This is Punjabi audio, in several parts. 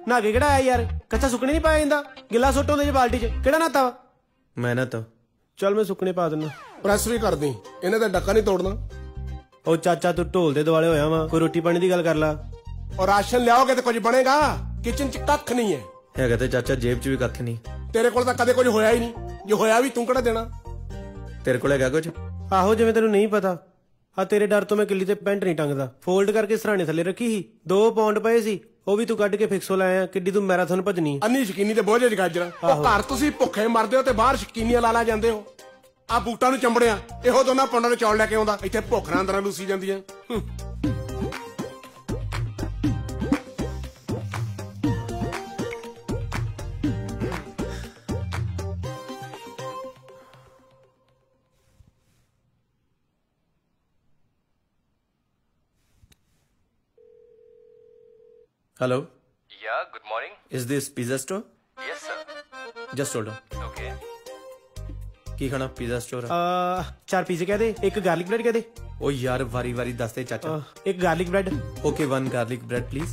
नहा के किहड़ा आया यार? कच्चा सुकने नहीं पाया इंदा? गिला सुट होंदे जे बाल्टी च किहड़ा नहाता वा? मैं नहाता। चल मैं सुकने पा दिन्ना। ਪ੍ਰੈਸ ਵੀ ਕਰ ਦੀ, ਇਹਨੇ ਤਾਂ ਡੱਕਾ ਨਹੀਂ ਤੋੜਨਾ। ਉਹ ਚਾਚਾ ਤੂੰ ਢੋਲ ਦੇ ਦੁਆਲੇ ਹੋਇਆ ਵਾ, ਕੋਈ ਰੋਟੀ ਪਾਣੀ ਦੀ ਗੱਲ ਕਰ ਲਾ। ਔਰ ਰਾਸ਼ਨ ਲਿਆਓਗੇ ਤੇ ਕੁਝ ਬਣੇਗਾ? ਕਿਚਨ ਚ ਕੱਖ ਨਹੀਂ ਹੈ। ਹੈਗਾ ਤੇ ਚਾਚਾ ਜੇਬ ਚ ਵੀ ਕੱਖ ਨਹੀਂ। ਤੇਰੇ ਕੋਲ ਤਾਂ ਕਦੇ ਕੁਝ ਹੋਇਆ ਹੀ ਨਹੀਂ, ਜੇ ਹੋਇਆ ਵੀ ਤੂੰ ਕਿਹੜਾ ਦੇਣਾ? ਤੇਰੇ ਕੋਲ ਹੈਗਾ ਕੁਝ? ਆਹੋ ਜਿਵੇਂ ਤੈਨੂੰ ਨਹੀਂ ਪਤਾ, ਆ ਤੇਰੇ ਡਰ ਤੋਂ ਮੈਂ ਕਿੱਲੀ ਤੇ ਪੈਂਟ ਨਹੀਂ ਟੰਗਦਾ, ਫੋਲਡ ਕਰਕੇ ਸਰਾਣੇ ਥੱਲੇ ਰੱਖੀ ਸੀ, 2 ਪਾਉਂਡ ਪਏ ਸੀ, ਉਹ ਵੀ ਤੂੰ ਕੱਢ ਕੇ ਫਿਕਸੋ ਲਾਇਆ। ਕਿੱਡੀ ਤੂੰ ਮੈਰਾਥਨ ਭੱਜਣੀ? ਅੰਨੀ ਸ਼ਕੀਨੀ ਤੇ ਬੋਝੇ ਜਗਾਜਰਾ। ਉਹ ਘਰ ਤੁਸੀਂ ਭੁੱਖੇ ਮਰਦੇ ਹੋ ਤੇ ਬਾਹਰ ਸ਼ਕੀਨੀਆਂ ਲਾ ਜਾਂਦੇ ਹੋ। ਆ ਬੂਟਾਂ ਨੂੰ ਚੰਬੜਿਆ ਇਹੋ ਦੋਨਾਂ ਪੌਂਡਾਂ ਦੇ ਚੌਲ ਲੈ ਕੇ ਆਉਂਦਾ, ਇੱਥੇ ਭੁੱਖ ਨਾਲ ਅੰਦਰਾਂ ਲੂਸੀ ਜਾਂਦੀਆਂ। Hello. Yeah, good morning. Is this pizza store? Yes, sir. Just hold on. Okay. ਕੀ ਖਾਣਾ? ਪੀਜ਼ਾ ਸਟੋਰ ਆ। 4 ਪੀਜ਼ੇ ਕਹਿ ਦੇ, 1 ਗਾਰਲਿਕ ਬ੍ਰੈਡ ਕਹਿ ਦੇ। ਉਹ ਯਾਰ ਵਾਰੀ ਵਾਰੀ ਦੱਸ ਦੇ ਚਾਚਾ। 1 garlic bread. Okay 1 garlic bread please.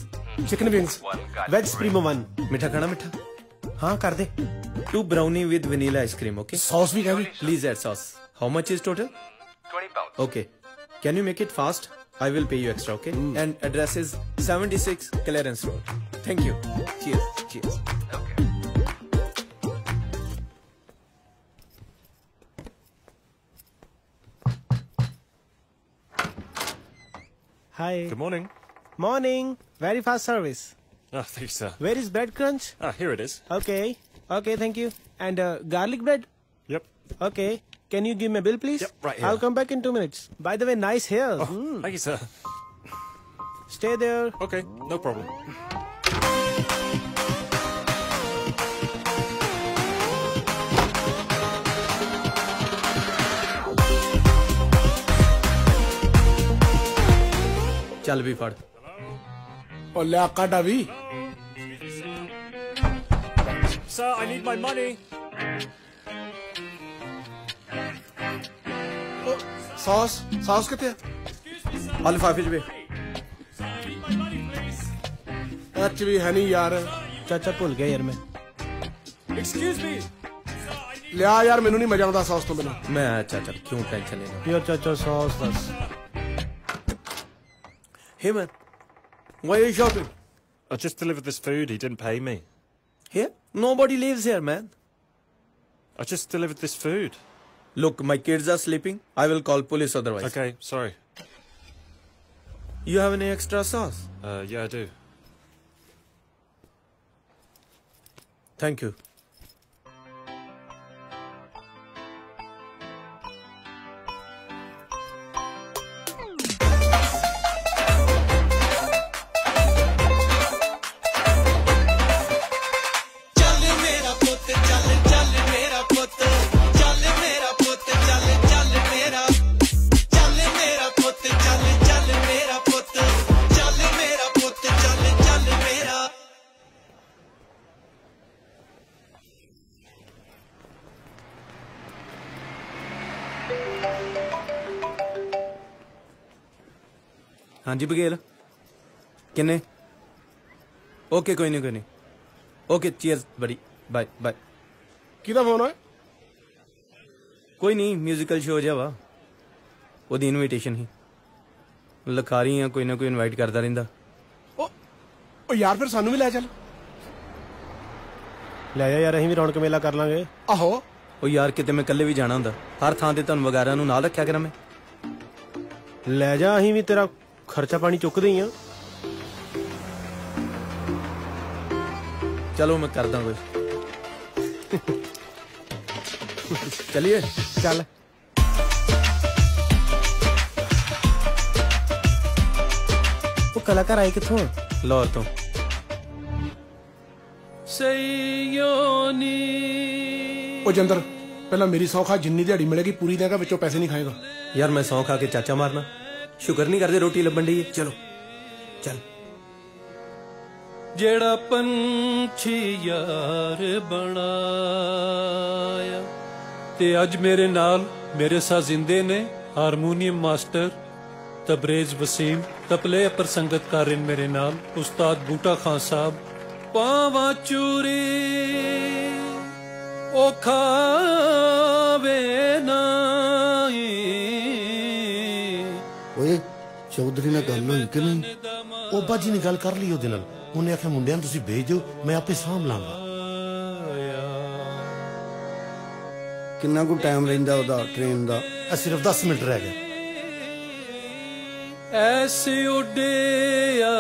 Chicken wings, veg supremo 1। ਮਿੱਠਾ ਖਾਣਾ? ਮਿੱਠਾ ਹਾਂ ਕਰ ਦੇ। 2 brownie with vanilla ice cream. Okay. Sauce ਵੀ ਕਹਿ ਵੀ। Please add sauce. How much is total? 20 pounds. Okay. Can you make it fast? I will pay you extra. Okay. And address is 76 Clarence Road. Thank you. Cheers. Cheers. Okay. Hi. Good morning. Morning. Very fast service. Oh, thank you, sir. Where is bread crunch? Ah, here it is. Okay. Okay, thank you. And garlic bread? Yep. Okay. Can you give me a bill, please? Yep, right here. I'll come back in 2 minutes. By the way, nice hair. Oh, thank you, sir. Stay there. Okay, no problem. ਚੱਲ ਵੀ ਫੜ। ਉਹ ਲਿਆ ਕਾਢਾ ਵੀ। Sir, I need my money. Sauce ਕਿੱਥੇ ਆ? ਆ ਲਿਫਾਫੇ 'ਚ ਵੇ। ਅੱਜ ਵੀ ਹੈ ਨਹੀਂ ਯਾਰ। ਚਾਚਾ ਭੁੱਲ ਗਿਆ ਯਾਰ ਮੈਂ। Excuse me. ਲਿਆ ਯਾਰ, ਮੈਨੂੰ ਨਹੀਂ ਮਜ਼ਾ ਆਉਂਦਾ ਸੌਸ ਤੋਂ ਬਿਨਾਂ। ਮੈਂ ਚਾਚਾ ਕਿਉਂ ਟੈਨਸ਼ਨ ਲੈਣਾ? ਯਾਰ ਚਾਚਾ ਸੌਸ ਦੱਸ। Hey man, why are you shouting? I just delivered this food. He didn't pay me. Here? Nobody lives here, man. I just delivered this food. Look, my kids are sleeping. I will call police otherwise. Okay, sorry. You have any extra sauce? Yeah, I do. Thank you. ਹਾਂਜੀ ਬਗੇਲ ਕਿੰਨੇ? ਓਕੇ ਕੋਈ ਨਹੀਂ ਓਕੇ ਚੀਅਰਸ ਬੜੀ ਬਾਏ ਬਾਏ। ਕਿਹਦਾ ਫੋਨ ਹੈ? ਕੋਈ ਨਹੀਂ ਮਿਊਜ਼ੀਕਲ ਸ਼ੋਅ ਜਿਹਾ ਵਾ, ਉਹਦੀ ਇਨਵੀਟੇਸ਼ਨ ਸੀ। ਲਖਾਰੀ ਆ, ਕੋਈ ਨਾ ਕੋਈ ਇਨਵਾਈਟ ਕਰਦਾ ਰਹਿੰਦਾ। ਉਹ ਯਾਰ ਫਿਰ ਸਾਨੂੰ ਵੀ ਲੈ ਚੱਲ। ਲੈ ਜਾ ਯਾਰ, ਅਸੀਂ ਵੀ ਰੌਣਕ ਮੇਲਾ ਕਰ ਲਾਂਗੇ। ਆਹੋ। ਉਹ ਯਾਰ ਕਿਤੇ ਮੈਂ ਇਕੱਲੇ ਵੀ ਜਾਣਾ ਹੁੰਦਾ, ਹਰ ਥਾਂ ਤੇ ਤੁਹਾਨੂੰ ਵਗੈਰਾ ਨੂੰ ਨਾਲ ਰੱਖਿਆ ਕਰਾਂ ਮੈਂ। ਲੈ ਜਾ, ਅਸੀਂ ਵੀ ਤੇਰਾ ਖਰਚਾ ਪਾਣੀ ਚੁੱਕਦੇ ਹੀ ਆ। ਚਲੋ ਮੈਂ ਕਰਦਾ ਕੁਝ। ਚਲਿਏ ਚੱਲ। ਉਹ ਕਲਾਕਾਰ ਆਏ ਕਿੱਥੋਂ? ਲਾਹੌਰ ਤੋਂ। ਉਹ ਜੰਦਰ, ਪਹਿਲਾਂ ਮੇਰੀ ਸੌਂ ਖਾ, ਜਿੰਨੀ ਦਿਹਾੜੀ ਮਿਲੇਗੀ ਪੂਰੀ ਦੇਗਾ, ਵਿੱਚੋਂ ਪੈਸੇ ਨਹੀਂ ਖਾਏਗਾ। ਯਾਰ ਮੈਂ ਸੌਂ ਖਾ ਕੇ ਚਾਚਾ ਮਾਰਨਾ? ਸ਼ੁਕਰ ਨਹੀਂ ਕਰਦੇ ਰੋਟੀ ਲੱਭਣ ਡਈ ਹੈ। ਚਲੋ ਚੱਲ। ਜਿਹੜਾ ਪੰਛੀ ਯਾਰ ਬਣਾਇਆ ਤੇ ਅੱਜ ਮੇਰੇ ਨਾਲ ਮੇਰੇ ਸਾਜ਼ਿੰਦੇ ਨੇ ਹਾਰਮੋਨੀਅਮ ਮਾਸਟਰ ਤਬਰੇਜ਼ ਵਸੀਮ, ਤਬਲੇ ਪਰ ਸੰਗਤ ਕਰ ਰਹੇ ਮੇਰੇ ਨਾਲ ਉਸਤਾਦ ਬੂਟਾ ਖਾਨ ਸਾਹਿਬ, ਪਾਵਾਂ ਚੂਰੀ ਉਹ ਖਾਵੇ ਨਹੀਂ। ਓਏ ਚੌਧਰੀ ਨਾਲ ਗੱਲ ਹੋਈ ਕਿ ਨਹੀਂ? ਉਹ ਬਾਜੀ ਨੇ ਗੱਲ ਕਰ ਲਈ ਉਹਦੇ ਨਾਲ। ਉਹਨੇ ਆਖਿਆ ਮੁੰਡਿਆਂ ਨੂੰ ਤੁਸੀਂ ਭੇਜ ਦਿਓ, ਮੈਂ ਆਪੇ ਸਾਂਭ ਲਾਂਗਾ। ਕਿੰਨਾ ਕੁ ਟਾਈਮ ਰਹਿੰਦਾ ਉਹਦਾ ਟ੍ਰੇਨ ਦਾ? ਸਿਰਫ 10 ਮਿੰਟ ਰਹਿ ਗਏ। ਐਸੇ ਉੱਡਿਆ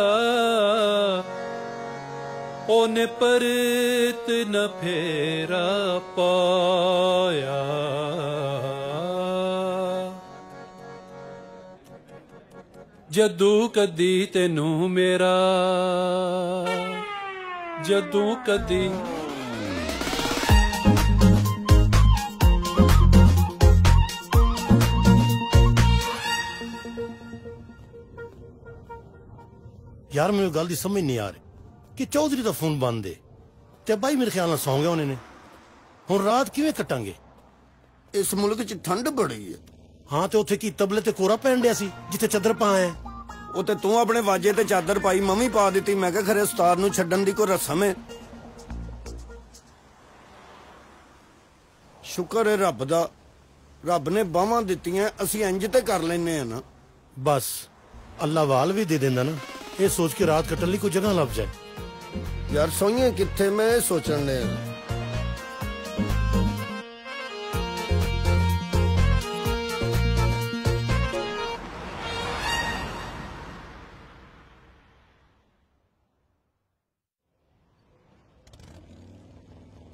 ਉਹਨੇ ਪਰਤ ਨ ਫੇਰਾ ਪਾਇਆ। ਜਦੋਂ ਕਦੀ ਤੈਨੂੰ ਮੇਰਾ, ਜਦੋਂ ਕਦੀ ਯਾਰ ਮੈਨੂੰ ਗੱਲ ਦੀ ਸਮਝ ਨਹੀਂ ਆ ਰਹੀ ਕਿ ਚੌਧਰੀ ਦਾ ਫੋਨ ਬੰਦ ਏ ਤੇ ਬਾਈ ਮੇਰੇ ਖਿਆਲ ਨਾਲ ਸੌਂ ਗਿਆ ਉਹਨੇ ਨੇ। ਹੁਣ ਰਾਤ ਕਿਵੇਂ ਕੱਟਾਂਗੇ? ਇਸ ਮੁਲਕ 'ਚ ਠੰਡ ਬੜੀ ਹੈ। ਹਾਂ ਤੇ ਉੱਥੇ ਕੀ ਤਬਲੇ ਤੇ ਕੋਰਾ ਪੈਣ ਡਿਆ ਸੀ ਜਿੱਥੇ ਚੱਦਰ ਪਾਇਆ? ਉਹ ਤੇ ਤੂੰ ਆਪਣੇ ਵਾਜੇ ਤੇ ਚਾਦਰ ਪਾਈ, ਮੈਂ ਵੀ ਪਾ ਦਿੱਤੀ। ਮੈਂ ਕਿਹਾ ਖਰੇ ਉਸਤਾਦ ਨੂੰ ਛੱਡਣ ਦੀ ਕੋਈ ਰਸਮ ਹੈ। ਸ਼ੁਕਰ ਹੈ ਰੱਬ ਦਾ, ਰੱਬ ਨੇ ਬਾਹਾਂ ਦਿੱਤੀਆਂ, ਅਸੀਂ ਇੰਜ ਤੇ ਕਰ ਲੈਨੇ ਆ ਨਾ। ਬਸ ਅੱਲਾ ਵਾਲ ਵੀ ਦੇ ਦਿੰਦਾ ਨਾ, ਇਹ ਸੋਚ ਕੇ ਰਾਤ ਕੱਟਣ ਲਈ ਕੋਈ ਜਗ੍ਹਾ ਲੱਭ ਜਾਏ। ਯਾਰ ਸੋਈਏ ਕਿੱਥੇ, ਮੈਂ ਇਹ ਸੋਚਣ ਡਿਆ।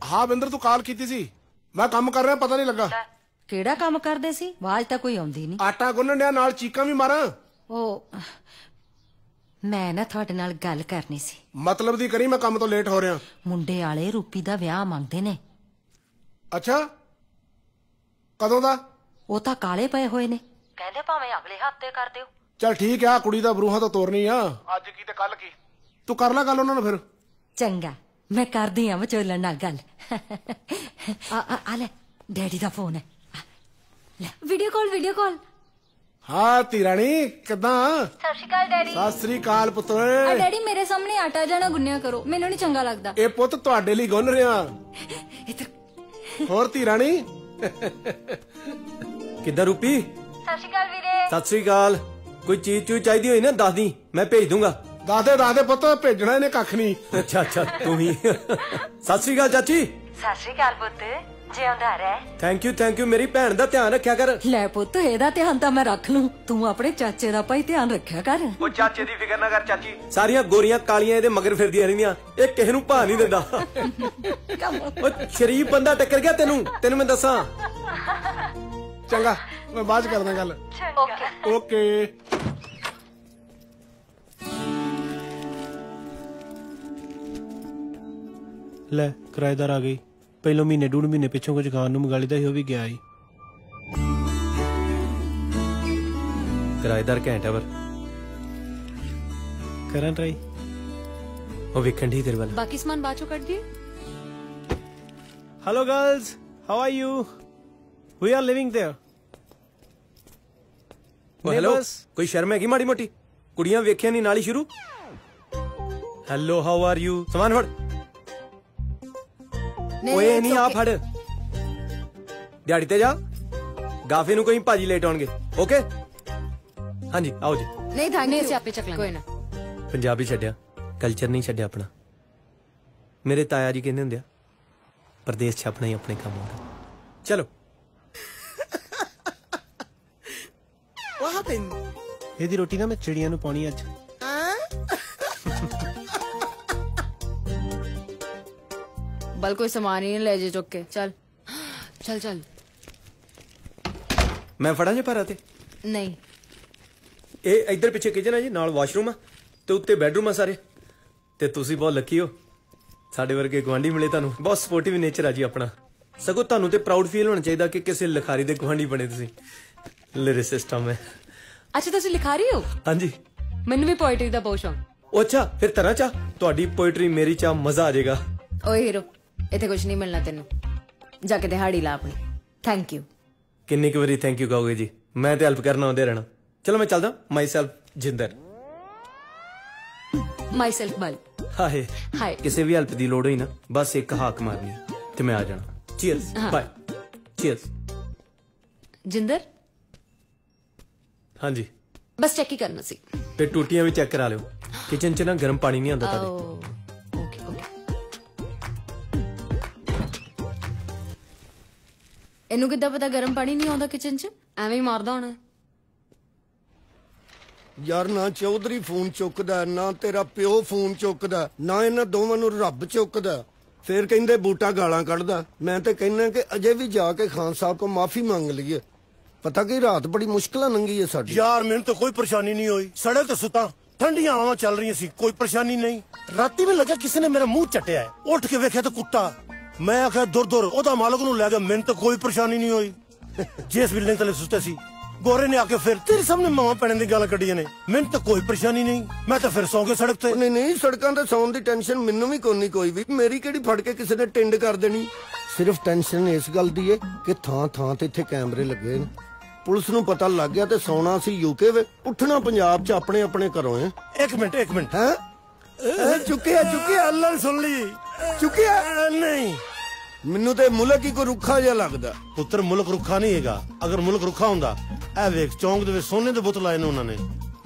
ਹਾਂ ਬਿੰਦਰ, ਤੂੰ ਕਾਲ ਕੀਤੀ ਸੀ? ਮੈਂ ਕੰਮ ਕਰ ਰਿਹਾ, ਪਤਾ ਨਹੀਂ ਲੱਗਾ। ਕਿਹੜਾ ਕੰਮ ਕਰਦੇ ਸੀ? ਆਵਾਜ਼ ਤਾਂ ਕੋਈ ਆਉਂਦੀ ਨਹੀਂ। ਆਟਾ ਗੁੰਨਣ ਡਿਆ, ਨਾਲ ਚੀਕਾਂ ਵੀ ਮਾਰਾਂ। ਉਹ ਮੈਂ ਨਾ ਤੁਹਾਡੇ ਨਾਲ ਗੱਲ ਕਰਨੀ ਸੀ। ਮਤਲਬ ਦੀ ਕਰੀ, ਮੈਂ ਕੰਮ ਤੋਂ ਲੇਟ ਹੋ ਰਿਹਾ। ਮੁੰਡੇ ਵਾਲੇ ਰੂਪੀ ਦਾ ਵਿਆਹ ਮੰਗਦੇ ਨੇ। ਅੱਛਾ, ਕਦੋਂ ਦਾ? ਉਹ ਤਾਂ ਕਾਲੇ ਪਏ ਹੋਏ ਨੇ, ਕਹਿੰਦੇ ਭਾਵੇਂ ਅਗਲੇ ਹਫਤੇ ਕਰ ਦਿਓ। ਚਲ ਠੀਕ ਆ, ਕੁੜੀ ਦਾ ਬਰੂਹਾਂ ਤੋਂ ਤੋਰਨੀ ਆ। ਅੱਜ ਕੀ ਤੇ ਕੱਲ ਕੀ, ਤੂੰ ਕਰ ਲੈ ਗੱਲ ਉਹਨਾਂ ਨੂੰ ਫਿਰ। ਚੰਗਾ, ਮੈਂ ਕਰਦੀ ਆ ਵਿਚੋਲਣ ਨਾਲ ਗੱਲ। ਆ ਲੈ, ਡੈਡੀ ਦਾ ਫੋਨ ਹੈ। ਲੈ ਵੀਡੀਓ ਕਾਲ। ਹਾਂ ਧੀਰਾਣੀ, ਕਿੱਦਾਂ? ਸਤਿ ਸ਼੍ਰੀ ਅਕਾਲ ਡੈਡੀ। ਸਤਿ ਸ੍ਰੀ ਅਕਾਲ ਆ ਪੁੱਤਰ। ਡੈਡੀ, ਮੇਰੇ ਸਾਹਮਣੇ ਆਟਾ ਜਾਣਾ ਗੁੰਨਿਆ ਕਰੋ, ਮੈਨੂੰ ਨਹੀਂ ਚੰਗਾ ਲੱਗਦਾ। ਇਹ ਪੁੱਤ ਤੁਹਾਡੇ ਲਈ ਗੁੰਨ ਰਿਹਾ। ਹੋਰ ਧੀਰਾਣੀ? ਕਿੱਦਾਂ ਰੂਪੀ? ਸਤਿ ਸ਼੍ਰੀ ਅਕਾਲ ਵੀਰੇ। ਸਤਿ ਸ੍ਰੀ ਅਕਾਲ। ਕੋਈ ਚੀਜ਼ ਚੂਜ਼ ਚਾਹੀਦੀ ਹੋਈ ਨਾ ਦੱਸ ਦੀ, ਮੈਂ ਭੇਜ ਦੂੰਗਾ। ਦੱਸਦੇ ਪੁੱਤ, ਭੇਜਣਾ ਇਹਨੇ ਕੱਖ ਨਹੀਂ। ਅੱਛਾ ਤੂੰ ਹੀ। ਸਤਿ ਸ੍ਰੀ ਅਕਾਲ ਚਾਚੀ। ਸਤਿ ਸ਼੍ਰੀ ਅਕਾਲ ਪੁੱਤ, ਜਿਉਂਦਾ ਰਹਿ। Thank you. ਮੇਰੀ ਭੈਣ ਦਾ ਧਿਆਨ ਰੱਖਿਆ ਕਰ। ਲੈ ਪੁੱਤ, ਇਹਦਾ ਧਿਆਨ ਤਾਂ ਮੈਂ ਰੱਖ ਲੂੰ, ਤੂੰ ਆਪਣੇ ਚਾਚੇ ਦਾ ਭਾਈ ਧਿਆਨ ਰੱਖਿਆ ਕਰ। ਉਹ ਚਾਚੇ ਦੀ ਫਿਕਰ ਨਾ ਕਰ ਚਾਚੀ, ਸਾਰੀਆਂ ਗੋਰੀਆਂ ਕਾਲੀਆਂ ਇਹਦੇ ਮਗਰ ਫਿਰਦੀਆਂ ਰਹਿੰਦੀਆਂ, ਇਹ ਕਿਸੇ ਨੂੰ ਭਾ ਨਹੀਂ ਦਿੰਦਾ। ਉਹ ਸ਼ਰੀਫ ਬੰਦਾ ਟੱਕਰ ਗਿਆ ਤੈਨੂੰ ਮੈਂ ਦੱਸਾਂ। ਚੰਗਾ, ਮੈਂ ਬਾਅਦ ਚ ਕਰਦਾ ਗੱਲ। ਓਕੇ। ਲੈ ਕਿਰਾਏਦਾਰ ਆ ਗਈ। ਪਹਿਲੋਂ ਮਹੀਨੇ ਡੂਢ ਮਹੀਨੇ ਪਿੱਛੋਂ ਕੁਝ ਖਾਣ ਨੂੰ ਮੰਗਾ ਲਿਆ ਸੀ, ਉਹ ਵੀ ਗਿਆ ਹੀ। ਕਿਰਾਏਦਾਰ ਘੈਂਟ ਆ ਪਰ ਕਰਾਂ ਟਰਾਈ। ਉਹ ਵੇਖਣ ਦੀ ਤੇਰੇ ਵੱਲ। ਬਾਕੀ ਸਮਾਨ ਬਾਅਦ ਚੋਂ ਕੱਢ ਦਿਏ। Hello girls, how are you? We are living there. ਉਹ ਹੈਲੋ, Neighbors. ਕੋਈ ਸ਼ਰਮ ਹੈਗੀ ਮਾੜੀ ਮੋਟੀ? ਕੁੜੀਆਂ ਵੇਖਿਆ ਨਹੀਂ ਨਾਲ ਹੀ ਸ਼ੁਰੂ। Hello, how are you? ਸਮਾਨ ਫੜ। ਓਏ ਨਹੀਂ, ਆ ਫੜ। ਦਿਹਾੜੀ ਤੇ ਜਾ, ਗਾਫੇ ਨੂੰ ਕੋਈ ਭਾਜੀ ਲੇਟ ਆਉਣਗੇ। ਓਕੇ ਹਾਂਜੀ, ਆਓ ਜੀ। ਨਹੀਂ ਥੈਂਕ ਯੂ, ਆਪੇ ਚੱਕ ਲਾਂਗੇ। ਕੋਈ ਨਾ। ਪੰਜਾਬੀ ਛੱਡਿਆ, ਕਲਚਰ ਨਹੀਂ ਛੱਡਿਆ ਆਪਣਾ। ਮੇਰੇ ਤਾਇਆ ਜੀ ਕਹਿੰਦੇ ਹੁੰਦੇ ਆ, ਪਰਦੇਸ ਚ ਆਪਣਾ ਹੀ ਆਪਣੇ ਕੰਮ ਆਉਂਦਾ। ਚਲੋ। ਇਹਦੀ ਰੋਟੀ ਨਾ ਮੈਂ ਚਿੜੀਆਂ ਨੂੰ ਪਾਉਣੀ ਅੱਜ। ਬਲ ਕੋਈ ਸਮਾਨ ਹੀ ਨਹੀਂ ਲੈ ਜੇ ਚੁੱਕ ਕੇ। ਚੱਲ। ਮੈਂ ਫੜਾਂ ਜੇ ਭਾਰਾ ਤੇ? ਨਹੀਂ, ਇਹ ਇੱਧਰ ਪਿੱਛੇ ਕਿਚਨ ਹੈ ਜੀ, ਨਾਲ ਵਾਸ਼ਰੂਮ ਆ ਤੇ ਉੱਤੇ ਬੈਡਰੂਮ ਆ ਸਾਰੇ। ਤੇ ਤੁਸੀਂ ਬਹੁਤ ਲੱਕੀ ਹੋ, ਸਾਡੇ ਵਰਗੇ ਗੁਆਂਢੀ ਮਿਲੇ ਤੁਹਾਨੂੰ। ਬਹੁਤ ਸਪੋਰਟਿਵ ਨੇਚਰ ਆ ਜੀ ਆਪਣਾ। ਸਗੋਂ ਤੁਹਾਨੂੰ ਤੇ ਪ੍ਰਾਊਡ ਫੀਲ ਹੋਣਾ ਚਾਹੀਦਾ ਕਿ ਕਿਸੇ ਲਿਖਾਰੀ ਦੇ ਗੁਆਂਢੀ ਬਣੇ ਤੁਸੀਂ। ਲਿਰਿਸਿਸਟ ਆ ਮੈਂ। ਅੱਛਾ ਤੁਸੀਂ ਲਿਖਾਰੀ ਹੋ? ਹਾਂਜੀ। ਮੈਨੂੰ ਵੀ ਪੋਇਟਰੀ ਦਾ ਬਹੁਤ ਸ਼ੌਂਕ। ਉਹ ਅੱਛਾ, ਫਿਰ ਤਰ੍ਹਾਂ ਚਾਹ ਤੁਹਾਡੀ ਪੋਇਟਰੀ ਮੇਰੀ ਚਾਹ, ਮਜ਼ਾ ਆ ਜਾਏਗਾ। ਓਏ ਹੀਰੋ, ਇੱਥੇ ਕੁਝ ਨਹੀਂ ਮਿਲਣਾ ਤੈਨੂੰ, ਜਾ ਕੇ ਦਿਹਾੜੀ ਲਾ ਆਪਣੀ। Thank you. ਕਿੰਨੀ ਕੁ ਵਾਰੀ ਥੈਂਕ ਯੂ ਕਹੋਗੇ ਜੀ? ਮੈਂ ਤੇ ਹੈਲਪ ਕਰਨਾ ਆਉਂਦੇ ਰਹਿਣਾ। ਚਲੋ ਮੈਂ ਚੱਲਦਾ। ਮਾਈ ਸੈਲਫ ਜਿੰਦਰ। ਮਾਈ ਸੈਲਫ ਬਲ। ਹਾਏ ਹਾਏ ਕਿਸੇ ਵੀ ਹੈਲਪ ਦੀ ਲੋੜ ਹੋਈ ਨਾ ਬਸ ਇੱਕ ਹਾਕ ਮਾਰਨੀ ਤੇ ਮੈਂ ਆ ਜਾਣਾ। Cheers bye. ਚੀਅਰਸ। ਜਿੰਦਰ ਹਾਂਜੀ ਬਸ ਚੈੱਕ ਹੀ ਕਰਨਾ ਸੀ। ਤੇ ਟੂਟੀਆਂ ਵੀ ਚੈੱਕ ਕਰਾ ਲਿਓ। ਕਿਚਨ 'ਚ ਨਾ ਗਰਮ ਪਾਣੀ ਨਹੀਂ ਆਉਂਦਾ ਤੁਹਾਡੇ। Okay okay. ਇਹਨੂੰ ਕਿੱਦਾਂ ਪਤਾ ਗਰਮ ਪਾਣੀ ਨਹੀਂ ਆਉਂਦਾ ਕਿਚਨ 'ਚ? ਐਵੇਂ ਹੀ ਮਾਰਦਾ ਹੋਣਾ। ਯਾਰ ਨਾ ਚੌਧਰੀ ਫੋਨ ਚੁੱਕਦਾ, ਨਾ ਤੇਰਾ ਪਿਓ ਫੋਨ ਚੁੱਕਦਾ, ਨਾ ਇਹਨਾਂ ਦੋਵਾਂ ਨੂੰ ਰੱਬ ਚੁੱਕਦਾ। ਫੇਰ ਕਹਿੰਦੇ ਬੂਟਾ ਗਾਲਾਂ ਕੱਢਦਾ। ਮੈਂ ਤੇ ਕਹਿੰਦਾ ਕਿ ਅਜੇ ਵੀ ਜਾ ਕੇ ਖਾਨ ਸਾਹਿਬ ਕੋ ਮਾਫੀ ਮੰਗ ਲਈਏ। ਪਤਾ ਕੀ ਰਾਤ ਬੜੀ ਮੁਸ਼ਕਲਾਂ ਲੰਘੀ ਹੈ ਸਾਡੀ। यार मैंने तो कोई परेशानी नहीं हुई, सड़क तो सुता, ठंडियां हवा चल रही सी, कोई परेशानी नहीं। राती में लगा किसी ने मेरा मुंह चटिया है, उठ के वेख्या तो कुत्ता। मैं आख्या दूर दूर ओदा मालक नूं लै गया, मैंने तो कोई परेशानी नहीं हुई। जिस बिल्डिंग तले सुते सी गोरे ने आके फिर तेरे सामने मावा पैने दी गालां कड्डियां ने, मैंने तो कोई परेशानी नहीं। मैं तो फिर सौ के सड़क ते। नहीं नहीं सड़कां ते सौन दी टेंशन मैनू भी कोनी कोई भी। मेरी केड़ी फड़ के किसी ने टिंड कर देनी। सिर्फ टेंशन इस गल दी है कि थां थां ते इत्थे कैमरे लगे ने। पुलिस नूं पता लग गया ते सोना सी यूके वे, उठना पंजाब च अपने अपने घरों है। एक मिनट हैं? चुकिया अल्लाह ने सुन ली। चुकिया नहीं, मैनू ते मुल्क ही कोई रुखा जिहा लगदा। पुत्र मुल्क रुखा नहीं हैगा। अगर मुल्क रुखा हुंदा ए वेख चौंक दे सोने दे बुत लाए ने उन्होंने।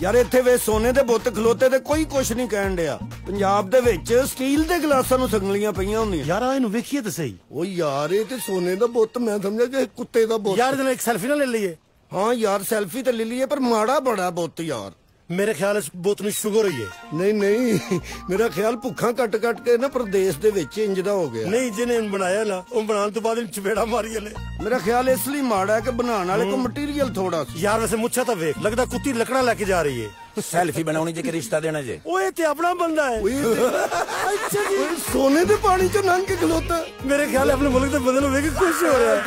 यार इत्थे वे सोने दे बुत खलोते ते कोई कुछ नहीं कहन डिया। पंजाब दे विच स्टील दे गिलासां नूं संगलियां पईयां हुंदियां। यार इनू वेखिए तो सही। ओ यार ये ते सोने दा बुत, मैं समझा कि कुत्ते दा बुत। यार इधर एक सेल्फी ना ले लिए। हाँ यार सेल्फी तो ले ली पर माड़ा बड़ा बुत यार। मेरे ख्याल इस बुत नूं शुगर हुई है। नहीं नहीं मेरा ख्याल भुखा कट कट के ना प्रदेश दे विच इंज दा हो गया। नहीं जिन्हें बनाया ना वो बनाने तो बाद चपेड़ा मारी ले। मेरा ख्याल इसलिए माड़ा है कि बनाने वाले को मटीरियल थोड़ा सा। यार वैसे मुच्छा तो वेख लगता कुत्ती लकड़ा लेके जा रही है। सेल्फी बनानी जे के रिश्ता देना जे। ओए ते अपना बंदा है। अच्छा जी सोने दे पानी चो नंग के खलोता। मेरे ख्याल अपने मुल्क के बदल वेख खुश हो रहा है।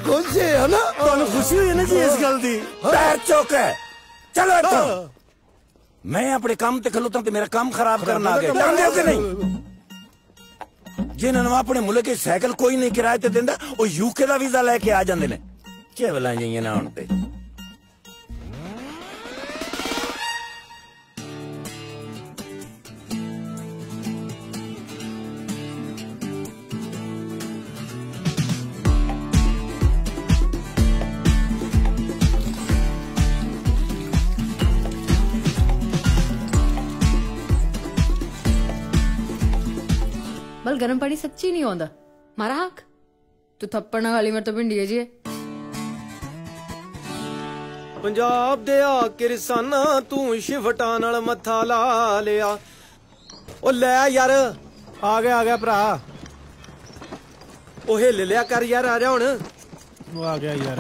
खुश है ना। तुहानू खुशी हुई है ना जी इस गल दी? पैर चौक है। चलो इत्थों मैं अपने काम ते खलोता ते मेरा काम खराब करना आ गया। जानदे हो कि नहीं? जिन्हां अपने मुल्क के साइकिल कोई नहीं किराए ते दिंदा ओ यूके दा वीजा लेके आ जांदे ने। चेवलां जिहियां ना हुण ते। बल गरम पानी सच्ची नहीं आंदा। मारा हक तू थप्पड़ ना खाली मेरे तो भिंडी जी। पंजाब दे आ के रसाना तू शिफटा नाल मत्था ला लिया। ओ ले यार आ गया भरा। ओ हिल लिया कर यार, आ जा हुण। वो आ गया यार।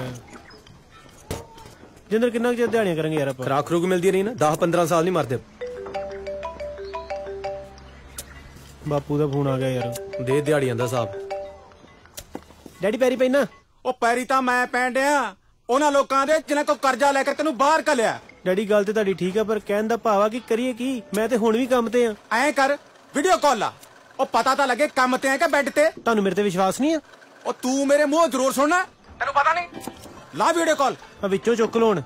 जिंदर किन्ना चिर दिहाड़ियां करेंगे यार ਆਪਾਂ। ਖਰਾਕ ਖਰੂਕ ਮਿਲਦੀ ਰਹੀ ਨਾ 10-15 ਸਾਲ ਨਹੀਂ ਮਰਦੇ। ਬਾਪੂ ਦਾ ਫੋਨ ਆ ਗਿਆ ਯਾਰ। ਦੇ ਦਿਹਾੜੀਆਂ ਦਾ ਹਿਸਾਬ। ਡੈਡੀ ਪੈਰੀ ਪੈਣਾ। ਉਹ ਪੈਰੀ ਤਾਂ ਮੈਂ ਪੈਣ ਡਿਆ ਉਹਨਾਂ ਲੋਕਾਂ ਦੇ ਜਿਨ੍ਹਾਂ ਕੋਲ ਕਰਜ਼ਾ ਲੈ ਕੇ ਤੈਨੂੰ ਬਾਹਰ ਘੱਲਿਆ। ਡੈਡੀ ਗੱਲ ਤੇ ਤੁਹਾਡੀ ਠੀਕ ਆ ਪਰ ਕਹਿਣ ਦਾ ਭਾਵ ਆ ਕਿ ਕਰੀਏ ਕੀ? ਮੈਂ ਤੇ ਹੁਣ ਵੀ ਕੰਮ ਤੇ ਆ। ਐਂ ਕਰ ਵੀਡੀਓ ਕਾਲ ਲਾ। ਉਹ ਪਤਾ ਤਾਂ ਲੱਗੇ ਕੰਮ ਤੇ ਆ ਕਿ ਬੈੱਡ ਤੇ। ਤੁਹਾਨੂੰ ਮੇਰੇ ਤੇ ਵਿਸ਼ਵਾਸ ਨਹੀਂ ਆ? ਉਹ ਤੂੰ ਮੇਰੇ ਮੂੰਹੋਂ ਜ਼ਰੂਰ ਸੁਣਨਾ। ਤੈਨੂੰ ਪਤਾ ਨਹੀਂ? ਲਾ ਵੀਡੀਓ ਕਾਲ। ਆ ਵਿੱਚੋਂ ਚੁੱਕ ਲੋਣ।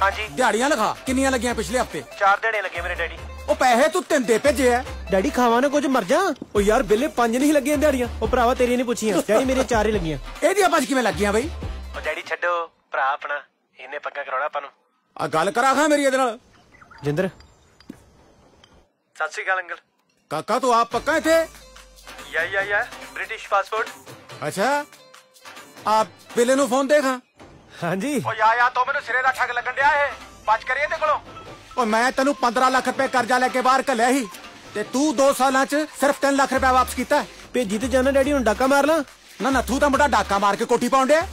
ਹਾਂਜੀ ਦਿਹਾੜੀਆਂ ਲਗਾ ਕਿੰਨੀਆਂ ਲੱਗੀਆਂ ਪਿਛਲੇ ਹਫਤੇ? 4 ਦਿਹਾੜੇ ਲੱਗੇ ਮੇਰੇ ਡੈਡੀ। ਉਹ ਪੈਸੇ ਤੂੰ ਤਿੰਨ ਦੇ ਭੇਜੇ ਆ। ਡੈਡੀ ਖਾਵਾ ਨਾ ਕੁਝ ਮਰ ਜਾ। ਉਹ ਯਾਰ ਬਿੱਲੇ 5 ਨਹੀਂ ਲੱਗੀਆਂ ਦਿਹਾੜੀਆਂ। ਉਹ ਭਰਾਵਾ ਤੇਰੀਆਂ ਨਹੀਂ ਪੁੱਛੀਆਂ ਡੈਡੀ ਮੇਰੀਆਂ 4 ਹੀ ਲੱਗੀਆਂ। ਇਹਦੀਆਂ 5 ਕਿਵੇਂ ਲੱਗੀਆਂ ਬਈ? ਉਹ ਡੈਡੀ ਛੱਡੋ ਭਰਾ ਆਪਣਾ, ਇਹਨੇ ਪੱਕਾ ਕਰਾਉਣਾ ਆਪਾਂ ਨੂੰ। ਆ ਗੱਲ ਕਰਾ ਖਾਂ ਮੇਰੀ ਇਹਦੇ ਨਾਲ। ਜਿੰਦਰ ਸਤਿ ਸ਼੍ਰੀ ਅਕਾਲ ਅੰਕਲ। ਕਾਕਾ ਤੂੰ ਆਪ ਪੱਕਾ ਇੱਥੇ? ਯਾ ਬ੍ਰਿਟਿਸ਼ ਪਾਸਪੋਰਟ। ਅੱਛਾ ਆ ਬਿੱਲੇ ਨੂੰ ਫੋਨ ਦੇ ਖਾਂ। ਹਾਂਜੀ ਓ ਯਾ ਤੋ ਮੈਨੂੰ ਸਿਰੇ ਦਾ ਠੱਗ ਲੱਗਣ ਡਿਆ ਇਹ। ਬਚ ਕਰੀਏ ਤੇ ਕੋਲੋਂ। ਓ ਮੈਂ ਤੈਨੂੰ 15 ਲੱਖ ਰੁਪਏ ਕਰਜ਼ਾ ਲੈ ਕੇ ਬਾਹਰ ਘੱਲਿਆ ਸੀ ਤੇ ਤੂੰ 2 ਸਾਲਾਂ 'ਚ ਸਿਰਫ 3 ਲੱਖ ਰੁਪਏ ਵਾਪਸ ਕੀਤਾ। ਭੇਜੀ ਤੇ ਜਾਣਾ ਡੈਡੀ, ਹੁਣ ਡਾਕਾ ਮਾਰ ਲਾ। ਨਾ ਨੱਥੂ ਤਾਂ ਮੁੰਡਾ ਡਾਕਾ ਮਾਰ ਕੇ ਕੋਠੀ ਪਾਉਣ ਡਿਆ।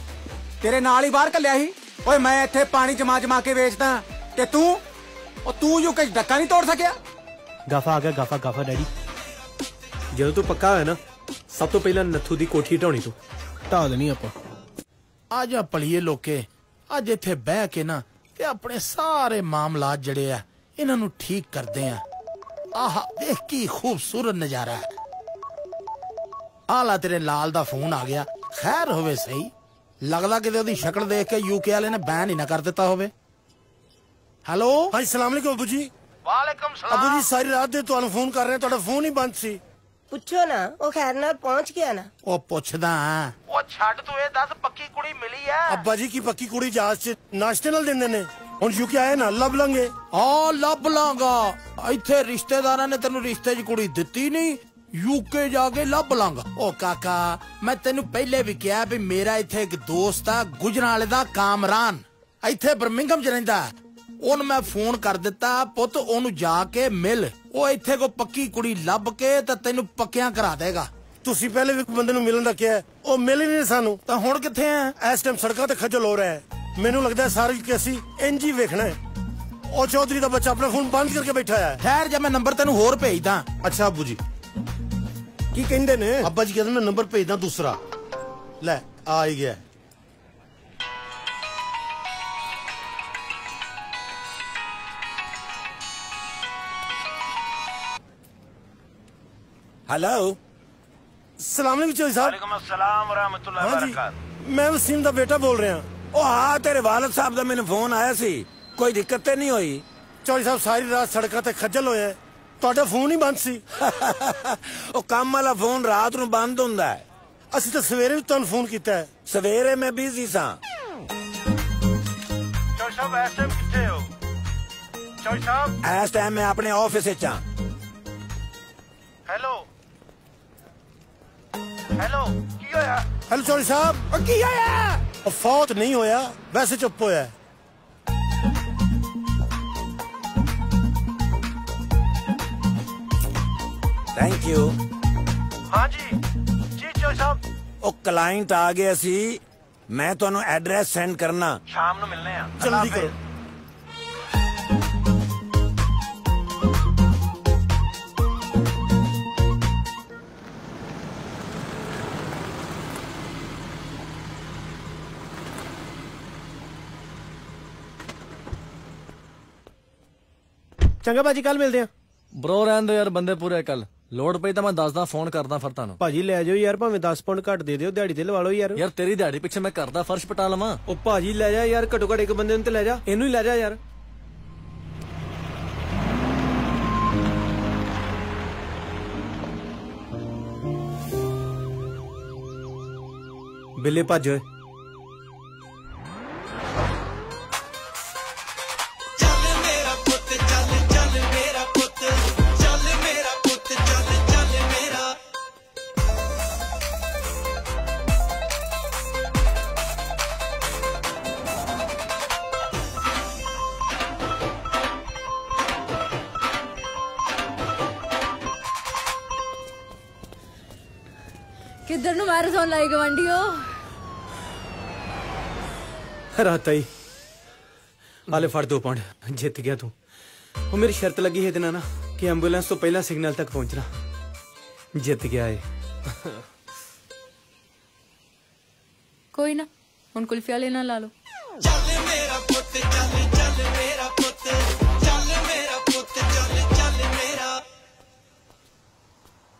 ਤੇਰੇ ਨਾਲ ਹੀ ਬਾਹਰ ਘੱਲਿਆ ਸੀ। ਓਏ ਮੈਂ ਇੱਥੇ ਪਾਣੀ ਜਮਾ ਕੇ ਵੇਚਦਾ ਤੇ ਤੂੰ ਯੂ ਕੁਝ ਡੱਕਾ ਨਹੀਂ ਤੋੜ ਸਕਿਆ। ਗਾਫਾ ਆ ਗਿਆ ਗਾਫਾ ਡੈਡੀ। ਜਦੋਂ ਤੂੰ ਪੱਕਾ ਹੋਇਆ ਨਾ ਸਭ ਤੋਂ ਪਹਿਲਾਂ ਨੱਥੂ ਦੀ ਕੋਠੀ ਢਾਉਣੀ ਤੂੰ। ਢਾ ਦੇਣੀ ਆਪਾਂ। ਆ ਜਾ ਭਲੀਏ ਲੋਕੇ ਅੱਜ ਇੱਥੇ ਬਹਿ ਕੇ ਨਾ ਤੇ ਆਪਣੇ ਸਾਰੇ ਮਾਮਲਾਤ ਜਿਹੜੇ ਆ ਇਹਨਾਂ ਨੂੰ ਠੀਕ ਕਰਦੇ ਆ। ਆਹ ਦੇਖ ਕੀ ਖੂਬਸੂਰਤ ਨਜ਼ਾਰਾ ਹੈ। ਆਲਾ ਤੇਰੇ ਲਾਲ ਦਾ ਫੋਨ ਆ ਗਿਆ। ਖੈਰ ਹੋਵੇ ਸਹੀ। ਲੱਗਦਾ ਕਿਤੇ ਉਹਦੀ ਸ਼ਕਲ ਦੇਖ ਕੇ ਯੂਕੇ ਵਾਲੇ ਨੇ ਬੈਨ ਹੀ ਨਾ ਕਰ ਦਿੱਤਾ ਹੋਵੇ। ਹੈਲੋ ਹਾਂਜੀ ਸਲਾਮ ਅਲੈਕੁਮ ਅਬੂ ਜੀ। ਵਾਲੇਕੁਮ ਸਲਾਮ। ਅਬੂ ਜੀ ਸਾਰੀ ਰਾਤ ਦੇ ਤੁਹਾਨੂੰ ਫੋਨ ਕਰ ਰਹੇ, ਤੁਹਾਡਾ ਫੋਨ ਹੀ ਬੰਦ ਸੀ। ਪੁੱਛੋ ਨਾ, ਉਹ ਖੈਰ ਨਾਲ ਪਹੁੰਚ ਗਿਆ ਨਾ। ਉਹ ਪੁੱਛਦਾ ਉਹ ਛੱਡ ਤੂੰ, ਇਹ ਦੱਸ ਪੱਕੀ ਕੁੜੀ ਮਿਲੀ ਐ? ਅੱਬਾ ਜੀ ਕੀ ਪੱਕੀ ਕੁੜੀ ਜਹਾਜ਼ 'ਚ ਨਾਸ਼ਤੇ ਨਾਲ ਦਿੰਦੇ ਨੇ? ਹੁਣ ਯੂਕੇ ਆਏ ਨਾ, ਲੱਭ ਲਾਂਗੇ। ਹਾਂ ਲੱਭ ਲਾਂਗਾ, ਇੱਥੇ ਰਿਸ਼ਤੇਦਾਰਾਂ ਨੇ ਤੈਨੂੰ ਰਿਸ਼ਤੇ 'ਚ ਕੁੜੀ ਦਿੱਤੀ ਨਹੀਂ, ਯੂਕੇ ਜਾ ਕੇ ਲੱਭ ਲਾਂਗਾ। ਉਹ ਕਾਕਾ ਮੈਂ ਤੈਨੂੰ ਪਹਿਲੇ ਵੀ ਕਿਹਾ ਵੀ ਮੇਰਾ ਇੱਥੇ ਇੱਕ ਦੋਸਤ ਆ ਗੁਜਰਾਂਵਾਲੇ ਦਾ, ਕਾਮਰਾਨ, ਇੱਥੇ ਬਰਮਿੰਗਮ 'ਚ ਰਹਿੰਦਾ। ਉਹਨੂੰ ਮੈਂ ਫੋਨ ਕਰ ਦਿੱਤਾ, ਪੁੱਤ ਉਹਨੂੰ ਜਾ ਕੇ ਮਿਲ, ਉਹ ਇੱਥੇ ਕੋ ਪੱਕੀ ਕੁੜੀ ਲੱਭ ਕੇ ਤਾਂ ਤੈਨੂੰ ਪੱਕਿਆਂ ਕਰਾ ਦੇਗਾ। ਤੁਸੀਂ ਪਹਿਲੇ ਵੀ ਬੰਦੇ ਨੂੰ ਮਿਲਣ ਦਾ ਕਿਹਾ, ਉਹ ਮਿਲ ਹੀ ਨਹੀਂ ਸਾਨੂੰ। ਤਾਂ ਹੁਣ ਕਿੱਥੇ ਆ? ਇਸ ਟਾਈਮ ਸੜਕਾਂ ਤੇ ਖੱਜਲ ਹੋ ਰਿਹਾ ਹੈ। ਮੈਨੂੰ ਲੱਗਦਾ ਸਾਰੀ ਕਿ ਅਸੀਂ ਇੰਜ ਹੀ ਵੇਖਣਾ ਹੈ। ਉਹ ਚੌਧਰੀ ਦਾ ਬੱਚਾ ਆਪਣਾ ਫੋਨ ਬੰਦ ਕਰਕੇ ਬੈਠਾ ਹੈ। ਠਹਿਰ ਜਾ, ਮੈਂ ਨੰਬਰ ਤੈਨੂੰ ਹੋਰ ਭੇਜਦਾ। ਅੱਛਾ ਅਬੂ ਜੀ ਕੀ ਕਹਿੰਦੇ ਨੇ? ਅੱਬਾ ਜੀ ਕਹਿੰਦੇ ਮੈਂ ਨੰਬਰ ਭੇਜਦਾ ਦੂਸਰਾ। ਲੈ ਆ ਹੀ ਗਿਆ। हेलो सलाम अलैकुम चौधरी साहब। वालेकुम अस्सलाम व रहमतुल्लाहि व बरकातहू। मैं वसीम दा बेटा बोल रहा। ओ हाँ तेरे वालिद साहब दा मैंने फोन आया सी, कोई दिक्कत ते नहीं हुई? चौधरी साहब सारी रात सड़कों ते खज्जल होया, ਤੁਹਾਡਾ ਫੋਨ ਹੀ ਬੰਦ ਸੀ। ਉਹ ਕੰਮ ਵਾਲਾ ਫੋਨ ਰਾਤ ਨੂੰ ਬੰਦ ਹੁੰਦਾ ਹੈ। ਅਸੀਂ ਤਾਂ ਸਵੇਰੇ ਵੀ ਤੁਹਾਨੂੰ ਫੋਨ ਕੀਤਾ ਹੈ। ਸਵੇਰੇ ਮੈਂ ਬਿਜ਼ੀ ਸਾਂ। ਚੌਧਰੀ ਸਾਹਿਬ ਇਸ ਟਾਈਮ ਕਿੱਥੇ ਹੋ? ਚੌਧਰੀ ਸਾਹਿਬ ਇਸ ਟਾਈਮ ਮੈਂ ਆਪਣੇ ਆਫਿਸ ਵਿੱਚ ਹਾਂ। ਹੈਲੋ ਹੈਲੋ ਕੀ ਹੋਇਆ? ਹੈਲੋ ਚੌਧਰੀ ਸਾਹਿਬ ਕੀ ਹੋਇਆ? ਉਹ ਫੌਤ ਨਹੀਂ ਹੋਇਆ, ਵੈਸੇ ਚੁੱਪ ਹੋਇਆ। Thank you. हाँ जी जी चौधरी साहब। ਉਹ ਕਲਾਇੰਟ ਆ ਗਿਆ ਸੀ, ਮੈਂ ਤੁਹਾਨੂੰ ਐਡਰੈਸ ਸੈਂਡ ਕਰਨਾ, ਸ਼ਾਮ ਨੂੰ ਮਿਲਨੇ ਆ। ਜਲਦੀ ਕਰੋ। ਚੰਗਾ ਭਾਜੀ ਕੱਲ ਮਿਲਦੇ ਆ। ਬ్రో ਰਹਿਣ ਦੋ ਯਾਰ, ਬੰਦੇ ਪੂਰੇ ਕੱਲ। ਲੋੜ ਪਈ ਤਾਂ ਮੈਂ ਦੱਸਦਾ, ਫੋਨ ਕਰਦਾ ਫਿਰ ਤੁਹਾਨੂੰ। ਭਾਜੀ ਲੈ ਜਾਓ ਯਾਰ, ਭਾਵੇਂ 10 ਪੌਂਡ ਘੱਟ ਦੇ ਦਿਓ, ਦਿਹਾੜੀ ਤੇ ਲਵਾ ਲਓ ਯਾਰ। ਯਾਰ ਤੇਰੀ ਦਿਹਾੜੀ ਪਿੱਛੇ ਮੈਂ ਕਰਦਾ ਫਰਸ਼ ਪਟਾ ਲਵਾਂ। ਉਹ ਭਾਜੀ ਲੈ ਜਾ ਯਾਰ, ਘੱਟੋ ਘੱਟ ਇੱਕ ਬੰਦੇ ਨੂੰ ਤੇ ਲੈ ਜਾ, ਇਹਨੂੰ ਹੀ ਲੈ ਜਾ ਯਾਰ। ਬਿੱਲੇ ਭੱਜ ਓਏ। ਕਿੱਧਰ ਨੂੰ ਮੈਰਾਥਨ ਲਾਈ ਗਵੰਡੀਓ? ਰਾਤ ਆਈ ਆਲੇ ਫੜ 2 ਪੌਂਡ, ਜਿੱਤ ਗਿਆ ਤੂੰ। ਉਹ ਮੇਰੀ ਸ਼ਰਤ ਲੱਗੀ ਹੈ ਇਹਦੇ ਨਾਲ ਨਾ ਕਿ ਐਂਬੂਲੈਂਸ ਤੋਂ ਪਹਿਲਾਂ ਸਿਗਨਲ ਤੱਕ ਪਹੁੰਚਣਾ। ਜਿੱਤ ਗਿਆ ਏ। ਕੋਈ ਨਾ, ਹੁਣ ਕੁਲਫੀਆ ਲੈਣਾ ਲਾ ਲਓ। ਚੱਲ ਮੇਰਾ ਪੁੱਤ ਚੱਲ ਚੱਲ ਮੇਰਾ ਪੁੱਤ ਚੱਲ ਮੇਰਾ ਪੁੱਤ ਚੱਲ ਚੱਲ ਮੇਰਾ।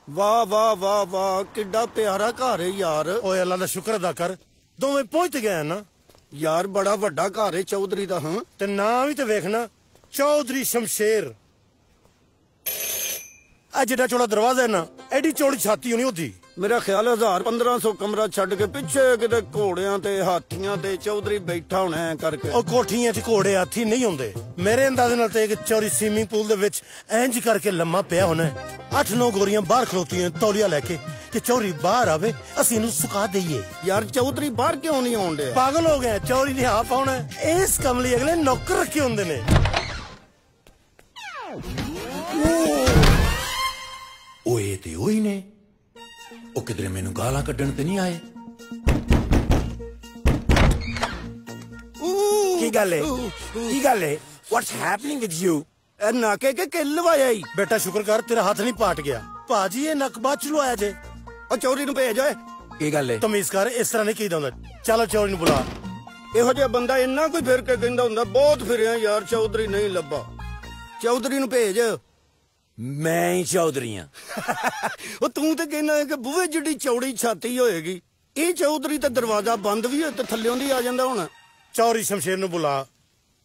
ਵਾਹ ਵਾਹ ਵਾਹ ਵਾਹ, ਕਿੱਡਾ ਪਿਆਰਾ ਘਰ ਹੈ ਯਾਰ। ਓਏ ਅੱਲਾ ਦਾ ਸ਼ੁਕਰ ਅਦਾ ਕਰ, ਦੋਵੇਂ ਪਹੁੰਚ ਗਏ ਨਾ ਯਾਰ। ਬੜਾ ਵੱਡਾ ਘਰ ਹੈ ਚੌਧਰੀ ਦਾ। ਹਾਂ ਤੇ ਨਾਂ ਵੀ ਤੇ ਵੇਖਣਾ, ਚੌਧਰੀ ਸ਼ਮਸ਼ੇਰ। ਆ ਜਿਹੜਾ ਚੌੜਾ ਦਰਵਾਜ਼ਾ ਹੈ ਨਾ, ਐਡੀ ਚੌੜੀ ਛਾਤੀ ਹੋਣੀ ਉਹਦੀ। ਮੇਰਾ ਖਿਆਲ 1500 ਕਮਰਾ ਛੱਡ ਕੇ ਪਿੱਛੇ ਕਿਤੇ ਘੋੜਿਆਂ ਤੇ ਹਾਥੀਆਂ ਤੇ ਚੌਧਰੀ ਬੈਠਾ ਹੋਣਾ ਐ ਕਰਕੇ। ਉਹ ਕੋਠੀਆਂ 'ਚ ਘੋੜੇ ਹਾਥੀ ਨਹੀਂ ਹੁੰਦੇ ਮੇਰੇ ਅੰਦਾਜ਼ੇ ਨਾਲ। ਤੇ ਇੱਕ ਚੌੜੀ ਸਵੀਮਿੰਗ ਪੂਲ ਦੇ ਵਿੱਚ ਇੰਜ ਕਰਕੇ ਲੰਮਾ ਪਿਆ ਹੋਣਾ। 8-9 ਗੋਰੀਆਂ ਬਾਹਰ ਖਲੋਤੀਆਂ ਤੌਲੀਆ ਲੈ ਕੇ ਕਿ ਚੌਧਰੀ ਬਾਹਰ ਆਵੇ, ਅਸੀਂ ਇਹਨੂੰ ਸੁਕਾ ਦਈਏ। ਯਾਰ ਚੌਧਰੀ ਬਾਹਰ ਕਿਉਂ ਨਹੀਂ ਆਉਂਦੇ? ਪਾਗਲ ਹੋ ਗਏ, ਚੌਧਰੀ ਨੇ ਹਾਫ ਆਉਣਾ। ਇਸ ਕੰਮ ਲਈ ਅਗਲੇ ਨੌਕਰ ਰੱਖੇ ਹੁੰਦੇ ਨੇ। ਓਏ ਤੇ ਉਹੀ ਨੇ, ਉਹ ਕਿਧਰੇ ਮੈਨੂੰ ਗਾਲਾਂ ਕੱਢਣ ਤੇ ਨਹੀਂ ਆਏ। ਕੀ ਗੱਲ ਹੈ? ਕੀ ਗੱਲ ਹੈ? What's happening with you? ਇਹ ਨਾਕੇ ਕੇ ਕਿੱਲ ਲਵਾਇਆ ਈ? ਬੇਟਾ ਸ਼ੁਕਰ ਕਰ ਤੇਰਾ ਹੱਥ ਨਹੀਂ ਪਾਟ ਗਿਆ। ਭਾਜੀ ਇਹ ਨੱਕ ਬਾਅਦ ਚ ਲਵਾਇਆ ਜੇ। ਉਹ ਚੌਧਰੀ ਨੂੰ ਭੇਜ ਓਏ। ਕੀ ਗੱਲ ਹੈ? ਤਮੀਜ਼ ਕਰ, ਇਸ ਤਰ੍ਹਾਂ ਨਹੀਂ ਕਹੀਦਾ ਹੁੰਦਾ। ਚਲੋ ਚੌਧਰੀ ਨੂੰ ਬੁਲਾ। ਇਹੋ ਜਿਹਾ ਬੰਦਾ ਇੰਨਾ ਕੋਈ ਫਿਰ ਕੇ ਕਹਿੰਦਾ ਹੁੰਦਾ। ਬਹੁਤ ਫਿਰਿਆ ਯਾਰ, ਚੌਧਰੀ ਨਹੀਂ ਲੱਭਾ। ਚੌਧਰੀ ਨੂੰ ਭੇਜ। ਮੈਂ ਹੀ ਚੌਧਰੀ ਆ। ਉਹ ਤੂੰ ਤੇ ਕਹਿੰਦਾ ਹੈ ਕਿ ਬੂਹੇ ਜਿੱਡੀ ਚੌੜੀ ਛਾਤੀ ਹੋਏਗੀ। ਇਹ ਚੌਧਰੀ ਤਾਂ ਦਰਵਾਜ਼ਾ ਬੰਦ ਵੀ ਹੋਏ ਤੇ ਥੱਲਿਓਂ ਦੀ ਆ ਜਾਂਦਾ ਹੁਣ। ਚੌਧਰੀ ਸ਼ਮਸ਼ੇਰ ਨੂੰ ਬੁਲਾ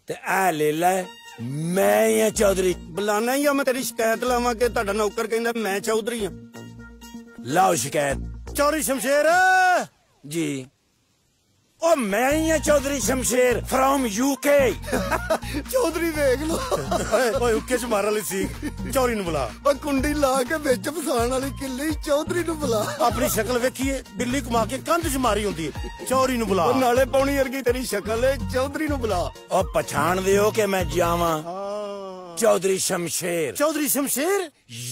ਤੇ ਆ ਲੈ ਲੈ ਮੈਂ ਹੀ ਆ ਚੌਧਰੀ। ਬੁਲਾਣਾ ਹੀ ਆ ਮੈਂ ਤੇਰੀ ਸ਼ਿਕਾਇਤ ਲਾਵਾਂ ਕਿ ਤੁਹਾਡਾ ਨੌਕਰ ਕਹਿੰਦਾ ਮੈਂ ਚੌਧਰੀ ਆ। ਲਾਓ ਸ਼ਿਕਾਇਤ। ਚੌਧਰੀ ਸ਼ਮਸ਼ੇਰ ਜੀ। ਉਹ ਮੈਂ ਹੀ ਆ ਚੌਧਰੀ ਸ਼ਮਸ਼ੇਰ ਫਰੋਮ ਯੂਕੇ। ਚੌਧਰੀ ਵੇਖ ਲੋ। ਓਏ ਉੱਕੇ ਚ ਮਾਰਨ ਵਾਲੀ ਸੀ। ਚੌਧਰੀ ਨੂੰ ਬੁਲਾ। ਓ ਕੁੰਡੀ ਲਾ ਕੇ ਵਿੱਚ ਫਸਾਣ ਵਾਲੀ ਕਿੱਲੀ ਚੌਧਰੀ ਨੂੰ ਬੁਲਾ। ਆਪਣੀ ਸ਼ਕਲ ਵੇਖੀਏ, ਬਿੱਲੀ ਘੁਮਾ ਕੇ ਕੰਧ ਚ ਮਾਰੀ ਹੁੰਦੀ ਹੈ। ਚੌਧਰੀ ਨੂੰ ਬੁਲਾ। ਉਹ ਨਾਲੇ ਪੌਣੀ ਵਰਗੀ ਤੇਰੀ ਸ਼ਕਲ ਏ, ਚੌਧਰੀ ਨੂੰ ਬੁਲਾ। ਉਹ ਪਛਾਣ ਦਿਓ ਕਿ ਮੈਂ ਜਾਵਾਂ ਚੌਧਰੀ ਸ਼ਮਸ਼ੇਰ। ਚੌਧਰੀ ਸ਼ਮਸ਼ੇਰ?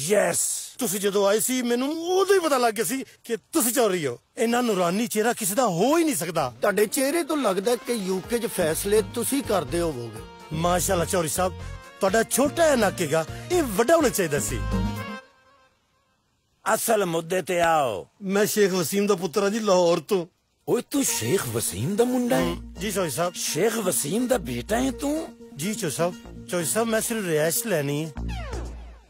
ਯੈਸ। ਤੁਸੀਂ ਜਦੋਂ ਆਏ ਸੀ ਮੈਨੂੰ ਉਦੋਂ ਹੀ ਪਤਾ ਲੱਗ ਗਿਆ ਸੀ ਕਿ ਤੁਸੀਂ ਚੌਧਰੀ ਹੋ। ਇੰਨਾ ਨੂਰਾਨੀ ਚਿਹਰਾ ਕਿਸੇ ਦਾ ਹੋ ਹੀ ਨਹੀਂ ਸਕਦਾ। ਤੁਹਾਡੇ ਚਿਹਰੇ ਤੋਂ ਲੱਗਦਾ ਕਿ ਯੂਕੇ 'ਚ ਫੈਸਲੇ ਤੁਸੀਂ ਕਰਦੇ ਹੋਵੋਗੇ। ਮਾਸ਼ਾਅੱਲਾ ਚੌਧਰੀ ਸਾਹਿਬ, ਤੁਹਾਡਾ ਛੋਟਾ ਜਿਹਾ ਨੱਕ ਹੈਗਾ, ਇਹ ਵੱਡਾ ਹੋਣਾ ਚਾਹੀਦਾ ਸੀ। ਅਸਲ ਮੁੱਦੇ ਤੇ ਆਓ। ਮੈਂ ਸ਼ੇਖ ਵਸੀਮ ਦਾ ਪੁੱਤਰ ਹਾਂ ਜੀ, ਲਾਹੌਰ ਤੋਂ। ਓਏ ਤੂੰ ਸ਼ੇਖ ਵਸੀਮ ਦਾ ਮੁੰਡਾ ਹੈ? ਜੀ ਚੌਧਰੀ ਸਾਹਿਬ। ਸ਼ੇਖ ਵਸੀਮ ਦਾ ਬੇਟਾ ਹੈ ਤੂੰ? ਜੀ ਚੌਧਰੀ ਸਾਹਿਬ। ਚੌਧਰੀ ਸਾਹਿਬ ਮੈਂ ਸਿਰਫ ਰਿਹਾਇਸ਼ ਲੈਣੀ ਹੈ।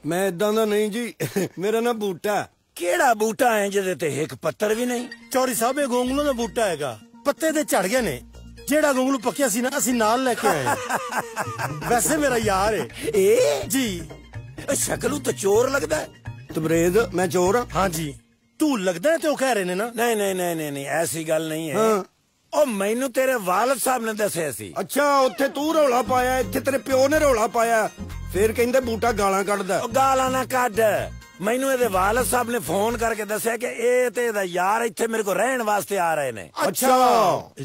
ਮੈਂ ਇਦਾਂ ਦਾ ਨਹੀਂ ਜੀ, ਮੇਰਾ ਨਾ ਬੂਟਾ। ਕਿਹੜਾ ਬੂਟਾ ਹੈ ਜਿਹਦੇ ਤੇ ਇੱਕ ਪੱਤਰ ਵੀ ਨਹੀਂ? ਚੌਧਰੀ ਸਾਹਿਬ ਇਹ ਗੋਂਗਲੂ ਦਾ ਬੂਟਾ ਹੈਗਾ, ਪੱਤੇ ਤੇ ਝੜ ਗਏ ਨੇ। ਜਿਹੜਾ ਗੋਂਗਲੂ ਪੱਕਿਆ ਸੀ ਨਾ ਅਸੀਂ ਨਾਲ ਲੈ ਕੇ ਆਏ। ਵੈਸੇ ਮੇਰਾ ਯਾਰ ਹੈ ਇਹ ਜੀ। ਸ਼ਕਲੋਂ ਤਾਂ ਚੋਰ ਲੱਗਦਾ ਹੈ। ਤਬਰੇਜ਼ ਮੈਂ ਚੋਰ ਹਾਂ? ਹਾਂ ਜੀ। ਤੂੰ ਲੱਗਦਾ ਹੈ ਤੇ ਉਹ ਕਹਿ ਰਹੇ ਨੇ ਨਾ। ਨਹੀਂ ਨਹੀਂ ਨਹੀਂ ਨਹੀਂ ਐਸੀ ਗੱਲ ਨਹੀਂ ਹੈ। ਉਹ ਮੈਨੂੰ ਤੇਰੇ ਵਾਲਦ ਸਾਹਿਬ ਨੇ ਦੱਸਿਆ ਸੀ। ਅੱਛਾ, ਉੱਥੇ ਤੂੰ ਰੌਲਾ ਪਾਇਆ, ਇੱਥੇ ਤੇਰੇ ਪਿਓ ਨੇ ਰੌਲਾ ਪਾਇਆ। ਫੇਰ ਕਹਿੰਦੇ ਬੂਟਾ ਗਾਲਾਂ ਕੱਢਦਾ। ਉਹ ਗਾਲਾਂ ਨਾ ਕੱਢ। ਮੈਨੂੰ ਇਹਦੇ ਵਾਲਦ ਸਾਹਿਬ ਨੇ ਫੋਨ ਕਰਕੇ ਦੱਸਿਆ ਕਿ ਇਹ ਤੇ ਇਹਦਾ ਯਾਰ ਇੱਥੇ ਮੇਰੇ ਕੋਲ ਰਹਿਣ ਵਾਸਤੇ ਆ ਰਹੇ ਨੇ। ਅੱਛਾ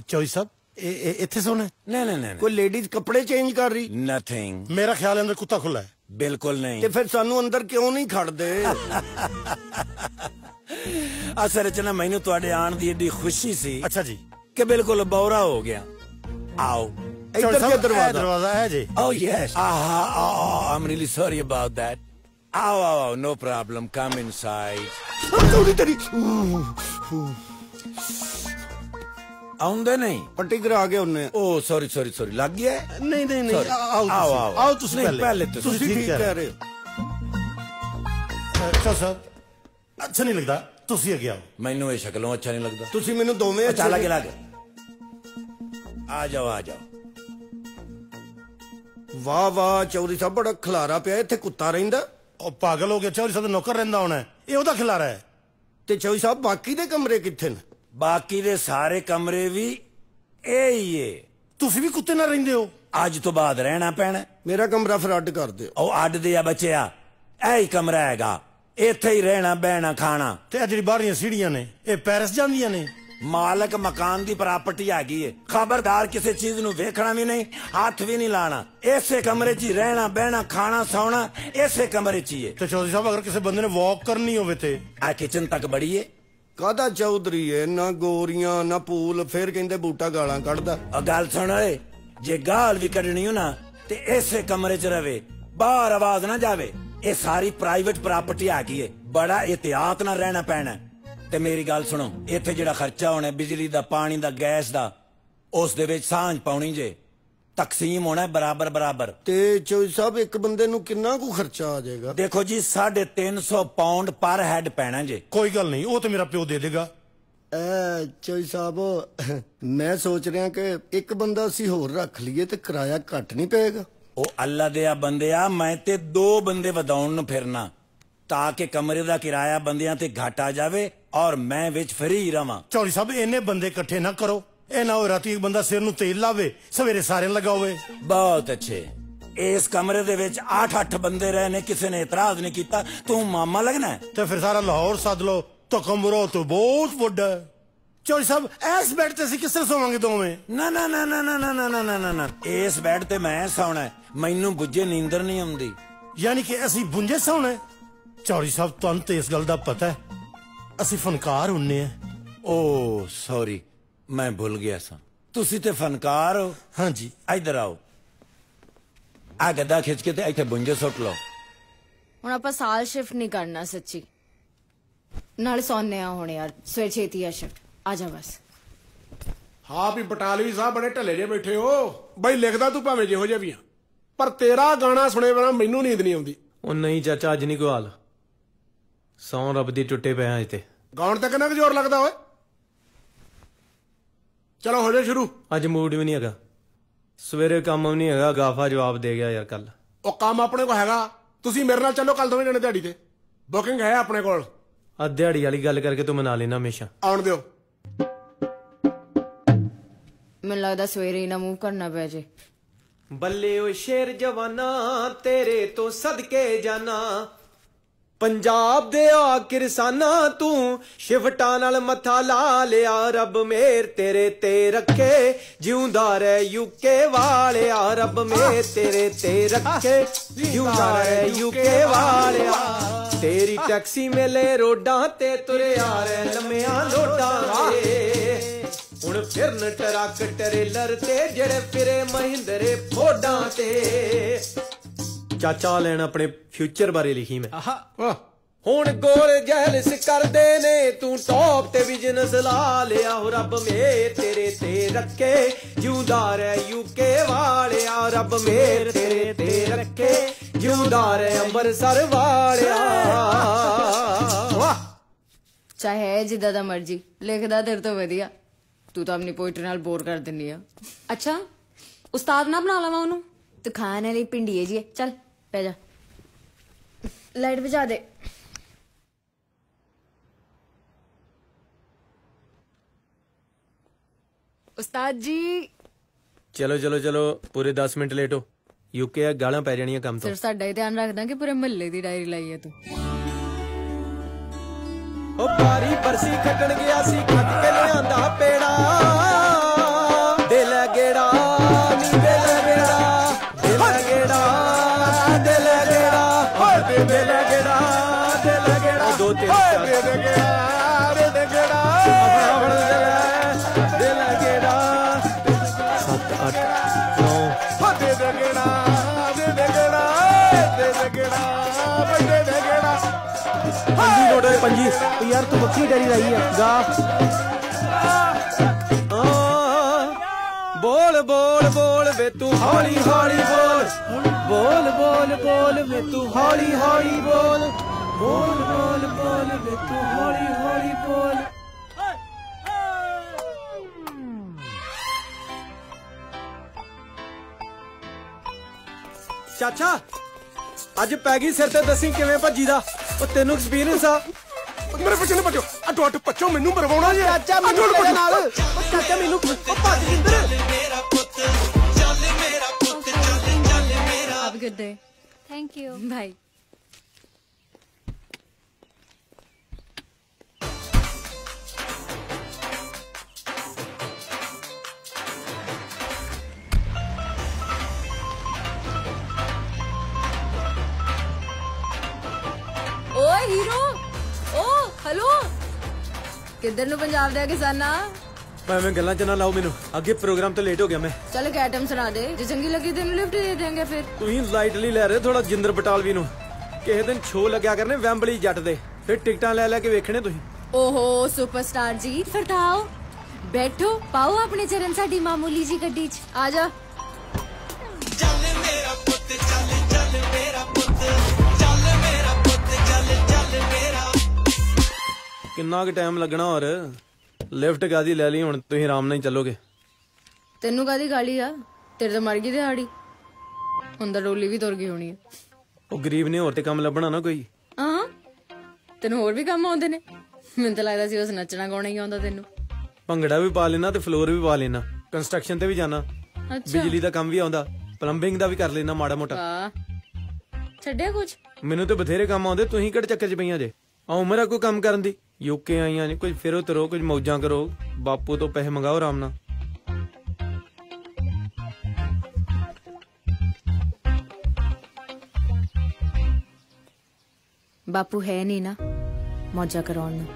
ਚੌਧਰੀ ਸਾਹਿਬ ਇੱਥੇ ਸੋਣਾ? ਨਹੀਂ ਨਹੀਂ ਨਹੀਂ। ਕੋਈ ਲੇਡੀਜ਼ ਕੱਪੜੇ ਚੇਂਜ ਕਰ ਰਹੀ? ਨਥਿੰਗ। ਮੇਰਾ ਖਿਆਲ ਅੰਦਰ ਕੁੱਤਾ ਖੁੱਲਾ ਹੈ। ਬਿਲਕੁਲ ਨਹੀਂ। ਤੇ ਫਿਰ ਸਾਨੂੰ ਅੰਦਰ ਕਿਉਂ ਨਹੀਂ ਖੜਦੇ? ਅਸਲ ਚ ਨਾ ਮੈਨੂੰ ਤੁਹਾਡੇ ਆਣ ਦੀ ਏਡੀ ਖੁਸ਼ੀ ਸੀ। ਅੱਛਾ ਜੀ। ਕਿ ਬਿਲਕੁਲ ਬੌਰਾ ਹੋ ਗਿਆ। ਆਓ ਇੱਧਰ ਕੀ ਦਰਵਾਜ਼ਾ ਹੈ ਜੀ। Oh yes. I'm really sorry about that. Oh, no problem. Come inside. ਆਉਂਦੇ ਨਹੀਂ? ਪੱਟੀ ਕਰਾ ਕੇ ਉਹਨੇ। ਓ ਸੌਰੀ ਲੱਗ ਗਿਆ? ਨਹੀਂ ਨਹੀਂ ਨਹੀਂ, ਆਓ ਤੁਸੀਂ ਪਹਿਲੇ ਤੁਸੀਂ ਠੀਕ ਕਹਿ ਰਹੇ ਹੋ। ਅੱਛਾ ਸਰ, ਅੱਛਾ ਨਹੀਂ ਲੱਗਦਾ, ਤੁਸੀਂ ਅੱਗੇ ਆਓ। ਮੈਨੂੰ ਇਹ ਸ਼ਕਲੋਂ ਅੱਛਾ ਨਹੀਂ ਲੱਗਦਾ। ਤੁਸੀਂ ਮੈਨੂੰ ਦੋਵੇਂ ਅੱਛਾ ਲੱਗੇ। ਆ ਜਾਓ। ਵਾਹ ਵਾਹ ਚੌਧਰੀ ਸਾਹਿਬ, ਬੜਾ ਖਲਾਰਾ ਪਿਆ। ਇੱਥੇ ਕੁੱਤਾ ਰਹਿੰਦਾ? ਉਹ ਪਾਗਲ ਹੋ ਗਿਆ, ਚੌਧਰੀ ਸਾਹਿਬ ਦਾ ਨੌਕਰ ਰਹਿੰਦਾ ਹੋਣਾ, ਇਹ ਉਹਦਾ ਖਿਲਾਰਾ ਹੈ। ਤੇ ਚੌਧਰੀ ਸਾਹਿਬ ਬਾਕੀ ਦੇ ਕਮਰੇ ਕਿੱਥੇ ਨੇ? ਬਾਕੀ ਦੇ ਸਾਰੇ ਕਮਰੇ ਵੀ ਇਹ ਹੀ ਏ। ਤੁਸੀਂ ਵੀ ਕੁੱਤੇ ਨਾਲ ਰਹਿੰਦੇ ਹੋ? ਅੱਜ ਤੋਂ ਬਾਅਦ ਰਹਿਣਾ ਪੈਣਾ। ਮੇਰਾ ਕਮਰਾ ਫਿਰ ਅੱਡ ਕਰ ਦਿਓ। ਉਹ ਅੱਡ ਦੇ ਆ ਬੱਚਿਆ, ਇਹ ਹੀ ਕਮਰਾ ਹੈਗਾ, ਇੱਥੇ ਹੀ ਰਹਿਣਾ ਬਹਿਣਾ ਖਾਣਾ। ਤੇ ਆ ਜਿਹੜੀ ਬਾਹਰੀਆਂ ਸੀੜੀਆਂ ਨੇ ਇਹ ਪੈਰਿਸ ਜਾਂਦੀਆਂ ਨੇ? ਮਾਲਕ ਮਕਾਨ ਦੀ ਪ੍ਰਾਪਰਟੀ ਹੈਗੀ ਏ। ਖਬਰਦਾਰ ਕਿਸੇ ਚੀਜ਼ ਨੂੰ ਵੇਖਣਾ ਵੀ ਨਹੀਂ, ਹੱਥ ਵੀ ਨਹੀਂ ਲਾਣਾ। ਇਸੇ ਕਮਰੇ 'ਚ ਹੀ ਰਹਿਣਾ ਬਹਿਣਾ ਖਾਣਾ ਸੌਣਾ, ਇਸੇ ਕਮਰੇ 'ਚ ਹੀ ਏ। ਤੇ ਚੌਧਰੀ ਸਾਹਿਬ ਅਗਰ ਕਿਸੇ ਬੰਦੇ ਨੇ ਵਾਕ ਕਰਨੀ ਹੋਵੇ ਤੇ? ਆ ਕਿਚਨ ਤੱਕ ਬੜੀ ਏ। ਕਾਹਦਾ ਚੌਧਰੀ ਏ? ਨਾ ਗੋਰੀਆਂ ਨਾ ਪੂਲ। ਫਿਰ ਕਹਿੰਦੇ ਬੂਟਾ ਗਾਲਾਂ ਕੱਢਦਾ। ਗੱਲ ਸੁਣ ਓਏ, ਜੇ ਗਾਲ ਵੀ ਕੱਢਣੀ ਹੋ ਨਾ ਤੇ ਇਸੇ ਕਮਰੇ 'ਚ ਰਵੇ, ਬਾਹਰ ਆਵਾਜ਼ ਨਾ ਜਾਵੇ। ਇਹ ਸਾਰੀ ਪ੍ਰਾਈਵੇਟ ਪ੍ਰਾਪਰਟੀ ਹੈਗੀ ਏ, ਬੜਾ ਇhtiyat ਨਾਲ ਰਹਿਣਾ ਪੈਣਾ। ਤੇ ਮੇਰੀ ਗੱਲ ਸੁਣੋ, ਇੱਥੇ ਜਿਹੜਾ ਖਰਚਾ ਹੋਣਾ ਬਿਜਲੀ ਦਾ, ਪਾਣੀ ਦਾ, ਗੈਸ ਦਾ, ਉਸ ਦੇ ਵਿੱਚ ਸਾਂਝ ਪਾਉਣੀ ਜੇ, ਤਕਸੀਮ ਹੋਣਾ ਬਰਾਬਰ। ਤੇ ਚੌਧਰੀ ਸਾਹਿਬ ਇੱਕ ਬੰਦੇ ਨੂੰ ਕਿੰਨਾ ਕੁ ਖਰਚਾ ਆ ਜਾਏਗਾ? ਦੇਖੋ ਜੀ 350 ਪਾਉਂਡ ਪਰ ਹੈਡ ਪੈਣਾ ਜੇ। ਕੋਈ ਗੱਲ ਨਹੀਂ, ਉਹ ਤੇ ਮੇਰਾ ਪਿਓ ਦੇ ਦੇਗਾ। ਚੌਧਰੀ ਸਾਹਿਬ ਮੈਂ ਸੋਚ ਰਿਹਾ ਕਿ ਇੱਕ ਬੰਦਾ ਅਸੀਂ ਹੋਰ ਰੱਖ ਲਈਏ ਤੇ ਕਿਰਾਇਆ ਘੱਟ ਨਹੀਂ ਪਏਗਾ। ਉਹ ਅੱਲਾ ਦੇ ਆ ਬੰਦਿਆ, ਮੈਂ ਤੇ 2 ਬੰਦੇ ਵਧਾਉਣ ਨੂੰ ਫਿਰਨਾ ਤਾਂ ਕਿ ਕਮਰੇ ਦਾ ਕਿਰਾਇਆ ਬੰਦਿਆਂ ਤੇ ਘੱਟ ਆ ਜਾਵੇ ਔਰ ਮੈਂ ਵਿੱਚ ਫਰੀ ਰਵਾਂ। ਚੌਧਰੀ ਸਾਹਿਬ ਇੰਨੇ ਬੰਦੇ ਇਕੱਠੇ ਨਾ ਕਰੋ, ਇਹ ਨਾ ਹੋ ਰਾਤੀ ਇੱਕ ਬੰਦਾ ਸਿਰ ਨੂੰ ਤੇਲ ਲਾਵੇ ਸਵੇਰੇ ਸਾਰਿਆਂ ਲਗਾਵੇ। ਬਹੁਤ ਅੱਛੇ। ਇਸ ਕਮਰੇ ਦੇ ਵਿੱਚ 8 ਬੰਦੇ ਰਹੇ ਨੇ, ਕਿਸੇ ਨੇ ਇਤਰਾਜ਼ ਨਹੀਂ ਕੀਤਾ। ਤੂੰ ਮਾਮਾ ਲੱਗਣਾ ਤੇ ਫਿਰ ਸਾਰਾ ਲਾਹੌਰ ਸੱਦ ਲੋ, ਤਕਮਰੋ ਤੋਂ ਬਹੁਤ ਵੱਡਾ। ਚੌਧਰੀ ਸਾਹਿਬ ਇਸ ਬੈੱਡ ਤੇ ਅਸੀਂ ਕਿਸ ਤਰ੍ਹਾਂ ਸੋਵਾਂਗੇ ਦੋਵੇਂ? ਨਾ। ਇਸ ਬੈੱਡ ਤੇ ਮੈਂ ਸੌਣਾ, ਮੈਨੂੰ ਬੁੱਝੇ ਨੀਂਦਰ ਨਹੀਂ ਆਉਂਦੀ। ਯਾਨੀ ਕਿ ਅਸੀਂ ਬੁੰਝੇ ਸੌਣਾ? ਚੌਧਰੀ ਸਾਹਿਬ ਤੁਹਾਨੂੰ ਤੇ ਇਸ ਗੱਲ ਦਾ ਪਤਾ ਹੈ, ਅਸੀਂ ਫਨਕਾਰ ਹੁੰਨੇ ਆ। ਓ ਸੌਰੀ, ਮੈਂ ਭੁੱਲ ਗਿਆ ਸਾਂ, ਤੁਸੀਂ ਤੇ ਫਨਕਾਰ ਹੋ। ਹਾਂਜੀ। ਇੱਧਰ ਆਓ, ਆ ਗੱਦਾ ਖਿੱਚ ਕੇ ਤੇ ਇੱਥੇ ਬੁੰਝੇ ਸੁੱਟ ਲਓ। ਹੁਣ ਆਪਾਂ ਸਾਲ ਸ਼ਿਫਟ ਨਹੀਂ ਕਰਨਾ ਸੱਚੀ, ਨਾਲੇ ਸੌਂਨੇ ਆ ਹੁਣ ਯਾਰ, ਸਵੇਰ ਛੇਤੀ ਆ ਸ਼ਿਫਟ। ਆ ਜਾ ਬਸ। ਹਾਂ ਵੀ ਬਟਾਲਵੀ ਸਾਹਿਬ ਬੜੇ ਢੱਲੇ ਜੇ ਬੈਠੇ ਹੋ ਬਈ। ਲਿਖਦਾ ਤੂੰ ਭਾਵੇਂ ਜਿਹੋ ਜਿਹਾ ਵੀ ਆ, ਪਰ ਤੇਰਾ ਗਾਣਾ ਸੁਣੇ ਬਿਨਾਂ ਮੈਨੂੰ ਨੀਂਦ ਨਹੀਂ ਆਉਂਦੀ। ਉਹ ਨਹੀਂ ਚਾਚਾ, ਅੱਜ ਨਹੀਂ ਕੋਈ ਹਾਲ। ਸੌਂ ਰੱਬ ਦੀ ਟੁੱਟੇ ਪਿਆ ਅੱਜ ਤੇ। ਗਾਉਣ ਤੇ ਕਿੰਨਾ ਕੁ ਜ਼ੋਰ ਲੱਗਦਾ ਓਏ। ਚਲੋ ਹੋ ਜਾ ਸ਼ੁਰੂ। ਅੱਜ ਮੂਡ ਵੀ ਨਹੀਂ ਹੈਗਾ, ਸਵੇਰੇ ਕੰਮ ਨਹੀਂ ਹੈਗਾ, ਗਾਫਾ ਜਵਾਬ ਦੇ ਗਿਆ ਯਾਰ ਕੱਲ। ਉਹ ਕੰਮ ਆਪਣੇ ਕੋਲ ਹੈਗਾ, ਤੁਸੀਂ ਮੇਰੇ ਨਾਲ ਚੱਲੋ ਕੱਲ ਦੋਵੇਂ ਜਣੇ ਦਿਹਾੜੀ ਤੇ, ਬੁਕਿੰਗ ਹੈ ਆਪਣੇ ਕੋਲ। ਆ ਦਿਹਾੜੀ ਵਾਲੀ ਗੱਲ ਕਰਕੇ ਤੂੰ ਮਨਾ ਲੈਣਾ ਹਮੇਸ਼ਾ। ਆਉਣ ਦਿਓ। ਮੈਨੂੰ ਲੱਗਦਾ ਸਵੇਰੇ ਹੀ ਨਾ ਮੂਵ ਕਰਨਾ ਪੈ ਜੇ। ਬੱਲੇ ਓ ਸ਼ੇਰ ਜਵਾਨਾ ਤੇਰੇ ਤੋਂ ਸਦਕੇ ਜਾਨਾ, ਪੰਜਾਬ ਦੇ ਆ ਕਿਰਸਾਨਾ ਤੂੰ ਸ਼ਿਫਟਾਂ ਨਾਲ ਮੱਥਾ ਲਾ ਲਿਆ। ਰੱਬ ਮੇਰ ਤੇਰੇ ਤੇ ਰੱਖੇ ਜਿਉਂਦਾ ਰਹਿ ਯੂਕੇ ਵਾਲਿਆ, ਰੱਬ ਮੇਰ ਤੇਰੇ ਤੇ ਰੱਖੇ ਜਿਉਂਦਾ ਰਹਿ ਯੂਕੇ ਵਾਲਿਆ। ਤੇਰੀ ਟੈਕਸੀ ਮੇਲੇ ਰੋਡਾਂ ਤੇ ਤੁਰਿਆ ਰਹਿ ਲੰਮਿਆਂ ਲੋਡਾਂ ਤੇ, ਹੁਣ ਫਿਰਨ ਟਰੱਕ ਟਰੇਲਰ ਤੇ ਜਿਹੜੇ ਫਿਰੇ ਮਹਿੰਦਰੇ ਫੋਡਾਂ ਤੇ। ਚਾਚਾ ਲੈਣ ਆਪਣੇ ਫਿਊਚਰ ਬਾਰੇ ਲਿਖੀ ਮੈਂ। ਹੁਣ ਗੋਲ ਜੈਲਸ ਕਰਦੇ ਨੇ ਤੂੰ ਟੌਪ ਤੇ ਬਿਜ਼ਨਸ ਲਾ ਲਿਆ। ਹੋ ਰੱਬ ਮੇਰ ਤੇਰੇ ਤੇ ਰੱਖੇ ਜਿਉਂਦਾ ਰਹਿ ਯੂਕੇ ਵਾਲਿਆ, ਰੱਬ ਮੇਰ ਤੇਰੇ ਤੇ ਰੱਖੇ ਜਿਉਂਦਾ ਰਹਿ ਅੰਮ੍ਰਿਤਸਰ ਵਾਲਿਆ। ਚਾਹੇ ਜਿੱਦਾਂ ਦਾ ਮਰਜੀ ਲਿਖਦਾ, ਤੇਰੇ ਤੋਂ ਵਧੀਆ। ਤੂੰ ਤਾਂ ਆਪਣੀ ਪੋਇਟਰੀ ਨਾਲ ਬੋਰ ਕਰ ਦਿੰਨੀ ਆ। ਅੱਛਾ ਉਸਤਾਦ ਨਾ ਬਣਾ ਲਵਾਂ ਉਹਨੂੰ? ਤੂੰ ਖਾਣ ਵਾਲੀ ਪਿੰਡੀ ਹੈ ਜੀ, ਚੱਲ ਪੈ ਜਾ। ਲਾਈਟ ਬੁਝਾ ਦੇ। ਉਸਤਾਦ ਜੀ ਚਲੋ ਚਲੋ ਚਲੋ, ਪੂਰੇ 10 ਮਿੰਟ ਲੇਟ ਹੋ। ਯੂਕੇ ਆ ਗਾਲਾਂ ਪੈ ਜਾਣੀਆਂ ਕੰਮ ਤੋਂ। ਸਿਰਫ ਸਾਡਾ ਹੀ ਧਿਆਨ ਰੱਖਦਾ ਕਿ ਪੂਰੇ ਮਹੱਲੇ ਦੀ ਡਾਇਰੀ ਲਾਈ ਹੈ ਤੂੰ। ਉਹ ਬਾਰੀ ਬਰਸੀ ਖੱਟਣ ਗਿਆ ਸੀ, ਖੱਟ ਕੇ ਲਿਆਂਦਾ ਪੇੜਾ। ਦਿਲ ਗੇੜਾ ਨੀ ਦਿਲ ਗੇੜਾ, ਦਿਲ ਗੇੜਾ ਦਿਲ ਗੇੜਾ, ਦਿਲ ਗੇੜਾ ਦਿਲ ਗੇੜਾ। 2 3 4 ਦਿਲ ਗੇੜਾ ਦਿਲ ਗੇੜਾ, ਦਿਲ ਗੇੜਾ 7 8 9। ਦਿਲ ਗੇੜਾ ਦਿਲ ਗੇੜਾ ਦਿਲ ਗੇੜਾ ਵੱਡੇ ਦਿਲ ਗੇੜਾ। ਪੰਜੀ ਨੋਟ ਹੋਏ ਪੰਜੀ। ਯਾਰ ਤੂੰ ਵੱਖਰੀ ਡੈਰੀ ਲਾਈ ਆ ਗਾ। ਬੋਲ ਬੋਲ ਬੋਲ ਵੇ ਤੂੰ ਹੌਲੀ ਹੌਲੀ ਬੋਲ, ਬੋਲ ਬੋਲ ਬੋਲ ਵੇ ਤੂੰ ਹੌਲੀ ਹੌਲੀ ਬੋਲ, ਬੋਲ ਬੋਲ ਬੋਲ ਵੇ ਤੂੰ ਹੌਲੀ ਹੌਲੀ ਬੋਲ। ਚਾਚਾ ਅੱਜ ਪੈ ਗਈ ਸਿਰ ਤੇ, ਦੱਸੀ ਕਿਵੇਂ ਭੱਜੀ ਦਾ। ਉਹ ਤੈਨੂੰ ਐਕਸਪੀਰੀਅੰਸ ਆ? ਮੇਰੇ ਪਿੱਛੇ ਨਾ ਭੱਜੋ, ਅੱਡੋ ਅੱਡ ਭੱਜੋ, ਮੈਨੂੰ ਮਰਵਾਉਣਾ ਜੀ। ਚਾਚਾ ਮੈਨੂੰ ਤੇਰੇ ਨਾਲ, ਚਾਚਾ ਮੈਨੂੰ ਭੱਜ Jinder. Have a good day. Thank you. Bye. ਓਏ ਹੀਰੋ, ਓ ਹੈਲੋ, ਕਿੱਧਰ ਨੂੰ ਪੰਜਾਬ ਦੇ ਕਿਸਾਨਾ? ਐਵੇਂ ਗੱਲਾਂ ਚ ਨਾ ਲਾਓ ਮੈਨੂੰ, ਅੱਗੇ ਪ੍ਰੋਗਰਾਮ ਤੋਂ ਲੇਟ ਹੋ ਗਿਆ ਮੈਂ। ਚੱਲ ਇੱਕ ਆਈਟਮ ਸੁਣਾ ਦੇ, ਜੇ ਚੰਗੀ ਲੱਗੀ ਤੈਨੂੰ ਲਿਫਟ ਦੇ ਦੇਂਗੇ। ਫਿਰ ਤੁਸੀਂ ਲਾਈਟਲੀ ਲੈ ਰਹੇ ਥੋੜਾ ਜਿੰਦਰ ਬਟਾਲਵੀ ਨੂੰ। ਕਿਸੇ ਦਿਨ ਸ਼ੋਅ ਲੱਗਿਆ ਕਰਨੇ ਵੈਂਬਲੀ ਜੱਟ ਦੇ, ਫਿਰ ਟਿਕਟਾਂ ਲੈ ਲੈ ਕੇ ਵੇਖਣੇ ਤੁਸੀਂ। ਓਹੋ ਸੁਪਰਸਟਾਰ ਜੀ, ਫਿਰ ਤਾਂ ਆਓ, ਬੈਠੋ, ਪਾਓ ਆਪਣੇ ਚਰਨ ਸਾਡੀ ਮਾਮੂਲੀ ਜੀ ਗੱਡੀ 'ਚ। ਆ ਜਾ। ਚੱਲ ਮੇਰਾ ਪੁੱਤ ਚੱਲ ਚੱਲ ਮੇਰਾ ਪੁੱਤ, ਚੱਲ ਮੇਰਾ ਪੁੱਤ ਚੱਲ ਚੱਲ ਮੇਰਾ। ਕਿੰਨਾ ਕੁ ਟਾਈਮ ਲੱਗਣਾ? ਹੋਰ ਲਿਫਟ ਕਾਦੀ ਲੈ ਲਈ, ਹੁਣ ਤੁਸੀਂ ਆਰਾਮ ਨਾਲ ਹੀ ਚੱਲੋਗੇ। ਤੈਨੂੰ ਕਾਦੀ ਗਾਲੀ ਆ? ਤੇਰੇ ਤਾਂ ਮਰ ਗਈ ਦਿਹਾੜੀ, ਹੁਣ ਤਾਂ ਡੋਲੀ ਵੀ ਤੁਰ ਗਈ ਹੋਣੀ ਆ। ਉਹ ਗਰੀਬ ਨੇ ਹੋਰ ਤੇ ਕੰਮ ਲੱਭਣਾ ਨਾ ਕੋਈ। ਹਾਂ, ਤੈਨੂੰ ਹੋਰ ਵੀ ਕੰਮ ਆਉਂਦੇ ਨੇ। ਮੈਨੂੰ ਤਾਂ ਲੱਗਦਾ ਸੀ ਉਸ ਨੱਚਣਾ ਗਾਉਣਾ ਹੀ ਆਉਂਦਾ ਤੈਨੂੰ। ਭੰਗੜਾ ਵੀ ਪਾ ਲੈਣਾ ਤੇ ਫਲੋਰ ਵੀ ਪਾ ਲੈਣਾ, ਕੰਸਟਰਕਸ਼ਨ ਤੇ ਵੀ ਜਾਣਾ, ਬਿਜਲੀ ਦਾ ਕੰਮ ਵੀ ਆਉਂਦਾ, ਪਲੰਬਿੰਗ ਦਾ ਵੀ ਕਰ ਲੈਣਾ ਮਾੜਾ ਮੋਟਾ। ਛੱਡਿਆ ਕੁਝ? ਮੈਨੂੰ ਤੇ ਬਥੇਰੇ ਕੰਮ ਆਉਂਦੇ, ਤੁਸੀਂ ਕਿਹੜੇ ਚੱਕਰ 'ਚ ਪਈਆਂ ਜੇ? ਆ ਉਮਰ ਆ ਕੋਈ ਕੰਮ ਕਰਨ ਦੀ? ਯੂਕੇ ਆਈਆਂ ਨੇ, ਕੁਝ ਫਿਰੋ ਤਰੋ, ਕੁਝ ਮੌਜਾਂ ਕਰੋ, ਬਾਪੂ ਤੋਂ ਪੈਸੇ ਮੰਗਾਓ ਆਰਾਮ ਨਾਲ। ਬਾਪੂ ਹੈ ਨਹੀਂ ਨਾ ਮੌਜਾਂ ਕਰਾਉਣ ਨੂੰ।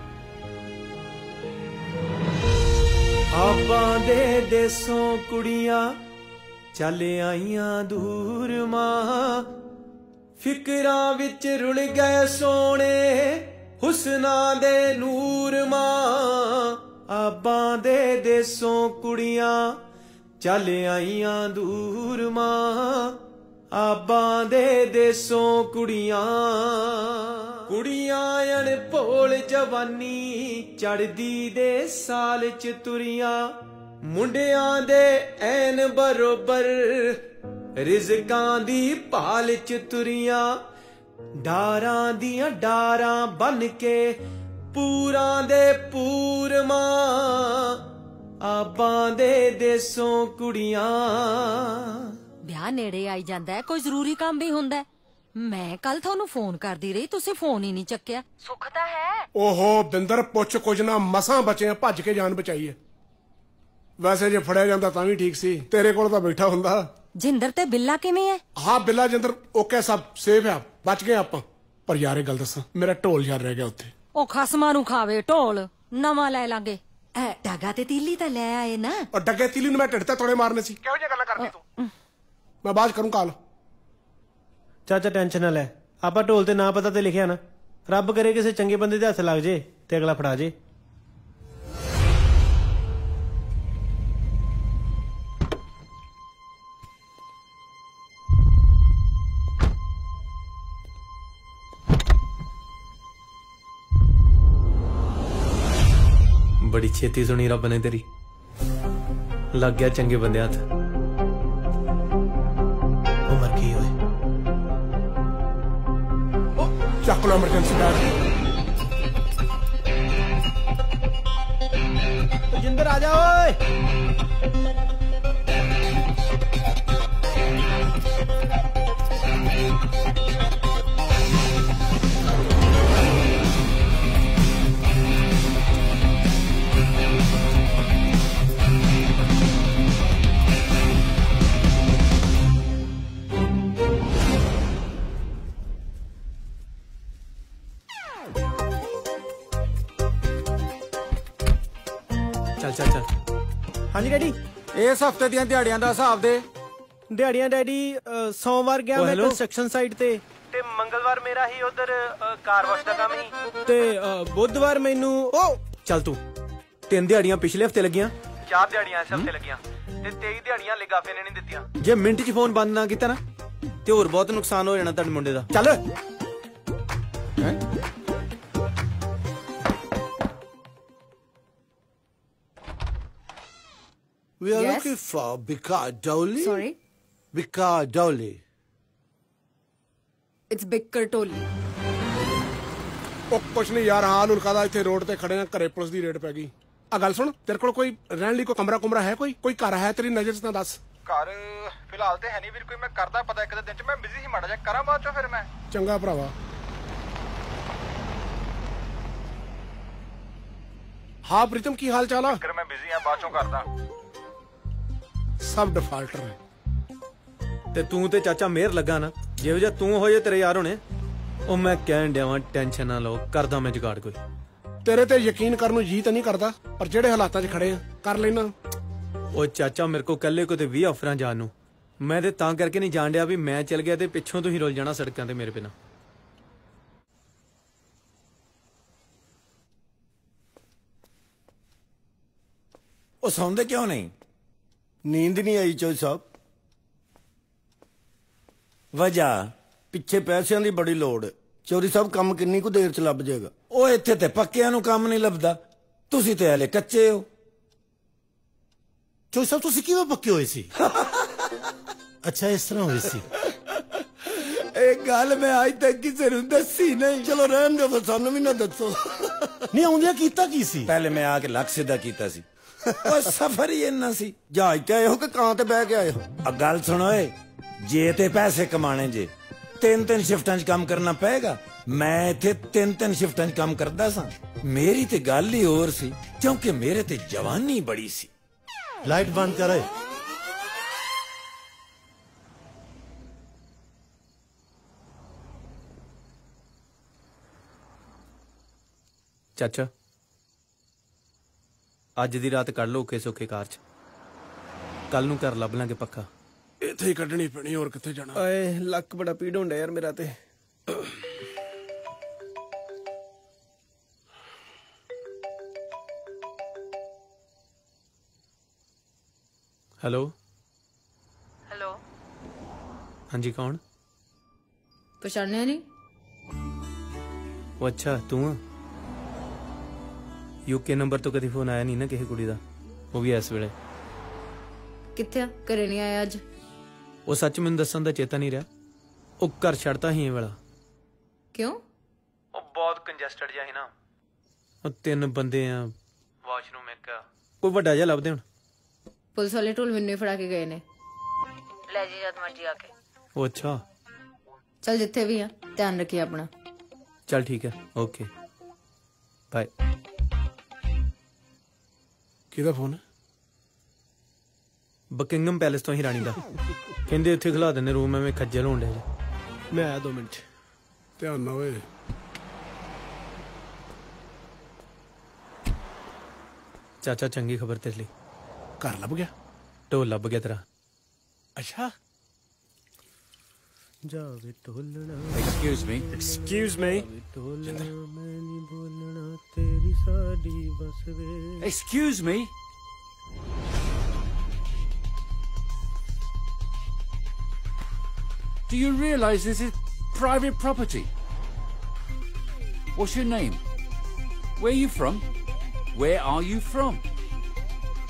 ਆਪਾਂ ਦੇ ਦੇਸੋਂ ਕੁੜੀਆਂ ਚੱਲ ਆਈਆਂ ਦੂਰ ਮਾਂ, ਫਿਕਰਾਂ ਵਿੱਚ ਰੁਲ ਗਏ ਸੋਹਣੇ ਹੁਸਨਾਂ ਦੇ ਨੂਰ ਮਾਂ। ਆਪਾਂ ਦੇ ਦੇਸੋਂ ਕੁੜੀਆਂ ਚੱਲ ਆਈਆਂ ਦੂਰ ਮਾਂ, ਆਬਾਂ ਦੇ ਦੇਸੋਂ ਕੁੜੀਆਂ। ਕੁੜੀਆਂ ਅਣਭੋਲ ਜਵਾਨੀ ਚੜਦੀ ਦੇ ਸਾਲ ਚ ਤੁਰੀਆਂ, ਮੁੰਡਿਆਂ ਦੇ ਐਨ ਬਰੋਬਰ ਰਿਜ਼ਕਾਂ ਦੀ ਭਾਲ ਚ ਤੁਰੀਆਂ ਡਾਰਾਂ ਦੀਆਂ ਡਾਰਾਂ ਬਨ ਕੇ ਪੂਰਾਂ ਦੇ ਪੂਰਮਾਂ ਆਬਾਂ ਦੇ ਦੇਸੋਂ ਕੁੜੀਆਂ। ਵਿਆਹ ਨੇੜੇ ਆਈ ਜਾਂਦਾ ਹੈ, ਕੋਈ ਜ਼ਰੂਰੀ ਕੰਮ ਵੀ ਹੁੰਦਾ ਹੈ। ਮੈਂ ਕੱਲ ਤੁਹਾਨੂੰ ਫੋਨ ਕਰਦੀ ਰਹੀ, ਤੁਸੀਂ ਫੋਨ ਹੀ ਨਹੀਂ ਚੱਕਿਆ। ਸੁੱਖ ਤਾਂ ਹੈ। ਓਹੋ ਬਿੰਦਰ ਪੁੱਛ ਕੁਝ ਨਾ, ਮਸਾਂ ਬਚੇ ਆ, ਭੱਜ ਕੇ ਜਾਨ ਬਚਾਈ ਹੈ। ਵੈਸੇ ਜੇ ਫੜਿਆ ਜਾਂਦਾ ਤਾਂ ਵੀ ਠੀਕ ਸੀ, ਤੇਰੇ ਕੋਲ ਤਾਂ ਬੈਠਾ ਹੁੰਦਾ। ਜਿੰਦਰ ਤੇ ਬਿੱਲਾ ਕਿਵੇਂ ਹੈ? ਹਾਂ ਬਿੱਲਾ ਜਿੰਦਰ ਓਕੇ, ਸਭ ਸੇਫ ਆ, ਬਚ ਗਏ ਆਪਾਂ। ਪਰ ਯਾਰ ਇਹ ਗੱਲ ਦੱਸਾਂ, ਮੇਰਾ ਢੋਲ ਯਾਰ ਰਹਿ ਗਿਆ ਉੱਥੇ। ਉਹ ਖਸਮਾਂ ਨੂੰ ਖਾਵੇ ਢੋਲ, ਨਵਾਂ ਲੈ ਲਾਂਗੇ। ਡਾਗਾ ਤੇ ਤੀਲੀ ਤਾਂ ਲੈ ਆਏ ਨਾ। ਔਰ ਡੱਗੇ ਤੀਲੀ ਨੂੰ ਮੈਂ ਢਿੱਡ ਤੇ ਤੋੜੇ ਮਾਰਨੇ ਸੀ। ਕਿਹੋ ਜਿਹੀਆਂ ਗੱਲਾਂ ਕਰਦੀ ਤੂੰ? ਮੈਂ ਬਾਅਦ ਕਰੂੰ ਕਾਲ। ਚਾਚਾ ਟੈਨਸ਼ਨ ਨਾ ਲੈ, ਆਪਾਂ ਢੋਲ ਤੇ ਨਾ ਪਤਾ ਤੇ ਲਿਖਿਆ ਨਾ, ਰੱਬ ਕਰੇ ਕਿਸੇ ਚੰਗੇ ਬੰਦੇ ਦੇ ਹੱਥ ਲੱਗ ਜੇ ਤੇ ਅਗਲਾ ਫੜਾ ਜੇ। ਬੜੀ ਛੇਤੀ ਸੁਣੀ ਰੱਬ ਨੇ ਤੇਰੀ, ਲੱਗ ਗਿਆ ਚੰਗੇ ਬੰਦੇ ਹੱਥ। ਉਮਰ ਕੀ ਹੋਏ? ਚੱਕ ਲੋ ਐਮਰਜੈਂਸੀ ਬੈਗ। ਜਿੰਦਰ ਆ ਜਾ ਓਏ। ਚੱਲ ਚੱਲ। ਹਾਂਜੀ ਡੈਡੀ। ਇਸ ਹਫਤੇ ਦੀਆਂ ਦਿਹਾੜੀਆਂ ਦਾ ਹਿਸਾਬ ਦੇ। ਦਿਹਾੜੀਆਂ ਡੈਡੀ, ਸੋਮਵਾਰ ਗਿਆ ਮੈਂ ਕੰਸਟਰਕਸ਼ਨ ਸਾਈਟ ਤੇ ਮੰਗਲਵਾਰ ਮੇਰਾ ਹੀ ਉਧਰ ਕਾਰ ਵਾਸ਼ ਦਾ ਕੰਮ ਹੀ, ਤੇ ਬੁੱਧਵਾਰ ਮੈਨੂੰ ਚੱਲ ਤੂੰ 3 ਦਿਹਾੜੀਆਂ ਪਿਛਲੇ ਹਫਤੇ ਲੱਗੀਆਂ, 4 ਦਿਹਾੜੀਆਂ ਇਸ ਹਫਤੇ ਲੱਗੀਆਂ ਤੇ 23 ਦਿਹਾੜੀਆਂ ਲਿਗਾਫੇ ਨੇ ਨਹੀਂ ਦਿੱਤੀਆਂ। ਜੇ ਮਿੰਟ 'ਚ ਫੋਨ ਬੰਦ ਨਾ ਕੀਤਾ ਨਾ ਤੇ ਹੋਰ ਬਹੁਤ ਨੁਕਸਾਨ ਹੋ ਜਾਣਾ ਤੁਹਾਡੇ ਮੁੰਡੇ ਦਾ। ਚੱਲ We are looking for Bika Doli. Sorry? Bika Doli. It's Bicker Toli. ਉਹ ਕੁਛ ਨਹੀਂ ਯਾਰ, ਹਾਲ ਉਲਕਾ ਦਾ ਇੱਥੇ ਰੋਡ ਤੇ ਖੜੇ ਆ, ਘਰੇ ਪੁਲਿਸ ਦੀ ਰੇਡ ਪੈ ਗਈ। ਆ ਗੱਲ ਸੁਣ, ਤੇਰੇ ਕੋਲ ਕੋਈ ਰਹਿਣ ਲਈ ਕੋਈ ਕਮਰਾ ਕੁਮਰਾ ਹੈ? ਕੋਈ ਘਰ ਹੈ ਤੇਰੀ ਨਜ਼ਰ 'ਚ ਤਾਂ ਦੱਸ। ਘਰ ਫਿਲਹਾਲ ਤੇ ਹੈ ਨਹੀਂ ਵੀਰ ਕੋਈ, ਮੈਂ ਕਰਦਾ ਪਤਾ ਇੱਕ ਦਿਨ 'ਚ। ਮੈਂ ਬਿਜ਼ੀ ਸੀ ਮਾੜਾ ਜਿਹਾ, ਕਰਾਂ ਬਾਅਦ 'ਚੋਂ ਫਿਰ ਮੈਂ। ਚੰਗਾ ਭਰਾਵਾ। ਹਾਂ ਪ੍ਰੀਤਮ, ਕੀ ਹਾਲ ਚਾਲ ਆ? ਫਿਰ ਮੈਂ ਬਿਜ਼ੀ ਆ, ਬਾਅਦ 'ਚੋਂ ਕਰਦਾ। ਸਭ ਡਿਫਾਲਟਰ ਹੈ। ਤੇ ਤੂੰ ਤੇ ਚਾਚਾ ਮਿਹਰ ਲੱਗਾ ਨਾ, ਜਿਹੋ ਜਿਹਾ ਤੂੰ ਹੋਏ ਤੇਰੇ ਯਾਰ ਹੋਣੇ। ਉਹ ਮੈਂ ਕਹਿਣ ਡਿਆ ਵਾਂ, ਟੈਨਸ਼ਨ ਨਾ ਲਓ, ਕਰਦਾ ਮੈਂ ਜੁਗਾੜ ਕੋਈ। ਤੇਰੇ ਤੇ ਯਕੀਨ ਕਰਨ ਨੂੰ ਜੀ ਤਾਂ ਨਹੀਂ ਕਰਦਾ, ਪਰ ਜਿਹੜੇ ਹਾਲਾਤਾਂ 'ਚ ਖੜੇ ਆ ਕਰ ਲੈਣਾ। ਉਹ ਚਾਚਾ ਮੇਰੇ ਕੋ ਕੱਲੇ ਕੋ ਤੇ 20 ਆਫਰਾਂ ਜਾਣ ਨੂੰ, ਮੈਂ ਤੇ ਤਾਂ ਕਰਕੇ ਨਹੀਂ ਜਾਣ ਡਿਆ ਵੀ ਮੈਂ ਚੱਲ ਗਿਆ ਤੇ ਪਿੱਛੋਂ ਤੁਸੀਂ ਰੁਲ ਜਾਣਾ ਸੜਕਾਂ ਤੇ ਮੇਰੇ ਬਿਨਾਂ। ਉਹ ਸੌਂਦੇ ਕਿਉਂ ਨਹੀਂ? ਨੀਂਦ ਨਹੀਂ ਆਈ ਚੋਈ ਸਾਹਿਬ। ਵਜ੍ਹਾ? ਪਿੱਛੇ ਪੈਸਿਆਂ ਦੀ ਬੜੀ ਲੋੜ ਹੈ। ਚੋਰੀ ਸਾਹਿਬ ਕੰਮ ਕਿੰਨੀ ਕੁ ਦੇਰ ਚ ਲੱਭ ਜਾਏਗਾ? ਉਹ ਇੱਥੇ ਤੇ ਪੱਕਿਆਂ ਨੂੰ ਕੰਮ ਨਹੀਂ ਲੱਭਦਾ, ਤੁਸੀਂ ਤੇ ਹਲੇ ਕੱਚੇ ਹੋ। ਚੋਈ ਸਾਹਿਬ ਤੁਸੀਂ ਕਿਵੇਂ ਪੱਕੇ ਹੋਏ ਸੀ? ਅੱਛਾ ਇਸ ਤਰ੍ਹਾਂ ਹੋਈ ਸੀ। ਇਹ ਗੱਲ ਮੈਂ ਅੱਜ ਤੱਕ ਕਿਸੇ ਨੂੰ ਦੱਸੀ ਨਹੀਂ। ਚਲੋ ਰਹਿਣ ਦਿਓ, ਸਾਨੂੰ ਵੀ ਨਾ ਦੱਸੋ। ਨਹੀਂ ਆਉਂਦਿਆਂ ਕੀਤਾ ਕੀ ਸੀ? ਪਹਿਲੇ ਮੈਂ ਆ ਕੇ ਲੱਕ ਸਿੱਧਾ ਕੀਤਾ ਸੀ। ਉਹ ਸਫਰ ਹੀ ਇੰਨਾ ਸੀ। ਜਹਾਜ਼ ਤੇ ਆਏ ਹੋ ਕਿ ਕਾਂ ਤੇ ਬਹਿ ਕੇ ਆਏ ਹੋ? ਆ ਗੱਲ ਸੁਣੋ ਏ, ਜੇ ਤੇ ਪੈਸੇ ਕਮਾਣੇ ਜੇ 3 ਸ਼ਿਫਟਾਂ 'ਚ ਕੰਮ ਕਰਨਾ ਪਏਗਾ। ਮੈਂ ਇੱਥੇ 3 ਸ਼ਿਫਟਾਂ 'ਚ ਕੰਮ ਕਰਦਾ ਸਾਂ। ਮੇਰੀ ਤੇ ਗੱਲ ਹੀ ਹੋਰ ਸੀ, ਕਿਉਂਕਿ ਮੇਰੇ ਤੇ ਜਵਾਨੀ ਬੜੀ ਸੀ। ਲਾਈਟ ਬੰਦ ਕਰੇ। ਚਾਚਾ ਅੱਜ ਦੀ ਰਾਤ ਕੱਢ ਲਓ ਔਖੇ ਸੌਖੇ ਕਾਰ 'ਚ, ਕੱਲ ਨੂੰ ਘਰ ਲੱਭ ਲਾਂਗੇ ਪੱਕਾ। ਇੱਥੇ ਹੀ ਕੱਢਣੀ ਪੈਣੀ, ਹੋਰ ਕਿੱਥੇ ਜਾਣਾ? ਓਏ ਲੱਕ ਬੜਾ ਪੀੜ ਹੁੰਦਾ ਯਾਰ ਮੇਰਾ ਤੇ। ਹੈਲੋ ਹੈਲੋ, ਹਾਂਜੀ ਕੌਣ? ਪਛਾਣਿਆ ਨਹੀਂ? ਉਹ ਅੱਛਾ ਤੂੰ ਆ। ਯੂਕੇ ਨੰਬਰ ਤੋਂ ਕਦੀ ਫੋਨ ਆਇਆ ਨਹੀਂ ਨਾ ਕਿਸੇ ਕੁੜੀ ਦਾ, ਉਹ ਵੀ ਇਸ ਵੇਲੇ। ਕਿੱਥੇ ਆ? ਘਰੇ ਨਹੀਂ ਆਇਆ ਅੱਜ? ਉਹ ਸੱਚ ਮੈਨੂੰ ਦੱਸਣ ਦਾ ਚੇਤਾ ਨਹੀਂ ਰਿਹਾ, ਉਹ ਘਰ ਛੱਡਤਾ ਸੀ ਇਹ ਵਾਲਾ। ਕਿਉਂ? ਉਹ ਬਹੁਤ ਕੰਜੈਸਟਡ ਜਿਹਾ ਸੀ ਨਾ, ਉਹ 3 ਬੰਦੇ ਆ, ਵਾਸ਼ਰੂਮ ਇੱਕ ਆ, ਕੋਈ ਵੱਡਾ ਜਿਹਾ ਲੱਭਦੇ ਹੁਣ। ਪੁਲਿਸ ਵਾਲੇ ਢੋਲ ਮੈਨੂੰ ਹੀ ਫੜਾ ਕੇ ਗਏ ਨੇ, ਲੈ ਜੀ ਜਦ ਮਰਜੀ ਆ ਕੇ। ਉਹ ਅੱਛਾ, ਚੱਲ ਜਿੱਥੇ ਵੀ ਆ ਧਿਆਨ ਰੱਖੀ ਆਪਣਾ। ਚੱਲ ਠੀਕ ਹੈ, ਓਕੇ ਬਾਏ। ਕਿਹਦਾ ਫੋਨ ਹੈ? ਬਕਿੰਗਮ ਪੈਲੇਸ ਤੋਂ ਹੀ ਰਾਣੀ ਦਾ। ਕਹਿੰਦੇ ਉੱਥੇ ਖਿਲਾ ਦਿੰਦੇ ਰੂਮ, ਐਵੇਂ ਖੱਜਲ ਹੋਣ ਡੇ। ਮੈਂ ਆਇਆ 2 ਮਿੰਟ। ਧਿਆਨ ਨਾ ਓਏ। ਚਾਚਾ ਚੰਗੀ ਖਬਰ ਤੇਰੇ ਲਈ, ਘਰ ਲੱਭ ਗਿਆ? ਢੋਲ ਲੱਭ ਗਿਆ ਤੇਰਾ। ਅੱਛਾ। ਜਾਵੇ ਢੋਲਣਾ। Excuse me. Excuse me. ਢੋਲਣਾ ਮੈਂ ਨਹੀਂ ਬੋਲਣਾ, ਤੇਰੀ ਸਾਡੀ ਬਸ ਵੇ। Excuse me. Do you realize this is private property? What's your name? Where are you from? Where are you from?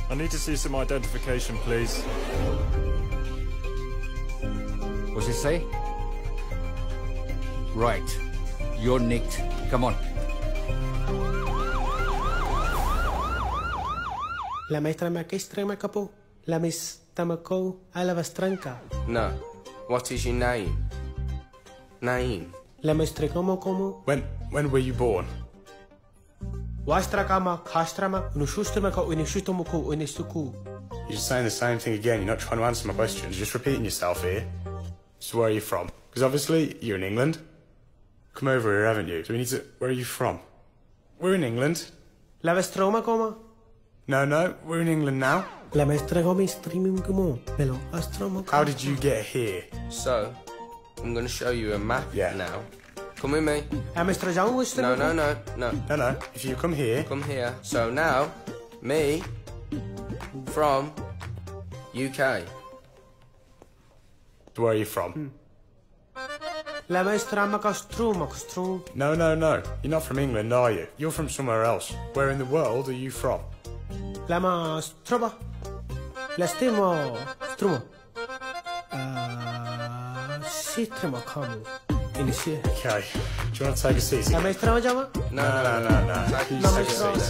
I need to see some identification, please. What's it say? Right. You're nicked. Come on. La maestra maestra me capó. La mis tamacó a la bastranca. No. What is your name? Name. La maestra como. When were you born? Wastra kama khastrama nushustrama ko unishutomuku unistuku. You're just saying the same thing again. You're not trying to answer my questions. You're just repeating yourself here. So where are you from? Because obviously you're in England. Come over here, haven't you? So we need to... Where are you from? We're in England. La vestroma como. No. We're in England now. La maestra come streaming como. Melo astromo. How did you get here? So, I'm going to show you a map now. Come with me. Maestra Jaume was No. If you come here. Come here. So now, me from UK. Where are you from? La maestra macastrum. No. You're not from England, are you? You're from somewhere else. Where in the world are you from? La mastroba. La stimo. Strumo. Sitrema kamu. Okay. Do you want to take a seat? La maestra Jaume? No. Take a seat.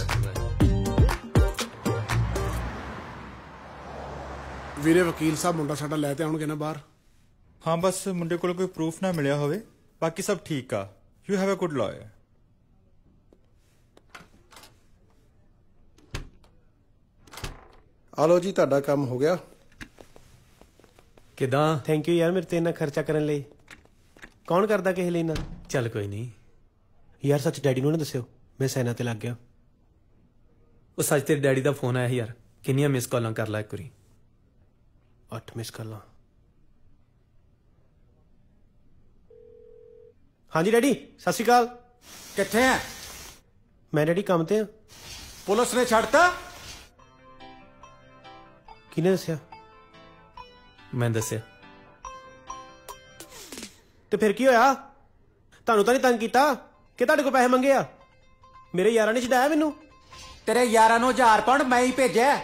ਵੀਰੇ ਵਕੀਲ ਸਾਹਿਬ ਮੁੰਡਾ ਸਾਡਾ ਲੈ ਤੇ ਆਉਣਗੇ ਨਾ ਬਾਹਰ? ਹਾਂ ਬਸ ਮੁੰਡੇ ਕੋਲ ਕੋਈ ਪ੍ਰੂਫ ਨਾ ਮਿਲਿਆ ਹੋਵੇ, ਬਾਕੀ ਸਭ ਠੀਕ ਆ। You have a good liar. ਆਲੋ ਜੀ, ਤੁਹਾਡਾ ਕੰਮ ਹੋ ਗਿਆ। ਕਿਦਾਂ? ਥੈਂਕ ਯੂ ਯਾਰ ਮੇਰੇ ਤੇ ਇੰਨਾ ਖਰਚਾ ਕਰਨ ਲਈ। ਕੌਣ ਕਰਦਾ ਕਿਸੇ ਲਈ ਨਾ? ਚੱਲ ਕੋਈ ਨਹੀਂ ਯਾਰ, ਸੱਚ ਡੈਡੀ ਨੂੰ ਨਾ ਦੱਸਿਓ ਮੈਂ ਸੈਨਾ ਤੇ ਲੱਗ ਗਿਆ। ਉਹ ਸੱਚ ਤੇਰੇ ਡੈਡੀ ਦਾ ਫੋਨ ਆਇਆ ਯਾਰ, ਕਿੰਨੀਆਂ ਮਿਸ ਕਾਲਾਂ ਕਰ ਲਾ ਇੱਕ ਵਾਰੀ। 8 ਮਿਸ ਕਾਲਾਂ। ਹਾਂਜੀ ਡੈਡੀ, ਸਤਿ ਸ਼੍ਰੀ ਅਕਾਲ। ਕਿੱਥੇ ਆ? ਮੈਂ ਡੈਡੀ ਕੰਮ ਤੇ ਆ। ਪੁਲਿਸ ਨੇ ਛੱਡਤਾ? ਕਿਹਨੇ ਦੱਸਿਆ? ਮੈਂ ਦੱਸਿਆ। ਤੇ ਫਿਰ ਕੀ ਹੋਇਆ? ਤੁਹਾਨੂੰ ਤਾਂ ਨਹੀਂ ਤੰਗ ਕੀਤਾ ਕਿ ਤੁਹਾਡੇ ਕੋਲ ਪੈਸੇ ਮੰਗੇ ਆ? ਮੇਰੇ ਯਾਰਾਂ ਨੇ ਛਡਾਇਆ ਮੈਨੂੰ। ਤੇਰੇ ਯਾਰਾਂ ਨੂੰ 1000 ਪਾਉਂਡ ਮੈਂ ਹੀ ਭੇਜਿਆ।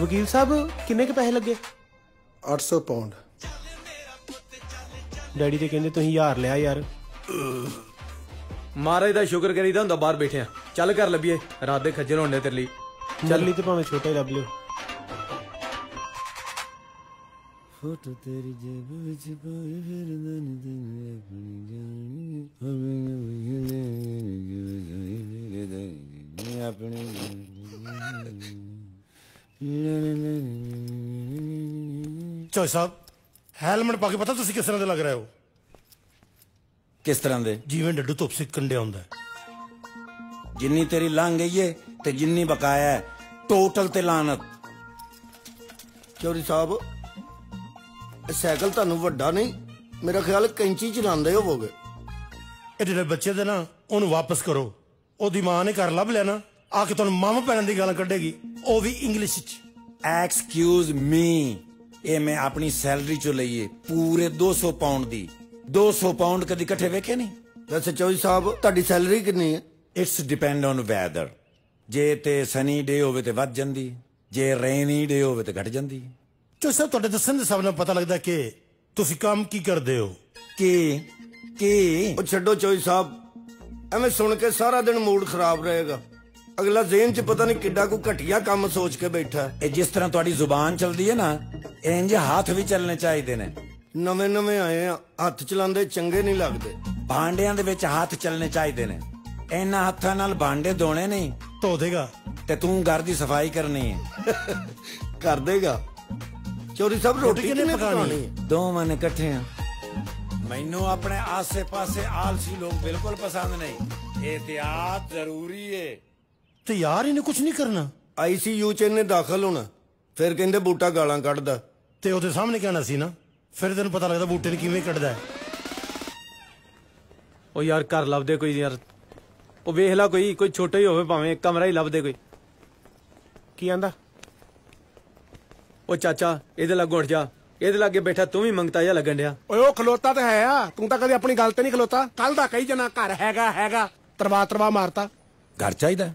ਵਕੀਲ ਸਾਹਿਬ ਕਿੰਨੇ ਕੁ ਪੈਸੇ ਲੱਗੇ? 800 ਪਾਉਂਡ। ਡੈਡੀ ਤੇ ਕਹਿੰਦੇ ਤੁਸੀਂ 1000 ਲਿਆ ਯਾਰ। ਮਹਾਰਾਜ ਦਾ ਸ਼ੁਕਰ ਕਰੀਦਾ ਹੁੰਦਾ ਬਾਹਰ ਬੈਠਿਆ। ਚੱਲ ਕਰ ਲੱਭੀਏ, ਰਾਤ ਦੇ ਖੱਜਲ ਹੋਣੇ ਤੇਰੇ ਲਈ। ਚੱਲ ਲਈ ਤੇ ਭਾਵੇਂ ਛੋਟਾ ਹੀ ਲੱਭ ਲਿਓ। ਫੋਟੋ ਤੇਰੀ ਜੇਬ ਵਿੱਚ ਪਾਈ ਫਿਰਦਾ ਨੀ ਤੈਨੂੰ ਆਪਣੀ ਚੋਈ ਸਾਹਿਬ, ਹੈਲਮਟ ਪਾ ਕੇ ਪਤਾ ਤੁਸੀਂ ਕਿਸ ਤਰ੍ਹਾਂ ਦੇ ਲੱਗ ਰਹੇ ਹੋ? ਕਿਸ ਤਰ੍ਹਾਂ ਦੇ? ਜਿਵੇਂ ਡੱਡੂ ਧੁੱਪ ਸਿੱਕ ਕੰਡਿਆ ਹੁੰਦਾ। ਜਿੰਨੀ ਤੇਰੀ ਲੰਘ ਗਈ ਏ ਤੇ ਜਿੰਨੀ ਬਕਾਇਆ ਹੈ, ਟੋਟਲ ਤੇ ਲਾਨਤ। ਚੌਧਰੀ ਸਾਹਿਬ, ਸਾਈਕਲ ਤੁਹਾਨੂੰ ਵੱਡਾ ਨਹੀਂ, ਮੇਰਾ ਖਿਆਲ ਕੈਂਚੀ ਚਲਾਉਂਦੇ ਹੋਵੋਗੇ। ਇਹ ਜਿਹੜੇ ਬੱਚੇ ਦੇ ਨਾ, ਉਹਨੂੰ ਵਾਪਸ ਕਰੋ। ਉਹਦੀ ਮਾਂ ਨੇ ਘਰ ਲੱਭ ਲਿਆ ਨਾ, ਆ ਕੇ ਤੁਹਾਨੂੰ ਮਾਮਾ ਪੈਣ ਦੀ ਗਾਲਾਂ ਕੱਢੇਗੀ, ਉਹ ਵੀ ਇੰਗਲਿਸ਼ ਚ। ਐਕਸਕਿਊਜ਼ ਮੀ, ਇਹ ਮੈਂ ਆਪਣੀ ਸੈਲਰੀ ਚੋਂ ਲਈਏ ਪੂਰੇ 200 ਪਾਉਂਡ ਦੀ। 200 ਪਾਉਂਡ ਕਦੀ ਇਕੱਠੇ ਵੇਖੇ ਨਹੀਂ? ਵੈਸੇ ਚੌਧਰੀ ਸਾਹਿਬ, ਤੁਹਾਡੀ ਸੈਲਰੀ ਕਿੰਨੀ ਹੈ? It's depend on weather. ਜੇ ਤੇ ਸਨੀ ਡੇ ਹੋਵੇ ਤੇ ਵੱਧ ਜਾਂਦੀ, ਜੇ ਰੇਨੀ ਡੇ ਹੋਵੇ ਤੇ ਘਟ ਜਾਂਦੀ। ਚੌਧਰੀ ਸਾਹਿਬ ਤੁਹਾਡੇ ਦੱਸਣ ਦੇ ਹਿਸਾਬ ਨਾਲ ਪਤਾ ਲੱਗਦਾ ਕਿ ਤੁਸੀਂ ਕੰਮ ਕੀ ਕਰਦੇ ਹੋ। ਕੀ ਉਹ ਛੱਡੋ ਚੋਈ ਸਾਹਿਬ, ਐਵੇਂ ਸੁਣ ਕੇ ਸਾਰਾ ਦਿਨ ਮੂਡ ਖਰਾਬ ਰਹੇਗਾ। ਅਗਲਾ ਜ਼ੇਨ ਚ ਪਤਾ ਨਹੀਂ ਕਿੱਡਾ ਕੋ ਘਟੀਆ ਕੰਮ ਸੋਚ ਕੇ ਬੈਠਾ। ਇਹ ਜਿਸ ਤਰ੍ਹਾਂ ਤੁਹਾਡੀ ਜ਼ੁਬਾਨ ਚੱਲਦੀ ਹੈ ਨਾ, ਇੰਜ ਹੱਥ ਵੀ ਚੱਲਣੇ ਚਾਹੀਦੇ ਨੇ। ਨਵੇਂ ਨਵੇਂ ਆਏ ਆ, ਹੱਥ ਚਲਾਉਂਦੇ ਚੰਗੇ ਨਹੀਂ ਲੱਗਦੇ। ਭਾਂਡਿਆਂ ਦੇ ਵਿੱਚ ਹੱਥ ਚੱਲਣੇ ਚਾਹੀਦੇ ਨੇ। ਇਹਨਾਂ ਹੱਥਾਂ ਨਾਲ ਭਾਂਡੇ ਧੋਣੇ ਨਹੀਂ। ਧੋ ਦੇਗਾ ਤੇ ਤੂੰ ਘਰ ਦੀ ਸਫਾਈ ਕਰਨੀ ਹੈ। ਕਰ ਦੇਗਾ। ਚੌਧਰੀ ਸਾਹਿਬ ਰੋਟੀ ਕਿਹਨੇ ਪਕਾਣੀ ਹੈ? ਦੋਵਾਂ ਨੇ ਇਕੱਠੇ ਆ। ਮੈਨੂੰ ਆਪਣੇ ਆਸੇ ਪਾਸੇ ਆਲਸੀ ਲੋਕ ਬਿਲਕੁਲ ਪਸੰਦ ਨਹੀਂ। ਇਹਤਿਆਤ ਜ਼ਰੂਰੀ ਏ। ਤੇ ਯਾਰ ਇਹਨੇ ਕੁਝ ਨਹੀਂ ਕਰਨਾ। ਆਈਸੀਯੂ ਚ ਇਹਨੇ ਦਾਖਲ ਹੋਣਾ, ਫਿਰ ਕਹਿੰਦੇ ਬੂਟਾ ਗਾਲਾਂ ਕੱਢਦਾ। ਤੇ ਉਹਦੇ ਸਾਹਮਣੇ ਕਹਿਣਾ ਸੀ ਨਾ, ਫਿਰ ਤੈਨੂੰ ਪਤਾ ਲੱਗਦਾ ਬੂਟੇ ਨੇ ਕਿਵੇਂ ਕੱਢਦਾ ਹੈ। ਉਹ ਯਾਰ ਘਰ ਲੱਭਦੇ ਕੋਈ ਯਾਰ, ਉਹ ਵੇਖ ਲਾ ਕੋਈ ਛੋਟਾ ਹੀ ਹੋਵੇ ਭਾਵੇਂ, ਇੱਕ ਕਮਰਾ ਹੀ ਲੱਭਦੇ ਕੋਈ। ਕੀ ਆਂਦਾ? ਉਹ ਚਾਚਾ ਇਹਦੇ ਲਾਗੋਂ ਉੱਠ ਜਾ, ਇਹਦੇ ਲਾਗੇ ਬੈਠਾ ਤੂੰ ਵੀ ਮੰਗਤਾ ਜਿਹਾ ਲੱਗਣ ਡਿਆ। ਓਏ ਉਹ ਖਲੋਤਾ ਤੇ ਹੈ ਆ, ਤੂੰ ਤਾਂ ਕਦੇ ਆਪਣੀ ਗੱਲ ਤੇ ਨਹੀਂ ਖਲੋਤਾ। ਕੱਲ ਦਾ ਕਹੀ ਜਨਾ ਘਰ ਹੈਗਾ ਤਰਵਾ ਮਾਰਤਾ। ਘਰ ਚਾਹੀਦਾ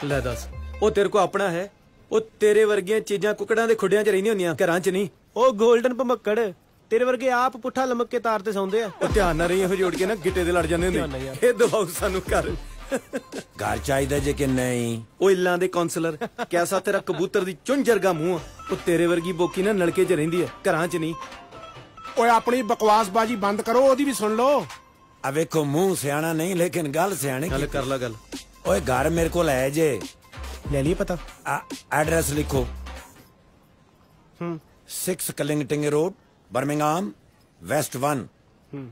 ਲੈ ਦੱਸ, ਉਹ ਤੇਰੇ ਕੋ ਆਪਣਾ ਹੈ? ਉਹ ਤੇਰੇ ਵਰਗੀਆਂ ਚੀਜ਼ਾਂ ਕੁਕੜਾਂ ਦੇ ਖੁੱਡਿਆਂ 'ਚ ਰਹਿੰਦੀਆਂ ਹੁੰਦੀਆਂ, ਘਰਾਂ 'ਚ ਨਹੀਂ। ਉਹ ਗੋਲਡਨ ਭਮੱਕੜ ਤੇਰੇ ਵਰਗੇ ਆਪ ਪੁੱਠਾ ਲਮਕ ਕੇ ਤਾਰ ਤੇ ਸੌਂਦੇ ਆ। ਉਹ ਧਿਆਨ ਨਾਲ ਰਹੀ ਇਹੋ ਜੋੜ ਕੇ ਨਾ ਗਿੱਟੇ ਦੇ ਲੜ ਜਾਂਦੇ ਹੁੰਦੇ। ਇਹ ਦਵਾਓ ਸਾਨੂੰ ਘਰ ਚਾਹੀਦਾ ਜੇ ਕਿ ਨਹੀਂ। ਉਹ ਇੱਲਾਂ ਦੇ ਕਾਉਂਸਲਰ, ਕੈਸਾ ਤੇਰਾ ਕਬੂਤਰ ਦੀ ਚੁੰਝ ਜਰਗਾ ਮੂੰਹ ਆ। ਉਹ ਤੇਰੇ ਵਰਗੀ ਬੋਕੀ ਨਾ ਨਲਕੇ 'ਚ ਰਹਿੰਦੀ ਹੈ, ਘਰਾਂ 'ਚ ਨਹੀਂ। ਓਏ ਆਪਣੀ ਬਕਵਾਸਬਾਜੀ ਬੰਦ ਕਰੋ, ਉਹਦੀ ਵੀ ਸੁਣ ਲਓ। ਆ ਵੇਖੋ ਮੂੰਹ ਸਿਆਣਾ ਨਹੀਂ ਲੇਕਿਨ ਗੱਲ ਸਿਆਣੀ। ਗੱਲ ਕਰ ਲਾ ਗੱਲ। ਓਏ ਘਰ ਮੇਰੇ ਕੋਲ ਹੈ ਜੇ, ਲੈ ਲਈ ਪਤਾ। ਐਡਰੈਸ ਲਿਖੋ। 6 ਕਲਿੰਗਟਨ ਰੋਡ, ਬਰਮਿੰਗਹਾਮ, ਵੈਸਟ 1।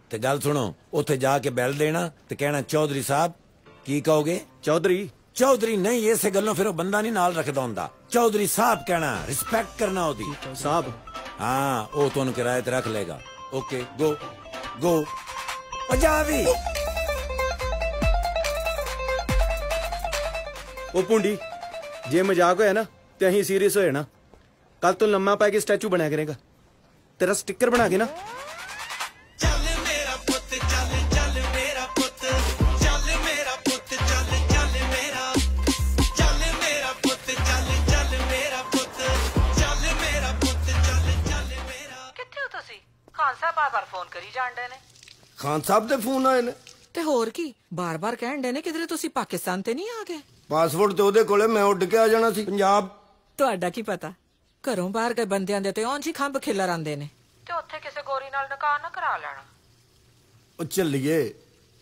ਤੇ ਗੱਲ ਸੁਣੋ, ਉੱਥੇ ਜਾ ਕੇ ਬੈਲ ਦੇਣਾ ਤੇ ਕਹਿਣਾ ਚੌਧਰੀ ਸਾਹਿਬ। ਕੀ ਕਹੋਗੇ? ਚੌਧਰੀ ਨਹੀਂ, ਇਸੇ ਗੱਲੋਂ ਫਿਰ ਉਹ ਬੰਦਾ ਨਹੀਂ ਨਾਲ ਰੱਖਦਾ ਹੁੰਦਾ। ਚੌਧਰੀ ਸਾਹਿਬ ਕਹਿਣਾ, ਰਿਸਪੈਕਟ ਕਰਨਾ ਉਹਦੀ। ਸਾਹਿਬ ਹਾਂ, ਉਹ ਤੁਹਾਨੂੰ ਕਿਰਾਏ ਤੇ ਰੱਖ ਲੇਗਾ। ਓਕੇ ਗੋ ਪੰਜਾਬੀ। ਉਹ ਪੁੰਡੀ, ਜੇ ਮਜ਼ਾਕ ਹੋਇਆ ਨਾ ਤੇ ਅਸੀਂ ਸੀਰੀਅਸ ਹੋ ਜਾਣਾ। ਕੱਲ ਤੋਂ ਲੰਮਾ ਪੈ ਕੇ ਸਟੈਚੂ ਬਣਿਆ ਕਰੇਗਾ, ਤੇਰਾ ਸਟicker ਬਣਾ ਕੇ ਨਾ। ਚੱਲ ਮੇਰਾ ਪੁੱਤ ਚੱਲ ਚੱਲ ਮੇਰਾ ਪੁੱਤ, ਚੱਲ ਮੇਰਾ ਪੁੱਤ ਚੱਲ ਚੱਲ ਮੇਰਾ, ਚੱਲ ਮੇਰਾ ਪੁੱਤ ਚੱਲ ਚੱਲ ਮੇਰਾ ਪੁੱਤ, ਚੱਲ ਮੇਰਾ ਪੁੱਤ ਚੱਲ ਚੱਲ ਮੇਰਾ। ਕਿੱਥੇ ਹੋ ਤੁਸੀਂ? ਖਾਨ ਸਾਹਿਬ ਬਾਰ-ਬਾਰ ਫੋਨ ਕਰੀ ਜਾਂਦੇ ਨੇ। ਖਾਨ ਸਾਹਿਬ ਦੇ ਫੋਨ ਆਏ ਨੇ ਤੇ ਹੋਰ ਕੀ, ਬਾਰ-ਬਾਰ ਕਹਿਣ ਦੇ ਨੇ ਕਿਧਰੇ ਤੁਸੀਂ ਪਾਕਿਸਤਾਨ ਤੇ ਨਹੀਂ ਆ ਗਏ। ਪਾਸਪੋਰਟ ਤੇ ਉਹਦੇ ਕੋਲੇ, ਮੈਂ ਉੱਡ ਕੇ ਆ ਜਾਣਾ ਸੀ ਪੰਜਾਬ। ਤੁਹਾਡਾ ਕੀ ਪਤਾ, ਘਰੋਂ ਬਾਹਰ ਗਏ ਬੰਦਿਆਂ ਦੇ ਤੇ ਉਂਝ ਹੀ ਖੰਭ ਖਿਲਰ ਆਂਦੇ ਨੇ। ਤੇ ਉੱਥੇ ਕਿਸੇ ਗੋਰੀ ਨਾਲ ਨਿਕਾਹ ਨਾ ਕਰਾ ਲੈਣਾ। ਉਹ ਚੱਲੀਏ,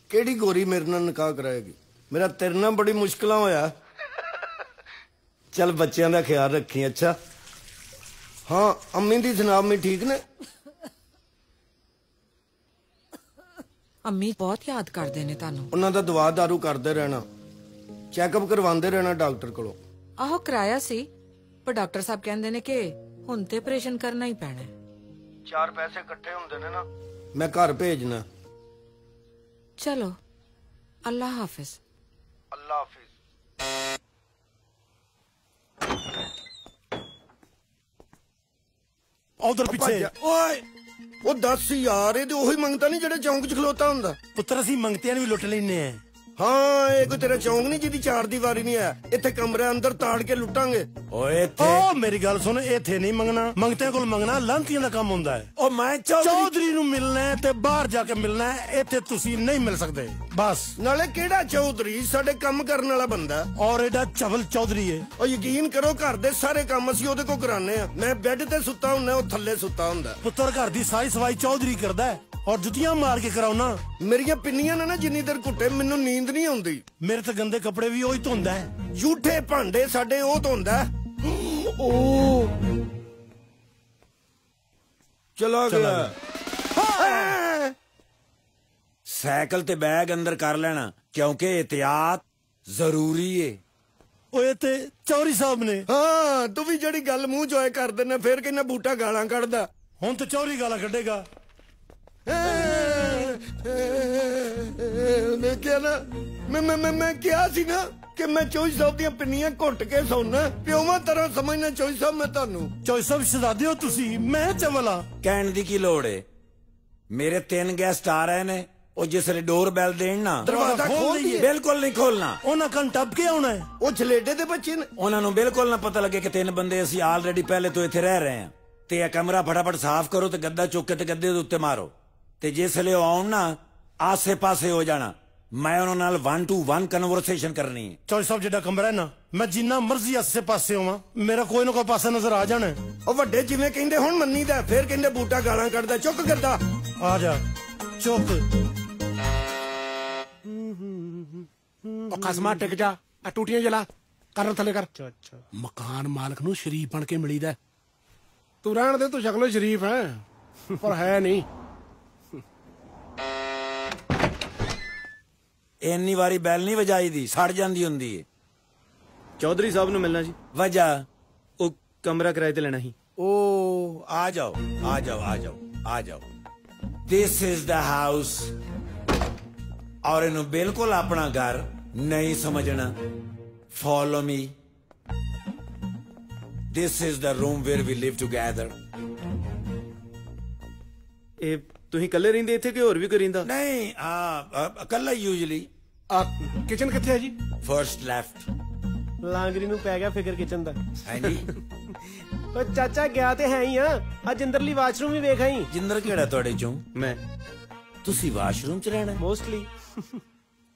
ਕਿਹੜੀ ਗੋਰੀ ਮੇਰੇ ਨਾਲ ਨਿਕਾਹ ਕਰਾਏਗੀ? ਮੇਰਾ ਤੇਰੇ ਨਾਲ ਬੜੀ ਮੁਸ਼ਕਲਾਂ ਹੋਇਆ। ਚੱਲ ਬੱਚਿਆਂ ਦਾ ਖਿਆਲ ਰੱਖੀ। ਅੱਛਾ ਹਾਂ, ਅੰਮੀ ਦੀ ਜਨਾਬ ਮੀ ਠੀਕ ਨੇ? ਅੰਮੀ ਬਹੁਤ ਯਾਦ ਕਰਦੇ ਨੇ ਤੁਹਾਨੂੰ। ਉਹਨਾਂ ਦਾ ਦਵਾ ਦਾਰੂ ਕਰਦੇ ਰਹਿਣਾ, ਚੈੱਕਅਪ ਕਰਵਾਉਂਦੇ ਰਹਿਣਾ ਡਾਕਟਰ ਕੋਲੋਂ। ਆਹੋ ਕਰਾਇਆ ਸੀ, ਪਰ ਡਾਕਟਰ ਸਾਹਿਬ ਕਹਿੰਦੇ ਨੇ ਕਿ ਹੁਣ ਤੇ ਆਪਰੇਸ਼ਨ ਕਰਨਾ ਹੀ ਪੈਣਾ। 4 ਪੈਸੇ ਇਕੱਠੇ ਹੁੰਦੇ ਨੇ ਨਾ, ਮੈਂ ਘਰ ਭੇਜਣਾ। ਚਲੋ, ਅੱਲਾ ਹਾਫਿਜ਼। ਅੱਲਾ ਹਾਫਿਜ਼। ਉਧਰ ਪਿੱਛੇ। ਓਏ ਉਹ ਦੱਸ ਯਾਰ, ਇਹ ਤੇ ਉਹੀ ਮੰਗਤਾ ਨਹੀਂ ਜਿਹੜੇ ਚੌਂਕ 'ਚ ਖਲੋਤਾ ਹੁੰਦਾ। ਪੁੱਤਰ ਅਸੀਂ ਮੰਗਤਿਆਂ ਨੂੰ ਵੀ ਲੁੱਟ ਲੈਨੇ ਆ। ਹਾਂ, ਇਹ ਕੋਈ ਤੇਰਾ ਚੌਂਕ ਨਹੀਂ ਜਿਹਦੀ 4 ਦੀਵਾਰੀ ਨਹੀਂ ਹੈ। ਇੱਥੇ ਕਮਰੇ ਅੰਦਰ ਤਾੜ ਕੇ ਲੁੱਟਾਂਗੇ। ਓਏ ਮੇਰੀ ਗੱਲ ਸੁਣ, ਇੱਥੇ ਨਹੀਂ ਮੰਗਣਾ, ਮੰਗਤਿਆਂ ਕੋਲ ਮੰਗਣਾ ਲਾਂਤੀਆਂ ਦਾ ਕੰਮ ਹੁੰਦਾ ਹੈ। ਉਹ ਮੈਂ ਚੌਧਰੀ ਨੂੰ ਮਿਲਣਾ ਹੈ ਤੇ ਬਾਹਰ ਜਾ ਕੇ ਮਿਲਣਾ ਹੈ, ਇੱਥੇ ਤੁਸੀਂ ਨਹੀਂ ਮਿਲ ਸਕਦੇ ਬਸ। ਨਾਲੇ ਕਿਹੜਾ ਚੌਧਰੀ, ਸਾਡੇ ਕੰਮ ਕਰਨ ਵਾਲਾ ਬੰਦਾ। ਔਰ ਇਹਦਾ ਚਵਲ ਚੌਧਰੀ ਹੈ। ਉਹ ਯਕੀਨ ਕਰੋ, ਘਰ ਦੇ ਸਾਰੇ ਕੰਮ ਅਸੀਂ ਉਹਦੇ ਕੋਲ ਕਰਾਨੇ ਆ। ਮੈਂ ਬੈੱਡ ਤੇ ਸੁੱਤਾ ਹੁੰਦਾ, ਉਹ ਥੱਲੇ ਸੁੱਤਾ ਹੁੰਦਾ। ਪੁੱਤਰ ਘਰ ਦੀ ਸਾਰੀ ਸਫਾਈ ਚੌਧਰੀ ਕਰਦਾ ਹੈ, ਔਰ ਜੁੱਤੀਆਂ ਮਾਰ ਕੇ ਕਰਾਉਣਾ। ਮੇਰੀਆਂ ਪਿੰਨੀਆਂ ਨੇ ਨਾ ਜਿੰਨੀ ਦੇਰ ਘੁੱਟੇ, ਮੈਨੂੰ ਨੀਂਦ ਨਹੀਂ ਆਉਂਦੀ। ਮੇਰੇ ਤੇ ਗੰਦੇ ਕੱਪੜੇ ਵੀ ਉਹੀ ਧੋਂਦਾ ਹੈ। ਝੂਠੇ ਭਾਂਡੇ ਸਾਡੇ ਉਹ ਧੋਂਦਾ। ਚਲਾ ਗਿਆ। ਸਾਈਕਲ ਤੇ ਬੈਗ ਅੰਦਰ ਕਰ ਲੈਣਾ, ਕਿਉਂਕਿ ਇਹਤਿਆਤ ਜ਼ਰੂਰੀ ਏ। ਓਏ ਤੇ ਚੌਧਰੀ ਸਾਹਿਬ ਨੇ। ਹਾਂ, ਤੂੰ ਵੀ ਜਿਹੜੀ ਗੱਲ ਮੂੰਹ ਚੋਂ ਕਰ ਦਿੰਦਾ, ਫੇਰ ਕਹਿੰਦਾ ਬੂਟਾ ਗਾਲਾਂ ਕੱਢਦਾ। ਹੁਣ ਤੇ ਚੌਧਰੀ ਗਾਲਾਂ ਕੱਢੇਗਾ। ਮੈਂ ਕਿਹਾ ਨਾ, ਮੈਂ ਕਿਹਾ ਸੀ ਨਾ ਕਿ ਮੈਂ ਚੌਧਰੀ ਸਾਹਿਬ ਦੀਆਂ ਪਿੰਨੀਆਂ ਘੁੱਟ ਕੇ ਸੌਣਾ। ਪਿਓਵਾਂ ਤਰ੍ਹਾਂ ਸਮਝਣਾ ਚੌਧਰੀ ਸਾਹਿਬ ਮੈਂ ਤੁਹਾਨੂੰ। ਚੌਧਰੀ ਸਾਹਿਬ ਸ਼ਹਜ਼ਾਦੇ ਹੋ ਤੁਸੀਂ, ਮੈਂ ਚਵਲਾ। ਕਹਿਣ ਦੀ ਕੀ ਲੋੜ ਏ? ਮੇਰੇ 3 ਗੈਸਟ ਆ ਰਹੇ ਨੇ, ਉਹ ਜਿਸ ਵੇਲੇ ਡੋਰ ਬੈਲ ਦੇਣ ਨਾ ਦਰਵਾਜ਼ਾ ਖੋਲ ਦਈਏ। ਬਿਲਕੁਲ ਨਹੀਂ ਖੋਲਣਾ। ਉਹਨਾਂ ਕੰਨ ਟੱਪ ਕੇ ਆਉਣਾ ਹੈ। ਉਹ ਛਲੇਡੇ ਦੇ ਬੱਚੇ ਨੇ। ਉਹਨਾਂ ਨੂੰ ਬਿਲਕੁਲ ਨਾ ਪਤਾ ਲੱਗੇ ਕਿ 3 ਬੰਦੇ ਅਸੀਂ ਆਲਰੇਡੀ ਪਹਿਲੇ ਤੋਂ ਇੱਥੇ ਰਹਿ ਰਹੇ ਹਾਂ। ਤੇ ਇਹ ਕਮਰਾ ਫਟਾਫਟ ਸਾਫ਼ ਕਰੋ ਤੇ ਗੱਦਾ ਚੁੱਕ ਕੇ ਤੇ ਗੱਦੇ ਦੇ ਉੱਤੇ ਮਾਰੋ ਤੇ ਜਿਸ ਵੇਲੇ ਉਹ ਆਉਣ ਨਾ ਆਸੇ ਪਾਸੇ ਹੋ ਜਾਣਾ। ਮੈਂ ਉਹਨਾਂ ਨਾਲ 1 to 1 ਕਨਵਰਸੇਸ਼ਨ ਕਰਨੀ ਹੈ। ਚੌਧਰੀ ਸਾਹਿਬ ਜਿਹੜਾ ਕਮਰਾ ਹੈ ਨਾ, ਮੈਂ ਜਿੰਨਾ ਮਰਜ਼ੀ ਆਸੇ ਪਾਸੇ ਹੋਵਾਂ, ਮੇਰਾ ਕੋਈ ਨਾ ਕੋਈ ਪਾਸਾ ਨਜ਼ਰ ਆ ਜਾਣਾ ਹੈ। ਉਹ ਵੱਡੇ ਜਿਵੇਂ ਕਹਿੰਦੇ ਹੁਣ ਮੰਨੀਦਾ, ਫਿਰ ਕਹਿੰਦੇ ਬੂਟਾ ਗਾਲਾਂ ਕੱਢਦਾ। ਚੁੱਕ ਕਰਦਾ ਆ ਜਾ ਚੁੱਕ। ਉਹ ਕਸਮਾ ਟਿਕ ਜਾ, ਆ ਟੂਟੀਆਂ ਜਲਾ ਕਰਨ ਥੱਲੇ ਕਰ। ਮਕਾਨ ਮਾਲਕ ਨੂੰ ਸ਼ਰੀਫ ਬਣ ਕੇ ਮਿਲੀਦਾ। ਤੂੰ ਰਹਿਣ ਦੇ, ਤੂੰ ਸ਼ਕਲੋਂ ਸ਼ਰੀਫ ਹੈ ਪਰ ਹੈ ਨਹੀਂ। ਇੰਨੀ ਵਾਰੀ ਬੈਲ ਨਹੀਂ ਵਜਾਈ ਦੀ, ਸੜ ਜਾਂਦੀ ਹੁੰਦੀ ਹੈ। ਚੌਧਰੀ ਸਾਹਿਬ ਨੂੰ ਮਿਲਣਾ ਜੀ। ਵਜਾ ਉਹ ਕਮਰਾ ਕਿਰਾਏ ਤੇ ਲੈਣਾ ਸੀ। ਉਹ ਆ ਜਾਓ ਆ ਜਾਓ ਆ ਜਾਓ ਆ ਜਾਓ। This is the house. ਔਰ ਇਹਨੂੰ ਬਿਲਕੁਲ ਆਪਣਾ ਘਰ ਨਹੀਂ ਸਮਝਣਾ। Follow me. This is the room where we live together. ਇਹ ਤੁਸੀਂ ਇਕੱਲੇ ਰਹਿੰਦੇ ਇੱਥੇ ਕਿ ਹੋਰ ਵੀ ਕੋਈ ਰਹਿੰਦਾ? ਨਹੀਂ ਇਕੱਲਾ ਯੂਜਲੀ। ਕਿਚਨ ਕਿੱਥੇ ਹੈ ਜੀ? First left. ਲਾਂਗਰੀ ਨੂੰ ਪੈ ਗਿਆ ਫਿਕਰ ਕਿਚਨ ਦਾ। ਹਾਂਜੀ। ਓ ਚਾਚਾ ਗਿਆ ਤੇ ਹੈ ਹੀ ਆ। ਅੱਜ ਅੰਦਰਲੀ ਵਾਸ਼ਰੂਮ ਵੀ ਵੇਖ ਆਈ। ਜਿੰਦਰ ਕਿਹੜਾ ਤੁਹਾਡੇ ਚੋਂ? ਮੈਂ। ਤੁਸੀਂ ਵਾਸ਼ਰੂਮ ਚ ਰਹਿਣਾ? ਮੋਸਟਲੀ।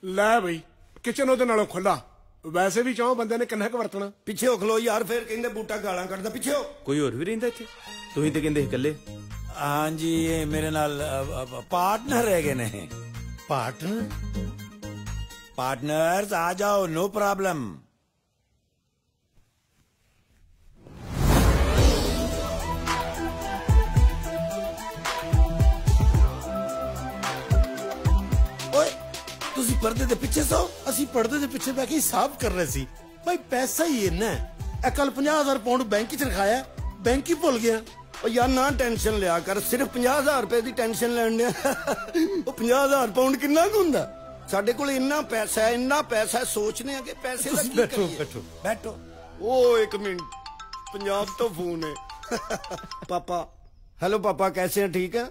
ਲੈ ਬਈ ਕਿਚਨ ਉਹਦੇ ਨਾਲੋਂ ਖੁੱਲਾ। ਵੈਸੇ ਵੀ ਚਾਹੋ ਬੰਦੇ ਨੇ ਕਿੰਨਾ ਕੁ ਵਰਤਣਾ। ਪਿੱਛੇ ਹੋ ਖਲੋ ਯਾਰ, ਫਿਰ ਕਹਿੰਦੇ ਬੂਟਾ ਗਾਲਾਂ ਕੱਢਦਾ। ਪਿੱਛੇ ਹੋ। ਕੋਈ ਹੋਰ ਵੀ ਰਹਿੰਦਾ ਇੱਥੇ? ਤੁਸੀਂ ਤੇ ਕਹਿੰਦੇ ਇਕੱਲੇ। ਹਾਂਜੀ, ਇਹ ਮੇਰੇ ਨਾਲ ਪਾਰਟਨਰ ਹੈਗੇ ਨੇ। ਪਾर्टनर्स आ जाओ, नो प्रॉब्लम। ਓਏ ਤੁਸੀਂ ਪਰਦੇ ਦੇ ਪਿੱਛੇ ਸੋ, ਅਸੀਂ ਪਰਦੇ ਦੇ ਪਿੱਛੇ ਬੈ ਕੇ ਹਿਸਾਬ ਕਰ ਰਹੇ ਸੀ। ਭਾਈ ਪੈਸਾ ਹੀ ਇੰਨਾ ਹੈ। ਇਹ ਕੱਲ 50,000 ਪਾਉਂਡ ਬੈਂਕ 'ਚ ਰਖਾਇਆ, ਬੈਂਕ ਹੀ ਭੁੱਲ ਗਿਆ। ਉਹ ਯਾਰ ਨਾ ਟੈਨਸ਼ਨ ਲਿਆ ਕਰ, ਸਿਰਫ 50,000 ਰੁਪਏ ਦੀ ਟੈਨਸ਼ਨ ਲੈਣ ਡਿਆ। ਉਹ 50,000 ਪਾਉਂਡ ਕਿੰਨਾ ਕੁ ਹੁੰਦਾ? ਸਾਡੇ ਕੋਲ ਇੰਨਾ ਪੈਸਾ ਹੈ, ਇੰਨਾ ਪੈਸਾ, ਸੋਚਨੇ ਆ ਕਿ ਪੈਸੇ ਦਾ ਕੀ ਕਰੀਏ। बैठो। ओ एक मिनट, पंजाब तो फोन है। पापा, हेलो पापा, कैसे हैं? ठीक है?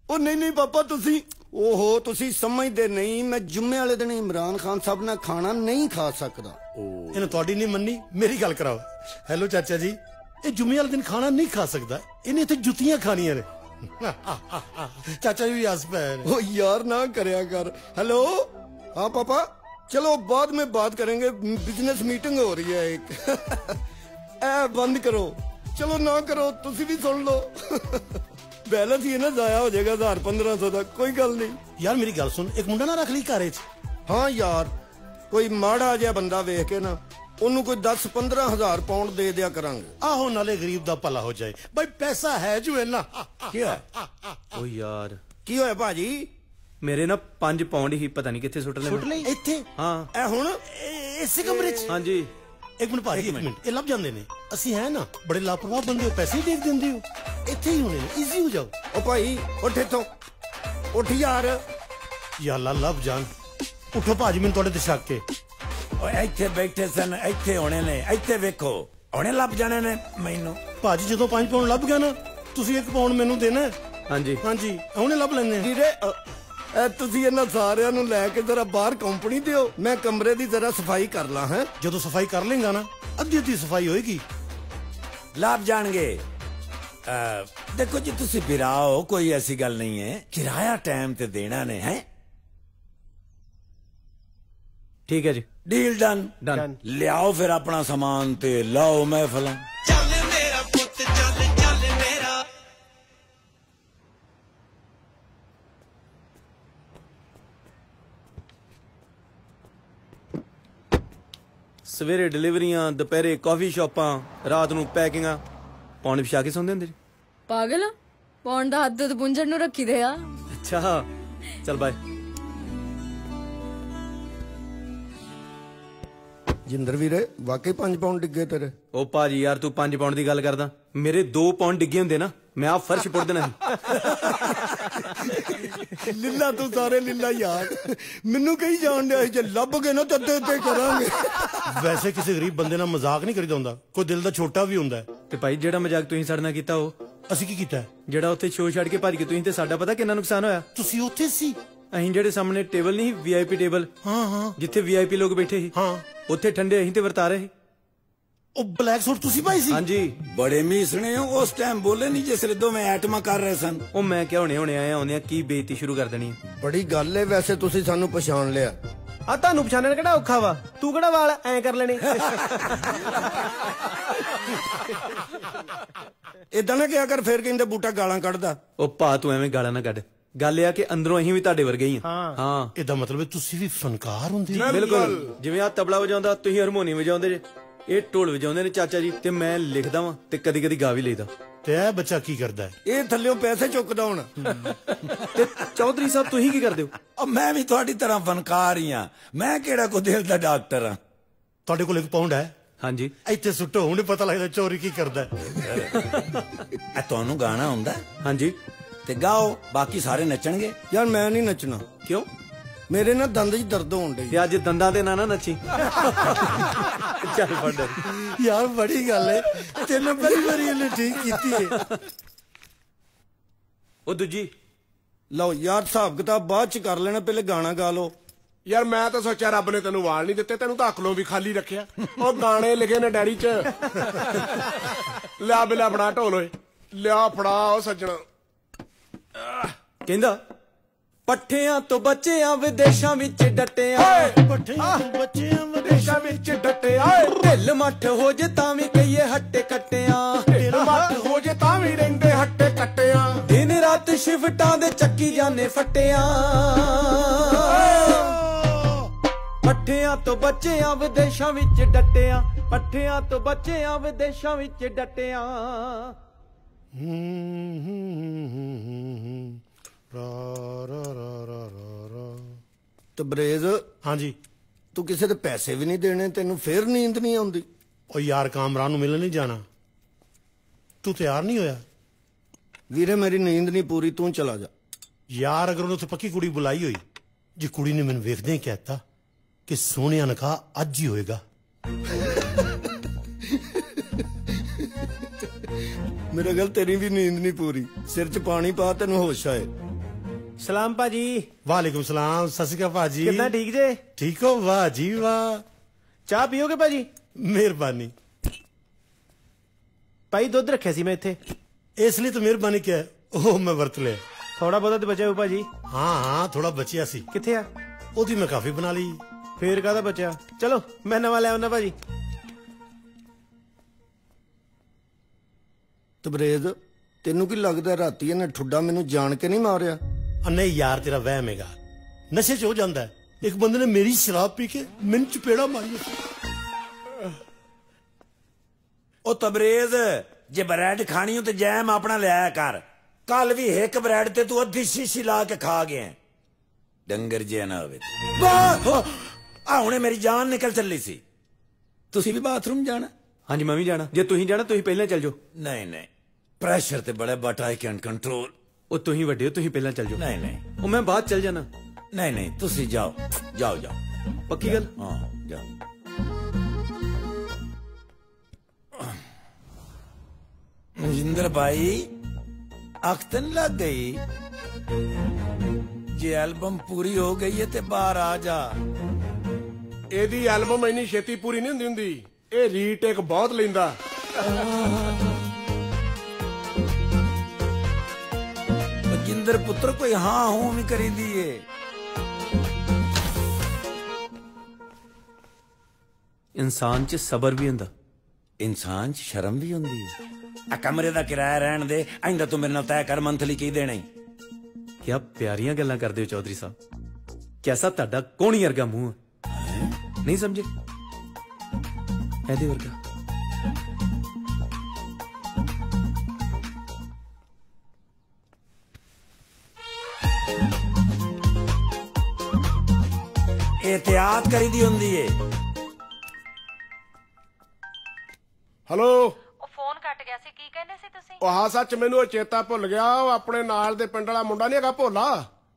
ओ नहीं पापा, तुसी ओहो तुसी समझदे नहीं, मैं जुम्मे वाले दिन इमरान खान साहब ना खाना नहीं खा सकदा। ਇਹਨੂੰ ਤੁਹਾਡੀ ਨਹੀਂ ਮੰਨੀ, ਮੇਰੀ ਗੱਲ ਕਰਾਓ। ਹੈਲੋ ਚਾਚਾ ਜੀ, ਇਹ ਜੁਮੇ ਵਾਲੇ ਦਿਨ ਖਾਣਾ ਨਹੀਂ ਖਾ ਸਕਦਾ, ਇਹਨੇ ਤੇ ਜੁੱਤੀਆਂ ਖਾਣੀਆਂ ਨੇ। चाचा जी हंस पे। ओ यार ना करया कर। हेलो, हाँ पापा, चलो बाद में बात करेंगे, बिजनेस मीटिंग हो रही है एक। ए बंद करो, चलो ना करो, तुसी भी सुन लो। बैलेंस ही ना जाया हो जाएगा 1000-1500 का, कोई गल नहीं। यार मेरी गल सुन, एक मुंडा ना रख ली घर च। हाँ यार, कोई माड़ा जिहा बंदा वेख के ना ਉਹਨੂੰ ਕੋਈ 10-15,000 ਪਾਉਂਡ ਦੇ ਦਿਆ ਕਰਾਂਗੇ। ਆਹੋ, ਨਾਲੇ ਗਰੀਬ ਦਾ ਭਲਾ ਹੋ ਜਾਏ। ਬਈ ਪੈਸਾ ਹੈ ਜੋ ਇੰਨਾ। ਕੀ ਹੋਇਆ? ਓ ਯਾਰ ਕੀ ਹੋਇਆ ਭਾਜੀ? ਮੇਰੇ ਨਾ 5 ਪਾਉਂਡ ਹੀ ਪਤਾ ਨਹੀਂ ਕਿੱਥੇ ਸੁੱਟ ਲਏ। ਸੁੱਟ ਲਈ ਇੱਥੇ? ਹਾਂ। ਇਹ ਹੁਣ ਇਸੇ ਕਮਰੇ 'ਚ? ਹਾਂਜੀ। ਇੱਕ ਮਿੰਟ ਭਾਜੀ, ਇੱਕ ਮਿੰਟ, ਇਹ ਲੱਭ ਜਾਂਦੇ ਨੇ। ਅਸੀਂ ਹੈ ਨਾ ਬੜੇ ਲਾਪਰਵਾਹ ਬੰਦੇ ਹੋ, ਪੈਸੇ ਹੀ ਦੇਖ ਦਿੰਦੇ ਹੋ। ਇੱਥੇ ਹੀ ਹੋਣੇ, ਈਜ਼ੀ ਹੋ ਜਾਓ। ਓ ਭਾਈ ਉੱਠ ਇੱਥੋਂ, ਉੱਠ ਯਾਰ। ਯਾਰ ਲੱਭ ਜਾਣ। ਉੱਠੋ ਭਾਜੀ, ਮੈਨੂੰ ਤੁਹਾਡੇ ਤੇ ਸ਼ੱਕ ਹੈ। ਇੱਥੇ ਬੈਠੇ ਸਨ, ਇੱਥੇ ਹੋਣੇ ਨੇ, ਇੱਥੇ ਵੇਖੋ, ਹੁਣੇ ਲੱਭ ਜਾਣੇ ਨੇ ਮੈਨੂੰ। ਭਾਜੀ ਜਦੋਂ 5 ਪਾਉਂਡ ਲੱਭ ਗਿਆ ਨਾ, ਤੁਸੀਂ 1 ਪਾਉਂਡ ਮੈਨੂੰ ਦੇਣਾ। ਹਾਂਜੀ ਹਾਂਜੀ, ਹੁਣੇ ਲੱਭ ਲੈਣੇ। ਵੀਰੇ ਤੁਸੀਂ ਇਹਨਾਂ ਸਾਰਿਆਂ ਨੂੰ ਲੈ ਕੇ ਜ਼ਰਾ ਬਾਹਰ ਕੰਪਨੀ ਦਿਓ, ਮੈਂ ਕਮਰੇ ਦੀ ਜ਼ਰਾ ਸਫਾਈ ਕਰ ਲਾਂ। ਹੈ ਜਦੋਂ ਸਫਾਈ ਕਰ ਲੇਗਾ ਨਾ, ਅੱਧੀ ਸਫਾਈ ਹੋਏਗੀ। ਲੱਭ ਜਾਣਗੇ। ਦੇਖੋ ਜੀ, ਤੁਸੀਂ ਬਿਰਾਓ, ਕੋਈ ਐਸੀ ਗੱਲ ਨਹੀਂ ਹੈ, ਕਿਰਾਇਆ ਟਾਈਮ ਤੇ ਦੇਣਾ ਨੇ। ਹੈ ਠੀਕ ਹੈ ਜੀ, ਡੀਲ ਡਨ। ਲਿਆਓ ਫਿਰ ਆਪਣਾ ਸਾਮਾਨ ਤੇ ਲਾਓ ਮਹਿਫਲਾਂ। ਚੱਲ ਮੇਰਾ ਪੁੱਤ, ਚੱਲ ਚੱਲ ਮੇਰਾ। ਸਵੇਰੇ ਡਿਲੀਵਰੀਆਂ, ਦੁਪਹਿਰੇ ਕਾਫੀ ਸ਼ਾਪਾਂ, ਰਾਤ ਨੂੰ ਪੈਕਿੰਗਾਂ। ਪੌਣ ਵਿਛਾ ਕੇ ਸੌਂਦੇ ਹੁੰਦੇ ਜੀ? ਪਾਗਲ ਆ? ਪੌਣ ਦਾ ਹੱਥ ਪੁੰਝਣ ਨੂੰ ਰੱਖੀ ਦੇ ਆ। ਅੱਛਾ, ਚੱਲ ਬਾਏ। ਜਿੰਦਰ ਵੀਰੇ, ਵਾਕਈ 5 ਪਾਉਂਡ ਡਿੱਗੇ ਤੇਰੇ? ਉਹ ਭਾਜੀ ਯਾਰ, ਤੂੰ 5 ਪਾਉਂਡ ਦੀ ਗੱਲ ਕਰਦਾ, ਮੇਰੇ 2 ਪਾਉਂਡ ਡਿੱਗੇ ਹੁੰਦੇ ਨਾ, ਮੈਂ ਆ ਫਰਸ਼ ਪੁੱਟ ਦੇਣਾ ਸੀ। ਲੀਲਾ ਤੂੰ ਸਾਰੇ ਲੀਲਾ ਯਾਰ, ਮੈਨੂੰ ਕਹੀ ਜਾਣ ਡਿਆ ਸੀ ਜੇ ਲੱਭ ਗਏ ਨਾ ਤੱਦੇ ਤੇ ਕਰਾਂਗੇ। ਵੈਸੇ ਕਿਸੇ ਗਰੀਬ ਬੰਦੇ ਨਾਲ ਮਜ਼ਾਕ ਨਹੀਂ ਕਰੀਦਾ ਹੁੰਦਾ, ਕੋਈ ਦਿਲ ਦਾ ਛੋਟਾ ਵੀ ਹੁੰਦਾ। ਤੇ ਭਾਈ ਜਿਹੜਾ ਮਜ਼ਾਕ ਤੁਸੀਂ ਸਾਡੇ ਨਾਲ ਕੀਤਾ, ਉਹ ਅਸੀਂ ਕੀ ਕੀਤਾ? ਜਿਹੜਾ ਉੱਥੇ ਸ਼ੋਅ ਛੱਡ ਕੇ ਭੱਜ ਕੇ ਤੁਸੀਂ, ਤੇ ਸਾਡਾ ਪਤਾ ਕਿੰਨਾ ਨੁਕਸਾਨ ਹੋਇਆ। ਤੁਸੀਂ ਉੱਥੇ ਸੀ? ਅਸੀਂ ਜਿਹੜੇ ਸਾਹਮਣੇ ਟੇਬਲ ਨਹੀਂ ਵੀਆਈਪੀ ਟੇਬਲ ਹਾਂ ਜਿੱਥੇ ਵੀਆਈਪੀ ਲੋਕ ਬੈਠੇ ਸੀ ਹਾਂ ਉੱਥੇ ਠੰਡੇ ਅਸੀਂ ਤੇ ਵਰਤਾ ਰਹੇ ਸੀ। ਉਹ ਬਲੈਕ ਸੂਟ ਤੁਸੀਂ ਪਾਈ ਸੀ? ਹਾਂਜੀ। ਬੜੇ ਮੀਸਣੇ ਹੋ, ਉਸ ਟਾਈਮ ਬੋਲੇ ਨਹੀਂ ਜਿਸ ਵੇਲੇ ਦੋਵੇਂ ਐਟਮਾਂ ਕਰ ਰਹੇ ਸਨ। ਉਹ ਮੈਂ ਕਿਹਾ ਹੁਣੇ ਆਏ ਆਉਂਦੇ ਕੀ ਬੇਇੱਜ਼ਤੀ ਸ਼ੁਰੂ ਕਰ ਦੇਣੀ ਹੈ। ਬੜੀ ਗੱਲ ਏ, ਵੈਸੇ ਤੁਸੀਂ ਸਾਨੂੰ ਪਛਾਣ ਲਿਆ। ਆ ਤੁਹਾਨੂੰ ਪਛਾਣਨ ਕਿਹੜਾ ਔਖਾ ਵਾ, ਤੂੰ ਕਿਹੜਾ ਵਾਲ ਐ ਕਰ ਲੈਣੇ। ਇਦਾਂ ਨਾ ਕਿਹਾ ਕਰ, ਫੇਰ ਕਹਿੰਦੇ ਬੂਟਾ ਗਾਲਾਂ ਕੱਢਦਾ। ਉਹ ਭਾ ਤੂੰ ਐਵੇਂ ਗਾਲਾਂ ਨਾ ਕੱਢ, ਗੱਲ ਇਹ ਆ ਕਿ ਅੰਦਰੋਂ ਅਸੀਂ ਵੀ ਤੁਹਾਡੇ ਵਰਗੇ ਹੀ ਹਾਂ। ਹਾਂ ਇਹਦਾ ਮਤਲਬ ਤੁਸੀਂ ਵੀ ਫਨਕਾਰ ਹੁੰਦੇ ਹੋ? ਬਿਲਕੁਲ, ਜਿਵੇਂ ਆ ਤਬਲਾ ਵਜਾਉਂਦਾ ਤੁਸੀਂ ਹਾਰਮੋਨੀਅਮ ਵਜਾਉਂਦੇ ਜੇ, ਇਹ ਢੋਲ ਵਜਾਉਂਦੇ ਨੇ ਚਾਚਾ ਜੀ, ਤੇ ਮੈਂ ਲਿਖਦਾ ਵਾਂ ਤੇ ਕਦੀ ਕਦੀ ਗਾ ਵੀ ਲਈਦਾ। ਤੇ ਇਹ ਬੱਚਾ ਕੀ ਕਰਦਾ ਹੈ? ਇਹ ਥੱਲਿਓਂ ਪੈਸੇ ਚੁੱਕਦਾ ਹੁਣ। ਤੇ ਚੌਧਰੀ ਸਾਹਿਬ ਤੁਸੀਂ ਕੀ ਕਰਦੇ ਹੋ? ਮੈਂ ਵੀ ਤੁਹਾਡੀ ਤਰ੍ਹਾਂ ਫਨਕਾਰ ਹੀ ਆ, ਮੈਂ ਕਿਹੜਾ ਕੋ ਦਿਲ ਦਾ ਡਾਕਟਰ ਆ। ਤੁਹਾਡੇ ਕੋਲ 1 ਪਾਉਂਡ ਹੈ? ਹਾਂਜੀ। ਇੱਥੇ ਸੁੱਟੋ, ਹੁਣ ਪਤਾ ਲੱਗਦਾ ਚੋਰੀ ਕੀ ਕਰਦਾ। ਤੁਹਾਨੂੰ ਗਾਣਾ ਹੁੰਦਾ? ਹਾਂਜੀ। ਤੇ ਗਾਓ, ਬਾਕੀ ਸਾਰੇ ਨੱਚਣਗੇ। ਯਾਰ ਮੈਂ ਨਹੀਂ ਨੱਚਣਾ। ਕਿਉਂ? ਮੇਰੇ ਨਾ ਦੰਦ 'ਚ ਦਰਦ ਹੋਣ ਡਈ। ਤੇ ਅੱਜ ਦੰਦਾਂ ਤੇ ਨਾ ਨੱਚੀ। ਚੱਲ ਫੜ ਯਾਰ ਬੜੀ ਗੱਲ ਹੈ, 3 ਵਾਰੀ ਇਹਨੇ ਠੀਕ ਕੀਤੀ ਹੈ। ਉਹ ਦੂਜੀ ਲਓ ਯਾਰ, ਹਿਸਾਬ ਕਿਤਾਬ ਬਾਅਦ ਚ ਕਰ ਲੈਣਾ, ਪਹਿਲੇ ਗਾਣਾ ਗਾ ਲਓ। ਯਾਰ ਮੈਂ ਤਾਂ ਸੋਚਿਆ ਰੱਬ ਨੇ ਤੈਨੂੰ ਵਾਲ ਨਹੀਂ ਦਿੱਤੇ, ਤੈਨੂੰ ਤਾਂ ਅਕਲੋਂ ਵੀ ਖਾਲੀ ਰੱਖਿਆ। ਉਹ ਗਾਣੇ ਲਿਖੇ ਨੇ ਡੈਡੀ ਚ। ਲਿਆ ਬਿਲਾ ਫੜਾ ਢੋਲ ਓਏ, ਲਿਆ ਫੜਾ। ਉਹ ਸੱਜਣਾ ਕਹਿੰਦਾ ਪੱਠਿਆਂ ਤੋਂ ਬਚਿਆ ਵਿਦੇਸ਼ਾਂ ਵਿੱਚ ਡਟਿਆ, ਪੱਠਿਆਂ ਤੋਂ ਬਚਿਆ ਵਿਦੇਸ਼ਾਂ ਵਿੱਚ ਡਟਿਆ। ਢਿੱਲ ਮੱਠ ਹੋ ਜੇ ਤਾਂ ਵੀ ਕਹੀਏ ਹੱਟੇ ਕੱਟਿਆਂ, ਢਿੱਲ ਮੱਠ ਹੋ ਜੇ ਤਾਂ ਵੀ ਰਹਿੰਦੇ ਹੱਟੇ ਕੱਟਿਆਂ। ਦਿਨ ਰਾਤ ਸ਼ਿਫਟਾਂ ਦੇ ਚੱਕੀ ਜਾਣੇ ਫੱਟਿਆਂ, ਪੱਠਿਆਂ ਤੋਂ ਬਚਿਆ ਵਿਦੇਸ਼ਾਂ ਵਿੱਚ ਡਟਿਆ, ਪੱਠਿਆਂ ਤੋਂ ਬਚਿਆ ਵਿਦੇਸ਼ਾਂ ਵਿੱਚ ਡਟਿਆ। ਤਬਰੇਜ਼। ਹਾਂਜੀ। ਤੂੰ ਕਿਸੇ ਦੇ ਪੈਸੇ ਵੀ ਨਹੀਂ ਦੇਣੇ, ਤੈਨੂੰ ਫੇਰ ਨੀਂਦ ਨਹੀਂ ਆਉਂਦੀ? ਉਹ ਯਾਰ ਕਾਮਰਾਨ ਨੂੰ ਮਿਲਣ ਨਹੀਂ ਜਾਣਾ, ਤੂੰ ਤਿਆਰ ਨਹੀਂ ਹੋਇਆ? ਵੀਰੇ ਮੇਰੀ ਨੀਂਦ ਨਹੀਂ ਪੂਰੀ, ਤੂੰ ਚਲਾ ਜਾ। ਯਾਰ ਅਗਰ ਉਹਨੇ ਉੱਥੇ ਪੱਕੀ ਕੁੜੀ ਬੁਲਾਈ ਹੋਈ, ਜੇ ਕੁੜੀ ਨੇ ਮੈਨੂੰ ਵੇਖਦੇ ਹੀ ਕਹਿਤਾ ਕਿ ਸੋਹਣਿਆ ਨਿਕਾਹ ਅੱਜ ਹੀ ਹੋਏਗਾ। ਮੇਰਾ ਗੱਲ ਤੇਰੀ ਵੀ ਨੀਂਦ ਨਹੀਂ ਪੂਰੀ, ਸਿਰ 'ਚ ਪਾਣੀ ਪਾ, ਤੈਨੂੰ ਹੋਸ਼ ਆਏ। ਸਲਾਮ ਭਾਜੀ। ਵਾਲੇਕੁਮ ਸਲਾਮ। ਸਤਿ ਸ਼੍ਰੀ ਅਕਾਲ ਭਾਜੀ। ਕਿੱਦਾਂ, ਠੀਕ ਜੇ? ਠੀਕ ਹੋ? ਵਾਹ ਜੀ ਵਾਹ। ਚਾਹ ਪੀਓਗੇ ਭਾਜੀ? ਮਿਹਰਬਾਨੀ ਭਾਈ, ਦੁੱਧ ਰੱਖਿਆ ਸੀ ਮੈਂ ਇੱਥੇ। ਇਸ ਲਈ ਤਾਂ ਮਿਹਰਬਾਨੀ ਕਿਹਾ, ਉਹ ਮੈਂ ਵਰਤ ਲਿਆ। ਥੋੜਾ ਬਹੁਤਾ ਤੇ ਬਚਿਆ ਹੋ ਭਾਜੀ? ਹਾਂ ਥੋੜਾ ਬਚਿਆ ਸੀ। ਕਿੱਥੇ ਆ? ਉਹਦੀ ਮੈਂ ਕਾਫੀ ਬਣਾ ਲਈ। ਫੇਰ ਕਾਹਦਾ ਬਚਿਆ? ਚਲੋ ਮੈਂ ਨਵਾਂ ਲੈ ਆਉਣਾ ਭਾਜੀ। ਤਬਰੇਜ਼, ਤੈਨੂੰ ਕੀ ਲੱਗਦਾ ਰਾਤੀ ਇਹਨੇ ਠੁੱਡਾ ਮੈਨੂੰ ਜਾਣ ਕੇ ਨਹੀਂ ਮਾਰਿਆ? ਨਹੀਂ ਯਾਰ, ਤੇਰਾ ਵਹਿਮ ਹੈਗਾ, ਨਸ਼ੇ 'ਚ ਹੋ ਜਾਂਦਾ ਹੈ। ਇੱਕ ਬੰਦੇ ਨੇ ਮੇਰੀ ਸ਼ਰਾਬ ਪੀ ਕੇ ਮੈਨੂੰ ਚਪੇੜਾ ਮਾਰੀ। ਉਹ ਤਬਰੇਜ਼, ਜੇ ਬ੍ਰੈਡ ਖਾਣੀ ਹੋ ਤੇ ਜੈਮ ਆਪਣਾ ਲਿਆਇਆ ਕਰ। ਕੱਲ ਵੀ ਇੱਕ ਬ੍ਰੈਡ ਤੇ ਤੂੰ ਅੱਧੀ ਸ਼ੀਸ਼ੀ ਲਾ ਕੇ ਖਾ ਗਿਆ। ਡੰਗਰ ਜਿਹਾ ਨਾ ਹੋਵੇ। ਆ ਹੁਣੇ ਮੇਰੀ ਜਾਨ ਨਿਕਲ ਚੱਲੀ ਸੀ। ਤੁਸੀਂ ਵੀ ਬਾਥਰੂਮ ਜਾਣਾ? ਹਾਂਜੀ ਮੈਂ ਵੀ ਜਾਣਾ। ਜੇ ਤੁਸੀਂ ਜਾਣਾ ਤੁਸੀਂ ਪਹਿਲਾਂ ਚੱਲ ਜਾਓ। ਨਹੀਂ ਪ੍ਰੈਸ਼ਰ ਤੇ ਬੜਾ, ਬਟ ਆਈ ਕੈਨ ਕੰਟਰੋਲ। ਉਹ ਤੁਸੀਂ ਵੱਡੇ ਹੋ, ਤੁਸੀਂ ਪਹਿਲਾਂ ਚੱਲ ਜਾਓ। ਨਹੀਂ ਉਹ ਮੈਂ ਬਾਅਦ ਚੱਲ ਜਾਣਾ। ਨਹੀਂ ਤੁਸੀਂ ਜਾਓ। ਪੱਕੀ ਗੱਲ? ਹਾਂ ਜਾਓ। ਮਨਜਿੰਦਰ ਭਾਈ, ਅੱਖ ਤਾਂ ਨਹੀਂ ਲੱਗ ਗਈ? ਜੇ ਐਲਬਮ ਪੂਰੀ ਹੋ ਗਈ ਹੈ ਤੇ ਬਾਹਰ ਆ ਜਾ। ਇਹਦੀ ਐਲਬਮ ਇੰਨੀ ਛੇਤੀ ਪੂਰੀ ਨਹੀਂ ਹੁੰਦੀ, ਇਹ ਰੀਟੇਕ ਬਹੁਤ ਲੈਂਦਾ। ਮਨਜਿੰਦਰ ਪੁੱਤਰ, ਕੋਈ ਹਾਂ ਹੂੰ ਵੀ ਕਰੀਦੀ ਏ। ਇਨਸਾਨ 'ਚ ਸਬਰ ਵੀ ਹੁੰਦਾ, ਇਨਸਾਨ 'ਚ ਸ਼ਰਮ ਵੀ ਹੁੰਦੀ ਹੈ। ਆ ਕਮਰੇ ਦਾ ਕਿਰਾਇਆ ਰਹਿਣ ਦੇ, ਆਇੰਦਾ ਤੂੰ ਮੇਰੇ ਨਾਲ ਤੈਅ ਕਰ ਮੰਥਲੀ ਕੀ ਦੇਣਾ। ਕਿਆ ਪਿਆਰੀਆਂ ਗੱਲਾਂ ਕਰਦੇ ਹੋ ਚੌਧਰੀ ਸਾਹਿਬ। ਕੈਸਾ ਤੁਹਾਡਾ ਕੋਹਣੀ ਵਰਗਾ ਮੂੰਹ ਹੈ, ਨਹੀਂ ਸਮਝੇ? ਇਹਦੇ ਵਰਗਾ। एहतियात करी दी हुंदी है। हेलो, फोन कट गया सी, की कहने सी तुसी? ਉਹ ਹਾਂ ਸੱਚ, ਮੈਨੂੰ ਚੇਤਾ ਭੁੱਲ ਗਿਆ। ਉਹ ਆਪਣੇ ਨਾਲ ਦੇ ਪਿੰਡ ਵਾਲਾ ਮੁੰਡਾ ਨਹੀਂ ਹੈਗਾ ਭੋਲਾ?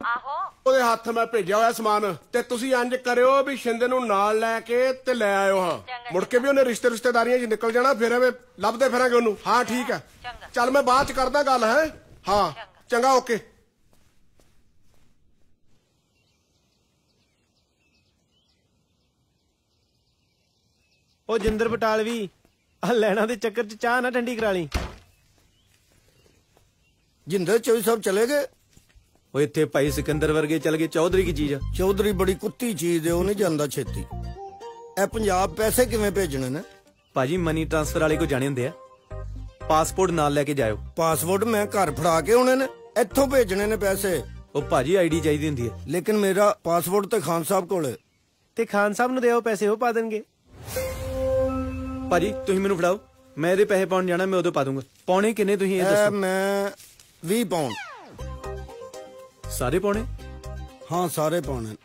ਆਹੋ, ਉਹਦੇ ਹੱਥ ਮੈਂ ਭੇਜਿਆ ਹੋਇਆ ਸਮਾਨ, ਤੇ ਤੁਸੀਂ ਇੰਜ ਕਰਿਓ ਵੀ ਸ਼ਿੰਦੇ ਨੂੰ ਨਾਲ ਲੈ ਕੇ ਤੇ ਲੈ ਆਇਓ। ਹਾਂ, ਮੁੜ ਕੇ ਵੀ ਉਹਨੇ ਰਿਸ਼ਤੇਦਾਰੀਆਂ 'ਚ ਨਿਕਲ ਜਾਣਾ, ਫਿਰ ਐਵੇਂ ਲੱਭਦੇ ਫਿਰਾਂਗੇ ਉਹਨੂੰ। ਹਾਂ ਠੀਕ ਹੈ, ਚੱਲ ਮੈਂ ਬਾਅਦ 'ਚ ਕਰਦਾ ਗੱਲ। ਹੈ ਹਾਂ ਚੰਗਾ, ਓਕੇ। ਉਹ ਜਿੰਦਰ ਬਟਾਲਵੀ ਆ ਲੈਣਾ ਦੇ ਚੱਕਰ 'ਚ ਚਾਹ ਨਾ ਠੰਡੀ ਕਰਾ ਲਈ। ਜਿੰਦਰ ਚੌਧਰੀ ਸਾਹਿਬ ਚਲੇ ਗਏ। ਉਹ ਇੱਥੇ ਭਾਈ ਸਿਕੰਦਰ ਵਰਗੇ ਚੱਲ ਗਏ। ਚੌਧਰੀ ਕੀ ਚੀਜ਼ ਆ? ਚੌਧਰੀ ਬੜੀ ਕੁੱਤੀ ਚੀਜ਼ ਏ, ਉਹ ਨਹੀਂ ਜਾਂਦਾ ਛੇਤੀ। ਇਹ ਪੰਜਾਬ ਪੈਸੇ ਕਿਵੇਂ ਭੇਜਣੇ ਨੇ? ਭਾਜੀ ਮਨੀ ਟ੍ਰਾਂਸਫਰ ਵਾਲੇ ਕੋ ਜਾਣੇ ਹੁੰਦੇ ਆ। ਪਾਸਪੋਰਟ ਨਾਲ ਲੈ ਕੇ ਜਾਇਓ। ਪਾਸਪੋਰਟ ਮੈਂ ਘਰ ਫੜਾ ਕੇ ਆਉਣੇ ਨੇ, ਇੱਥੋਂ ਭੇਜਣੇ ਨੇ ਪੈਸੇ। ਉਹ ਭਾਜੀ ਆਈਡੀ ਚਾਹੀਦੀ ਹੁੰਦੀ ਹੈ। ਲੇਕਿਨ ਮੇਰਾ ਪਾਸਪੋਰਟ ਤੇ ਖਾਨ ਸਾਹਿਬ ਕੋਲ ਹੈ। ਤੇ ਖਾਨ ਸਾਹਿਬ ਨੂੰ ਦਿਓ ਪੈਸੇ, ਉਹ ਪਾ ਦੇਣਗੇ। ਭਾਜੀ ਤੁਸੀਂ ਮੈਨੂੰ ਫੜਾਓ, ਮੈਂ ਇਹਦੇ ਪੈਸੇ ਪਾਉਣ ਜਾਣਾ, ਮੈਂ ਉਦੋਂ ਪਾ ਦੂੰਗਾ। ਪਾਉਣੇ ਕਿੰਨੇ ਤੁਸੀਂ ਇਹ ਦੱਸੋ? ਮੈਂ 20 ਪਾਉਣ। ਸਾਰੇ ਪਾਉਣੇ? ਹਾਂ ਸਾਰੇ ਪਾਉਣੇ।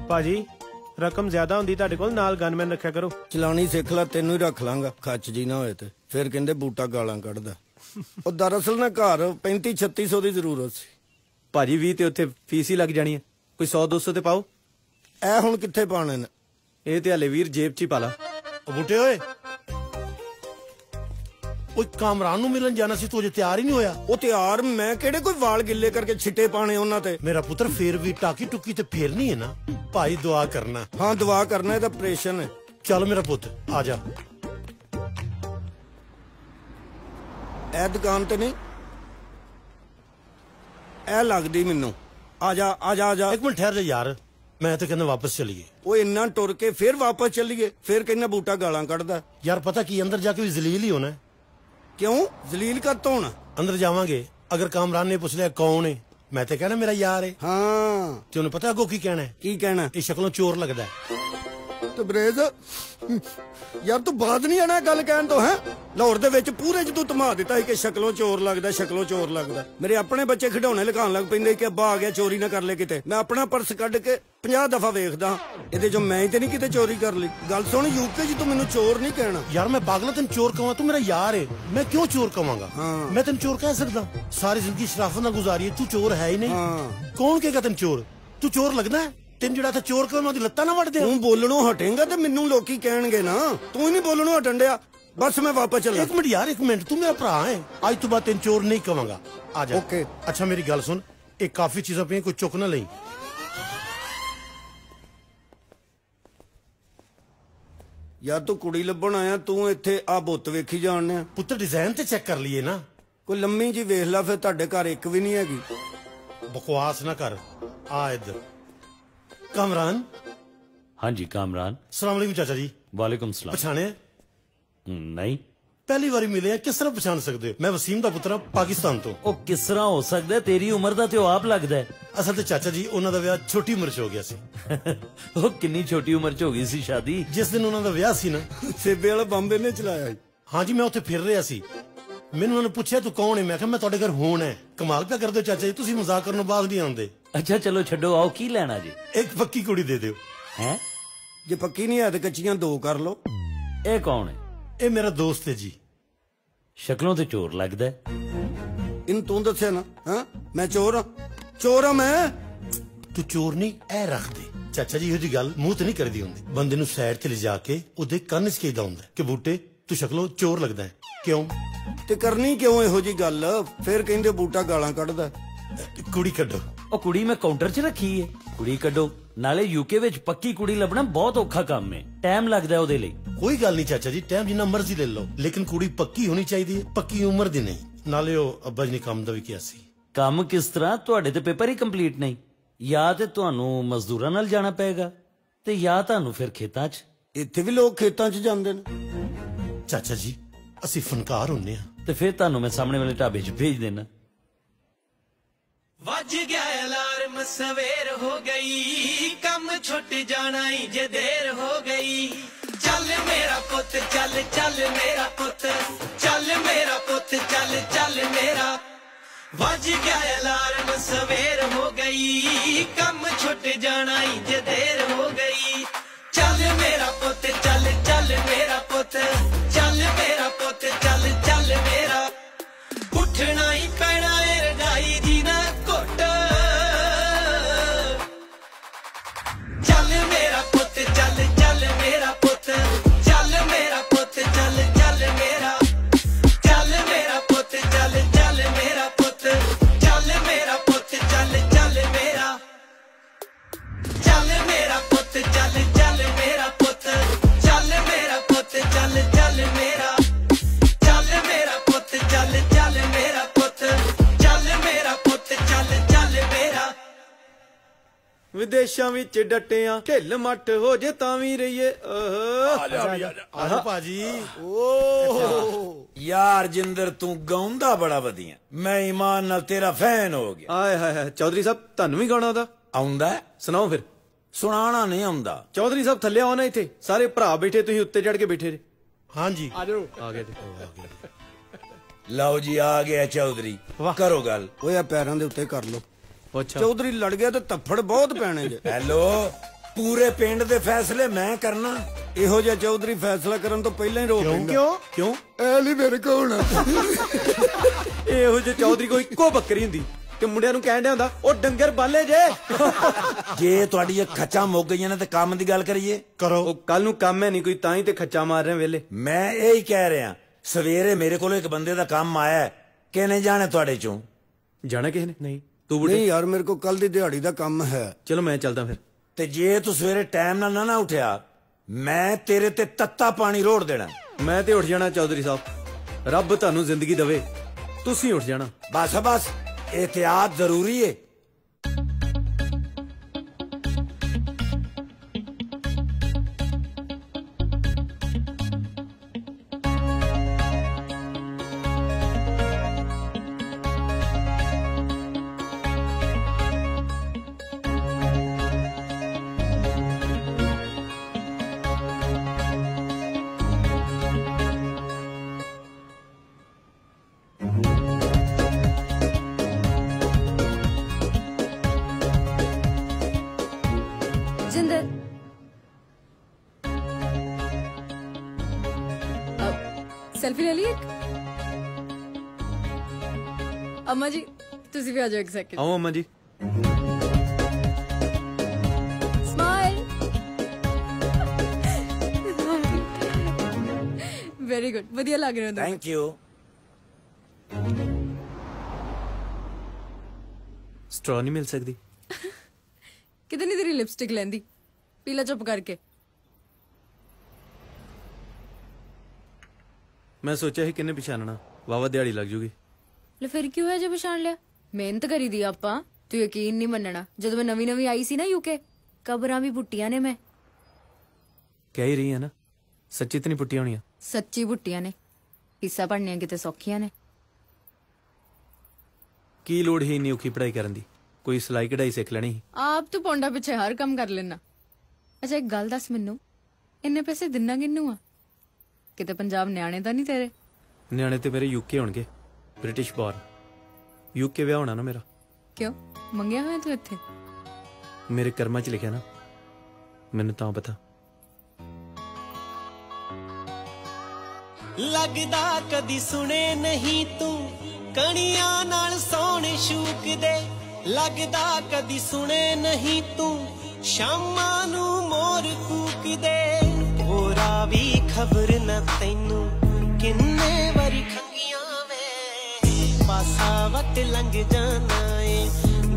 ਭਾਜੀ ਰਕਮ ਜ਼ਿਆਦਾ ਹੁੰਦੀ ਤੁਹਾਡੇ ਕੋਲ, ਨਾਲ ਗਨਮੈਨ ਰੱਖਿਆ ਕਰੋ। ਚਲਾਣੀ ਸਿੱਖ ਲੈ, ਤੈਨੂੰ ਹੀ ਰੱਖ ਲਾਂਗਾ, ਖੱਚ ਜੀ ਨਾ ਹੋਏ ਤੇ। ਫਿਰ ਕਹਿੰਦੇ ਬੂਟਾ ਗਾਲਾਂ ਕੱਢਦਾ। ਉਹ ਦਰਅਸਲ ਨਾ ਘਰ 35-3600 ਦੀ ਜ਼ਰੂਰਤ ਸੀ। ਭਾਜੀ 20 ਤੇ ਉੱਥੇ ਫੀਸ ਹੀ ਲੱਗ ਜਾਣੀ ਹੈ, ਕੋਈ 100-200 ਤੇ ਪਾਓ। ਇਹ ਹੁਣ ਕਿੱਥੇ ਪਾਣੇ ਨੇ? ਇਹ ਤੇ ਹਲੇ ਵੀਰ ਜੇਬ 'ਚ ਹੀ ਪਾ ਲਾ। ਬੂਟੇ ਓਏ, ਉਹ ਕਾਮਰਾਨ ਨੂੰ ਮਿਲਣ ਜਾਣਾ ਸੀ, ਤੂੰ ਅਜੇ ਤਿਆਰ ਹੀ ਨਹੀਂ ਹੋਇਆ। ਉਹ ਤਿਆਰ ਮੈਂ ਕਿਹੜੇ ਕੋਈ ਵਾਲ ਗਿੱਲੇ ਕਰਕੇ ਛਿੱਟੇ ਪਾਣੇ ਉਹਨਾਂ ਤੇ। ਮੇਰਾ ਪੁੱਤਰ ਫੇਰ ਵੀ ਟਾਕੀ ਟੁੱਕੀ ਤੇ ਫੇਰ ਨਹੀਂ ਹੈ ਨਾ ਭਾਈ, ਦੁਆ ਕਰਨਾ। ਹਾਂ ਦੁਆ ਕਰਨਾ, ਇਹਦਾ ਆਪਰੇਸ਼ਨ ਹੈ। ਚੱਲ ਮੇਰਾ ਪੁੱਤ ਆ ਜਾ। ਇਹ ਦੁਕਾਨ ਤੇ ਨਹੀਂ, ਇਹ ਲੱਗਦੀ ਮੈਨੂੰ। ਆ ਜਾ ਆ ਜਾ ਆ ਜਾ। ਇੱਕ ਮਿੰਟ ਠਹਿਰ ਜਾ ਯਾਰ, ਮੈਂ ਤਾਂ ਕਹਿੰਦਾ ਵਾਪਸ ਚਲੀਏ। ਉਹ ਇੰਨਾ ਟੁਰ ਕੇ ਫਿਰ ਵਾਪਸ ਚੱਲੀਏ? ਫਿਰ ਕਹਿੰਦਾ ਬੂਟਾ ਗਾਲਾਂ ਕੱਢਦਾ। ਯਾਰ ਪਤਾ ਕੀ, ਅੰਦਰ ਜਾ ਕੇ ਵੀ ਜ਼ਲੀਲ ਹੀ ਹੋਣਾ। ਕਿਉਂ ਜ਼ਲੀਲ ਕਾਤੋਂ ਹੋਣਾ? ਅੰਦਰ ਜਾਵਾਂਗੇ, ਅਗਰ ਕਾਮਰਾਨ ਨੇ ਪੁੱਛ ਲਿਆ ਕੌਣ ਹੈ, ਮੈਂ ਤੇ ਕਹਿਣਾ ਮੇਰਾ ਯਾਰ ਹੈ। ਹਾਂ ਤੇ ਉਹਨੂੰ ਪਤਾ ਅੱਗੋਂ ਕੀ ਕਹਿਣਾ ਹੈ? ਕੀ ਕਹਿਣਾ? ਇਹ ਸ਼ਕਲੋਂ ਚੋਰ ਲੱਗਦਾ। ਤੇ ਬਰੇਜ਼ ਯਾਰ ਤੂੰ ਬਾਤ ਨਹੀਂ ਆਣਾ ਗੱਲ ਕਹਿਣ ਤੋਂ ਹੈ। ਲਾਹੌਰ ਦੇ ਵਿੱਚ ਪੂਰੇ ਚ ਤੂੰ ਧਮਾ ਦਿੱਤਾ ਸੀ ਕਿ ਸ਼ਕਲੋਂ ਚੋਰ ਲੱਗਦਾ, ਸ਼ਕਲੋਂ ਚੋਰ ਲੱਗਦਾ। ਮੇਰੇ ਆਪਣੇ ਬੱਚੇ ਖਿਡੌਣੇ ਲਗਾਉਣ ਲੱਗ ਪੈਂਦੇ ਕਿ ਅੱਬਾ ਆ ਗਿਆ ਚੋਰੀ ਨਾ ਕਰ ਲੈ ਕਿਤੇ। ਮੈਂ ਆਪਣਾ ਪਰਸ ਕੱਢ ਕੇ 50 ਦਫਾ ਵੇਖਦਾ, ਇਹਦੇ ਚੋਂ ਮੈਂ ਹੀ ਤੇ ਨਹੀਂ ਕਿਤੇ ਚੋਰੀ ਕਰ ਲਈ। ਗੱਲ ਸੁਣ, ਯੂਕੇ ਜੀ ਤੂੰ ਮੈਨੂੰ ਚੋਰ ਨਹੀਂ ਕਹਿਣਾ। ਯਾਰ ਮੈਂ ਪਾਗਲਾ ਤੈਨੂੰ ਚੋਰ ਕਹਾਂ? ਤੂੰ ਮੇਰਾ ਯਾਰ ਹੈ, ਮੈਂ ਕਿਉਂ ਚੋਰ ਕਵਾਂਗਾ? ਮੈਂ ਤੈਨੂੰ ਚੋਰ ਕਹਿ ਸਕਦਾ? ਸਾਰੀ ਜ਼ਿੰਦਗੀ ਸ਼ਰਾਫਤ ਨਾਲ ਗੁਜ਼ਾਰੀ, ਤੂੰ ਚੋਰ ਹੈ ਹੀ ਨਹੀਂ। ਕੌਣ ਕਹੇਗਾ ਤੈਨੂੰ ਚੋਰ? ਤੂੰ ਚੋਰ ਲੱਗਦਾ ਹੈ। ਤੈਨੂੰ ਜਿਹੜਾ ਤਾਂ ਚੋਰ ਕਹੇ ਉਹਦੀ ਲੱਤਾਂ ਨਾ ਵੱਢ ਦੇ। ਤੂੰ ਬੋਲਣੋਂ ਹਟੇਂਗਾ ਤੇ ਮੈਨੂੰ ਲੋਕੀ ਕਹਿਣਗੇ ਨਾ। ਤੂੰ ਹੀ ਨਹੀਂ ਬੋਲਣੋਂ ਹਟਣ ਡਿਆ। ਬਸ ਮੈਂ ਵਾਪਸ ਚੱਲਾਂ। ਇੱਕ ਮਿੰਟ ਯਾਰ, ਇੱਕ ਮਿੰਟ, ਤੂੰ ਮੇਰਾ ਭਰਾ ਹੈ, ਅੱਜ ਤੋਂ ਬਾਅਦ ਤੈਨੂੰ ਚੋਰ ਨਹੀਂ ਕਵਾਂਗਾ। ਆ ਜਾ। ਓਕੇ। ਅੱਛਾ ਮੇਰੀ ਗੱਲ ਸੁਣ, ਇਹ ਕਾਫੀ ਚੀਜ਼ਾਂ ਪਈਆਂ, ਕੋਈ ਚੁੱਕ ਨਾ ਲਈ। ਯਾਰ ਤੂੰ ਕੁੜੀ ਲੱਭਣ ਆਇਆ, ਤੂੰ ਇੱਥੇ ਆ ਬੁੱਤ ਵੇਖੀ ਜਾਣਿਆ। ਪੁੱਤਰ ਡਿਜ਼ਾਈਨ ਤੇ ਚੈੱਕ ਕਰ ਲਈਏ ਨਾ। ਕੋਈ ਲੰਮੀ ਜੀ ਵੇਖ ਲੈ, ਫਿਰ ਤੁਹਾਡੇ ਘਰ ਇੱਕ ਵੀ ਨਹੀਂ ਹੈਗੀ। ਬਕਵਾਸ ਨਾ ਕਰ। ਆ ਇੱਧਰ। कामरान। हाँ जी कामरान। अस्सलाम वालेकुम चाचा जी। वालेकुम सलाम। पछाने? नहीं। पहली बारी मिले हैं, किस तरह पछाण सकते हो? मैं वसीम दा पुत्र पाकिस्तान तो। ओ किस तरह हो सकता है, तेरी उम्र दा ते आप लगदा है। असल ते चाचा जी उन्हां दा विआह छोटी उम्र च हो गया सी। ओ कितनी छोटी उम्र च हो गई सी शादी? जिस दिन उन्हां दा विआह सी ना, सेबे वाला बंब ने चलाया। हाँ जी, मैं उत्थे फिर रहा सी। मैनूं उन्होंने पूछा तू कौन है? मैं कहा मैं तुहाडे घर होण है। कमाल क्या करदे हो चाचा जी, तुसीं मजाक करन बाज नहीं आउंदे। अच्छा चलो छड्डो, आओ की लेना जी? एक पक्की कुड़ी दे दियो। हैं? जे पक्की नहीं है तो कच्चियां दो कर लो। ए कौन है? ए मेरा दोस्त है जी। शक्लों ते चोर लगदा है। इन तू दस्या ना? हां मैं चोर हां? चोर हां मैं? तू चोर नहीं, ए रख दे। चाचा जी ਇਹੋ ਜੀ ਗੱਲ ਮੂੰਹ ਤੇ ਨਹੀਂ ਕਰਦੀ ਹੁੰਦੀ। ਬੰਦੇ ਨੂੰ ਸਾਈਡ ਤੇ ਲਿਜਾ ਕੇ ਉਹਦੇ ਕੰਨ 'ਚ ਕਹਿੰਦਾ ਹੁੰਦਾ ਕਿ ਬੂਟੇ ਤੂੰ ਸ਼ਕਲੋਂ ਚੋਰ ਲੱਗਦਾ ਹੈ। ਕਿਉਂ? ਤੇ ਕਰਨੀ ਕਿਉਂ ਇਹੋ ਜੀ ਗੱਲ? ਫਿਰ ਕਹਿੰਦੇ ਬੂਟਾ ਗਾਲਾਂ ਕੱਢਦਾ। ਕੁੜੀ ਕੱਢੋ। ਉਹ ਕੁੜੀ ਮੈਂ ਕਾਊਂਟਰ 'ਚ ਰੱਖੀ ਏ। ਕੁੜੀ ਕੱਢੋ। ਨਾਲੇ ਯੂਕੇ ਵਿੱਚ ਪੱਕੀ ਕੁੜੀ ਲੱਭਣਾ ਬਹੁਤ ਔਖਾ ਕੰਮ ਹੈ, ਟਾਈਮ ਲੱਗਦਾ ਉਹਦੇ ਲਈ। ਕੋਈ ਗੱਲ ਨਹੀਂ ਚਾਚਾ ਜੀ, ਟਾਈਮ ਜਿੰਨਾ ਮਰਜ਼ੀ ਲੈ ਲਓ, ਲੇਕਿਨ ਕੁੜੀ ਪੱਕੀ ਹੋਣੀ ਚਾਹੀਦੀ ਹੈ, ਪੱਕੀ ਉਮਰ ਦੀ ਨਹੀਂ। ਨਾਲੇ ਉਹ ਅੱਬਾ ਜੀ ਨੇ ਕੰਮ ਦਾ ਵੀ ਕਿਹਾ ਸੀ। ਕੰਮ ਕਿਸ ਤਰ੍ਹਾਂ? ਤੁਹਾਡੇ ਤੇ ਪੇਪਰ ਹੀ ਕੰਪਲੀਟ ਨਹੀਂ। ਜਾਂ ਤੇ ਤੁਹਾਨੂੰ ਮਜ਼ਦੂਰਾਂ ਨਾਲ ਜਾਣਾ ਪਏਗਾ ਤੇ ਜਾਂ ਤੁਹਾਨੂੰ ਫਿਰ ਖੇਤਾਂ 'ਚ। ਇੱਥੇ ਵੀ ਲੋਕ ਖੇਤਾਂ 'ਚ ਜਾਂਦੇ ਨੇ ਚਾਚਾ ਜੀ, ਅਸੀਂ ਫਨਕਾਰ ਹੁੰਨੇ ਆ। ਤੇ ਫਿਰ ਤੁਹਾਨੂੰ ਮੈਂ ਸਾਹਮਣੇ ਵਾਲੇ ਢਾਬੇ 'ਚ ਭੇਜ ਦੇਣਾ। ਵੱਜ ਗਿਆ ਅਲਾਰਮ, ਸਵੇਰ ਹੋ ਗਈ, ਕੰਮ ਛੁੱਟ ਜਾਣਾ ਈ ਜੇ ਦੇਰ ਹੋ ਗਈ। ਚੱਲ ਮੇਰਾ ਪੁੱਤ ਚੱਲ, ਚੱਲ ਮੇਰਾ ਪੁੱਤ ਚੱਲ, ਮੇਰਾ ਪੁੱਤ ਚੱਲ, ਚੱਲ ਮੇਰਾ। ਵੱਜ ਗਿਆ ਅਲਾਰਮ, ਸਵੇਰ ਹੋ ਗਈ, ਕੰਮ ਛੁੱਟ ਜਾਣਾ ਈ ਜੇ ਦੇਰ ਹੋ ਗਈ। ਚੱਲ ਮੇਰਾ ਪੁੱਤ ਚੱਲ, ਚੱਲ ਮੇਰਾ ਪੁੱਤ ਚੱਲ, ਮੇਰਾ ਪੁੱਤ ਚੱਲ, ਚੱਲ ਮੇਰਾ। ਉੱਠਣਾ ਹੀ ਪੈਣਾ ਏ ਰਜਾਈ ਜੀ ਨਾ ਘੁੱਟ। ਚੱਲ ਮੇਰਾ ਪੁੱਤ ਚੱਲ, ਚੱਲ ਮੇਰਾ ਪੁੱਤ ਚੱਲ, ਮੇਰਾ ਪੁੱਤ ਚੱਲ, ਚੱਲ ਮੇਰਾ। ਚੱਲ ਮੇਰਾ ਪੁੱਤ ਚੱਲ, ਚੱਲ ਮੇਰਾ ਪੁੱਤ ਚੱਲ, ਮੇਰਾ ਪੁੱਤ ਚੱਲ, ਚੱਲ ਵਿਦੇਸ਼ਾਂ ਵਿੱਚ ਡਟਿਆਂ ਢਿੱਲ ਮੱਠ ਹੋ ਜੇ ਤਾਂ ਵੀ ਰਹੀਏ ਆਜਾ ਭਾਜੀ ਯਾਰ ਜਿੰਦਰ ਤੂੰ ਗਾਉਂਦਾ ਬੜਾ ਵਧੀਆ, ਮੈਂ ਈਮਾਨ ਨਾਲ ਤੇਰਾ ਫੈਨ ਹੋ ਗਿਆ। ਆਏ ਹਾਏ ਚੌਧਰੀ ਸਾਹਿਬ ਤੁਹਾਨੂੰ ਵੀ ਗਾਉਣਾ ਆਉਂਦਾ? ਆਉਂਦਾ। ਸੁਣਾਓ ਫਿਰ। ਸੁਣਾਣਾ ਨਹੀਂ ਆਉਂਦਾ। ਚੌਧਰੀ ਸਾਹਿਬ ਥੱਲੇ ਆਓ ਨਾ, ਇੱਥੇ ਸਾਰੇ ਭਰਾ ਬੈਠੇ, ਤੁਸੀਂ ਉੱਤੇ ਚੜ ਕੇ ਬੈਠੇ ਜੇ। ਹਾਂਜੀ ਆਜੋ। ਆ ਗਏ ਲਓ ਜੀ ਆ ਗਿਆ ਚੌਧਰੀ, ਕਰੋ ਗੱਲ। ਓਏ ਆ ਪੈਰਾਂ ਦੇ ਉੱਤੇ ਕਰ ਲੋ। ਅੱਛਾ ਚੌਧਰੀ ਲੜ ਗਿਆ ਤੇ ਥੱਫੜ ਬਹੁਤ ਪੈਣੇ ਜੇ। ਹੈਲੋ, ਪੂਰੇ ਪਿੰਡ ਦੇ ਫੈਸਲੇ ਮੈਂ ਕਰਨਾ। ਇਹੋ ਜਿਹਾ ਚੌਧਰੀ ਫੈਸਲਾ ਕਰਨ ਤੋਂ ਪਹਿਲਾਂ ਹੀ ਰੋ ਪੈਂਦਾ। ਕਿਉਂ ਐ ਲਈ ਮੇਰੇ ਕੋਲ ਇਹੋ ਜਿਹੇ ਚੌਧਰੀ ਕੋਈ ਇੱਕੋ ਬੱਕਰੀ ਹੁੰਦੀ ਤੇ ਮੁੰਡਿਆਂ ਨੂੰ ਕਹਿਣ ਡਿਆ ਹੁੰਦਾ ਉਹ ਡੰਗਰ ਬਾਲੇ ਜੇ। ਜੇ ਤੁਹਾਡੀ ਖੱਚਾਂ ਮੁੱਕ ਗਈਆਂ ਨੇ ਤੇ ਕੰਮ ਦੀ ਗੱਲ ਕਰੀਏ। ਕਰੋ। ਉਹ ਕੱਲ ਨੂੰ ਕੰਮ ਹੈ ਨਹੀਂ ਕੋਈ, ਤਾਂ ਹੀ ਤੇ ਖੱਚਾ ਮਾਰ ਰਹੇ ਵੇਲੇ। ਮੈਂ ਇਹੀ ਕਹਿ ਰਿਹਾ, ਸਵੇਰੇ ਮੇਰੇ ਕੋਲ ਇੱਕ ਬੰਦੇ ਦਾ ਕੰਮ ਆਇਆ, ਕਿਹਨੇ ਜਾਣੇ ਤੁਹਾਡੇ ਚੋਂ? ਜਾਣਾ ਕਿਸੇ ਨੇ? ਨਹੀਂ ਤੂੰ ਨਹੀਂ ਯਾਰ, ਮੇਰੇ ਕੋਲ ਕੱਲ ਦੀ ਦਿਹਾੜੀ ਦਾ ਕੰਮ ਹੈ। ਚਲੋ ਮੈਂ ਚੱਲਦਾ ਫਿਰ। ਤੇ ਜੇ ਤੂੰ ਸਵੇਰੇ ਟਾਈਮ ਨਾਲ ਨਾ ਉੱਠਿਆ, ਮੈਂ ਤੇਰੇ ਤੇ ਤੱਤਾ ਪਾਣੀ ਰੋੜ ਦੇਣਾ। ਮੈਂ ਤੇ ਉੱਠ ਜਾਣਾ ਚੌਧਰੀ ਸਾਹਿਬ, ਰੱਬ ਤੁਹਾਨੂੰ ਜ਼ਿੰਦਗੀ ਦੇਵੇ, ਤੁਸੀਂ ਉੱਠ ਜਾਣਾ। ਬਸ ਬਸ, एहतियात जरूरी है। सेल्फी ले लिए? अम्मा जी तुसी भी आ जाओ एक सेकंड। आओ अम्मा जी। स्माइल। वेरी गुड, बढ़िया लग रहे हो। Thank you. स्ट्रॉ नहीं मिल सकती? कितनी तेरी लिपस्टिक लेंदी, पीला चुप करके। मैं सोचा ही किन्ने पछानना, वावा दिहाड़ी लग जूगी। ले फिर क्यों है जो पछाण लिया? मेहनत करी दी आपां, तू यकीन नहीं मनना। जब मैं नवी नवी आई सी ना यूके, कबरां भी पुट्टियां ने मैं। कह ही रही है ना, सच्ची इतनी पुट्टियां होनियां? सच्ची पुट्टियां ने, हिस्सा पढ़नियां किते सौखियां ने। की लोड़ ही इन्नी औखी पढ़ाई करन दी, कोई सिलाई कढ़ाई सिख लेनी। आप तो पोंडा पिछे हर काम कर लेना। अच्छा एक गल दस मैनू, इन्ने पैसे दिना किन्नू आ? किते पंजाब न्याणे तो नहीं तेरे? न्याणे ते मेरे यूके होणगे, ब्रिटिश बॉर्न। यूके विआह होना ना मेरा। क्यों मंगया है तू इत्थे? मेरे कर्मा च लिखा ना, मैनू तां पता। लगदा कदी सुने नहीं तू कणियां नाल सोने शूक दे। लगदा कदी सुने नहीं तू शामां नू मोर कूक दे। होरा भी खबर न तैनू किन्ने वारी खंगियां वे। पासा वट लंघ जाना ए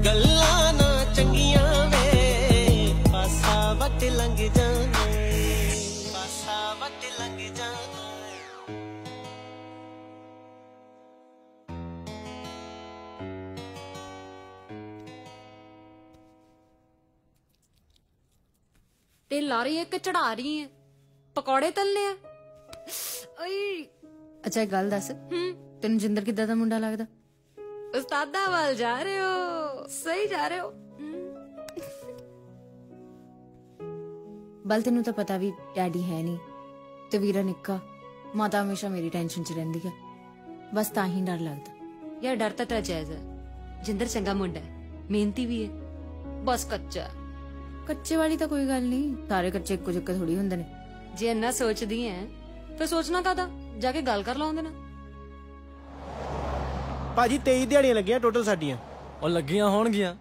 गल्लां ना चंगियां वे। पासा वट लंघ जाना ए, पासा वट लंघ जाना। तेल ला रही है कि चढ़ा रही है? पकौड़े तलने हैं? अच्छा एक गल दस, तेन जिंदर किदा दा मुंडा लगदा? उस्तादा वाल जा रहे हो, सही जा रहे हो। बल तेनू तो पता भी डैडी है नहीं ते वीरा निक्का, माता हमेशा मेरी टेंशन च रहिंदी है, बस तां ही डर लगदा। यार डर तो जायज है, जिंदर चंगा मुंडा है, मेहनती भी है, बस कच्चा। कच्चे वाली तो कोई गल नहीं, सारे कच्चे इक्को जिक्के थोड़ी हुंदे ने। जे इन्ना सोचदी है फिर सोचना कादा, जाके गल कर लाउंदे ना। ਭਾਜੀ 23 ਦਿਹਾੜੀਆਂ ਲੱਗੀਆਂ ਟੋਟਲ ਸਾਡੀਆਂ। ਉਹ ਲੱਗੀਆਂ ਹੋਣਗੀਆਂ,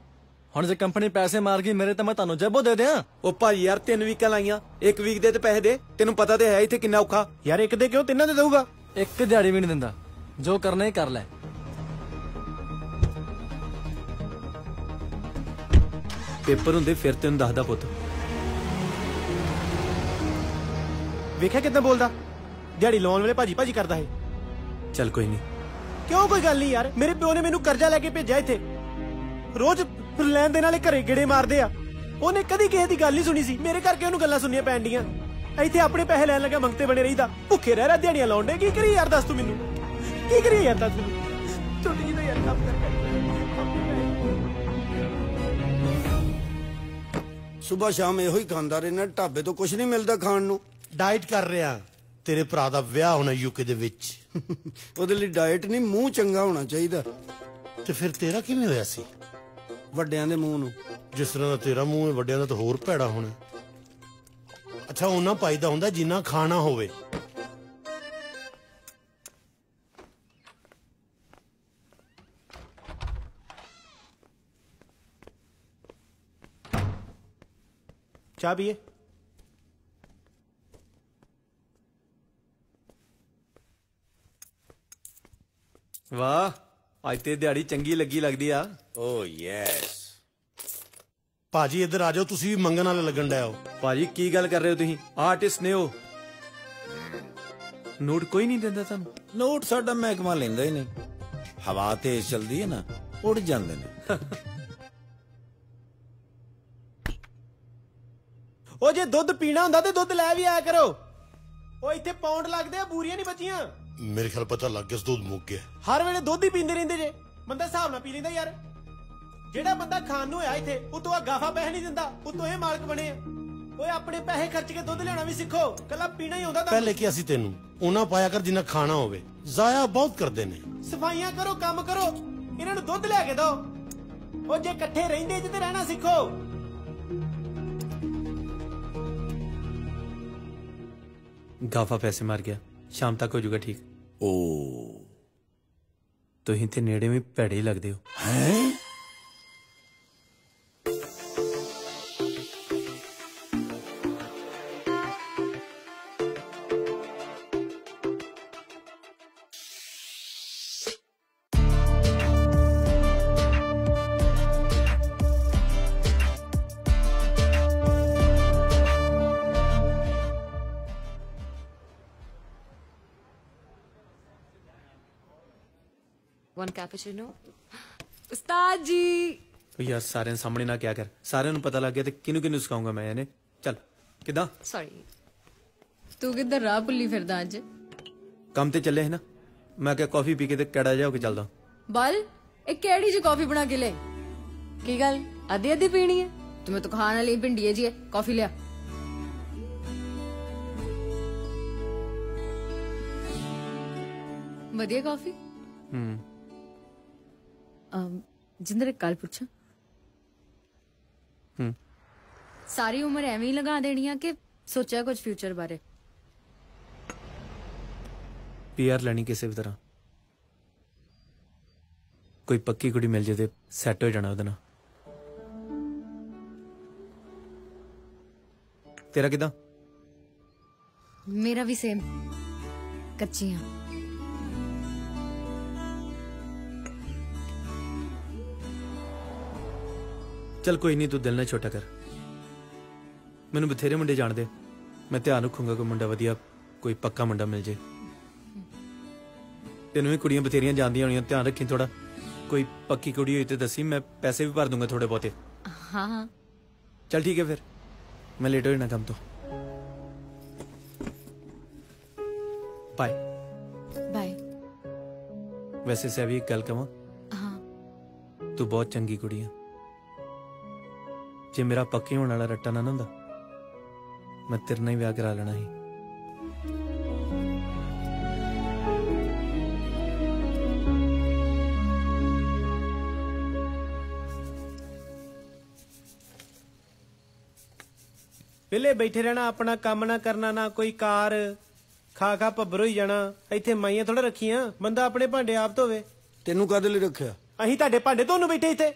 ਹੁਣ ਜੇ ਕੰਪਨੀ ਪੈਸੇ ਮਾਰ ਗਈ ਮੇਰੇ ਤਾਂ ਮੈਂ ਤੁਹਾਨੂੰ ਜੇਬੋਂ ਦੇ ਦਿਆਂ। ਉਹ ਭਾਜੀ ਯਾਰ 3 ਵੀਕਾਂ ਲਾਈਆਂ, 1 ਵੀਕ ਦੇ ਤੇ ਪੈਸੇ ਦੇ, ਤੈਨੂੰ ਪਤਾ ਤੇ ਹੈ ਇੱਥੇ ਕਿੰਨਾ ਔਖਾ। ਯਾਰ ਇੱਕ ਦੇ ਕਿਉਂ, ਤਿੰਨਾਂ ਦੇ ਦਊਗਾ। ਇੱਕ ਦਿਹਾੜੀ ਵੀ ਨਹੀਂ ਦਿੰਦਾ, ਜੋ ਕਰਨਾ ਹੀ ਕਰ ਲੈ। ਪੇਪਰ ਹੁੰਦੇ ਫਿਰ ਤੈਨੂੰ ਦੱਸਦਾ ਪੁੱਤ। ਵੇਖਿਆ ਕਿੱਦਾਂ ਬੋਲਦਾ, ਦਿਹਾੜੀ ਲਾਉਣ ਵੇਲੇ ਭਾਜੀ ਭਾਜੀ ਕਰਦਾ ਹੈ। ਚੱਲ ਕੋਈ ਨਹੀਂ। ਕਿਉਂ ਕੋਈ ਗੱਲ ਨਹੀਂ ਯਾਰ, ਮੇਰੇ ਪਿਓ ਨੇ ਮੈਨੂੰ ਕਰਜ਼ਾ ਲੈ ਕੇ ਭੇਜਿਆ ਇੱਥੇ, ਰੋਜ਼ ਲੈਣ ਦੇ ਨਾਲੇ ਘਰੇ ਗੇੜੇ ਮਾਰਦੇ ਆ। ਉਹਨੇ ਕਦੀ ਕਿਸੇ ਦੀ ਗੱਲ ਨਹੀਂ ਸੁਣੀ ਸੀ, ਮੇਰੇ ਕਰਕੇ ਉਹਨੂੰ ਗੱਲਾਂ ਸੁਣਨੀਆਂ ਪੈਣ ਡੀਆਂ। ਇੱਥੇ ਆਪਣੇ ਪੈਸੇ ਲੈਣ ਲੱਗਾ ਮੰਗਤੇ ਬਣੇ ਰਹੀਦਾ, ਭੁੱਖੇ ਰਹਿ ਦਿਹਾੜੀਆਂ ਲਾਉਣ ਡੇ। ਕੀ ਕਰੀ ਯਾਰ ਦੱਸ ਤੂੰ ਮੈਨੂੰ, ਕੀ ਕਰੀ ਯਾਰ ਦੱਸ ਮੈਨੂੰ। ਛੋਟੀ ਜਿਹੀ ਤਾਂ ਯਾਰ ਕੰਮ ਕਰ। ਸੁਬਹ ਸ਼ਾਮ ਇਹੋ ਹੀ ਖਾਂਦਾ ਰਹਿਣਾ, ਢਾਬੇ ਤੋਂ ਕੁਝ ਨਹੀਂ ਮਿਲਦਾ ਖਾਣ ਨੂੰ। ਡਾਈਟ ਕਰ ਰਿਹਾ। ਤੇਰੇ ਭਰਾ ਦਾ ਵਿਆਹ ਹੋਣਾ ਯੂਕੇ ਦੇ ਵਿੱਚ। ਉਹਦੇ ਲਈ ਡਾਈਟ ਨਹੀਂ, ਮੂੰਹ ਚੰਗਾ ਹੋਣਾ ਚਾਹੀਦਾ। ਤੇ ਫਿਰ ਤੇਰਾ ਕਿਵੇਂ ਹੋਇਆ ਸੀ? ਵੱਡਿਆਂ ਦੇ ਮੂੰਹ ਨੂੰ। ਜਿਸ ਤਰ੍ਹਾਂ ਦਾ ਤੇਰਾ ਮੂੰਹ ਹੈ, ਵੱਡਿਆਂ ਦਾ ਤਾਂ ਹੋਰ ਭੈੜਾ ਹੋਣਾ। ਅੱਛਾ, ਉਹਨਾਂ ਪਾਈਦਾ ਹੁੰਦਾ ਜਿੰਨਾ ਖਾਣਾ ਹੋਵੇ। ਚਾਹ ਪੀਏ? ਵਾਹ, ਅੱਜ ਤੇ ਦਿਹਾੜੀ ਚੰਗੀ ਲੱਗੀ ਲੱਗਦੀ ਆ। ਓ ਯੈਸ। ਭਾਜੀ ਇੱਧਰ ਆ ਜਾਓ, ਤੁਸੀਂ ਵੀ ਮੰਗਣ ਵਾਲੇ ਲੱਗਣ ਡਿਆ ਹੋ। ਭਾਜੀ ਕੀ ਗੱਲ ਕਰ ਰਹੇ ਹੋ ਤੁਸੀਂ? ਆਰਟਿਸਟ ਨੇ ਹੋ। ਨੋਟ ਕੋਈ ਨਹੀਂ ਦਿੰਦਾ ਤੁਹਾਨੂੰ? ਨੋਟ ਸਾਡਾ ਮਹਿਕਮਾ ਲੈਂਦਾ ਹੀ ਨਹੀਂ। ਹਵਾ ਤੇਜ਼ ਚਲਦੀ ਹੈ ਨਾ, ਉੱਡ ਜਾਂਦੇ ਨੇ। ਉਹ ਜੇ ਦੁੱਧ ਪੀਣਾ ਹੁੰਦਾ ਤੇ ਦੁੱਧ ਲੈ ਵੀ ਆਇਆ ਕਰੋ। ਉਹ ਇੱਥੇ ਪਾਉਂਡ ਲੱਗਦੇ ਆ, ਬੂਰੀਆਂ ਨਹੀਂ ਬਚੀਆਂ। ਮੇਰੇ ਖਿਆਲ ਪਤਾ ਲੱਗ ਗਿਆ ਦੁੱਧ ਮੁੱਕ ਗਿਆ। ਹਰ ਵੇਲੇ ਦੁੱਧ ਹੀ ਪੀਂਦੇ ਰਹਿੰਦੇ ਜੇ, ਬੰਦਾ ਹਿਸਾਬ ਨਾਲ ਪੀ ਲੈਂਦਾ ਯਾਰ। ਜਿਹੜਾ ਬੰਦਾ ਖਾਣ ਨੂੰ ਹੋਇਆ ਇੱਥੇ, ਉਤੋਂ ਆ ਗਾਫਾ ਪੈਸੇ ਨਹੀਂ ਦਿੰਦਾ, ਉਤੋਂ ਇਹ ਮਾਲਕ ਬਣੇ ਆ। ਓਏ ਆਪਣੇ ਪੈਸੇ ਖਰਚ ਕੇ ਦੁੱਧ ਲਿਆਉਣਾ ਵੀ ਸਿੱਖੋ, ਕੱਲਾ ਪੀਣਾ ਹੀ ਹੁੰਦਾ। ਪਹਿਲੇ ਕਿਹਾ ਸੀ ਤੈਨੂੰ, ਉਹਨਾਂ ਪਾਇਆ ਕਰ ਜਿੰਨਾ ਖਾਣਾ ਹੋਵੇ। ਜ਼ਾਇਆ ਬਹੁਤ ਕਰਦੇ ਨੇ। ਸਫਾਈਆਂ ਕਰੋ, ਕੰਮ ਕਰੋ, ਇਹਨਾਂ ਨੂੰ ਦੁੱਧ ਲਿਆ ਕੇ ਦਿਓ। ਉਹ ਜੇ ਇਕੱਠੇ ਰਹਿੰਦੇ ਜੇ ਤੇ ਰਹਿਣਾ ਸਿੱਖੋ। ਗਾਫਾ ਪੈਸੇ ਮਾਰ ਗਿਆ, ਸ਼ਾਮ ਤੱਕ ਹੋ ਜਾਊਗਾ ਠੀਕ। ਓ ਤੁਸੀਂ ਤੇ ਨੇੜੇ ਵੀ ਭੈੜੇ ਹੀ ਲੱਗਦੇ ਹੋ। ਹੈ One cappuccino. उस्ताद जी। ਯਾਰ ਸਾਰਿਆਂ ਸਾਹਮਣੇ ਨਾ ਕਿਆ ਕਰ, ਸਾਰਿਆਂ ਨੂੰ ਪਤਾ ਲੱਗ ਗਿਆ ਤੇ ਕਿਹਨੂੰ ਕਿਹਨੂੰ ਸਿਖਾਉਂਗਾ ਮੈਂ ਇਹਨੇ। ਚੱਲ ਕਿੱਦਾਂ? ਸੌਰੀ, ਤੂੰ ਕਿੱਧਰ ਰਾਹ ਭੁੱਲੀ ਫਿਰਦਾ ਅੱਜ? ਕੰਮ ਤੇ ਚੱਲੇ ਹੈ ਨਾ, ਮੈਂ ਕਿਹਾ ਕਾਫੀ ਪੀ ਕੇ ਤੇ ਕੜਾ ਜਾ ਹੋ ਕੇ ਚੱਲਦਾ। ਬਲ ਇਹ ਕਿਹੜੀ ਜੀ ਕਾਫੀ ਬਣਾ ਕੇ ਲੈ? ਕੀ ਗੱਲ ਅੱਧੀ ਅੱਧੀ ਪੀਣੀ ਹੈ? तुम्हें तो खाने ਲਈ ਭਿੰਡੀਏ ਜੀ ਕਾਫੀ ਲਿਆ। ਵਧੀਆ ਕਾਫੀ। ਜਿੰਦਰ ਇੱਕ ਗੱਲ ਪੁੱਛਾਂ? ਸਾਰੀ ਉਮਰ ਐਵੇਂ ਹੀ ਲਗਾ ਦੇਣੀ ਆ ਕਿ ਸੋਚਿਆ ਕੁਝ ਫਿਊਚਰ ਬਾਰੇ? ਪੀਆਰ ਲੈਣੀ ਕਿਸੇ ਵੀ ਤਰ੍ਹਾਂ, ਕੋਈ ਪੱਕੀ ਕੁੜੀ ਮਿਲ ਜੇ ਤੇ ਸੈੱਟ ਹੋ ਜਾਣਾ ਉਹਦੇ ਨਾਲ। ਤੇਰਾ ਕਿਦਾਂ? ਮੇਰਾ ਵੀ ਸੇਮ, ਕੱਚੀਆਂ। चल कोई नहीं, तू दिल ना छोटा कर। मैनू बथेरे मुंडे जाणदे, मैं ध्यान रखूंगा कोई मुंडा वधिया, कोई पक्का मुंडा मिल जे। तेनू भी कुड़ियां बथेरियां जानदियां होणियां, ध्यान रखी थोड़ा। कोई पक्की कुड़ी होई ते दसी, मैं पैसे भी भर दूंगा थोड़े बहुते। हाँ हाँ चल ठीक है, फिर मैं लेट हो जाना काम तो। Bye bye. वैसे से अभी एक गल कहां, हाँ तू बहुत चंगी कुड़ी है। जे मेरा पक्के होने वाला रट्टा ना ਹੁੰਦਾ, मैं तेरे ਨਾਲ ਹੀ ਵਿਆਹ ਕਰਾ ਲੈਣਾ ਸੀ। ਵਿਹਲੇ ਬੈਠੇ ਰਹਿਣਾ, ਆਪਣਾ ਕੰਮ ਨਾ ਕਰਨਾ, ਨਾ ਕੋਈ ਕਾਰ, ਖਾ ਖਾ ਭੱਬਰ ਹੋਈ ਜਾਣਾ। ਇੱਥੇ ਮਾਈਆਂ ਥੋੜਾ ਰੱਖੀਆਂ, ਬੰਦਾ ਆਪਣੇ ਭਾਂਡੇ ਆਪ ਧੋਵੇ। ਤੈਨੂੰ ਕਾਹਦੇ ਲਈ ਰੱਖਿਆ? ਅਸੀਂ ਤੁਹਾਡੇ ਭਾਂਡੇ ਧੋਣ ਨੂੰ ਬੈਠੇ ਇੱਥੇ।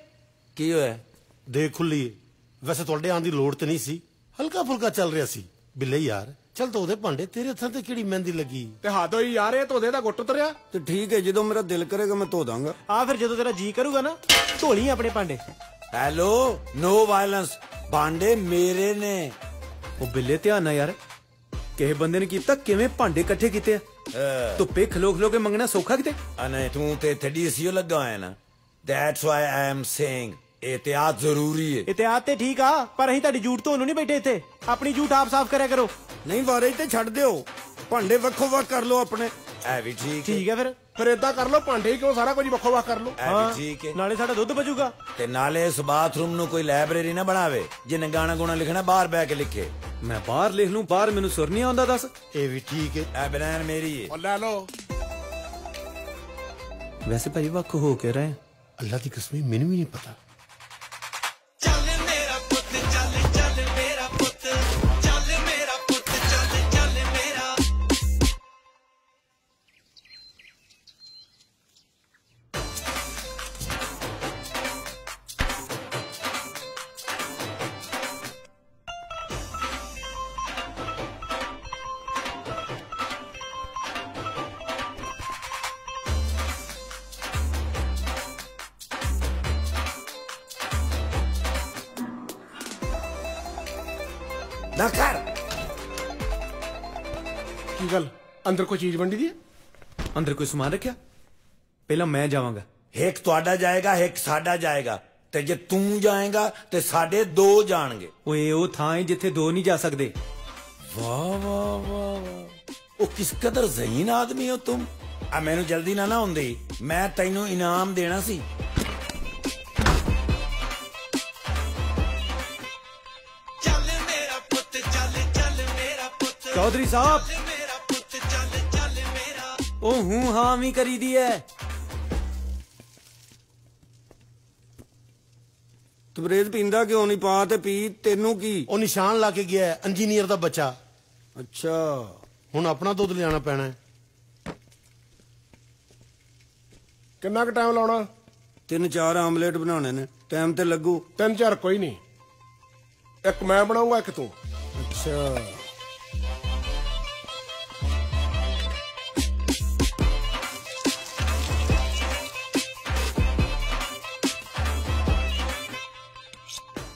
ਕੀ ਹੋਇਆ? ਦੇਖ ਖੁੱਲੀ। ਵੈਸੇ ਤੁਹਾਡੇ ਆਉਣ ਦੀ ਲੋੜ ਤੇ ਨਹੀਂ ਸੀ, ਹਲਕਾ ਫੁਲਕਾ ਚੱਲ ਰਿਹਾ ਸੀ। ਬਿੱਲੇ ਯਾਰ ਚੱਲ ਧੋ ਦੇ ਭਾਂਡੇ, ਤੇਰੇ ਹੱਥਾਂ ਤੇ ਕਿਹੜੀ ਮਹਿੰਦੀ ਲੱਗੀ? ਤੇ ਹੱਥ ਹੋਈ ਯਾਰ, ਇਹ ਧੋਦੇ ਦਾ ਗੁੱਟ ਉਤਰਿਆ। ਤੇ ਠੀਕ ਹੈ, ਜਦੋਂ ਮੇਰਾ ਦਿਲ ਕਰੇਗਾ ਮੈਂ ਧੋ ਦਾਂਗਾ। ਆ ਫਿਰ ਜਦੋਂ ਤੇਰਾ ਜੀ ਕਰੂਗਾ ਨਾ, ਧੋ ਲਈ ਆਪਣੇ ਭਾਂਡੇ। ਹੈਲੋ, ਨੋ ਵਾਇਲੈਂਸ। ਭਾਂਡੇ ਮੇਰੇ ਨੇ। ਉਹ ਬਿੱਲੇ ਧਿਆਨ ਨਾਲ ਯਾਰ, ਕਿਸੇ ਬੰਦੇ ਨੇ ਕੀਤਾ ਕਿਵੇਂ ਭਾਂਡੇ ਇਕੱਠੇ ਕੀਤੇ ਆ? ਧੁੱਪੇ ਖਲੋ ਖਲੋ ਕੇ ਮੰਗਣਾ ਸੌਖਾ ਕਿਤੇ? ਨਹੀਂ, ਤੂੰ ਤੇ ਇੱਥੇ ਡੀਸੀਓ ਲੱਗਾ ਹੋਇਆ ਨਾ। That's why I am saying एहतियात जरूरी है। ਇਤਿਹਾਦ ਤੇ ਠੀਕ ਆ ਪਰ ਅਸੀਂ ਤੁਹਾਡੀ ਝੂਠ ਤੁਹਾਨੂੰ ਨਹੀਂ ਬੈਠੇ ਇੱਥੇ ਆਪਣੀ ਝੂਠ ਆਪ ਸਾਫ਼ ਕਰਿਆ ਕਰੋ ਨਹੀਂ ਵਾਰੇ ਤੇ ਛੱਡ ਦਿਓ ਭਾਂਡੇ ਵੱਖੋ ਵੱਖ ਕਰ ਲਓ ਆਪਣੇ ਐ ਵੀ ਠੀਕ ਠੀਕ ਹੈ ਫਿਰ ਏਦਾਂ ਕਰ ਲਓ ਭਾਂਡੇ ਹੀ ਕਿਉਂ ਸਾਰਾ ਕੁਝ ਵੱਖੋ ਵੱਖ ਕਰ ਲਓ ਐ ਵੀ ਠੀਕ ਹੈ ਨਾਲੇ ਸਾਡਾ ਦੁੱਧ ਬਚੂਗਾ ਤੇ ਨਾਲੇ ਇਸ ਬਾਥਰੂਮ ਨੂੰ ਕੋਈ ਲਾਇਬ੍ਰੇਰੀ ਨਾ ਬਣਾਵੇ ਜਿਹਨੇ ਗਾਣਾ ਗੁਣਾ ਲਿਖਣਾ ਬਾਹਰ ਬਹਿ ਕੇ ਲਿਖੇ ਮੈਂ ਬਾਹਰ ਲਿਖ ਲੂੰ ਬਾਹਰ ਮੈਨੂੰ ਸੁਰ ਨਹੀਂ ਆਉਂਦਾ ਦੱਸ ਇਹ ਵੀ ਠੀਕ ਹੈ ਐ ਬਨਾਨ ਮੇਰੀ ਹੈ ਲੈ ਲਓ ਵੈਸੇ ਭਾਈ ਵੱਖ ਹੋ ਕੇ ਰਹੇ ਅੱਲਾ ਦੀ ਕਸਮ ਮੈਨੂੰ ਵੀ ਨਹੀਂ ਪਤਾ ਨਾ ਕਰ ਕੀ ਗੱਲ ਅੰਦਰ ਕੋਈ ਚੀਜ਼ ਵੰਡੀ ਦੀ ਅੰਦਰ ਕੋਈ ਸਮਾਨ ਰੱਖਿਆ ਪਹਿਲਾਂ ਮੈਂ ਜਾਵਾਂਗਾ ਇੱਕ ਤੁਹਾਡਾ ਜਾਏਗਾ ਇੱਕ ਸਾਡਾ ਜਾਏਗਾ ਤੇ ਜੇ ਤੂੰ ਜਾਏਗਾ ਤੇ ਸਾਡੇ ਦੋ ਜਾਣਗੇ ਓਏ ਉਹ ਥਾਂ ਹੈ ਜਿੱਥੇ ਦੋ ਨਹੀਂ ਜਾ ਸਕਦੇ ਵਾਹ ਵਾਹ ਵਾਹ ਉਹ ਕਿਸ ਕਦਰ ਜ਼ਹੀਨ ਆਦਮੀ ਹੋ ਤੁਮ ਆ ਮੈਨੂੰ ਜਲਦੀ ਨਾ ਹੁੰਦੀ ਮੈਂ ਤੈਨੂੰ ਇਨਾਮ ਦੇਣਾ ਸੀ चौधरी साहब ओ हूं हाँ भी करी दी है ਤਬਰੇਜ਼ ਪੀਂਦਾ ਕਿਉਂ ਨਹੀਂ ਪਾ ਤੇ ਪੀ ਤੈਨੂੰ ਕੀ ਉਹ ਨਿਸ਼ਾਨ ਲਾ ਕੇ ਗਿਆ ਇੰਜੀਨੀਅਰ ਦਾ ਬੱਚਾ ਅੱਛਾ ਹੁਣ ਆਪਣਾ ਦੁੱਧ ਲਿਆਣਾ ਪੈਣਾ ਹੈ ਕਿੰਨਾ ਕੁ ਟਾਈਮ ਲਾਉਣਾ 3-4 ਆਮਲੇਟ ਬਣਾਉਣੇ ਨੇ ਟਾਈਮ ਤੇ ਲੱਗੂ 3-4 ਕੋਈ ਨਹੀਂ ਇੱਕ ਮੈਂ ਬਣਾਉਂਗਾ ਇੱਕ ਤੂੰ ਅੱਛਾ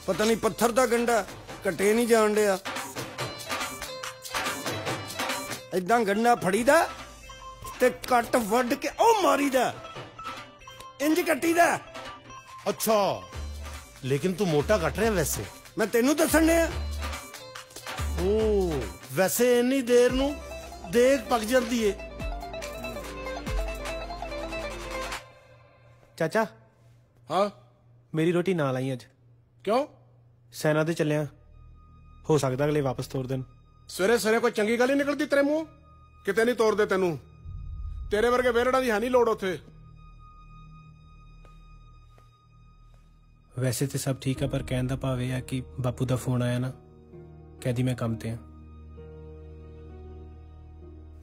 ਪਤਾ ਨਹੀਂ ਪੱਥਰ ਦਾ ਗੰਡਾ ਘਟੇ ਨਹੀਂ ਜਾਣ ਡਿਆ ਏਦਾਂ ਗੰਡਾ ਫੜੀਦਾ ਤੇ ਕੱਟ ਵੱਢ ਕੇ ਉਹ ਮਾਰੀਦਾ ਇੰਜ ਕੱਟੀਦਾ ਅੱਛਾ ਲੇਕਿਨ ਤੂੰ ਮੋਟਾ ਕੱਟ ਰਿਹਾ ਵੈਸੇ ਮੈਂ ਤੈਨੂੰ ਦੱਸਣ ਡਿਆ ਓ ਵੈਸੇ ਇੰਨੀ ਦੇਰ ਨੂੰ ਦੇਖ ਪੱਕ ਜਾਂਦੀ ਏ ਚਾਚਾ ਹਾਂ ਮੇਰੀ ਰੋਟੀ ਨਾਲ ਆਈ ਅੱਜ ਕਿਉਂ ਸੈਨਾ ਤੇ ਚੱਲਿਆ ਹੋ ਸਕਦਾ ਅਗਲੇ ਵਾਪਸ ਤੋਰ ਦੇਣ ਸਵੇਰੇ ਸਵੇਰੇ ਕੋਈ ਚੰਗੀ ਗੱਲ ਹੀ ਨਿਕਲਦੀ ਤੇਰੇ ਮੂੰਹ ਕਿਤੇ ਨਹੀਂ ਤੋਰਦੇ ਤੈਨੂੰ ਤੇਰੇ ਵਰਗੇ ਵੇਰੜਾਂ ਦੀ ਹੈ ਨਹੀਂ ਲੋੜ ਉੱਥੇ ਵੈਸੇ ਤੇ ਸਭ ਠੀਕ ਆ ਪਰ ਕਹਿਣ ਦਾ ਭਾਵ ਇਹ ਆ ਕਿ ਬਾਪੂ ਦਾ ਫੋਨ ਆਇਆ ਨਾ ਕਹਿੰਦੀ ਮੈਂ ਕੰਮ ਤੇ ਆ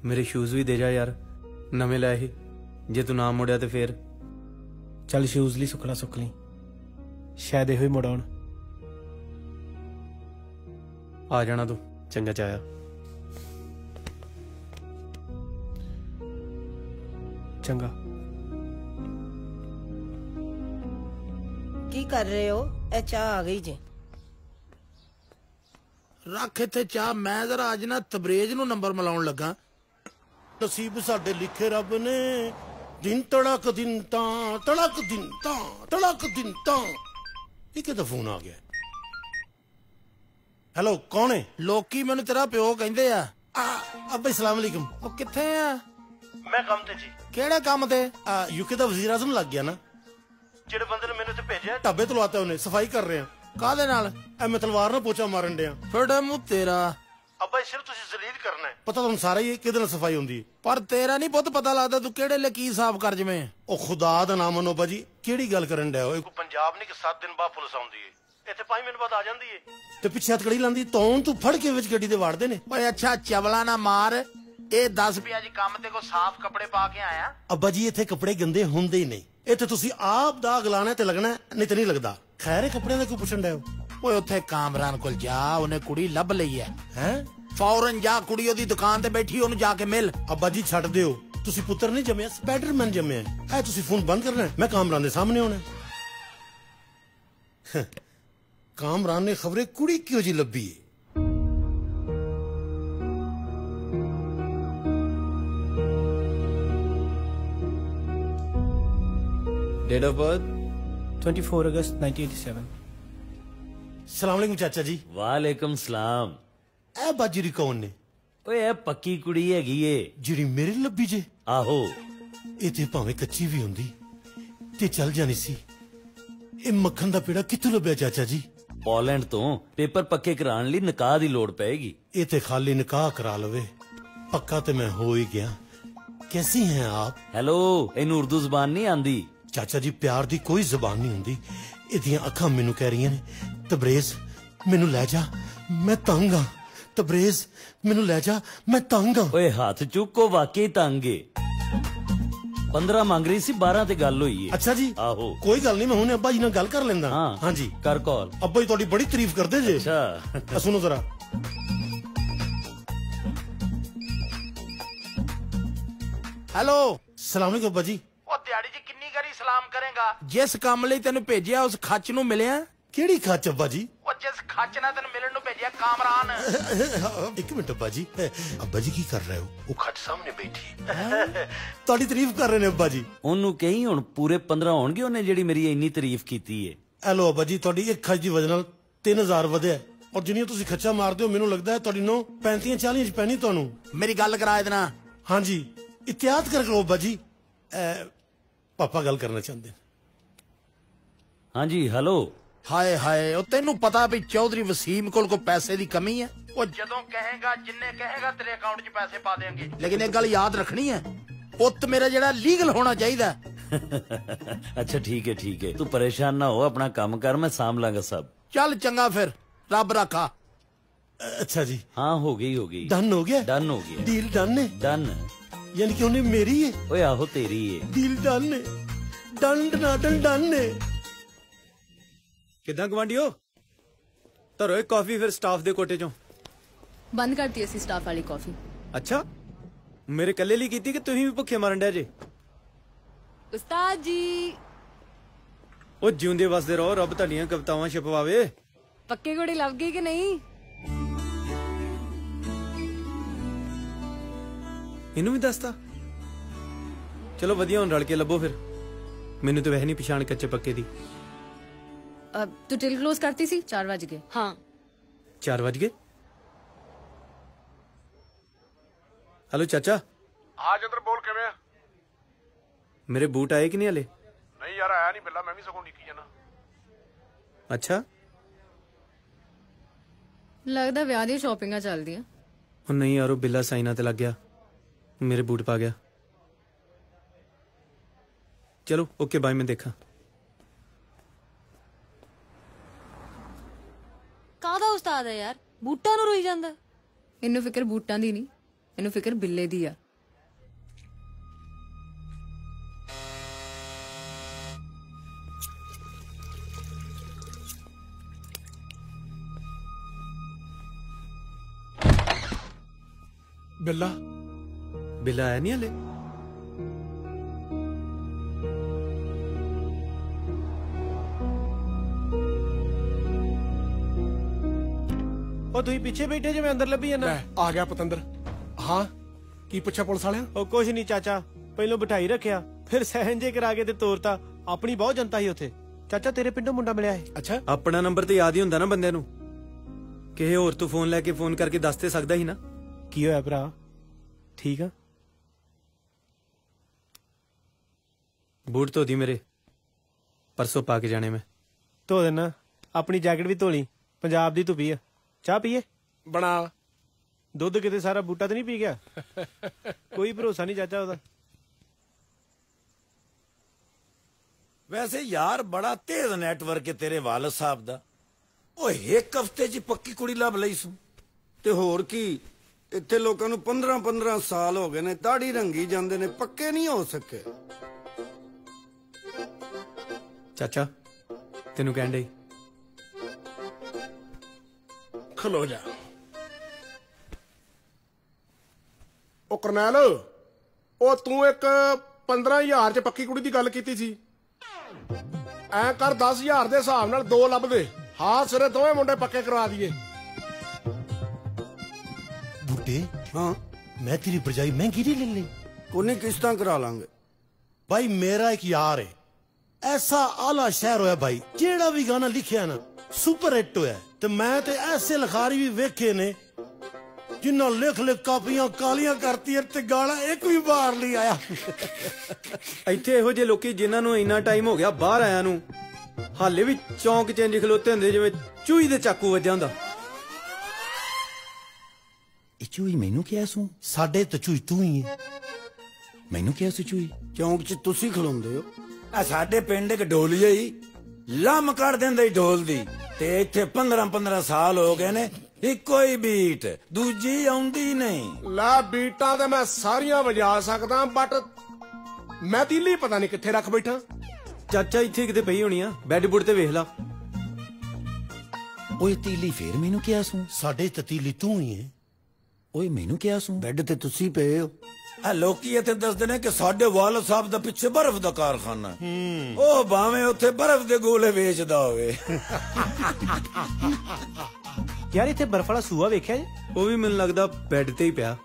ਮੇਰੇ ਸ਼ੂਜ਼ ਵੀ ਦੇ ਜਾ ਯਾਰ ਨਵੇਂ ਲਏ ਸੀ ਜੇ ਤੂੰ ਨਾ ਮੁੜਿਆ ਤੇ ਫੇਰ ਚੱਲ ਸ਼ੂਜ਼ ਲਈ ਸੁੱਕਣਾ ਸੁੱਕ ਲਈ ਸ਼ਾਇਦ ਇਹੋ ਹੀ ਮੁੜ ਆਉਣ ਆ ਜਾਣਾ ਤੂੰ ਚੰਗਾ ਚਾਇਆ ਚੰਗਾ ਕੀ ਕਰ ਰਹੇ ਹੋ ਇਹ ਚਾਹ ਆ ਗਈ ਜੇ ਰੱਖ ਇੱਥੇ ਚਾਹ ਮੈਂ ਜ਼ਰਾ ਅੱਜ ਨਾ ਤਬਰੇਜ਼ ਨੂੰ ਨੰਬਰ ਮਿਲਾਉਣ ਲੱਗਾ ਨਸੀਬ ਸਾਡੇ ਲਿਖੇ ਰੱਬ ਨੇ ਦਿਨ ਤੜਕ ਦਿਨ ਤਾਂ ਤੜਕ ਦਿਨ ਤਾਂ ਤੜਕ ਦਿਨ ਤਾਂ ਇਹ ਕਿਹਦਾ ਫੋਨ ਆ ਗਿਆ ਹੈਲੋ ਕੌਣ ਹੈ ਲੋਕੀ ਮੈਨੂੰ ਤੇਰਾ ਪਿਓ ਕਹਿੰਦੇ ਆ ਅੱਬਾ ਅਸਲਾਮ ਅਲੈਕੁਮ ਉਹ ਕਿੱਥੇ ਆ ਮੈਂ ਕੰਮ ਤੇ ਜੀ ਕਿਹੜੇ ਕੰਮ ਤੇ ਯੂਕੇ ਦਾ ਵਜ਼ੀਰ ਆਜ਼ਮ ਲੱਗ ਗਿਆ ਨਾ ਜਿਹੜੇ ਬੰਦੇ ਨੇ ਮੈਨੂੰ ਇੱਥੇ ਭੇਜਿਆ ਢਾਬੇ ਤੋਂ ਲਵਾਤਾ ਉਹਨੇ ਸਫਾਈ ਕਰ ਰਹੇ ਆ ਕਾਹਦੇ ਨਾਲ ਐ ਮੈਂ ਤਲਵਾਰ ਨਾਲ ਪੋਚਾ ਮਾਰਨ ਡਿਆ ਫੜਾ ਮੂੰਹ ਤੇਰਾ ਅੱਬਾ ਸਿਰਫ ਤੁਸੀਂ ਜ਼ਲੀਲ ਕਰਨਾ ਹੈ ਪਤਾ ਤੁਹਾਨੂੰ ਸਾਰਾ ਹੀ ਕਿਹਦੇ ਨਾਲ ਸਫਾਈ ਹੁੰਦੀ ਹੈ ਪਰ ਤੇਰਾ ਨਹੀਂ ਪੁੱਤ ਪਤਾ ਲੱਗਦਾ ਤੂੰ ਕਿਹੜੇ ਲਈ ਕੀ ਸਾਫ਼ ਕਰ ਜਵੇਂ ਉਹ ਖੁਦਾ ਦਾ ਨਾਮ ਮੰਨੋ ਬਾਜੀ ਕਿਹੜੀ ਗੱਲ ਕਰਨ ਡਿਆ ਓਏ ਪੰਜਾਬ ਨਹੀਂ ਕਿ 7 ਦਿਨ ਬਾਅਦ ਪੁਲਿਸ ਆਉਂਦੀ ਏ ਇੱਥੇ 5 ਮਿੰਟ ਬਾਅਦ ਆ ਜਾਂਦੀ ਏ ਤੇ ਪਿੱਛੇ ਹੱਥਕੜੀ ਲਾਂਦੀ ਤੂੰ ਫੜ ਕੇ ਵਿੱਚ ਗੱਡੀ ਦੇ ਵਾੜਦੇ ਨੇ ਓਏ ਅੱਛਾ ਚਵਲਾ ਨਾ ਮਾਰ ਇਹ 10 ਪਿਆ ਜੀ ਕੰਮ ਤੇ ਕੋ ਸਾਫ਼ ਕੱਪੜੇ ਪਾ ਕੇ ਆਇਆ ਅੱਬਾ ਜੀ ਇੱਥੇ ਕੱਪੜੇ ਗੰਦੇ ਹੁੰਦੇ ਹੀ ਨਹੀਂ ਇੱਥੇ ਤੁਸੀਂ ਆਪ ਦਾਗ ਲਾਣਾ ਤੇ ਲੱਗਣਾ ਨਹੀਂ ਤੇ ਨਹੀਂ ਲੱਗਦਾ ਖੈਰ ਇਹ ਕੱਪੜਿਆਂ ਦਾ ਕਿਉਂ ਪੁੱਛਣ ਡਿਆ ਓਏ ਉੱਥੇ ਕਾਮਰਾਨ ਕੋਲ ਜਾ ਉਹਨੇ ਕੁੜੀ ਲੱਭ ਲਈ ਹੈ ਫੌਰਨ ਜਾ ਕੁੜੀ ਉਹਦੀ ਦੁਕਾਨ ਤੇ ਬੈਠੀ ਉਹਨੂੰ ਜਾ ਕੇ ਮਿਲ ਅੱਬਾ ਜੀ ਛੱਡ ਦਿਓ ਤੁਸੀਂ ਪੁੱਤਰ ਨਹੀਂ ਜੰਮਿਆ ਸਪਾਈਡਰਮੈਨ ਜੰਮਿਆ ਐ ਤੁਸੀਂ ਫੋਨ ਬੰਦ ਕਰਨਾ ਮੈਂ ਕਾਮਰਾਨ ਦੇ ਸਾਹਮਣੇ ਆਉਣਾ ਕਾਮਰਾਨ ਨੇ ਖਬਰੇ ਕੁੜੀ ਕਿਉਂ ਜੀ ਲੱਭੀ Date of birth 24 अगस्त 1987। ਸਲਾਮ ਚਾਚਾ ਜੀ। ਵਾਲੇਕਮ ਸਲਾਮ। ਇਹ ਬਾਜਰੀ ਕੌਣ ਨੇ? ਓਏ ਇਹ ਪੱਕੀ ਕੁੜੀ ਹੈਗੀ ਏ ਜਿਹੜੀ ਮੇਰੇ ਲੱਭੀ ਜੇ। ਆਹੋ। ਇਹ ਤੇ ਭਾਵੇਂ ਕੱਚੀ ਵੀ ਹੁੰਦੀ ਤੇ ਚੱਲ ਜਾਣੀ ਸੀ। ਇਹ ਮੱਖਣ ਦਾ ਪੇੜਾ ਕਿੱਥੋਂ ਲੱਭਿਆ ਚਾਚਾ ਜੀ? ਪੋਲੈਂਡ ਤੋਂ ਪੇਪਰ ਪੱਕੇ ਕਰਾਉਣ ਲਈ ਨਿਕਾਹ ਦੀ ਲੋੜ ਪਏਗੀ। ਇਹ ਤੇ ਖਾਲੀ ਨਿਕਾਹ ਕਰਾ ਲਵੇ, ਪੱਕਾ ਤੇ ਮੈਂ ਹੋ ਹੀ ਗਿਆ। कैसी हैं आप? हेलो, ਇਹਨੂੰ ਉਰਦੂ ਜ਼ਬਾਨ ਨਹੀਂ ਆਂਦੀ। ਚਾਚਾ ਜੀ ਪਿਆਰ ਦੀ ਕੋਈ ਜ਼ਬਾਨ ਨਹੀਂ ਹੁੰਦੀ। ਇਹਦੀਆਂ ਅੱਖਾਂ ਮੈਨੂੰ ਕਹਿ ਰਹੀਆਂ ਨੇ ਤਬਰੇਜ਼ ਮੈਨੂੰ ਲੈ ਜਾ, ਮੈਂ ਤੰਗ ਆ। ਤਬਰੇਜ਼ ਮੈਨੂੰ ਲੈ ਜਾ, ਮੈਂ ਤੰਗ ਆ। ਓਏ ਹੱਥ ਚੁੱਕੋ, ਵਾਕਈ ਤੰਗ ਏ। 15 ਮੰਗ ਰਹੀ ਸੀ, 12 ਤੇ ਗੱਲ ਹੋਈ ਏ। ਅੱਛਾ ਜੀ। ਆਹੋ ਕੋਈ ਗੱਲ ਨਹੀਂ, ਮੈਂ ਹੁਣੇ ਅੱਬਾ ਜੀ ਨਾਲ ਗੱਲ ਕਰ ਲੈਂਦਾ। ਹਾਂ ਜੀ ਕਰ ਕਾਲ। ਅੱਬਾ ਜੀ ਤੁਹਾਡੀ ਬੜੀ ਤਾਰੀਫ ਕਰਦੇ ਜੇ। ਅੱਛਾ ਸੁਣੋ ਜ਼ਰਾ। ਹੈਲੋ, ਸਲਾਮ ਅਲੈਕੁਮ ਅੱਬਾ ਜੀ। ਉਹ ਦਿਹਾੜੀ 'ਚ ਕਿੰਨੀ ਵਾਰੀ ਸਲਾਮ ਕਰੇਗਾ? ਜਿਸ ਕੰਮ ਲਈ ਤੈਨੂੰ ਭੇਜਿਆ ਉਸ ਖੱਚ ਨੂੰ ਮਿਲਿਆ? ਕਿਹੜੀ ਖੱਚ ਅੱਬਾ ਜੀ? ਉਹ ਜਿਸ ਖੱਚ ਨਾਲ ਤੈਨੂੰ ਮਿਲਣ ਨੂੰ ਭੇਜਿਆ, ਕਾਮਰਾਨ। ਇੱਕ ਮਿੰਟ ਅੱਬਾ ਜੀ। ਅੱਬਾ ਜੀ ਕੀ ਕਰ ਰਹੇ ਹੋ? ਉਹ ਖੱਚ ਸਾਹਮਣੇ ਬੈਠੀ ਤੁਹਾਡੀ ਤਾਰੀਫ ਕਰ ਰਹੇ ਨੇ ਅੱਬਾ ਜੀ। ਉਹਨੂੰ ਕਹੀ ਹੁਣ ਪੂਰੇ 15 ਹੋਣਗੇ ਉਹਨੇ ਜਿਹੜੀ ਮੇਰੀ ਇੰਨੀ ਤਾਰੀਫ ਕੀਤੀ ਏ। ਹੈਲੋ ਅੱਬਾ ਜੀ, ਤੁਹਾਡੀ ਇੱਕ ਖੱਚ ਦੀ ਵਜ੍ਹਾ ਨਾਲ 3000 ਵਧਿਆ, ਔਰ ਜਿੰਨੀਆਂ ਤੁਸੀਂ ਖੱਚਾ ਮਾਰਦੇ ਹੋ ਮੈਨੂੰ ਲੱਗਦਾ ਹੈ ਤੁਹਾਡੀ ਨੋ 35-40 ਚ ਪੈਣੀ ਤੁਹਾਨੂੰ। ਮੇਰੀ ਗੱਲ ਕਰਾ ਇਹਦੇ ਨਾਲ। ਹਾਂਜੀ ਇਤਿਆਦ ਕਰ ਲਓ ਅੱਬਾ ਜੀ। ਪਾਪਾ ਗੱਲ ਕਰਨਾ ਚਾਹੁੰਦੇ। ਹਾਂਜੀ ਹੈਲੋ। ਹਾਏ ਹਾਏ, ਉਹ ਤੈਨੂੰ ਪਤਾ ਵੀ ਚੌਧਰੀ ਵਸੀਮ ਕੋਲ ਕੋ ਪੈਸੇ ਦੀ ਕਮੀ ਹੈ? ਉਹ ਜਦੋਂ ਕਹੇਗਾ, ਜਿੰਨੇ ਕਹੇਗਾ ਤੇਰੇ ਅਕਾਊਂਟ 'ਚ ਪੈਸੇ ਪਾ ਦੇਣਗੇ। ਲੇਕਿਨ ਇੱਕ ਗੱਲ ਯਾਦ ਰੱਖਣੀ ਹੈ, ਪੁੱਤ ਮੇਰਾ ਜਿਹੜਾ ਲੀਗਲ ਹੋਣਾ ਚਾਹੀਦਾ। ਅੱਛਾ ਠੀਕ ਹੈ, ਤੂੰ ਪਰੇਸ਼ਾਨ ਨਾ ਹੋ, ਆਪਣਾ ਕੰਮ ਕਰ, ਮੈਂ ਸਾਂਭ ਲਾਂਗਾ ਸਭ। ਚੱਲ ਚੰਗਾ ਫਿਰ, ਰੱਬ ਰਾਖਾ। ਅੱਛਾ ਜੀ। ਹਾਂ ਹੋ ਗਈ। ਡਨ ਹੋ ਗਿਆ? ਡਨ ਹੋ ਗਿਆ। ਡੀਲ ਡਨ ਹੈ? ਡਨ। ਯਾਨੀ ਕਿ ਉਹਨੇ ਮੇਰੀ ਹੈ? ਓਏ ਆਹੋ ਤੇਰੀ ਹੈ। ਡੀਲ ਡਨ ਹੈ। ਡਨ ਹੈ। ਕਿਦਾਂ ਗਵਾਂਡੀਓ? ਧਰੋ ਇੱਕ ਕਾਫੀ ਫਿਰ ਸਟਾਫ ਦੇ ਕੋਟੇ ਚੋਂ। ਬੰਦ ਕਰਤੀ ਅਸੀਂ ਸਟਾਫ ਵਾਲੀ ਕਾਫੀ। ਅੱਛਾ, ਮੇਰੇ ਕੱਲੇ ਲਈ ਕੀਤੀ ਕਿ ਤੁਸੀਂ ਵੀ ਭੁੱਖੇ ਮਰਨ ਡਿਆ ਜੇ? ਉਸਤਾਦ ਜੀ। ਉਹ ਜਿਉਂਦੇ ਵਸਦੇ ਰਹੋ, ਰੱਬ ਤੁਹਾਡੀਆਂ ਕਵਿਤਾਵਾਂ ਛਪਵਾਵੇ। ਪੱਕੇ ਘੋੜੇ ਲੱਭ ਗਏ ਕਿ ਨਹੀਂ? ਇਹਨੂੰ ਵੀ ਦੱਸਤਾ? ਚਲੋ ਵਧੀਆ, ਹੁਣ ਰਲ ਕੇ ਲੱਭੋ ਫਿਰ। ਮੈਨੂੰ ਤਾਂ ਵੈਸੇ ਨਹੀਂ ਪਛਾਣ ਕੱਚੇ ਪੱਕੇ ਦੀ। ਤੂੰ ਟਿਲ ਕਲੋਜ਼ ਕਰਤੀ ਸੀ? 4 ਵਜ ਗਏ। ਹਾਂ 4 ਵਜ ਗਏ। ਹੈਲੋ ਚਾਚਾ। ਹਾਂ ਜਿੰਦਰ ਬੋਲ, ਕਿਵੇਂ? ਮੇਰੇ ਬੂਟ ਆਏ ਕਿ ਨਹੀਂ ਹਲੇ? ਨਹੀਂ ਯਾਰ, ਆਇਆ ਨਹੀਂ ਬਿੱਲਾ, ਮੈਂ ਵੀ ਸਗੋਂ ਨਿੱਕੀ ਜਾਣਾ। ਅੱਛਾ, ਲੱਗਦਾ ਵਿਆਹ ਦੀਆਂ ਸ਼ਾਪਿੰਗਾਂ ਚੱਲਦੀਆਂ। ਉਹ ਨਹੀਂ ਯਾਰ, ਉਹ ਬਿੱਲਾ ਸਾਈਨਾ ਤੇ ਲੱਗ ਗਿਆ, ਮੇਰੇ ਬੂਟ ਪਾ ਗਿਆ। ਚਲੋ ਓਕੇ ਬਾਏ, ਮੈਂ ਦੇਖਾਂ। ਕਾਹਦਾ ਉਸਤਾਦ ਹੈ ਯਾਰ, ਬੂਟਾਂ ਨੂੰ ਰੋਈ ਜਾਂਦਾ। ਇਹਨੂੰ ਫਿਕਰ ਬੂਟਾਂ ਦੀ ਨਹੀਂ, ਇਹਨੂੰ ਫਿਕਰ ਬਿੱਲੇ ਦੀ ਆ। ਬਿੱਲਾ ਆਇਆ ਨਹੀਂ ਹਲੇ? ਉਹ ਤੁਸੀਂ ਪਿੱਛੇ ਬੈਠੇ ਜੇ, ਮੈਂ ਅੰਦਰ ਲੱਭੀ ਜਾਂਦਾ। ਆ ਗਿਆ ਪਤੰਦਰ। ਹਾਂ ਕੀ ਪੁੱਛਿਆ ਪੁਲਿਸ ਵਾਲਿਆਂ? ਉਹ ਕੁਛ ਨਹੀਂ ਚਾਚਾ, ਪਹਿਲਾਂ ਬਿਠਾਈ ਰੱਖਿਆ, ਫਿਰ ਸਹਿਣ ਜੇ ਕਰਾ ਕੇ ਤੇ ਤੋਰਤਾ। ਆਪਣੀ ਬਹੁਤ ਜਨਤਾ ਸੀ ਉੱਥੇ। ਚਾਚਾ ਤੇਰੇ ਪਿੰਡੋਂ ਮੁੰਡਾ ਮਿਲਿਆ ਹੈ। ਅੱਛਾ, ਆਪਣਾ ਨੰਬਰ ਤੇ ਯਾਦ ਹੀ ਹੁੰਦਾ ਨਾ ਬੰਦੇ ਨੂੰ। ਕਿਸੇ ਹੋਰ ਤੋਂ ਫੋਨ ਲੈ ਕੇ ਫੋਨ ਕਰਕੇ ਦੱਸ ਤੇ ਸਕਦਾ ਹੀ ਨਾ। ਕੀ ਹੋਇਆ ਭਰਾ, ਠੀਕ ਆ? ਬੂਟ ਧੋਦੀ ਮੇਰੇ, ਪਰਸੋਂ ਪਾ ਕੇ ਜਾਣੇ ਮੈਂ। ਧੋ ਦੇਣਾ। ਆਪਣੀ ਜੈਕਟ ਵੀ ਧੋ ਲਈ, ਪੰਜਾਬ ਦੀ ਧੁੱਪੀ ਆ। ਚਾਹ ਪੀਏ? ਬਣਾ। ਦੁੱਧ ਕਿਤੇ ਸਾਰਾ ਬੂਟਾ ਤੇ ਨਹੀਂ ਪੀ ਗਿਆ? ਕੋਈ ਭਰੋਸਾ ਨਹੀਂ ਚਾਚਾ ਉਹਦਾ। ਵੈਸੇ ਯਾਰ ਬੜਾ ਤੇਜ਼ ਨੈਟਵਰਕ ਹੈ ਤੇਰੇ ਵਾਲਦ ਸਾਹਿਬ ਦਾ। ਓਏ ਇੱਕ ਹਫ਼ਤੇ 'ਚ ਪੱਕੀ ਕੁੜੀ ਲੱਭ ਲਈ ਸੂ। ਤੇ ਹੋਰ ਕੀ, ਇੱਥੇ ਲੋਕਾਂ ਨੂੰ 15-15 ਸਾਲ ਹੋ ਗਏ ਨੇ, ਦਾੜੀ ਰੰਗੀ ਜਾਂਦੇ ਨੇ, ਪੱਕੇ ਨਹੀਂ ਹੋ ਸਕੇ। ਚਾਚਾ ਤੈਨੂੰ ਕਹਿਣ ਡਈ। ਖਲੋ ਜਾ। ਉਹ ਕਰਨੈਲ, ਉਹ ਤੂੰ ਇੱਕ 15000 ਚ ਪੱਕੀ ਕੁੜੀ ਦੀ ਗੱਲ ਕੀਤੀ ਸੀ। ਐ ਕਰ 10000 ਦੇ ਹਿਸਾਬ ਨਾਲ 2 ਲੱਭ ਦੇ। ਹਾਂ ਸਿਰੇ ਦੋਵੇਂ ਮੁੰਡੇ ਪੱਕੇ ਕਰਵਾ ਦਈਏ। ਬੁੱਢੇ। ਹਾਂ ਮੈਂ ਤੇਰੀ ਭਰਜਾਈ ਮਹਿੰਗੀ ਨਹੀਂ ਲੈ ਲਈ। ਕੋਨੇ ਕਿਸ਼ਤਾਂ ਕਰਾ ਲਾਂਗੇ। ਭਾਈ ਮੇਰਾ ਇੱਕ ਯਾਰ ਹੈ, ਐਸਾ ਆਲਾ ਸ਼ਹਿਰ ਹੋਇਆ ਭਾਈ, ਜਿਹੜਾ ਵੀ ਗਾਣਾ ਲਿਖਿਆ ਨਾ ਸੁਪਰ ਹਿੱਟ ਹੋਇਆ। ਤੇ ਮੈਂ ਤੇ ਐਸੇ ਲਿਖਾਰੀ ਵੀ ਵੇਖੇ ਨੇ ਜਿਨ੍ਹਾਂ ਲਿਖ ਲਿਖ ਕਾਪੀਆਂ ਕਾਲੀਆਂ ਕਰਤੀਆਂ ਤੇ ਗਾਣਾ ਇੱਕ ਵੀ ਬਾਹਰ ਨਹੀਂ ਆਇਆ। ਇੱਥੇ ਇਹੋ ਜਿਹੇ ਲੋਕੀ ਜਿਨ੍ਹਾਂ ਨੂੰ ਇੰਨਾ ਟਾਈਮ ਹੋ ਗਿਆ ਬਾਹਰ ਆਇਆ ਨੂੰ, ਹਾਲੇ ਵੀ ਚੌਂਕ 'ਚ ਇੰਜ ਖਲੋਤੇ ਹੁੰਦੇ ਜਿਵੇਂ ਚੂਹੀ ਦੇ ਚਾਕੂ ਵੱਜਿਆ ਹੁੰਦਾ। ਇਹ ਚੂਹੀ ਮੈਨੂੰ ਕਿਹਾ ਸੂ? ਸਾਡੇ ਤੇ ਚੂਹੀ ਤੂੰ ਹੀ ਹੈ। ਮੈਨੂੰ ਕਿਹਾ ਸੀ ਚੂਹੀ? ਚੌਂਕ 'ਚ ਤੁਸੀਂ ਖਲੋਂਦੇ ਹੋ। ਆ ਸਾਡੇ ਪਿੰਡ ਇੱਕ ਢੋਲੀਆ ਹੀ ਲੰਮ ਕਰ ਦਿੰਦਾ ਹੀ ਢੋਲ ਦੀ, ਤੇ ਇੱਥੇ 15 ਸਾਲ ਹੋ ਗਏ ਨੇ ਇੱਕੋ ਹੀ ਬੀਟ, ਦੂਜੀ ਆਉਂਦੀ ਨਹੀਂ। ਲੈ ਬੀਟਾਂ ਤੇ ਮੈਂ ਸਾਰੀਆਂ ਵਜਾ ਸਕਦਾ, ਬਟ ਮੈਂ ਤੀਲੀ ਪਤਾ ਨਹੀਂ ਕਿੱਥੇ ਰੱਖ ਬੈਠਾ। ਚਾਚਾ ਇੱਥੇ ਕਿਤੇ ਪਈ ਹੋਣੀ ਆ, ਬੈੱਡ ਬੁੱਡ ਤੇ ਵੇਖ ਲਾ। ਓਏ ਤੀਲੀ ਫੇਰ ਮੈਨੂੰ ਕਿਹਾ ਸੂ? ਸਾਡੇ ਤੇ ਤੀਲੀ ਤੂੰ ਹੀ ਹੈ। ਓਏ ਮੈਨੂੰ ਕਿਹਾ ਸੂ? ਬੈੱਡ ਤੇ ਤੁਸੀਂ ਪਏ ਹੋ। ਆ ਲੋਕੀ ਇੱਥੇ ਦੱਸਦੇ ਨੇ ਕਿ ਸਾਡੇ ਵਾਲਦ ਸਾਹਿਬ ਦਾ ਪਿੱਛੇ ਬਰਫ਼ ਦਾ ਕਾਰਖਾਨਾ, ਉਹ ਭਾਵੇਂ ਉੱਥੇ ਬਰਫ਼ ਦੇ ਗੋਲੇ ਵੇਚਦਾ ਹੋਵੇ। ਯਾਰ ਇੱਥੇ ਬਰਫ਼ ਵਾਲਾ ਸੂਆ ਵੇਖਿਆ ਜੀ? ਉਹ ਵੀ ਮੈਨੂੰ ਲੱਗਦਾ ਬੈੱਡ ਤੇ ਹੀ ਪਿਆ।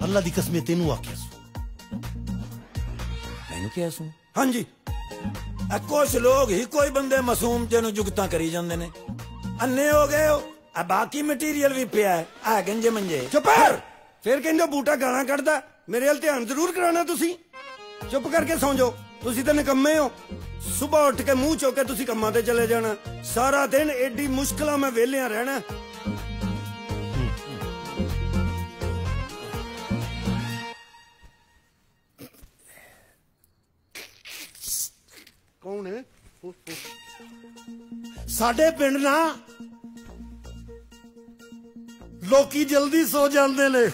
ਅੱਲਾ ਦੀ ਕਸਮ ਤੈਨੂੰ ਆਖਿਆ ਸੂ। ਮੈਨੂੰ ਕਿਹਾ ਸੂ? ਹਾਂਜੀ, ਕੁਛ ਲੋਕ ਹੀ ਕੋਈ ਬੰਦੇ ਮਾਸੂਮ ਜਿਹਨੂੰ ਜੁਗਤਾਂ ਕਰੀ ਜਾਂਦੇ ਨੇ। ਅੰਨੇ ਹੋ ਗਏ ਹੋ, ਆ ਬਾਕੀ ਮਟੀਰੀਅਲ ਵੀ ਪਿਆ ਹੈ, ਆ ਗੰਜੇ ਮੰਜੇ। ਚੁੱਪ ਫਿਰ ਕਹਿੰਦੇ ਬੂਟਾ ਗਾਲਾਂ ਕੱਢਦਾ। ਮੇਰੇ ਵੱਲ ਧਿਆਨ ਜ਼ਰੂਰ ਕਰਾਉਣਾ ਤੁਸੀਂ। ਚੁੱਪ ਕਰਕੇ ਸੌਂ ਜਾਓ, ਤੁਸੀਂ ਤਾਂ ਨਿਕੰਮੇ ਹੋ। ਸੁਬਾਹ ਉੱਠ ਕੇ ਮੂੰਹ ਚੁੱਕ ਕੇ ਤੁਸੀਂ ਕੰਮਾਂ ਤੇ ਚਲੇ ਜਾਣਾ, ਸਾਰਾ ਦਿਨ ਏਡੀ ਮੁਸ਼ਕਲਾਂ ਮੈਂ ਵਿਹਲਿਆਂ ਰਹਿਣਾ। ਕੌਣ ਹੈ? ਸਾਡੇ ਪਿੰਡ ਨਾ ਲੋਕੀ ਜਲਦੀ ਸੋ ਜਾਂਦੇ ਨੇ।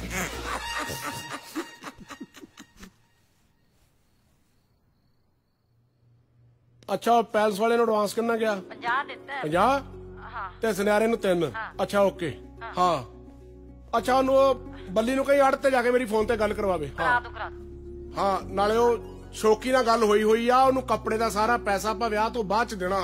ਅੱਛਾ, ਪੈਲਸ ਵਾਲੇ ਨੂੰ ਐਡਵਾਂਸ ਕਿੰਨਾ ਗਿਆ? 50 ਦਿੱਤਾ। 50? ਤੇ ਸੁਨਿਆਰੇ ਨੂੰ 3। ਅੱਛਾ ਓਕੇ। ਹਾਂ ਅੱਛਾ, ਉਹਨੂੰ ਬੱਲੀ ਨੂੰ ਕਹੀਂ ਅੜ ਤੇ ਜਾ ਕੇ ਮੇਰੀ ਫੋਨ ਤੇ ਗੱਲ ਕਰਵਾਵੇ। ਹਾਂ ਨਾਲੇ ਉਹ ਸ਼ੌਕੀ ਨਾਲ ਗੱਲ ਹੋਈ ਆ, ਉਹਨੂੰ ਕੱਪੜੇ ਦਾ ਸਾਰਾ ਪੈਸਾ ਆਪਾਂ ਵਿਆਹ ਤੋਂ ਬਾਅਦ ਚ ਦੇਣਾ।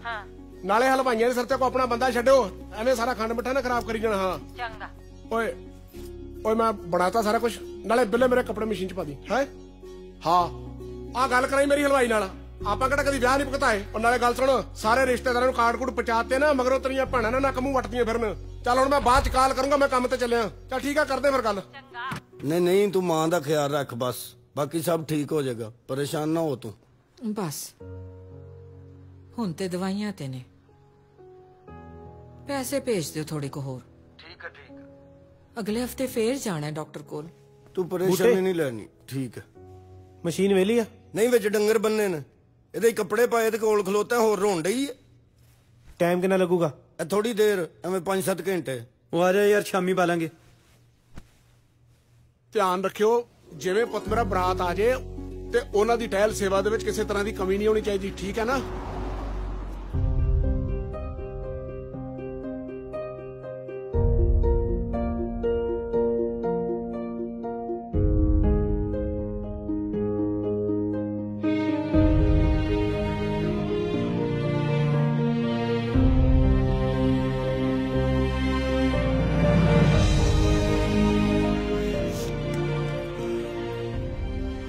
ਹਾਂ ਨਾਲੇ ਹਲਵਾਈਆਂ ਦੇ ਸਿਰ ਤੇ ਕੋ ਆਪਣਾ ਬੰਦਾ ਛੱਡੋ, ਐਵੇਂ ਸਾਰਾ ਖੰਡ ਮਿੱਠਾ ਨਾ ਖਰਾਬ ਕਰੀ ਜਾਣਾ। ਹਾਂ ਚੰਗਾ। ਓਏ ਮੈਂ ਬਣਾਤਾ ਸਾਰਾ ਕੁਝ, ਨਾਲੇ ਬਿੱਲੇ ਮੇਰੇ ਕੱਪੜੇ ਮਸ਼ੀਨ ਚ ਪਾ ਦੀ ਹੈ। ਹਾਂ ਆ ਗੱਲ ਕਰਾਈ ਮੇਰੀ ਹਲਵਾਈ ਨਾਲ, ਆਪਾਂ ਕਿਹੜਾ ਕਦੀ ਵਿਆਹ ਨਹੀਂ ਭੁਗਤਾਏ। ਉਹ ਨਾਲੇ ਗੱਲ ਸੁਣ, ਸਾਰੇ ਰਿਸ਼ਤੇਦਾਰਾਂ ਨੂੰ ਕਾਰਡ ਕੂਡ ਪਹੁੰਚਾਤੇ ਨਾ, ਮਗਰੋਂ ਤੇਰੀਆਂ ਭੈਣਾਂ ਨਾ ਨੱਕ ਮੂੰਹ ਵੱਟਦੀਆਂ ਫਿਰਨ। ਚੱਲ ਹੁਣ ਮੈਂ ਬਾਅਦ ਚ ਕਾਲ ਕਰੂੰਗਾ, ਮੈਂ ਕੰਮ ਤੇ ਚੱਲਿਆ। ਚੱਲ ਠੀਕ ਆ, ਕਰਦੇ ਫਿਰ ਗੱਲ। ਨਹੀਂ ਤੂੰ ਮਾਂ ਦਾ ਖਿਆਲ ਰੱਖ ਬਸ, ਬਾਕੀ ਸਭ ਠੀਕ ਹੋ ਜਾਏਗਾ, ਪਰੇਸ਼ਾਨ ਨਾ ਹੋ ਤੂੰ। ਬਸ ਹੁਣ ਤੇ ਦਵਾਈਆਂ ਤੇ ਨੇ, ਪੈਸੇ ਭੇਜ ਦਿਓ ਥੋੜੇ ਕੋ ਹੋਰ। ਠੀਕ ਹੈ ਅਗਲੇ ਹਫਤੇ ਫੇਰ ਜਾਣਾ ਡਾਕਟਰ ਕੋਲ। ਤੂੰ ਪਰੇਸ਼ਾਨੀ ਨਹੀਂ ਲੈਣੀ। ਠੀਕ ਹੈ। ਮਸ਼ੀਨ ਵੇਲੀ ਆ? ਨਹੀਂ, ਵਿੱਚ ਡੰਗਰ ਬੰਨੇ ਨੇ, ਇਹਦੇ ਹੀ ਕੱਪੜੇ ਪਾਏ ਤੇ ਕੋਲ ਖਲੋਤਾ, ਹੋਰ ਰੋਣ ਡਈ ਹੈ। ਟਾਈਮ ਕਿੰਨਾ ਲੱਗੂਗਾ? ਥੋੜੀ ਦੇਰ, ਐਵੇਂ 5-7 ਘੰਟੇ। ਉਹ ਆ ਜਾ ਯਾਰ, ਸ਼ਾਮੀ ਪਾ ਲਾਂਗੇ। ਧਿਆਨ ਰੱਖਿਓ, ਜਿਵੇਂ ਪੁੱਤ ਮੇਰਾ ਬਰਾਤ ਆ ਜੇ ਤੇ ਉਹਨਾਂ ਦੀ ਟਹਿਲ ਸੇਵਾ ਦੇ ਵਿੱਚ ਕਿਸੇ ਤਰ੍ਹਾਂ ਦੀ ਕਮੀ ਨਹੀਂ ਹੋਣੀ ਚਾਹੀਦੀ, ਠੀਕ ਹੈ ਨਾ?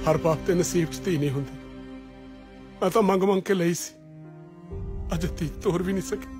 ਹਰ ਬਾਪ ਤੇ ਨਸੀਬ ਚ ਧੀ ਨਹੀਂ ਹੁੰਦੀ। ਮੈਂ ਤਾਂ ਮੰਗ ਕੇ ਲਈ ਸੀ, ਅੱਜ ਧੀ ਤੋਰ ਵੀ ਨਹੀਂ ਸਕੀ।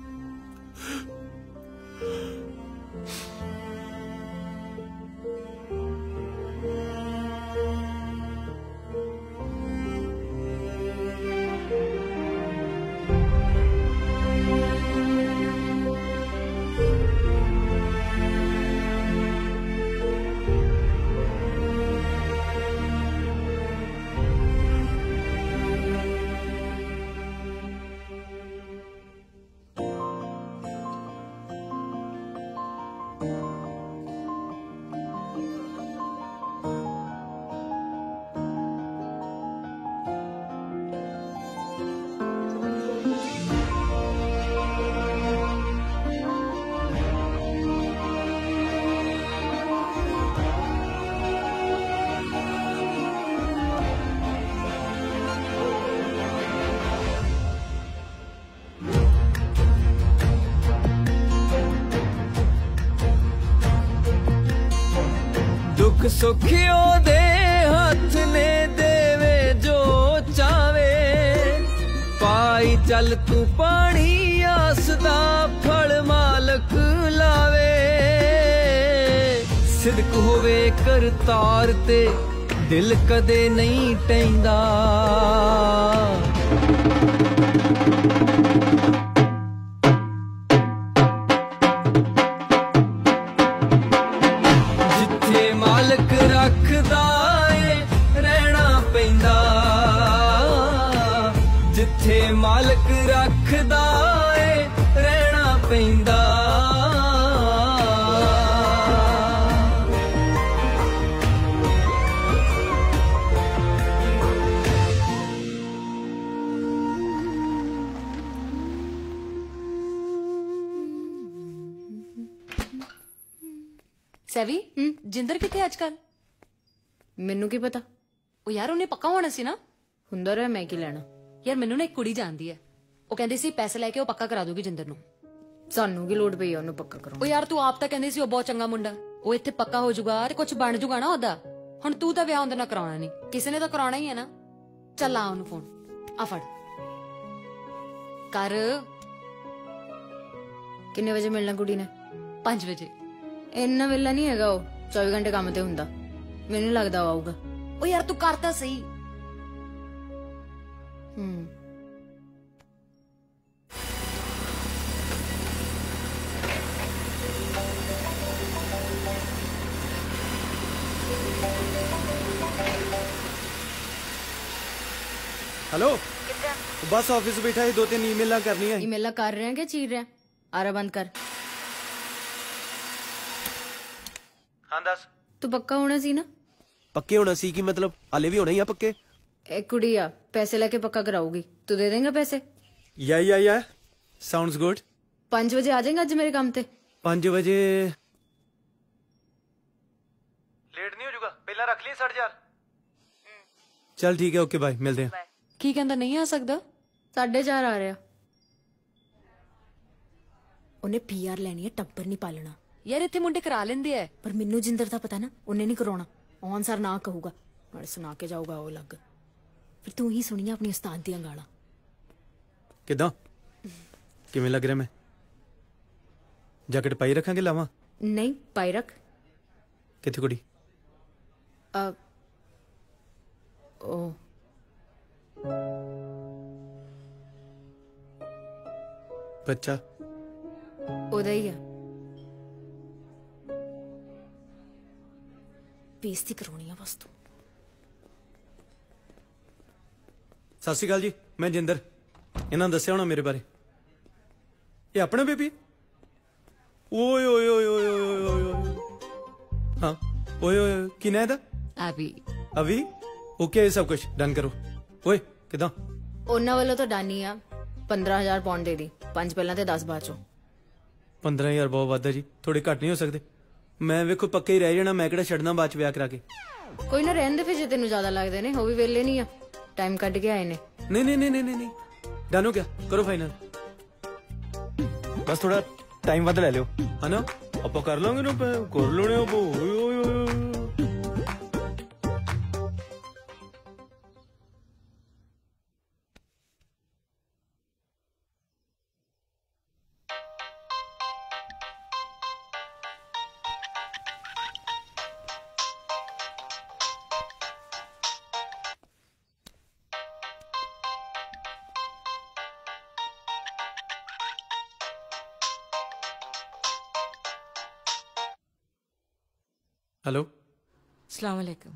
ਦੁੱਖ ਸੁੱਖ ਉਹਦੇ ਹੱਥ ਨੇ ਪਾਈ ਚੱਲ ਤੂੰ ਪਾਣੀ ਆਸ ਦਾ ਫਲ ਮਾਲਕ ਲਾਵੇ ਸਿਦਕ ਹੋਵੇ ਕਰਤਾਰ ਤੇ ਦਿਲ ਕਦੇ ਨਹੀਂ ਟੈਂਦਾ ਜਿੱਥੇ ਮਾਲਕ ਰੱਖਦਾ ਏ ਰਹਿਣਾ ਪੈਂਦਾ ਜਿੱਥੇ ਮਾਲਕ ਰੱਖਦਾ ਏ ਰਹਿਣਾ ਪੈਂਦਾ ਸੈਵੀ ਜਿੰਦਰ ਕਿੱਥੇ ਅੱਜ ਕੱਲ? ਮੈਨੂੰ ਕੀ ਪਤਾ। ਉਹ ਯਾਰ ਉਹਨੇ ਪੱਕਾ ਹੋਣਾ ਸੀ ਨਾ। ਹੁੰਦਾ ਰਿਹਾ ਮੈਂ ਕੀ ਲੈਣਾ। ਯਾਰ ਮੈਨੂੰ ਨਾ ਇੱਕ ਕੁੜੀ ਜਾਣਦੀ ਹੈ, ਉਹ ਕਹਿੰਦੀ ਸੀ ਪੈਸੇ ਲੈ ਕੇ ਉਹ ਪੱਕਾ ਕਰਾ ਦੂਗੀ ਜਿੰਦਰ ਨੂੰ। ਸਾਨੂੰ ਕੀ ਲੋੜ ਪਈ ਉਹਨੂੰ ਪੱਕਾ ਕਰਾਉਣ। ਉਹ ਯਾਰ ਤੂੰ ਆਪ ਤਾਂ ਕਹਿੰਦੀ ਸੀ ਉਹ ਬਹੁਤ ਚੰਗਾ ਮੁੰਡਾ, ਉਹ ਇੱਥੇ ਪੱਕਾ ਹੋ ਜਾਊਗਾ ਤੇ ਕੁਝ ਬਣ ਜਾਊਗਾ ਨਾ ਉਹਦਾ। ਹੁਣ ਤੂੰ ਤਾਂ ਵਿਆਹ ਉਹਦੇ ਨਾਲ ਕਰਾਉਣਾ ਨਹੀਂ, ਕਿਸੇ ਨੇ ਤਾਂ ਕਰਾਉਣਾ ਹੀ ਹੈ ਨਾ। ਚੱਲ ਆ ਉਹਨੂੰ ਫੋਨ ਆ ਫੜ ਕਰ। ਕਿੰਨੇ ਵਜੇ ਮਿਲਣਾ ਕੁੜੀ ਨੇ? 5 ਵਜੇ। ਇੰਨਾ ਵੇਲਾ ਨਹੀਂ ਹੈਗਾ, ਉਹ 24 ਘੰਟੇ ਕੰਮ ਤੇ ਹੁੰਦਾ। ਮੈਨੂੰ ਨੀ ਲੱਗਦਾ ਉਹ ਆਊਗਾ। ਉਹ ਯਾਰ ਤੂੰ ਕਰ ਤਾਂ ਸਹੀ। हेलो बस ऑफिस बैठा है, 2-3 ईमेल करनी है। ईमेल कर रहे हैं क्या चीर रहे हैं? आरा बंद कर। हाँ दस। तू पक्का होना सी ना? पक्के होना सी की मतलब हाले भी होना ही है पक्के। एक कुड़ी आ पैसे लेके पक्का कराऊगी, तू दे देंगा पैसे? या साउंड्स गुड। 5 बजे आ जाएगा आज मेरे काम ते? 5 बजे लेट नहीं हो जाऊगा, पहला रख लिए 4:30। चल ठीक है, ओके बाय, मिलते हैं। ਕੀ ਕਹਿੰਦਾ ਨਹੀਂ ਆ ਸਕਦਾ? 4:30 ਆ ਰਿਹਾ। ਉਹਨੇ ਪੀਆਰ ਲੈਣੀ ਹੈ, ਟੱਬਰ ਨਹੀਂ ਪਾਲਣਾ। ਯਾਰ ਇੱਥੇ ਮੁੰਡੇ ਕਰਾ ਲੈਂਦੇ ਐ, ਪਰ ਮੈਨੂੰ ਜਿੰਦਰ ਦਾ ਪਤਾ ਨਾ, ਉਹਨੇ ਨਹੀਂ ਕਰਾਉਣਾ। ਔਨ ਸਰ ਨਾ ਕਹੂਗਾ, ਨਾਲ ਸੁਣਾ ਕੇ ਜਾਊਗਾ ਉਹ ਲੱਗ। ਫਿਰ ਤੂੰ ਹੀ ਸੁਣੀਆਂ ਆਪਣੀ ਉਸਤਾਦ ਦੀਆਂ ਗਾਲਾਂ। ਕਿਦਾਂ ਕਿਵੇਂ ਲੱਗ ਰਿਹਾ? ਮੈਂ ਜੈਕਟ ਪਾਈ ਰੱਖਾਂਗੇ ਲਾਵਾਂ? ਨਹੀਂ ਪਾਈ ਰੱਖ। ਕਿੱਥੇ ਕੁੜੀ? ਉਹ ਬੱਚਾ ਉਹਦਾ ਹੀ ਆ। ਬੇਇੱਜ਼ਤੀ ਕਰਾਉਣੀ ਆ ਬਸ ਤੂੰ। ਸਤਿ ਸ਼੍ਰੀ ਅਕਾਲ ਜੀ, ਮੈਂ ਜਿੰਦਰ। ਇਹਨਾਂ ਨੇ ਦੱਸਿਆ ਹੋਣਾ ਮੇਰੇ ਬਾਰੇ। ਇਹ ਆਪਣਾ ਬੇਬੀ? ਓਏ ਓਏ ਓਏ ਓਏ ਓਏ ਓਏ। हाँ ओए ओए की ना था? अभी अभी ओके सब कुछ डन करो। ओए किदा ਉਹਨਾਂ ਵੱਲੋਂ ਤਾਂ ਡਾਨੀ ਆ। 15000 ਪਾਉਂਡ ਦੇ ਦੀ, 5 ਪਹਿਲਾਂ ਤੇ 10 ਬਾਅਦ ਚੋਂ। 15000 ਬਹੁਤ ਵੱਧ ਹੈ ਜੀ, ਥੋੜੇ ਘੱਟ ਨਹੀਂ ਹੋ ਸਕਦੇ? ਮੈਂ ਵੇਖੋ ਪੱਕੇ ਹੀ ਰਹਿ ਜਾਣਾ, ਮੈਂ ਕਿਹੜਾ ਛੱਡਣਾ ਬਾਅਦ ਚ ਵਿਆਹ ਕਰਾ ਕੇ। ਕੋਈ ਨਾ ਰਹਿਣ ਦੇ ਫਿਰ, ਜੇ ਤੈਨੂੰ ਜ਼ਿਆਦਾ ਲੱਗਦੇ ਨੇ। ਉਹ ਵੀ ਵੇਲੇ ਨਹੀਂ ਆ, ਟਾਈਮ ਕੱਢ ਕੇ ਆਏ ਨੇ। नहीं नहीं नहीं नहीं नहीं डन हो गया, करो फाइनल। बस थोड़ा टाइम ਵੱਧ ਲੈ ਲਿਓ, ਹਨਾ? ਆਪਾਂ ਕਰ ਲਾਂਗੇ ਨਾ, ਕਰ ਲੈਣੇ ਆਪਾਂ। ਓਏ ਓਏ ਓਏ हेलो अस्सलाम वालेकुम।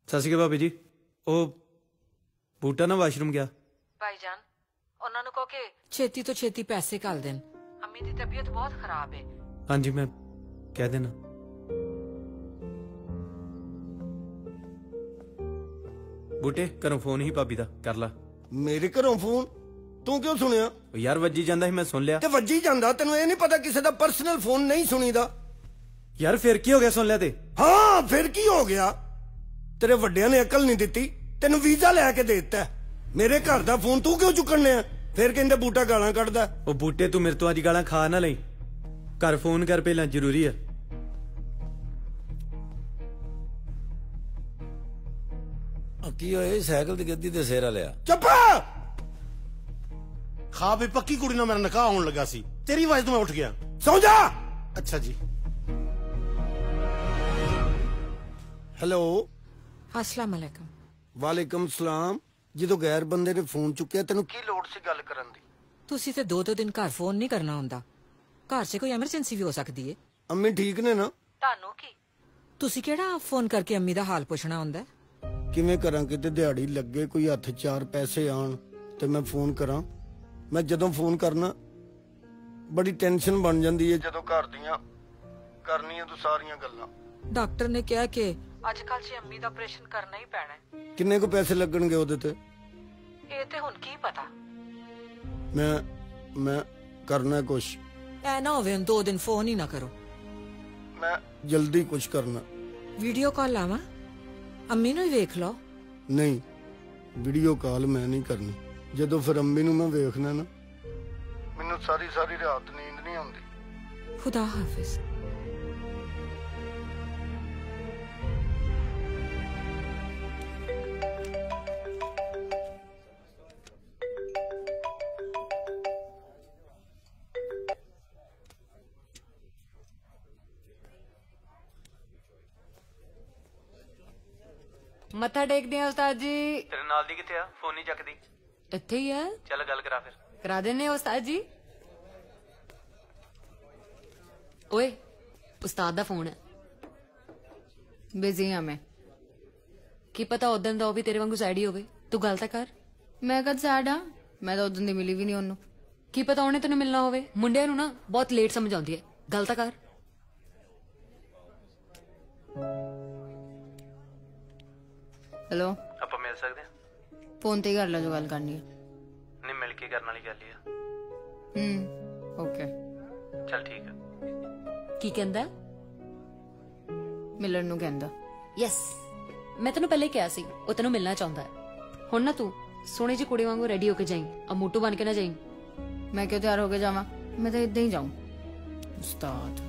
सत श्री अकाल भाभी जी। ਉਹ ਬੂਟਾ ਨਾ ਵਾਸ਼ਰੂਮ ਗਿਆ। ਭਾਈਜਾਨ ਉਹਨਾਂ ਨੂੰ ਕਹੋ ਕਿ ਛੇਤੀ ਤੋਂ ਛੇਤੀ ਪੈਸੇ ਘੱਲ ਦੇਣ, ਅੰਮੀ ਦੀ ਤਬੀਅਤ ਬਹੁਤ ਖਰਾਬ ਹੈ। ਹਾਂਜੀ ਮੈਂ ਕਹਿ ਦੇਣਾ। ਬੂਟੇ ਘਰੋਂ ਫੋਨ ਹੀ ਭਾਬੀ ਦਾ ਕਰ ਲਾ। ਮੇਰੇ ਘਰੋਂ ਫੋਨ? ਤੂੰ ਕਿਉਂ ਸੁਣਿਆ? ਯਾਰ ਵੱਜੀ ਜਾਂਦਾ ਸੀ, ਮੈਂ ਸੁਣ ਲਿਆ। ਤੇ ਵੱਜੀ ਜਾਂਦਾ, ਤੈਨੂੰ ਇਹ ਨਹੀਂ ਪਤਾ ਕਿਸੇ ਦਾ ਪਰਸਨਲ ਫੋਨ ਨਹੀਂ ਸੁਣੀਦਾ? ਯਾਰ ਫਿਰ ਕੀ ਹੋ ਗਿਆ, ਸੁਣ ਲਿਆ ਤੇ? ਹਾਂ ਫਿਰ ਕੀ ਹੋ ਗਿਆ? ਤੇਰੇ ਵੱਡਿਆਂ ਨੇ ਅਕਲ ਨਹੀਂ ਦਿੱਤੀ, ਤੈਨੂੰ ਵੀਜ਼ਾ ਲੈ ਕੇ ਦੇ ਦਿੱਤਾ। ਮੇਰੇ ਘਰ ਦਾ ਫੋਨ ਤੂੰ ਕਿਉਂ ਚੁੱਕਣੇ ਆ? ਫਿਰ ਕਹਿੰਦੇ ਬੂਟਾ ਗਾਲਾਂ ਕੱਢਦਾ। ਉਹ ਬੂਟੇ ਤੂੰ ਮੇਰੇ ਤੋਂ ਅੱਜ ਗਾਲਾਂ ਖਾ ਨਾ ਲਈ, ਘਰ ਫੋਨ ਕਰ ਪਹਿਲਾਂ, ਜ਼ਰੂਰੀ ਆ। ਕੀ ਹੋਏ? ਸਾਈਕਲ ਦੀ ਗੱਦੀ ਤੇ ਸਿਰ ਲਿਆ। ਚੁੱਪ! ਖਾ ਵੀ ਪੱਕੀ ਕੁੜੀ ਨਾਲ ਮੇਰਾ ਨਿਕਾਹ ਹੋਣ ਲੱਗਾ ਸੀ, ਤੇਰੀ ਆਵਾਜ਼ ਤੋਂ ਮੈਂ ਉੱਠ ਗਿਆ। ਸੌਂ ਜਾ। ਅੱਛਾ ਜੀ। ਹੈਲੋ। अस्सलाम वालेकुम। ਵਾਲੇਕਮ ਸਲਾਮ। ਜਦੋਂ ਗੈਰ ਬੰਦੇ ਨੇ ਫੋਨ ਚੁੱਕਿਆ ਤੈਨੂੰ ਕੀ ਲੋੜ ਸੀ ਗੱਲ ਕਰਨ ਦੀ? ਤੁਸੀਂ ਤੇ 2-2 ਦਿਨ ਘਰ ਫੋਨ ਨਹੀਂ ਕਰਨਾ ਹੁੰਦਾ। ਘਰ 'ਚ ਕੋਈ ਐਮਰਜੈਂਸੀ ਵੀ ਹੋ ਸਕਦੀ ਏ। ਅੰਮੀ ਠੀਕ ਨੇ ਨਾ? ਤੁਹਾਨੂੰ ਕੀ, ਤੁਸੀਂ ਕਿਹੜਾ ਫੋਨ ਕਰਕੇ ਅੰਮੀ ਦਾ ਹਾਲ ਪੁੱਛਣਾ ਹੁੰਦਾ? ਕਿਵੇਂ ਕਰਾਂ, ਕਿਤੇ ਦਿਹਾੜੀ ਲੱਗੇ, ਕੋਈ ਹੱਥ 4 ਪੈਸੇ ਆਣ ਤੇ ਮੈਂ ਫੋਨ ਕਰਾਂ। ਮੈਂ ਜਦੋਂ ਫੋਨ ਕਰਨਾ ਬੜੀ ਟੈਨਸ਼ਨ ਬਣ ਜਾਂਦੀ ਹੈ ਜਦੋਂ ਘਰ ਦੀਆਂ ਕਰਨੀਆਂ ਤੂੰ ਸਾਰੀਆਂ ਗੱਲਾਂ। ਡਾਕਟਰ ਨੇ ਕਿਹਾ ਕਿ ਅੱਜ ਕੱਲ੍ਹ 'ਚ ਅੰਮੀ ਦਾ ਆਪਰੇਸ਼ਨ ਕਰਨਾ ਹੀ ਪੈਣਾ ਹੈ। ਕਿੰਨੇ ਕੁ ਪੈਸੇ ਲੱਗਣਗੇ ਉਹਦੇ ਤੇ? ਇਹ ਤੇ ਹੁਣ ਕੀ ਪਤਾ। ਮੈਂ ਕਰਨਾ ਕੁਛ। ਐ ਨਾ ਹੋਵੇ ਹੁਣ 2 ਦਿਨ ਫੋਨ ਹੀ ਨਾ ਕਰੋ। ਮੈਂ ਜਲਦੀ ਕੁਛ ਕਰਨਾ। ਵੀਡੀਓ ਕਾਲ ਲਾਵਾਂ, ਅੰਮੀ ਨੂੰ ਹੀ ਵੇਖ ਲਓ। ਨਹੀਂ, ਵੀਡੀਓ ਕਾਲ ਮੈਂ ਨਹੀਂ ਕਰਨੀ। ਜਦੋਂ ਫਿਰ ਅੰਮੀ ਨੂੰ ਮੈਂ ਵੇਖਣਾ ਨਾ, ਮੈਨੂੰ ਸਾਰੀ ਰਾਤ ਨੀਂਦ ਨਹੀਂ ਆਉਂਦੀ। ਖੁਦਾ ਹਾਫਿਜ਼। ਮੱਥਾ ਟੇਕਦੇ ਆ ਉਸਤਾਦ ਜੀ। ਤੇਰੇ ਨਾਲ ਦੀ ਕਿੱਥੇ ਆ? ਫੋਨ ਨਹੀਂ ਚੱਕਦੀ। ਇੱਥੇ ਹੀ ਆ। ਚੱਲ ਗੱਲ ਕਰਾ ਫਿਰ। ਕਰਾ ਦਿੰਨੇ ਉਸਤਾਦ ਜੀ। ਓਏ ਉਸਤਾਦ ਦਾ ਫੋਨ ਹੈ। ਬਿਜ਼ੀ ਆ ਮੈਂ। ਕੀ ਪਤਾ ਉਦੋਂ ਦਾ ਉਹ ਵੀ ਤੇਰੇ ਵਾਂਗੂ ਸੈਡ ਹੀ ਹੋਵੇ। ਤੂੰ ਗੱਲ ਤਾਂ ਕਰ। ਮੈਂ ਕਦ ਸੈਡ ਆ? ਮੈਂ ਤਾਂ ਉਦੋਂ ਦੀ ਮਿਲੀ ਵੀ ਨਹੀਂ ਉਹਨੂੰ। ਕੀ ਪਤਾ ਉਹਨੇ ਤੈਨੂੰ ਮਿਲਣਾ ਹੋਵੇ। ਮੁੰਡਿਆਂ ਨੂੰ ਨਾ ਬਹੁਤ ਲੇਟ ਸਮਝ ਆਉਂਦੀ ਹੈ। ਗੱਲ ਤਾਂ ਕਰ। ਹੈਲੋ, ਆਪਾਂ ਮਿਲ ਸਕਦੇ ਆ? ਫੋਨ ਤੇ ਕਰ ਲੈ ਜੋ ਗੱਲ ਕਰਨੀ ਹੈ। ਨਹੀਂ, ਮਿਲ ਕੇ ਕਰਨ ਵਾਲੀ ਗੱਲ ਹੀ ਆ। ਓਕੇ ਚੱਲ ਠੀਕ ਆ। ਕੀ ਕਹਿੰਦਾ? ਮਿਲਣ ਨੂੰ ਕਹਿੰਦਾ। ਯੈਸ, ਮੈਂ ਤੈਨੂੰ ਪਹਿਲੇ ਕਿਹਾ ਸੀ ਉਹ ਤੈਨੂੰ ਮਿਲਣਾ ਚਾਹੁੰਦਾ ਹੈ। ਹੁਣ ਨਾ ਤੂੰ ਸੋਹਣੀ ਜਿਹੀ ਕੁੜੀ ਵਾਂਗੂ ਰੈਡੀ ਹੋ ਕੇ ਜਾਈਂ, ਆ ਮੋਟੂ ਬਣ ਕੇ ਨਾ ਜਾਈਂ। ਮੈਂ ਕਿਉਂ ਤਿਆਰ ਹੋ ਕੇ ਜਾਵਾਂ? ਮੈਂ ਤਾਂ ਇਦਾਂ ਹੀ ਜਾਊਂ। ਉਸਤਾਦ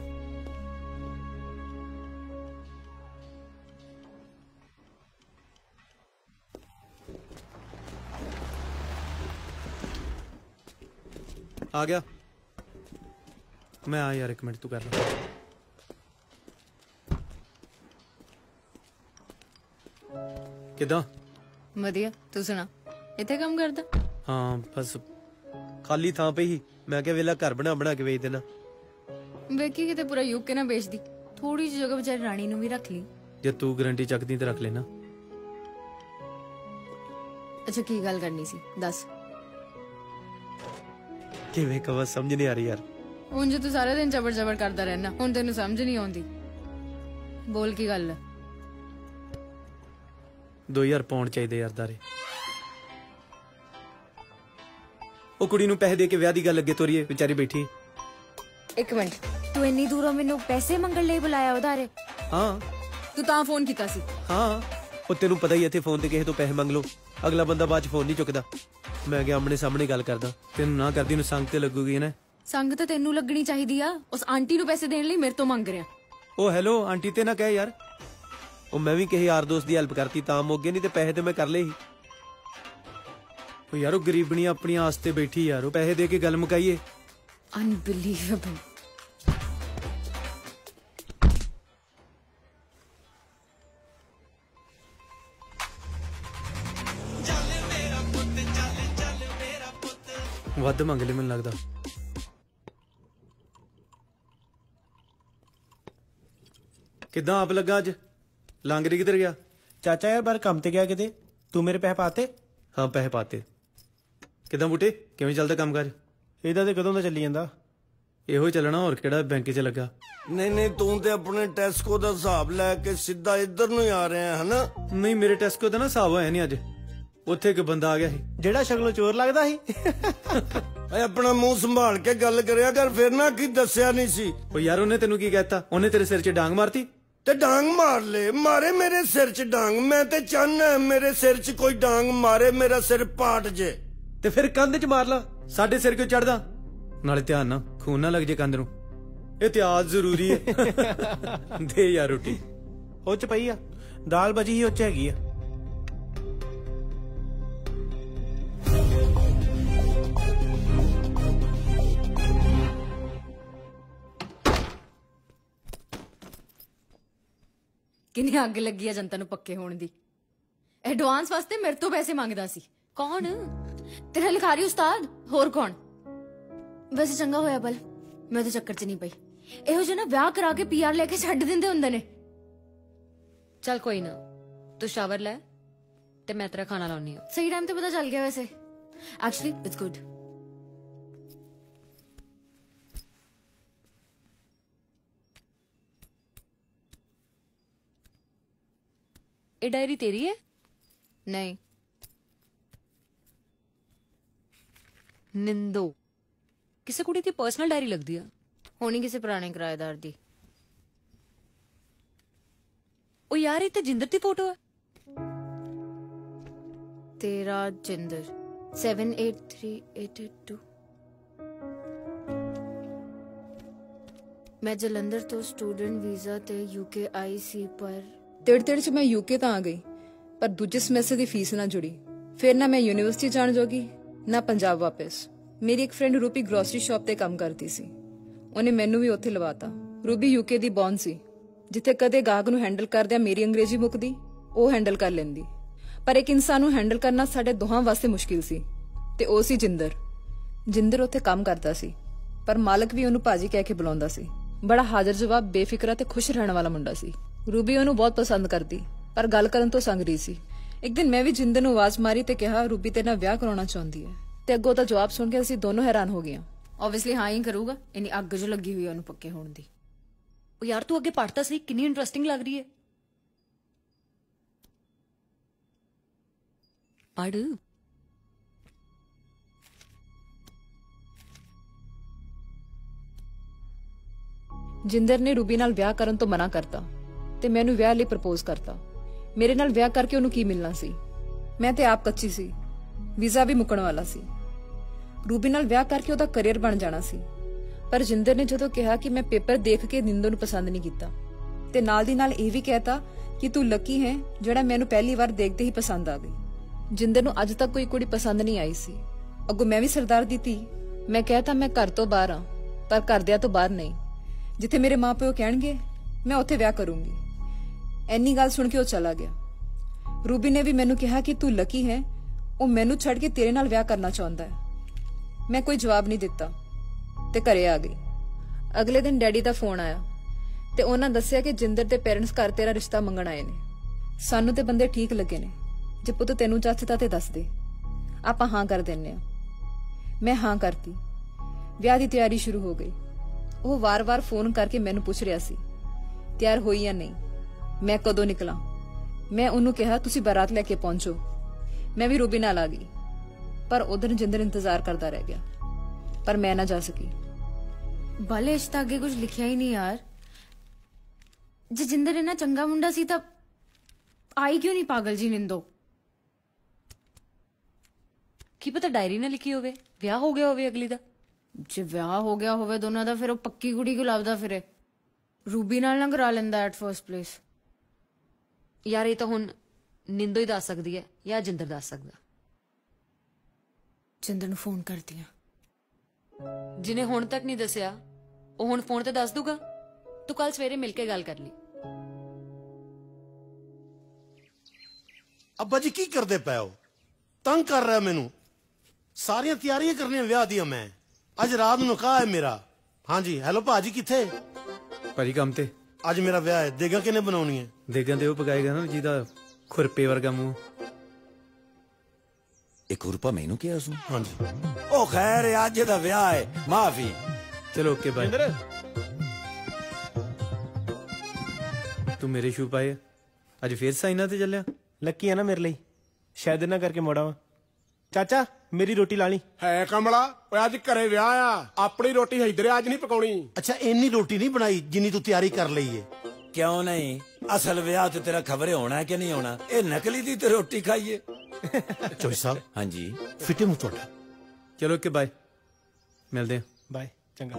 ਆ ਗਿਆ ਮੈਂ। ਆ ਯਾਰ 1 ਮਿੰਟ ਤੂੰ ਕਰ ਲੈ। ਕਿਦਾਂ? ਵਧੀਆ, ਤੂੰ ਸੁਣਾ। ਇੱਥੇ ਕੰਮ ਕਰਦਾ? ਹਾਂ, ਬਸ ਖਾਲੀ ਥਾਂ ਪਈ ਸੀ, ਮੈਂ ਕਿਹਾ ਵੇਲਾ ਘਰ ਬਣਾ ਕੇ ਵੇਚ ਦੇਣਾ। ਵੇਖੀ ਕਿਤੇ ਪੂਰਾ ਯੂਕੇ ਨਾ ਵੇਚਦੀ। ਥੋੜੀ ਜਿਹੀ ਜਗ੍ਹਾ ਵਿਚਾਰੀ ਰਾਣੀ ਨੂੰ ਵੀ ਰੱਖ ਲਈ। ਜੇ ਤੂੰ ਗਾਰੰਟੀ ਚੱਕਦੀ ਤੇ ਰੱਖ ਲੈਣਾ। ਅੱਛਾ, ਕੀ ਗੱਲ ਕਰਨੀ ਸੀ ਦੱਸ। ਕਿਵੇਂ ਕਹਾਂ, ਸਮਝ ਨਹੀਂ ਆ ਰਹੀ ਯਾਰ। ਉਂਝ ਤੂੰ ਸਾਰਾ ਦਿਨ ਜਬਰ ਕਰਦਾ ਰਹਿਣਾ, ਹੁਣ ਤੈਨੂੰ ਸਮਝ ਨਹੀਂ ਆਉਂਦੀ। ਬੋਲ ਕੀ ਗੱਲ ਹੈ? 2000 ਪਾਉਂਡ ਚਾਹੀਦੇ ਯਾਰ ਦਾਰੇ। ਉਹ ਕੁੜੀ ਨੂੰ ਪੈਸੇ ਦੇ ਕੇ ਵਿਆਹ ਦੀ ਗੱਲ ਅੱਗੇ ਤੋਰੀਏ, ਵਿਚਾਰੀ ਬੈਠੀ। 1 ਮਿੰਟ, ਤੂੰ ਇੰਨੀ ਦੂਰੋਂ ਮੈਨੂੰ ਪੈਸੇ ਮੰਗਣ ਲਈ ਬੁਲਾਇਆ ਉਧਾਰੇ? ਹਾਂ। ਤੂੰ ਤਾਂ ਫੋਨ ਕੀਤਾ ਸੀ? ਹਾਂ, ਉਹ ਤੈਨੂੰ ਪਤਾ ਹੀ ਇੱਥੇ ਫੋਨ ਤੇ ਕਿਸੇ ਤੋਂ ਪੈਸੇ ਮੰਗ ਲਓ, ਅਗਲਾ ਬੰਦਾ ਬਾਅਦ ਚ ਫੋਨ ਨਹੀਂ ਚੁੱਕਦਾ। ਮੈਂ ਕਿਹਾ ਆਮਣੇ ਸਾਹਮਣੇ ਗੱਲ ਕਰਦਾ, ਤੈਨੂੰ ਨਾ ਕਰਦੀ ਨੂੰ ਸੰਗ ਤੇ ਲੱਗੂਗੀ ਨਾ। ਸੰਗ ਤਾਂ ਤੈਨੂੰ ਲੱਗਣੀ ਚਾਹੀਦੀ ਆ। ਉਸ ਆਂਟੀ ਨੂੰ ਪੈਸੇ ਦੇਣ ਲਈ ਮੇਰੇ ਤੋਂ ਮੰਗ ਰਿਹਾ। ਉਹ ਹੈਲੋ, ਆਂਟੀ ਤੇ ਨਾ ਕਹਿ ਯਾਰ। ਉਹ ਮੈਂ ਵੀ ਕਿਸੇ ਯਾਰ ਦੋਸਤ ਦੀ ਹੈਲਪ ਕਰਤੀ ਤਾਂ ਮੋਗੇ, ਨਹੀਂ ਤੇ ਪੈਸੇ ਤੇ ਮੈਂ ਕਰ ਲਏ ਸੀ। ਉਹ ਯਾਰ ਉਹ ਗਰੀਬਣੀ ਆਪਣੀ ਆਸ ਤੇ ਬੈਠੀ ਯਾਰ, ਉਹ ਪੈਸੇ ਦੇ ਕੇ ਗੱਲ ਮੁਕਾਈਏ। ਅਨਬਿਲੀਵੇਬਲ। ਵੱਧ ਮੰਗ ਲਈ ਮੈਨੂੰ ਲੱਗਦਾ। ਕਿੱਦਾਂ ਆਪ ਲੱਗਾ ਅੱਜ? ਲਾਂਗਰੀ ਕਿੱਧਰ ਗਿਆ? ਚਾਚਾ ਯਾਰ ਬਾਹਰ ਕੰਮ ਤੇ ਗਿਆ ਕਿਤੇ। ਤੂੰ ਮੇਰੇ ਪੈਸੇ ਪਾਤੇ? ਹਾਂ, ਪੈਸੇ ਪਾਤੇ। ਕਿੱਦਾਂ ਬੂਟੇ, ਕਿਵੇਂ ਚੱਲਦਾ ਕੰਮ ਕਾਜ? ਇਹਦਾ ਤੇ ਕਦੋਂ ਦਾ ਚੱਲੀ ਜਾਂਦਾ। ਇਹੋ ਹੀ ਚੱਲਣਾ, ਹੋਰ ਕਿਹੜਾ ਬੈਂਕ 'ਚ ਲੱਗਾ। ਨਹੀਂ, ਤੂੰ ਤੇ ਆਪਣੇ ਟੈਸਕੋ ਦਾ ਹਿਸਾਬ ਲੈ ਕੇ ਸਿੱਧਾ ਇੱਧਰ ਨੂੰ ਆ ਰਿਹਾ ਹੈ ਨਾ? ਨਹੀਂ, ਮੇਰੇ ਟੈਸਕੋ ਦਾ ਨਾ ਹਿਸਾਬ ਹੋਇਆ ਨਹੀਂ ਅੱਜ। ਉੱਥੇ ਇੱਕ ਬੰਦਾ ਆ ਗਿਆ ਸੀ ਜਿਹੜਾ ਸ਼ਕਲੋਂ ਚੋਰ ਲੱਗਦਾ ਸੀ। ਓਏ ਆਪਣਾ ਮੂੰਹ ਸੰਭਾਲ ਕੇ ਗੱਲ ਕਰਿਆ ਕਰ, ਫਿਰ ਨਾ ਕੀ ਦੱਸਿਆ ਨਹੀਂ ਸੀ। ਉਹ ਯਾਰ ਉਹਨੇ ਤੈਨੂੰ ਕੀ ਕਹਿਤਾ? ਉਹਨੇ ਤੇਰੇ ਸਿਰ 'ਚ ਡਾਂਗ ਮਾਰਤੀ? ਤੇ ਡਾਂਗ ਮਾਰ ਲੈ, ਮਾਰੇ ਮੇਰੇ ਸਿਰ 'ਚ ਡਾਂਗ। ਮੈਂ ਤੇ ਚਾਹਨਾ ਮੇਰੇ ਸਿਰ 'ਚ ਕੋਈ ਡਾਂਗ ਮਾਰੇ, ਮੇਰਾ ਸਿਰ ਪਾਟ ਜੇ। ਤੇ ਫਿਰ ਕੰਧ 'ਚ ਮਾਰ ਲਾ, ਸਾਡੇ ਸਿਰ ਕਿਉਂ ਚੜਦਾ? ਨਾਲੇ ਧਿਆਨ ਨਾਲ ਖੂਨ ਨਾ ਲੱਗ ਜੇ ਕੰਧ ਨੂੰ। ਇਤਿਹਾਸ ਜ਼ਰੂਰੀ ਹੈ। ਦੇ ਯਾਰ ਰੋਟੀ। ਉਹ 'ਚ ਪਈ ਆ, ਦਾਲ ਬਚੀ ਹੀ ਉਹ 'ਚ ਹੈਗੀ ਆ। ਕਿੰਨੀ ਅੱਗ ਲੱਗੀ ਆ ਜਨਤਾ ਨੂੰ ਪੱਕੇ ਹੋਣ ਦੀ। ਐਡਵਾਂਸ ਵਾਸਤੇ ਮੇਰੇ ਤੋਂ ਪੈਸੇ ਮੰਗਦਾ ਸੀ। ਕੌਣ? ਤੇਰਾ ਲਿਖਾਰੀ ਉਸਤਾਦ, ਹੋਰ ਕੌਣ? ਵੈਸੇ ਚੰਗਾ ਹੋਇਆ ਬਲ ਮੈਂ ਉਹਦੇ ਚੱਕਰ 'ਚ ਨਹੀਂ ਪਈ। ਇਹੋ ਜਿਹੇ ਨਾ ਵਿਆਹ ਕਰਾ ਕੇ ਪੀਆਰ ਲੈ ਕੇ ਛੱਡ ਦਿੰਦੇ ਹੁੰਦੇ ਨੇ। ਚੱਲ ਕੋਈ ਨਾ, ਤੂੰ ਸ਼ਾਵਰ ਲੈ ਤੇ ਮੈਂ ਤੇਰਾ ਖਾਣਾ ਲਾਉਣੀ ਆ। ਸਹੀ ਟਾਈਮ ਤੇ ਪਤਾ ਚੱਲ ਗਿਆ ਵੈਸੇ। Actually it's good. ਇਹ ਡਾਇਰੀ ਤੇਰੀ ਹੈ? ਨਹੀਂ, ਨਿੰਦੋ ਕਿਸੇ ਕੁੜੀ ਦੀ ਪਰਸਨਲ ਡਾਇਰੀ ਲੱਗਦੀ ਆ। ਹੋਣੀ ਕਿਸੇ ਪੁਰਾਣੇ ਕਿਰਾਏਦਾਰ ਦੀ। ਉਹ ਯਾਰ ਇਹ ਤੇ ਜਿੰਦਰ ਦੀ ਫੋਟੋ ਹੈ। ਤੇਰਾ ਜਿੰਦਰ 783882। ਮੈਂ ਜਲੰਧਰ ਤੋਂ ਸਟੂਡੈਂਟ ਵੀਜ਼ਾ ਤੇ ਯੂਕੇ ਆਈ ਸੀ, ਪਰ ਤੇੜ ਚ ਮੈਂ ਯੂਕੇ ਤਾਂ ਆ ਗਈ, ਪਰ ਦੂਜੇ ਸਮੈਸਟਰ ਦੀ ਫੀਸ ਨਾ ਜੁੜੀ। ਫਿਰ ਨਾ ਮੈਂ ਯੂਨੀਵਰਸਿਟੀ ਜਾਣ ਜੋਗੀ, ਨਾ ਪੰਜਾਬ ਵਾਪਸ। ਮੇਰੀ ਇੱਕ ਫਰੈਂਡ ਰੂਬੀ ਗਰੋਸਰੀ ਸ਼ਾਪ ਤੇ ਕੰਮ ਕਰਦੀ ਸੀ, ਉਹਨੇ ਮੈਨੂੰ ਵੀ ਉੱਥੇ ਲਵਾਤਾ। ਰੂਬੀ ਯੂਕੇ ਦੀ ਬੌਨ ਸੀ, ਜਿੱਥੇ ਕਦੇ ਗਾਹਕ ਨੂੰ ਹੈਂਡਲ ਕਰਦਿਆਂ ਮੇਰੀ ਅੰਗਰੇਜ਼ੀ ਮੁੱਕਦੀ, ਉਹ ਹੈਂਡਲ ਕਰ ਲੈਂਦੀ। ਪਰ ਇੱਕ ਇਨਸਾਨ ਨੂੰ ਹੈਂਡਲ ਕਰਨਾ ਸਾਡੇ ਦੋਹਾਂ ਵਾਸਤੇ ਮੁਸ਼ਕਿਲ ਸੀ, ਤੇ ਉਹ ਸੀ ਜਿੰਦਰ। ਜਿੰਦਰ ਉੱਥੇ ਕੰਮ ਕਰਦਾ ਸੀ, ਪਰ ਮਾਲਕ ਵੀ ਉਹਨੂੰ ਭਾਜੀ ਕਹਿ ਕੇ ਬੁਲਾਉਂਦਾ ਸੀ। ਬੜਾ ਹਾਜ਼ਰ ਜਵਾਬ, ਬੇਫਿਕਰਾ ਤੇ ਖੁਸ਼ ਰਹਿਣ ਵਾਲਾ ਮੁੰਡਾ ਸੀ। ਰੂਬੀ ਉਹਨੂੰ ਬਹੁਤ ਪਸੰਦ ਕਰਦੀ, ਪਰ ਗੱਲ ਕਰਨ ਤੋਂ ਸੰਗ ਰਹੀ ਸੀ। ਇੱਕ ਦਿਨ ਮੈਂ ਵੀ ਜਿੰਦਰ ਨੂੰ ਆਵਾਜ਼ ਮਾਰੀ ਤੇ ਕਿਹਾ, ਰੂਬੀ ਤੇਰੇ ਨਾਲ ਵਿਆਹ ਕਰਾਉਣਾ ਚਾਹੁੰਦੀ ਹੈ। ਤੇ ਅੱਗੋਂ ਦਾ ਜਵਾਬ ਸੁਣ ਕੇ ਅਸੀਂ ਦੋਨੋਂ ਹੈਰਾਨ ਹੋ ਗਈਆਂ। ਆਬਵੀਅਸਲੀ ਹਾਂ ਹੀ ਕਰੂਗਾ, ਇੰਨੀ ਅੱਗ ਜੋ ਲੱਗੀ ਹੋਈ ਉਹਨੂੰ ਪੱਕੇ ਹੋਣ ਦੀ। ਉਹ ਯਾਰ ਤੂੰ ਅੱਗੇ ਪੜ੍ਹਤਾ ਸੀ, ਕਿੰਨੀ ਇੰਟਰਸਟਿੰਗ ਲੱਗ ਰਹੀ ਹੈ। ਪੜ੍ਹ। ਜਿੰਦਰ ਨੇ ਰੂਬੀ ਨਾਲ ਵਿਆਹ ਕਰਨ ਤੋਂ ਮਨਾ ਕਰਤਾ ਤੇ ਮੈਨੂੰ ਵਿਆਹ ਲਈ ਪ੍ਰਪੋਜ਼ ਕਰਤਾ। ਮੇਰੇ ਨਾਲ ਵਿਆਹ ਕਰਕੇ ਉਹਨੂੰ ਕੀ ਮਿਲਣਾ ਸੀ? ਮੈਂ ਤੇ ਆਪ ਕੱਚੀ ਸੀ, ਵੀਜ਼ਾ ਵੀ ਮੁੱਕਣ ਵਾਲਾ ਸੀ। ਰੂਬੀ ਨਾਲ ਵਿਆਹ ਕਰਕੇ ਉਹਦਾ ਕੈਰੀਅਰ ਬਣ ਜਾਣਾ ਸੀ। ਪਰ ਜਿੰਦਰ ਨੇ ਜਦੋਂ ਕਿਹਾ ਕਿ ਮੈਂ ਪੇਪਰ ਦੇਖ ਕੇ ਨਿੰਦੋ ਨੂੰ ਪਸੰਦ ਨਹੀਂ ਕੀਤਾ, ਤੇ ਨਾਲ ਦੀ ਨਾਲ ਇਹ ਵੀ ਕਹਿਤਾ ਕਿ ਤੂੰ ਲੱਕੀ ਹੈ ਜਿਹੜਾ ਮੈਨੂੰ ਪਹਿਲੀ ਵਾਰ ਦੇਖਦੇ ਹੀ ਪਸੰਦ ਆ ਗਈ। ਜਿੰਦਰ ਨੂੰ ਅੱਜ ਤੱਕ ਕੋਈ ਕੁੜੀ ਪਸੰਦ ਨਹੀਂ ਆਈ ਸੀ। ਅੱਗੋਂ ਮੈਂ ਵੀ ਸਰਦਾਰ ਦੀ ਧੀ। ਮੈਂ ਕਹਿਤਾ ਮੈਂ ਘਰ ਤੋਂ ਬਾਹਰ ਆ, ਪਰ ਘਰਦਿਆਂ ਤੋਂ ਬਾਹਰ ਨਹੀਂ। ਜਿੱਥੇ ਮੇਰੇ ਮਾਪਿਓ ਕਹਿਣਗੇ ਮੈਂ ਉੱਥੇ ਵਿਆਹ ਕਰੂੰਗੀ। ਐਨੀ ਗੱਲ ਸੁਣ ਕੇ ਉਹ ਚਲਾ ਗਿਆ। ਰੂਬੀ ਨੇ ਵੀ ਮੈਨੂੰ ਕਿਹਾ ਕਿ ਤੂੰ ਲੱਕੀ ਹੈ, ਉਹ ਮੈਨੂੰ ਛੱਡ ਕੇ ਤੇਰੇ ਨਾਲ ਵਿਆਹ ਕਰਨਾ ਚਾਹੁੰਦਾ ਹੈ। ਮੈਂ ਕੋਈ ਜਵਾਬ ਨਹੀਂ ਦਿੱਤਾ ਤੇ ਘਰੇ ਆ ਗਈ। ਅਗਲੇ ਦਿਨ ਡੈਡੀ ਦਾ ਫੋਨ ਆਇਆ ਤੇ ਉਹਨਾਂ ਦੱਸਿਆ ਕਿ ਜਿੰਦਰ ਦੇ ਪੇਰੈਂਟਸ ਘਰ ਤੇਰਾ ਰਿਸ਼ਤਾ ਮੰਗਣ ਆਏ ਨੇ। ਸਾਨੂੰ ਤੇ ਬੰਦੇ ਠੀਕ ਲੱਗੇ ਨੇ, ਜੇ ਪੁੱਤ ਤੈਨੂੰ ਚਾਚਦਾ ਤੇ ਦੱਸ ਦੇ, ਆਪਾਂ ਹਾਂ ਕਰ ਦਿੰਨੇ ਆ। ਮੈਂ ਹਾਂ ਕਰਤੀ। ਵਿਆਹ ਦੀ ਤਿਆਰੀ ਸ਼ੁਰੂ ਹੋ ਗਈ। ਉਹ ਵਾਰ-ਵਾਰ ਫੋਨ ਕਰਕੇ ਮੈਨੂੰ ਪੁੱਛ ਰਿਹਾ ਸੀ ਤਿਆਰ ਹੋਈ ਜਾਂ ਨਹੀਂ, ਮੈਂ ਕਦੋਂ ਨਿਕਲਾਂ। ਮੈਂ ਉਹਨੂੰ ਕਿਹਾ ਤੁਸੀਂ ਬਾਰਾਤ ਲੈ ਕੇ ਪਹੁੰਚੋ। ਮੈਂ ਵੀ ਰੂਬੀ ਨਾਲ ਆ ਗਈ, ਪਰ ਉਧਰ ਜਿੰਦਰ ਇੰਤਜ਼ਾਰ ਕਰਦਾ ਰਹਿ ਗਿਆ, ਪਰ ਮੈਂ ਨਾ ਜਾ ਸਕੀ। ਬਾਲੇ ਇਸ ਤਾਂ ਅੱਗੇ ਕੁਝ ਲਿਖਿਆ ਹੀ ਨਹੀਂ ਯਾਰ। ਜੇ ਜਿੰਦਰ ਇੰਨਾ ਚੰਗਾ ਮੁੰਡਾ ਸੀ ਤਾਂ ਆਈ ਕਿਉਂ ਨਹੀਂ ਪਾਗਲ ਜੀ ਨਿੰਦੋ? ਕੀ ਪਤਾ ਡਾਇਰੀ ਨਾ ਲਿਖੀ ਹੋਵੇ, ਵਿਆਹ ਹੋ ਗਿਆ ਹੋਵੇ ਅਗਲੀ ਦਾ। ਜੇ ਵਿਆਹ ਹੋ ਗਿਆ ਹੋਵੇ ਦੋਨਾਂ ਦਾ, ਫਿਰ ਉਹ ਪੱਕੀ ਕੁੜੀ ਕਿਉਂ ਲੱਭਦਾ ਫਿਰੇ? ਰੂਬੀ ਨਾਲ ਨਾ ਕਰਾ ਲੈਂਦਾ ਐਟ ਫਰਸਟ ਪਲੇਸ। ਯਾਰ ਇਹ ਤਾਂ ਹੁਣ ਨਿੰਦੋ ਹੀ ਦੱਸ ਸਕਦੀ ਹੈ ਜਾਂ ਜਿੰਦਰ ਦੱਸ ਸਕਦਾ। ਜਿੰਦਰ ਨੂੰ ਫੋਨ ਕਰਦੀ ਆ। ਜਿਹਨੇ ਹੁਣ ਤੱਕ ਨਹੀਂ ਦੱਸਿਆ ਉਹ ਹੁਣ ਫੋਨ ਤੇ ਦੱਸ ਦੂਗਾ। ਤੂੰ ਕੱਲ ਸਵੇਰੇ ਮਿਲ ਕੇ ਗੱਲ ਕਰ ਲਈ। ਅੱਬਾ ਜੀ ਕੀ ਕਰਦੇ ਪਏ ਹੋ? ਤੰਗ ਕਰ ਰਿਹਾ ਮੈਨੂੰ। ਸਾਰੀਆਂ ਤਿਆਰੀਆਂ ਕਰਨੀਆਂ ਵਿਆਹ ਦੀਆਂ। ਮੈਂ ਅੱਜ ਰਾਤ ਨੂੰ ਨਿਕਾਹ ਹੈ ਮੇਰਾ। ਹਾਂਜੀ ਹੈਲੋ ਭਾਜੀ ਕਿੱਥੇ? ਭਾਜੀ ਕੰਮ ਤੇ। ਅੱਜ ਮੇਰਾ ਵਿਆਹ ਹੈ। ਦੇਗਾ ਕਿਨੇ ਬਣਾਉਣੀ ਹੈ? ਦੇਗਾਂ ਤੇ ਉਹ ਪਕਾਏਗਾ ਨਾ ਜਿਹਦਾ ਖੁਰਪੇ ਵਰਗਾ ਮੂੰਹ। ਇੱਕ ਰੁਪਾ ਮੈਨੂੰ ਕਿਹਾ ਉਸਨੂੰ। ਹਾਂਜੀ ਉਹ ਖੈਰ ਅੱਜ ਦਾ ਵਿਆਹ ਹੈ, ਮਾਫੀ। ਚਲੋ ਓਕੇ ਬਾਏ। ਤੂੰ ਮੇਰੇ ਸ਼ੂ ਪਾਏ ਅੱਜ ਫੇਰ ਸਾਈਨਾ ਤੇ ਚੱਲਿਆ? ਲੱਕੀ ਆ ਨਾ ਮੇਰੇ ਲਈ, ਸ਼ਾਇਦ ਇਹਨਾਂ ਕਰਕੇ ਮੋੜਾ ਵਾ। ਚਾਚਾ ਮੇਰੀ ਰੋਟੀ ਲਾ ਲਈ। ਹੈ ਕਮਲਾ, ਓਏ ਅੱਜ ਘਰੇ ਵਿਆਹ ਆ, ਆਪਣੀ ਰੋਟੀ ਇਧਰੇ ਅੱਜ ਨਹੀਂ ਪਕਾਉਣੀ। ਅੱਛਾ ਇੰਨੀ ਰੋਟੀ ਨਹੀਂ ਬਣਾਈ ਜਿੰਨੀ ਤੂੰ ਤਿਆਰੀ ਕਰ ਲਈ ਏ? ਕਿਉਂ ਨਹੀਂ? ਅਸਲ ਵਿਆਹ ਤੇ ਤੇਰਾ ਖਬਰੇ ਹੋਣਾ ਕਿ ਨਹੀਂ ਹੋਣਾ? ਇਹ ਨਕਲੀ ਦੀ ਤੇ ਰੋਟੀ ਖਾਈਏ। ਚੋਈ ਸਾਹਿਬ। ਹਾਂਜੀ ਫਿੱਟੇ ਮੂੰਹ ਤੁਹਾਡਾ। ਚਲੋ ਓਕੇ ਬਾਏ, ਮਿਲਦੇ ਆ। ਬਾਏ। ਚੰਗਾ।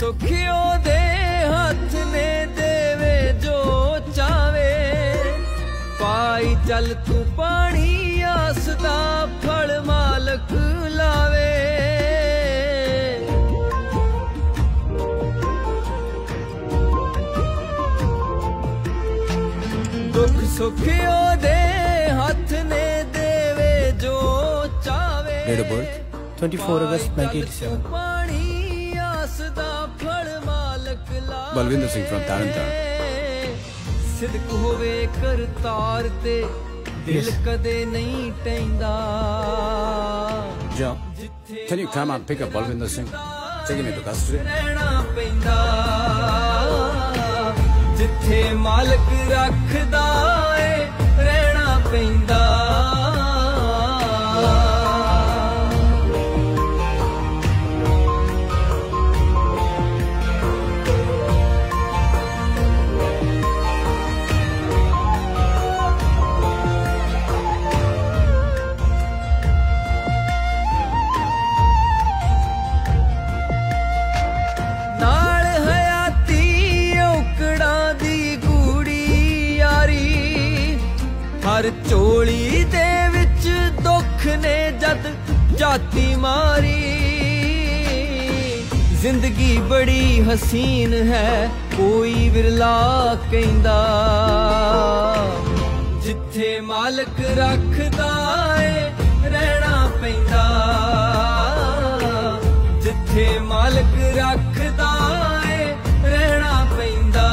ਸੁਖਿਓ ਦੇ ਹੱਥ ਨੇ ਦੇਵੇ ਜੋ ਚਾਵੇ ਪਾਈ ਚੱਲ ਤੂੰ ਪਾਣੀ ਆਸ ਦਾ ਫਲ ਮਾਲਕ ਲਾਵੇ ਦੁੱਖ ਸੁਖਿਓ ਦੇ ਹੱਥ ਨੇ ਦੇਵੇ ਜੋ ਚਾਵੇ Date of birth 24 August 1987 ਪਾਣੀ ਆਸ ਦਾ ਫਲ ਮਾਲਕ ਲਾਵੇ ਬਲਵਿੰਦਰ ਸਿੰਘ from Tarantan ਸਿਦਕ ਹੋਵੇ ਕਰਤਾਰ ਤੇ ਦਿਲ ਕਦੇ ਨਹੀਂ ਟੈਂਦਾ Joe, can you come and pick up Balvinder Singh? Take him into custody. ਰਹਿਣਾ ਪੈਂਦਾ ਜਿੱਥੇ ਮਾਲਕ ਰੱਖਦਾ ਏ ਰਹਿਣਾ ਪੈਂਦਾ ਨਾਲ ਹਯਾਤੀ ਔਕੜਾਂ ਦੀ ਗੂੜੀ ਯਾਰੀ ਹਰ ਝੋਲੀ ਦੇ ਵਿੱਚ ਦੁੱਖ ਨੇ ਜਦ ਜਾਤੀ ਮਾਰੀ ਜ਼ਿੰਦਗੀ ਬੜੀ ਹਸੀਨ ਹੈ ਕੋਈ ਵਿਰਲਾ ਕਹਿੰਦਾ ਜਿੱਥੇ ਮਾਲਕ ਰੱਖਦਾ ਏ ਰਹਿਣਾ ਪੈਂਦਾ ਜਿੱਥੇ ਮਾਲਕ ਰੱਖਦਾ ਏ ਰਹਿਣਾ ਪੈਂਦਾ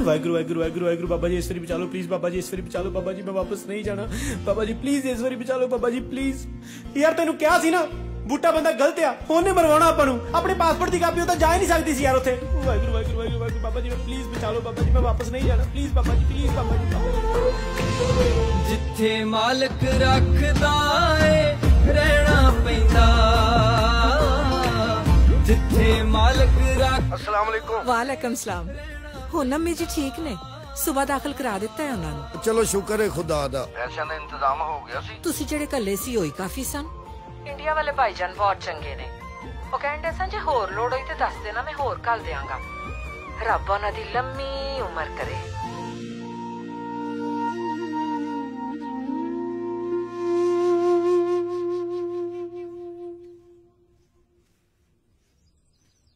वाहिगुरु वाहिगुरु वाहिगुरु वाहिगुरु बाबा जी इस बारी बचा लो प्लीज बाबा जी इस बारी बचा लो बाबा जी मैं वापस नहीं जाना बाबा जी प्लीज इस बारी बचा लो बाबा जी प्लीज यार तेनू क्या सी ना बूटा बंदा गलत आ ਉਹਨੇ ਮਰਵਾਉਣਾ ਆਪਾਂ ਨੂੰ ਆਪਣੇ ਪਾਸਪੋਰਟ ਦੀ ਕਾਪੀ ਉਹ ਤਾਂ ਜਾ ਹੀ ਨਹੀਂ ਸਕਦੀ ਸੀ ਯਾਰ ਉੱਥੇ ਵਾਹਿਗੁਰੂ ਵਾਹਿਗੁਰੂ ਵਾਹਿਗੁਰੂ ਵਾਹਿਗੁਰੂ ਬਾਬਾ ਜੀ ਮੈਂ ਪਲੀਜ਼ ਬਚਾ ਲਓ ਬਾਬਾ ਜੀ ਮੈਂ ਵਾਪਸ ਨਹੀਂ ਜਾਣਾ ਪਲੀਜ਼ ਬਾਬਾ ਜੀ ਪਲੀਜ਼ ਬਾਬਾ ਜੀ ਜਿੱਥੇ ਮਾਲਕ ਰੱਖਦਾ ਏ ਰਹਿਣਾ ਪੈਂਦਾ ਜਿੱਥੇ ਮਾਲਕ ਰੱਖ अस्सलाम वालेकुम वालेकुम सलाम ਹੁਣ ਅੰਮੀ ਜੀ ਠੀਕ ਨੇ ਸਵੇਰ ਦਾਖਲ ਕਰਾ ਦਿੱਤਾ ਹੈ ਉਹਨਾਂ ਨੂੰ ਚਲੋ ਸ਼ੁਕਰ ਹੈ ਖੁਦਾ ਦਾ ਪੈਸਿਆਂ ਦਾ ਇੰਤਜ਼ਾਮ ਹੋ ਗਿਆ ਸੀ ਤੁਸੀਂ ਜਿਹੜੇ ਕੱਲੇ ਸੀ ਹੋਈ ਕਾਫੀ ਸਨ ਇੰਡੀਆ ਵਾਲੇ ਭਾਈਜਾਨ ਬਹੁਤ ਚੰਗੇ ਨੇ ਉਹ ਕਹਿੰਦੇ ਸਨ ਜੇ ਹੋਰ ਲੋੜ ਹੋਈ ਤੇ ਦੱਸ ਦੇਣਾ ਮੈਂ ਹੋਰ ਕੱਲ ਦਿਆਂਗਾ ਰੱਬ ਉਹਨਾਂ ਦੀ ਲੰਮੀ ਉਮਰ ਕਰੇ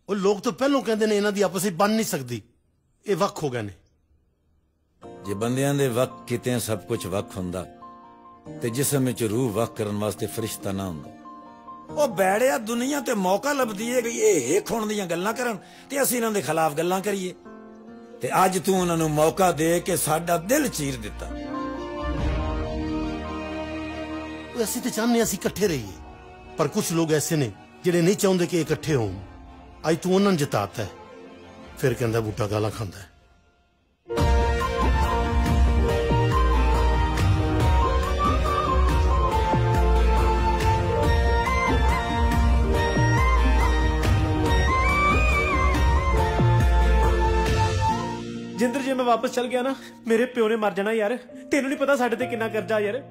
ਉਹ ਲੋਕ ਤਾਂ ਪਹਿਲਾਂ ਕਹਿੰਦੇ ਨੇ ਇਹਨਾਂ ਦੀ ਆਪਸ ਵਿੱਚ ਬਣ ਨਹੀਂ ਸਕਦੀ ਇਹ ਵੱਖ ਹੋ ਗਏ ਨੇ ਜੇ ਬੰਦਿਆਂ ਦੇ ਵਕ ਕਿਤੇ ਸਭ ਕੁਝ ਵਕ ਹੁੰਦਾ ਤੇ ਜਿਸਮ ਵਿੱਚ ਰੂਹ ਵਕ ਕਰਨ ਵਾਸਤੇ ਫਰਿਸ਼ਤਾ ਨਾ ਹੁੰਦਾ ਉਹ ਬੈੜਿਆ ਦੁਨੀਆ ਤੇ ਮੌਕਾ ਲੱਭਦੀ ਏ ਵੀ ਇਹ ਹੇਖ ਹੋਣ ਦੀਆਂ ਗੱਲਾਂ ਕਰਨ ਤੇ ਅਸੀਂ ਇਹਨਾਂ ਦੇ ਖਿਲਾਫ ਗੱਲਾਂ ਕਰੀਏ ਤੇ ਅੱਜ ਤੂੰ ਉਹਨਾਂ ਨੂੰ ਮੌਕਾ ਦੇ ਕੇ ਸਾਡਾ ਦਿਲ ਚੀਰ ਦਿੱਤਾ ਉਹ ਅਸੀਂ ਤੇ ਚਾਹੁੰਦੇ ਅਸੀਂ ਇਕੱਠੇ ਰਹੀਏ ਪਰ ਕੁਝ ਲੋਕ ਐਸੇ ਨੇ ਜਿਹੜੇ ਨਹੀਂ ਚਾਹੁੰਦੇ ਕਿ ਇਕੱਠੇ ਹੋਣ ਅੱਜ ਤੂੰ ਉਹਨਾਂ ਨੂੰ ਜਿਤਾਤਾ ਹੈ ਫਿਰ ਕਹਿੰਦਾ ਬੂਟਾ ਗਾਲਾਂ ਖਾਂਦਾ ਹੈ ਜਿੰਦਰ ਜੇ ਮੈਂ ਵਾਪਸ ਚਲ ਗਿਆ ਨਾ ਮੇਰੇ ਪਿਓ ਨੇ ਮਰ ਜਾਣਾ ਯਾਰ ਤੈਨੂੰ ਨਹੀਂ ਪਤਾ ਸਾਡੇ ਤੇ ਕਿੰਨਾ ਕਰਜ਼ਾ ਯਾਰ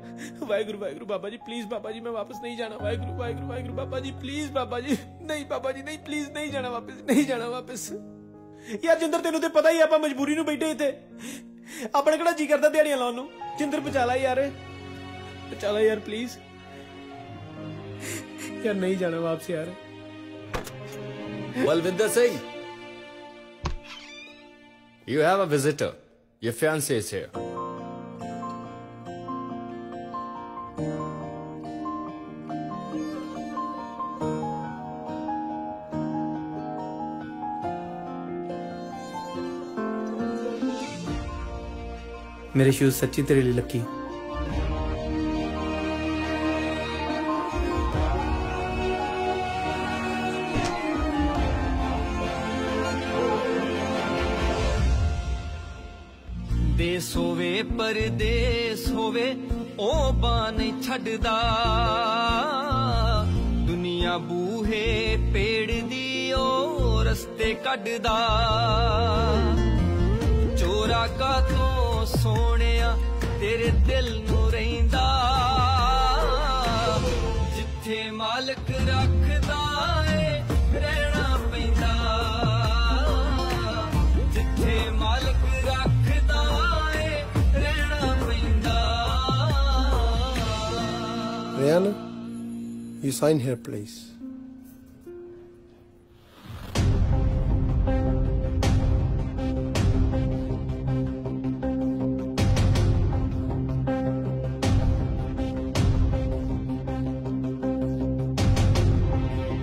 ਵਾਹਿਗੁਰੂ ਵਾਹਿਗੁਰੂ ਬਾਬਾ ਜੀ ਪਲੀਜ਼ ਬਾਬਾ ਜੀ ਮੈਂ ਵਾਪਸ ਨਹੀਂ ਜਾਣਾ ਵਾਹਿਗੁਰੂ ਵਾਹਿਗੁਰੂ ਵਾਹਿਗੁਰੂ ਬਾਬਾ ਜੀ ਪਲੀਜ਼ ਬਾਬਾ ਜੀ ਨਹੀਂ ਬਾਬਾ ਜੀ ਨਹੀਂ ਪਲੀਜ਼ ਨਹੀਂ ਜਾਣਾ ਵਾਪਸ ਯਾਰ ਜਿੰਦਰ ਤੈਨੂੰ ਤੇ ਪਤਾ ਹੀ ਆਪਾਂ ਮਜਬੂਰੀ ਨੂੰ ਬੈਠੇ ਇੱਥੇ ਆਪਣੇ ਕਿਹੜਾ ਜੀ ਕਰਦਾ ਦਿਹਾੜੀਆਂ ਲਾਉਣ ਨੂੰ ਜਿੰਦਰ ਬਚਾ ਲੈ ਯਾਰ ਪਲੀਜ਼ ਯਾਰ ਨਹੀਂ ਜਾਣਾ ਵਾਪਸ ਯਾਰ Balvinder Singh, you have a visitor. Your fiancé is here. मेरे शूज सच्ची तेरे लिए लकी ਹੋਵੇ ਪਰਦੇਸ ਹੋਵੇ ਉਹ ਬਾਂਹ ਨਹੀਂ ਛੱਡਦਾ ਦੁਨੀਆ ਬੂਹੇ ਪੇੜ ਦੀ ਉਹ ਰਸਤੇ ਕੱਢਦਾ ਚੋਰਾ ਕਾ ਤੋਂ ਸੋਹਣਿਆ ਤੇਰੇ ਦਿਲ ਨੂੰ ਰਹਿੰਦਾ ਜਿੱਥੇ ਮਾਲਕ ਰੱਖਦਾ ਏ ਰਹਿਣਾ ਪੈਂਦਾ ਜਿੱਥੇ ਮਾਲਕ ਰੱਖਦਾ ਏ ਰਹਿਣਾ ਪੈਂਦਾ Rihanna, you sign here, please.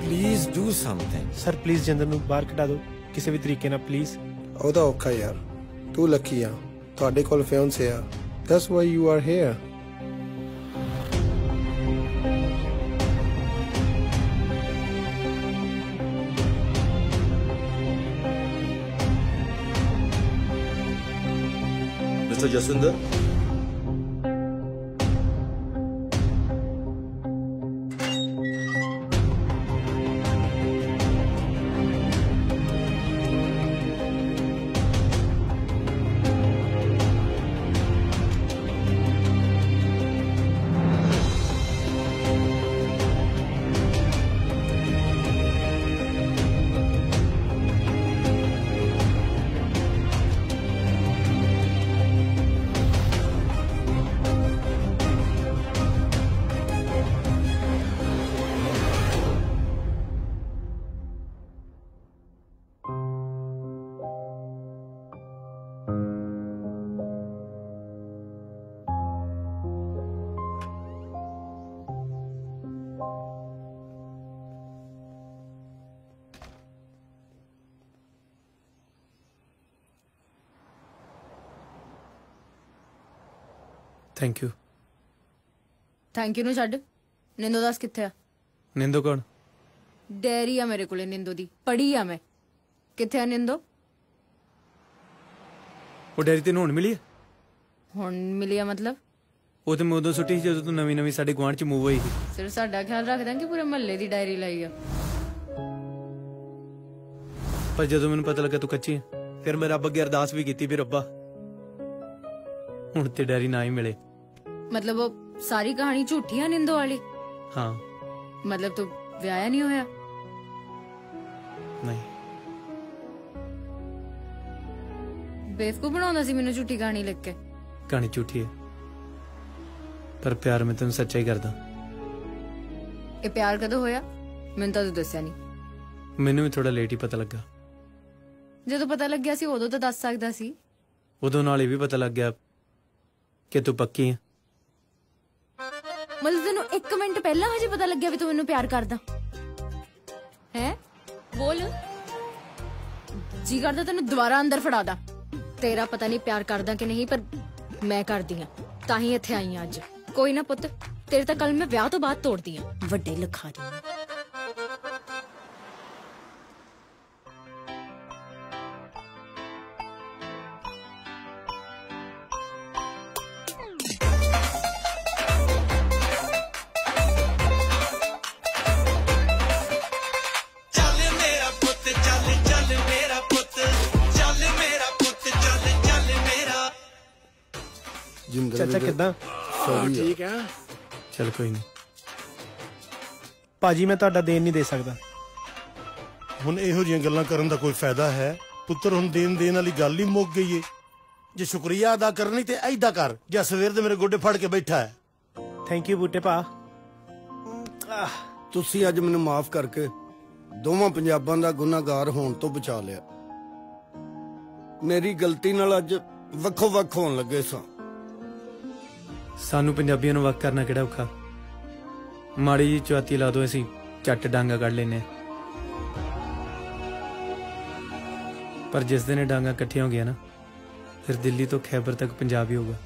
Please do something. Sir please Jinder ਨੂੰ ਬਾਹਰ ਕਢਾ ਦਿਓ ਕਿਸੇ ਵੀ ਤਰੀਕੇ ਨਾਲ ਪਲੀਜ਼। ਉਹਦਾ ਔਖਾ ਯਾਰ, ਤੂੰ ਲੱਕੀ ਆ, ਤੁਹਾਡੇ ਕੋਲ ਫਿਆਂਸੇ ਆ, that's why you are here. Mr. Jaswinder? Thank you. Thank you ਨੂੰ ਛੱਡ, ਨਿੰਦੋ ਦੱਸ ਕਿੱਥੇ ਆ? ਨਿੰਦੋ ਕੌਣ? ਡੈਰੀ ਆ ਮੇਰੇ ਕੋਲੇ ਨਿੰਦੋ ਦੀ, ਪੜੀ ਆ ਮੈਂ। ਕਿੱਥੇ ਆ ਨਿੰਦੋ? ਉਹ ਡੈਰੀ ਤੈਨੂੰ ਹੁਣ ਮਿਲੀ ਹੈ? ਹੁਣ ਮਿਲੀ ਆ ਮਤਲਬ? ਉਹ ਤੇ ਮੈਂ ਉਦੋਂ ਸੁੱਟੀ ਸੀ ਜਦੋਂ ਤੂੰ ਨਵੀਂ ਨਵੀਂ ਸਾਡੇ ਗੁਆਂਢ ਚ ਮੂਵ ਹੋਈ ਸੀ। ਸਿਰਫ ਸਾਡਾ ਖਿਆਲ ਰੱਖਦਾ ਕਿ ਪੂਰੇ ਮਹੱਲੇ ਦੀ ਡਾਇਰੀ ਲਾਈ ਆ। ਪਰ ਜਦੋਂ ਮੈਨੂੰ ਪਤਾ ਲੱਗਾ ਤੂੰ ਕੱਚੀ ਹੈ, ਫਿਰ ਮੈਂ ਰੱਬ ਅੱਗੇ ਅਰਦਾਸ ਵੀ ਕੀਤੀ ਵੀ ਰੱਬਾ ਹੁਣ ਤੇ ਡੈਰੀ ਨਾ ਹੀ ਮਿਲੇ। ਮਤਲਬ ਉਹ ਸਾਰੀ ਕਹਾਣੀ ਝੂਠੀ ਆ ਨਿੰਦੋ ਵਾਲੀ? ਹਾਂ। ਮਤਲਬ ਤੂੰ ਵਿਆਹਿਆ ਨਹੀਂ ਹੋਇਆ? ਨਹੀਂ। ਬੇਵਕੂਫ ਬਣਾਉਂਦਾ ਸੀ ਮੈਨੂੰ ਝੂਠੀ ਕਹਾਣੀ ਲਿਖ ਕੇ। ਕਹਾਣੀ ਝੂਠੀ ਹੈ ਪਰ ਪਿਆਰ ਮੈਂ ਤੈਨੂੰ ਸੱਚਾ ਹੀ ਕਰਦਾ। ਇਹ ਪਿਆਰ ਕਦੋਂ ਹੋਇਆ? ਮੈਨੂੰ ਤਾਂ ਤੂੰ ਦੱਸਿਆ ਨਹੀਂ। ਮੈਨੂੰ ਵੀ ਥੋੜਾ ਲੇਟ ਹੀ ਪਤਾ ਲੱਗਾ। ਜਦੋਂ ਪਤਾ ਲੱਗਿਆ ਸੀ ਉਦੋਂ ਤਾਂ ਦੱਸ ਸਕਦਾ ਸੀ। ਉਦੋਂ ਨਾਲ ਇਹ ਵੀ ਪਤਾ ਲੱਗ ਗਿਆ ਕਿ ਤੂੰ ਪੱਕੀ ਹੈ। ਮਤਲਬ ਤੈਨੂੰ 1 ਮਿੰਟ ਪਹਿਲਾਂ ਹਜੇ ਪਤਾ ਲੱਗਿਆ ਵੀ ਤੂੰ ਮੈਨੂੰ ਪਿਆਰ ਕਰਦਾ ਹੈ? ਬੋਲ, ਜੀ ਕਰਦਾ ਤੈਨੂੰ ਦੁਬਾਰਾ ਅੰਦਰ ਫੜਾ ਦਾਂ। ਤੇਰਾ ਪਤਾ ਨਹੀਂ ਪਿਆਰ ਕਰਦਾ ਕਿ ਨਹੀਂ, ਪਰ ਮੈਂ ਕਰਦੀ ਆ, ਤਾਂ ਹੀ ਇੱਥੇ ਆਈ ਆ ਅੱਜ। ਕੋਈ ਨਾ ਪੁੱਤ, ਤੇਰੇ ਤਾਂ ਕੱਲ ਮੈਂ ਵਿਆਹ ਤੋਂ ਬਾਅਦ ਤੋੜਦੀ ਆ, ਵੱਡੇ ਲਖਾਰੀ। ਚਾਚਾ ਕਿੱਦਾਂ? ਠੀਕ ਹੈ। ਚਲ ਕੋਈ ਨਹੀਂ ਭਾਜੀ, ਮੈਂ ਤੁਹਾਡਾ ਦੇਣ ਨਹੀਂ ਦੇ ਸਕਦਾ। ਹੁਣ ਇਹੋ ਜਿਹੀਆਂ ਗੱਲਾਂ ਕਰਨ ਦਾ ਕੋਈ ਫਾਇਦਾ ਹੈ? ਪੁੱਤਰ ਹੁਣ ਦੇਣ ਵਾਲੀ ਗੱਲ ਹੀ ਮੁੱਕ ਗਈ ਏ। ਜੇ ਸ਼ੁਕਰੀਆ ਅਦਾ ਕਰਨੀ ਤੇ ਐਦਾਂ ਕਰ ਜਾਂ ਸਵੇਰ ਦੇ ਮੇਰੇ ਗੋਡੇ ਫੜ ਕੇ ਬੈਠਾ ਹੈ। ਥੈਂਕ ਯੂ ਬੂਟੇ ਭਾ। ਤੁਸੀਂ ਅੱਜ ਮੈਨੂੰ ਮਾਫ ਕਰਕੇ ਦੋਵਾਂ ਪੰਜਾਬਾਂ ਦਾ ਗੁਨਾਹਗਾਰ ਹੋਣ ਤੋਂ ਬਚਾ ਲਿਆ। ਮੇਰੀ ਗਲਤੀ ਨਾਲ ਅੱਜ ਵੱਖੋ ਵੱਖ ਹੋਣ ਲੱਗੇ ਸਾਂ। ਸਾਨੂੰ ਪੰਜਾਬੀਆਂ ਨੂੰ ਵੱਖ ਕਰਨਾ ਕਿਹੜਾ ਔਖਾ? ਮਾੜੀ ਜੀ ਚੁਆਤੀ ਲਾ ਦੋ, ਅਸੀਂ ਝੱਟ ਡਾਂਗਾ ਕੱਢ ਲੈਨੇ। ਪਰ ਜਿਸ ਦਿਨ ਇਹ ਡਾਂਗਾ ਇਕੱਠੀਆਂ ਹੋ ਗਈਆਂ ਨਾ, ਫਿਰ ਦਿੱਲੀ ਤੋਂ ਖੈਬਰ ਤੱਕ ਪੰਜਾਬ ਹੀ ਹੋਗਾ।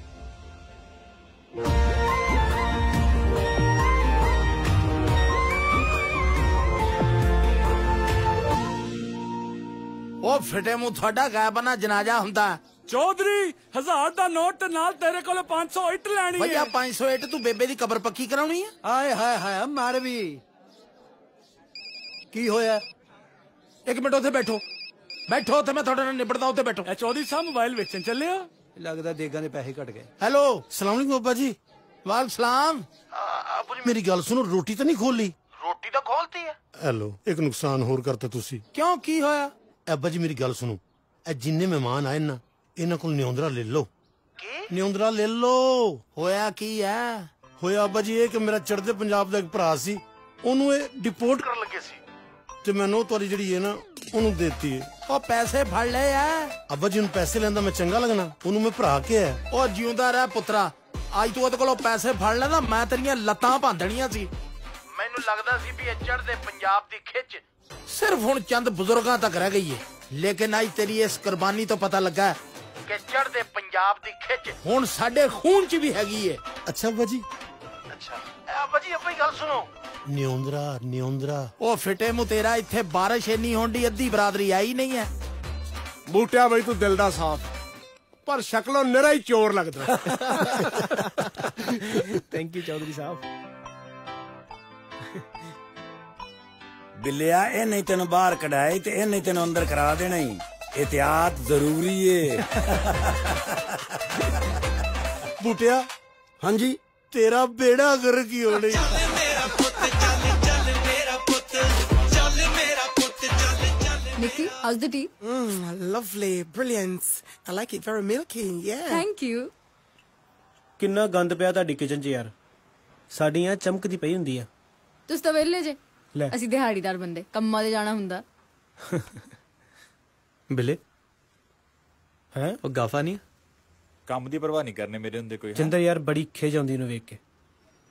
ਉਹ ਫਿੱਟੇ ਮੂੰਹ ਤੁਹਾਡਾ ਗਾਇਬ ਨਾ ਜਨਾਜ਼ਾ ਹੁੰਦਾ, चौधरी 1000 ਦਾ ਨੋਟ ਤੇ ਨਾਲ ਤੇਰੇ ਕੋਲ 500 ਇੱਟ ਲੈਣੀ ਹੈ। ਭਈਆ 500 ਇੱਟ ਤੂੰ ਬੇਬੇ ਦੀ ਕਬਰ ਪੱਕੀ ਕਰਾਉਣੀ ਹੈ? ਆਏ ਹਾਏ ਹਾਏ ਮਰ ਵੀ ਕੀ ਹੋਇਆ? ਇੱਕ ਮਿੰਟ ਉੱਥੇ ਬੈਠੋ ਬੈਠੋ ਉੱਥੇ, ਮੈਂ ਤੁਹਾਡੇ ਨਾਲ ਨਿਬੜਦਾ। ਉੱਥੇ ਬੈਠੋ। ਚੌਧਰੀ ਸਾਹਿਬ ਮੋਬਾਈਲ ਵੇਚਣ ਚੱਲੇ ਹੋ? ਲੱਗਦਾ ਦੇਗਾਂ ਦੇ ਪੈਸੇ ਘਟ ਗਏ। ਹੈਲੋ ਸਲਾਮ ਅਲੈਕੁਮ ਬਾਬਾ ਜੀ। ਵਾਲ ਸਲਾਮ। ਮੇਰੀ ਗੱਲ ਸੁਣੋ, ਰੋਟੀ ਤਾਂ ਨਹੀਂ ਖੋਲੀ? ਰੋਟੀ ਤਾਂ ਖੋਲਤੀ ਹੈ। ਹੈਲੋ, ਇੱਕ ਨੁਕਸਾਨ ਹੋਰ ਕਰਤਾ ਤੁਸੀਂ। ਕਿਉਂ ਕੀ ਹੋਇਆ? ਅੱਬਾ ਜੀ ਮੇਰੀ ਗੱਲ ਸੁਣੋ, ਇਹ ਜਿੰਨੇ ਮਹਿਮਾਨ ਆਏ ਨਾ ਇਹਨਾਂ ਕੋਲ ਨਿਉਂਦਰਾ ਲੈ ਲਓ। ਕੀ ਨਿਉਂਦਰਾ ਲੈ ਲਓ? ਹੋਇਆ ਕੀ ਹੈ? ਹੋਇਆ ਅੱਬਾ ਜੀ ਇਹ ਕਿ ਮੇਰਾ ਚੜ੍ਹਦੇ ਪੰਜਾਬ ਦਾ ਇੱਕ ਭਰਾ ਸੀ, ਉਹਨੂੰ ਇਹ ਡਿਪੋਰਟ ਕਰਨ ਲੱਗੇ ਸੀ ਤੇ ਮੈਨੂੰ ਤੁਹਾਡੀ ਜਿਹੜੀ ਹੈ ਨਾ ਉਹਨੂੰ ਦੇਤੀ ਹੈ। ਉਹ ਪੈਸੇ ਫੜ ਲਏ ਆ। ਅੱਬਾ ਜੀ ਨੂੰ ਪੈਸੇ ਲੈਂਦਾ ਮੈਂ ਚੰਗਾ ਲੱਗਣਾ? ਉਹਨੂੰ ਮੈਂ ਭਰਾ ਕੇ ਆ। ਉਹ ਜਿਉਂਦਾ ਰਹਿ ਪੁੱਤਰਾ, ਅੱਜ ਤੂੰ ਉਹਦੇ ਕੋਲੋਂ ਪੈਸੇ ਫੜ ਲੈਣਾ ਮੈਂ ਤੇਰੀਆਂ ਲੱਤਾਂ ਭੰਦਣੀਆਂ ਸੀ। ਮੈਨੂੰ ਲੱਗਦਾ ਸੀ ਵੀ ਇਹ ਚੜ੍ਹਦੇ ਪੰਜਾਬ ਦੀ ਖਿੱਚ ਸਿਰਫ ਹੁਣ ਚੰਦ ਬਜ਼ੁਰਗਾਂ ਤੱਕ ਰਹਿ ਗਈ ਹੈ, ਲੇਕਿਨ ਅੱਜ ਤੇਰੀ ਇਸ ਕੁਰਬਾਨੀ ਤੋਂ ਪਤਾ ਲੱਗਾ ਕਿ ਚੜ੍ਹਦੇ ਪੰਜਾਬ ਦੀ ਖਿੱਚ ਹੁਣ ਸਾਡੇ ਖੂਨ 'ਚ ਵੀ ਹੈਗੀ ਹੈ। ਅੱਛਾ ਅੱਬਾ ਜੀ। ਅੱਛਾ ਅੱਬਾ ਜੀ ਆਪਣੀ ਗੱਲ ਸੁਣੋ। ਨਿਉਂਦਰਾ ਨਿਉਂਦਰਾ ਉਹ ਫਿੱਟੇ ਮੂੰਹ ਤੇਰਾ, ਇੱਥੇ ਬਾਰਿਸ਼ ਇੰਨੀ ਹੋਣੀ ਅੱਧੀ ਬਰਾਦਰੀ ਆਈ ਨਹੀਂ ਹੈ। ਬੂਟਿਆ ਬਈ ਤੂੰ ਦਿਲ ਦਾ ਸਾਫ਼, ਪਰ ਸ਼ਕਲੋਂ ਨਿਰਾ ਹੀ ਚੋਰ ਲੱਗਦਾ। ਥੈਂਕ ਯੂ ਚੌਧਰੀ ਸਾਹਿਬ। ਬਿੱਲਿਆ ਇਹ ਨਹੀਂ ਤੈਨੂੰ ਬਾਹਰ ਕਢਾਏ ਤੇ ਇਹ ਨਹੀਂ ਤੈਨੂੰ ਅੰਦਰ ਕਰਾ ਦੇਣਾ ਹੀ। एहतियात जरूरी है। बूटिया हाँ जी तेरा बेड़ा गर्क ही होने। Nikki, how's the tea? Lovely, brilliant. I like it very milky. Yeah. Thank you. ਕਿੰਨਾ ਗੰਦ ਪਿਆ ਤੁਹਾਡੀ ਕਿਚਨ 'ਚ ਯਾਰ, ਸਾਡੀਆਂ ਚਮਕਦੀ ਪਈ ਹੁੰਦੀ ਆ। ਤੁਸੀਂ ਤਾਂ ਵਿਹਲੇ ਜੇ, ਅਸੀਂ ਦਿਹਾੜੀਦਾਰ ਬੰਦੇ, ਕੰਮਾਂ ਤੇ ਜਾਣਾ ਹੁੰਦਾ। ਬਿਲੇ ਹੈ ਉਹ ਗਾਫਾ ਨਹੀਂ ਕੰਮ ਦੀ ਪਰਵਾਹ ਨਹੀਂ ਕਰਨੇ ਮੇਰੇ ਹੁੰਦੇ ਕੋਈ। ਜਿੰਦਰ ਯਾਰ ਬੜੀ ਖਿਜ ਆਉਂਦੀ ਨੂੰ ਵੇਖ ਕੇ,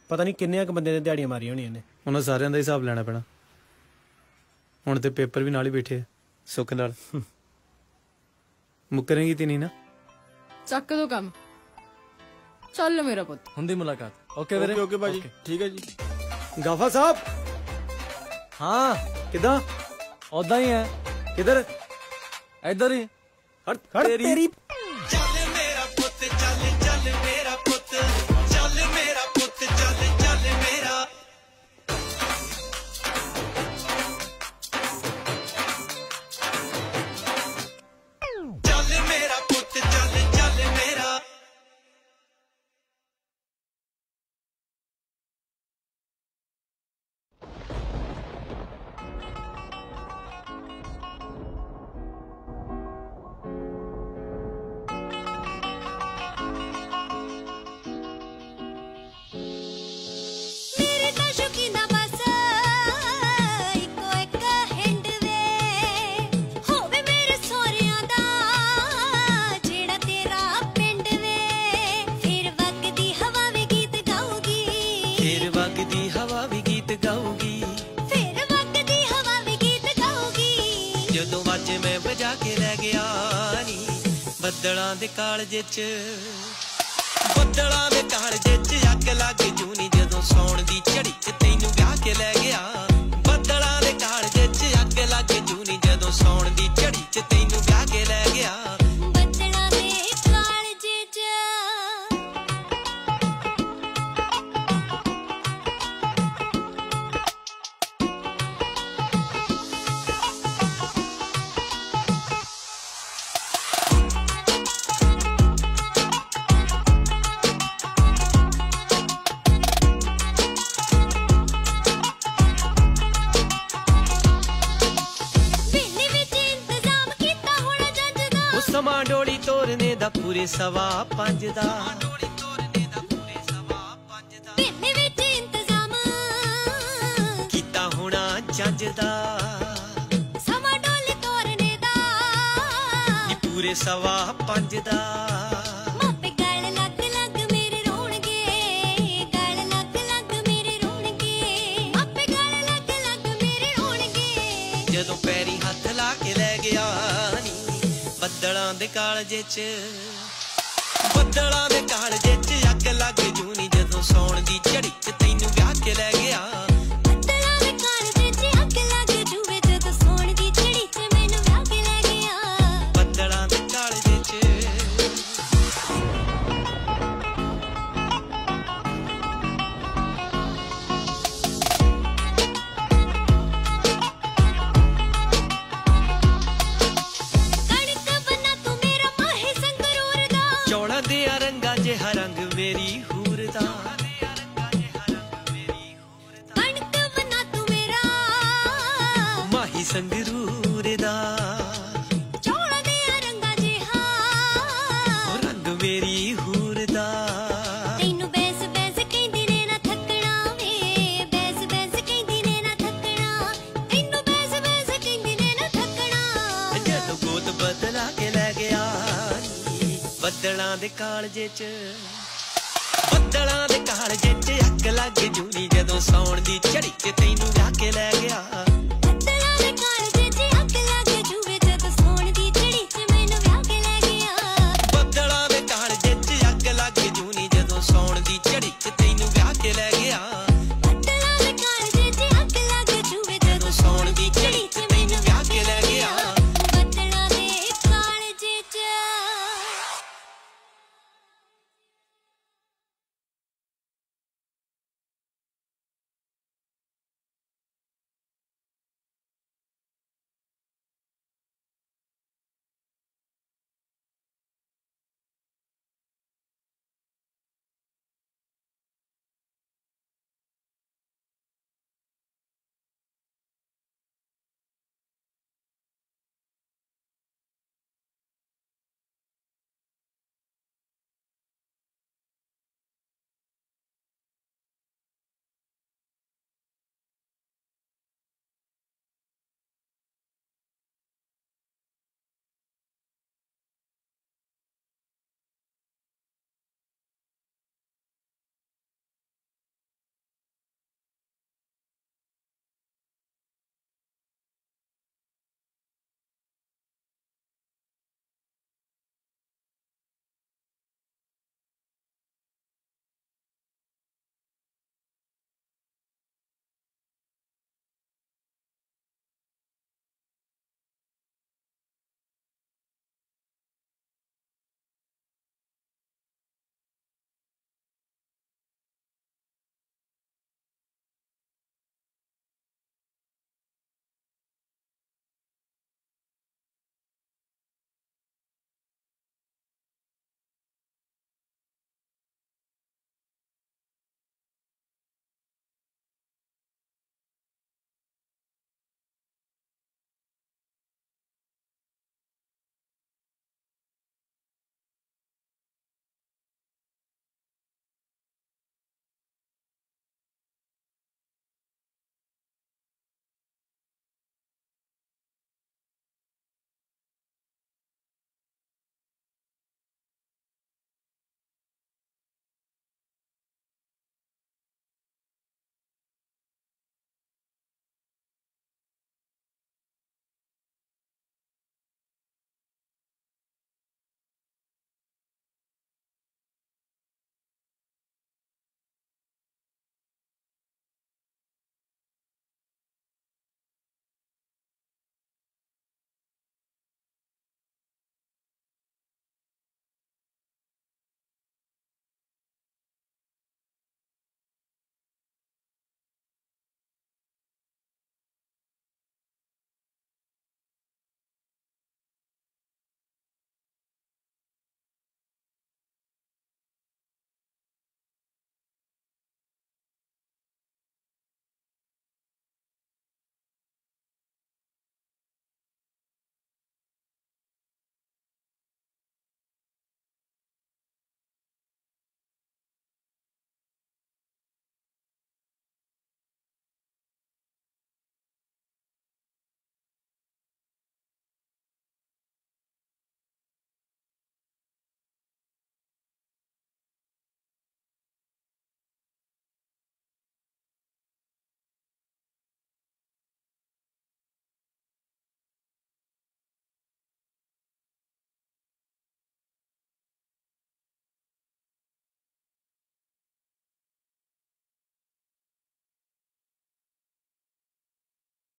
ਪਤਾ ਨਹੀਂ ਕਿੰਨਿਆਂ ਕ ਬੰਦੇ ਨੇ ਦਿਹਾੜੀਆਂ ਮਾਰੀਆਂ ਹੋਣੀਆਂ ਨੇ। ਉਹਨਾਂ ਸਾਰਿਆਂ ਦਾ ਹਿਸਾਬ ਲੈਣਾ ਪੈਣਾ। ਹੁਣ ਤੇ ਪੇਪਰ ਵੀ ਨਾਲ ਹੀ ਬੈਠੇ ਸੁੱਖ ਨਾਲ। ਮੁੱਕਰੇਗੀ ਤੇ ਨਹੀਂ ਨਾ? ਚੱਕ ਦੋ ਕੰਮ, ਚੱਲ ਮੇਰਾ ਪੁੱਤ। ਹੁੰਦੀ ਮੁਲਾਕਾਤ। ਓਕੇ ਵੀਰੇ। ਓਕੇ ਭਾਜੀ, ਠੀਕ ਹੈ ਜੀ। ਗਾਫਾ ਸਾਹਿਬ। हाँ किदा ओदा ही है। किधर? इधर ही। हट तेरी। चल मेरा पुत चल चल मेरा पुत चल मेरा पुत चल चल मेरा। चल मेरा पुत चल चल मेरा। ਬੱਦਲਾਂ ਦੇ ਕਾਲਜੇ ਚ ਬੱਦਲਾਂ ਦੇ ਕਾਲਜੇ ਚ ਅੱਗ ਲੱਗ ਜੂਨੀ ਜਦੋਂ ਸੌਣ ਦੀ ਝੜੀ ਚ ਤੈਨੂੰ ਵਿਆਹ ਕੇ ਲੈ ਗਿਆ। ਬੱਦਲਾਂ ਦੇ ਕਾਲਜੇ ਚ ਅੱਗ ਲੱਗ ਜੂਨੀ ਜਦੋਂ ਸੌਣ ਦੀ ਝੜੀ ਚ ਤੈਨੂੰ ਵਿਆਹ ਕੇ ਲੈ ਗਿਆ। ਬੱਦਲਾਂ ਦੇ ਕਾਲਜੇ ਚ ਸਮਾਂ ਡੋਲੀ ਤੋਰਨੇ ਦਾ ਪੂਰੇ 5:15 ਦਾ। ਪਿੰਨੇ ਵਿੱਚ ਇੰਤਜ਼ਾਮ ਕੀਤਾ ਹੋਣਾ ਜੱਜ ਦਾ। ਸਮਾਂ ਡੋਲੀ ਤੋਰਨੇ ਦਾ ਨੀ ਪੂਰੇ 5:15 ਦਾ। ਮਾਪੇ ਗਲ ਲੱਗ ਲੱਗ ਮੇਰੇ ਰੋਣਗੇ, ਗਲ ਲੱਗ ਲੱਗ ਮੇਰੇ ਰੋਣਗੇ। ਮਾਪੇ ਗਲ ਲੱਗ ਲੱਗ ਮੇਰੇ ਰੋਣਗੇ। ਜਦੋਂ ਪੈਰੀ ਹੱਥ ਲਾ ਕੇ ਲੈ ਗਿਆ ਬੱਦਲਾਂ ਦੇ ਕਾਲਜੇ ਚ ਬੱਦਲਾਂ ਦੇ ਕਾਲਜੇ ਚ ਅੱਗ ਲੱਗ ਜੂਨੀ ਜਦੋਂ ਸੌਣ ਦੀ ਝੜੀ ਚ ਤੈਨੂੰ ਵਿਆਹ ਕੇ ਲੈ ਗਿਆ। ਬੱਦਲਾਂ ਦੇ ਕਾਲਜੇ ਚ ਅੱਗ ਲੱਗ ਜੂਵੇ ਜਦੋਂ ਸੌਣ ਦੀ ਝੜੀ ਚ ਮੈਨੂੰ ਵਿਆਹ ਕੇ ਲੈ ਗਿਆ। ਬੱਦਲਾਂ ਦੇ ਕਾਲਜੇ ਚ ਮੇਰੀ ਹੂਰ ਦਾ ਕਣਕ ਬਣਾ ਤੂੰ ਮੇਰਾ ਮਾਹੀ ਸੰਗਰੂਰ ਦਾ ਚੌਲ ਦੇ ਰੰਗਾ ਜਿਹਾ ਰੰਗ ਮੇਰੀ ਹੂਰ ਦਾ ਤੈਨੂੰ ਬੈਸ ਬੈਸ ਕਹਿੰਦੀ ਨੇ ਨਾ ਥੱਕਣਾ ਵੇ ਬੈਸ ਬੈਸ ਕਹਿੰਦੀ ਨੇ ਨਾ ਥੱਕਣਾ ਤੈਨੂੰ ਬੈਸ ਬੈਸ ਕਹਿੰਦੀ ਨੇ ਨਾ ਥੱਕਣਾ ਜਦੋਂ ਗੋਤ ਬਦਲਾ ਕੇ ਲੈ ਗਿਆ ਬੱਦਲਾਂ ਦੇ ਕਾਲਜੇ ਚ ਬੱਦਲਾਂ ਦੇ ਕਾਲਜੇ ਚ ਅੱਗ ਲੱਗ ਜੂਨੀ ਜਦੋਂ ਸੌਣ ਦੀ ਝੜੀ ਚ ਤੈਨੂੰ ਲਾ ਕੇ ਲੈ ਗਿਆ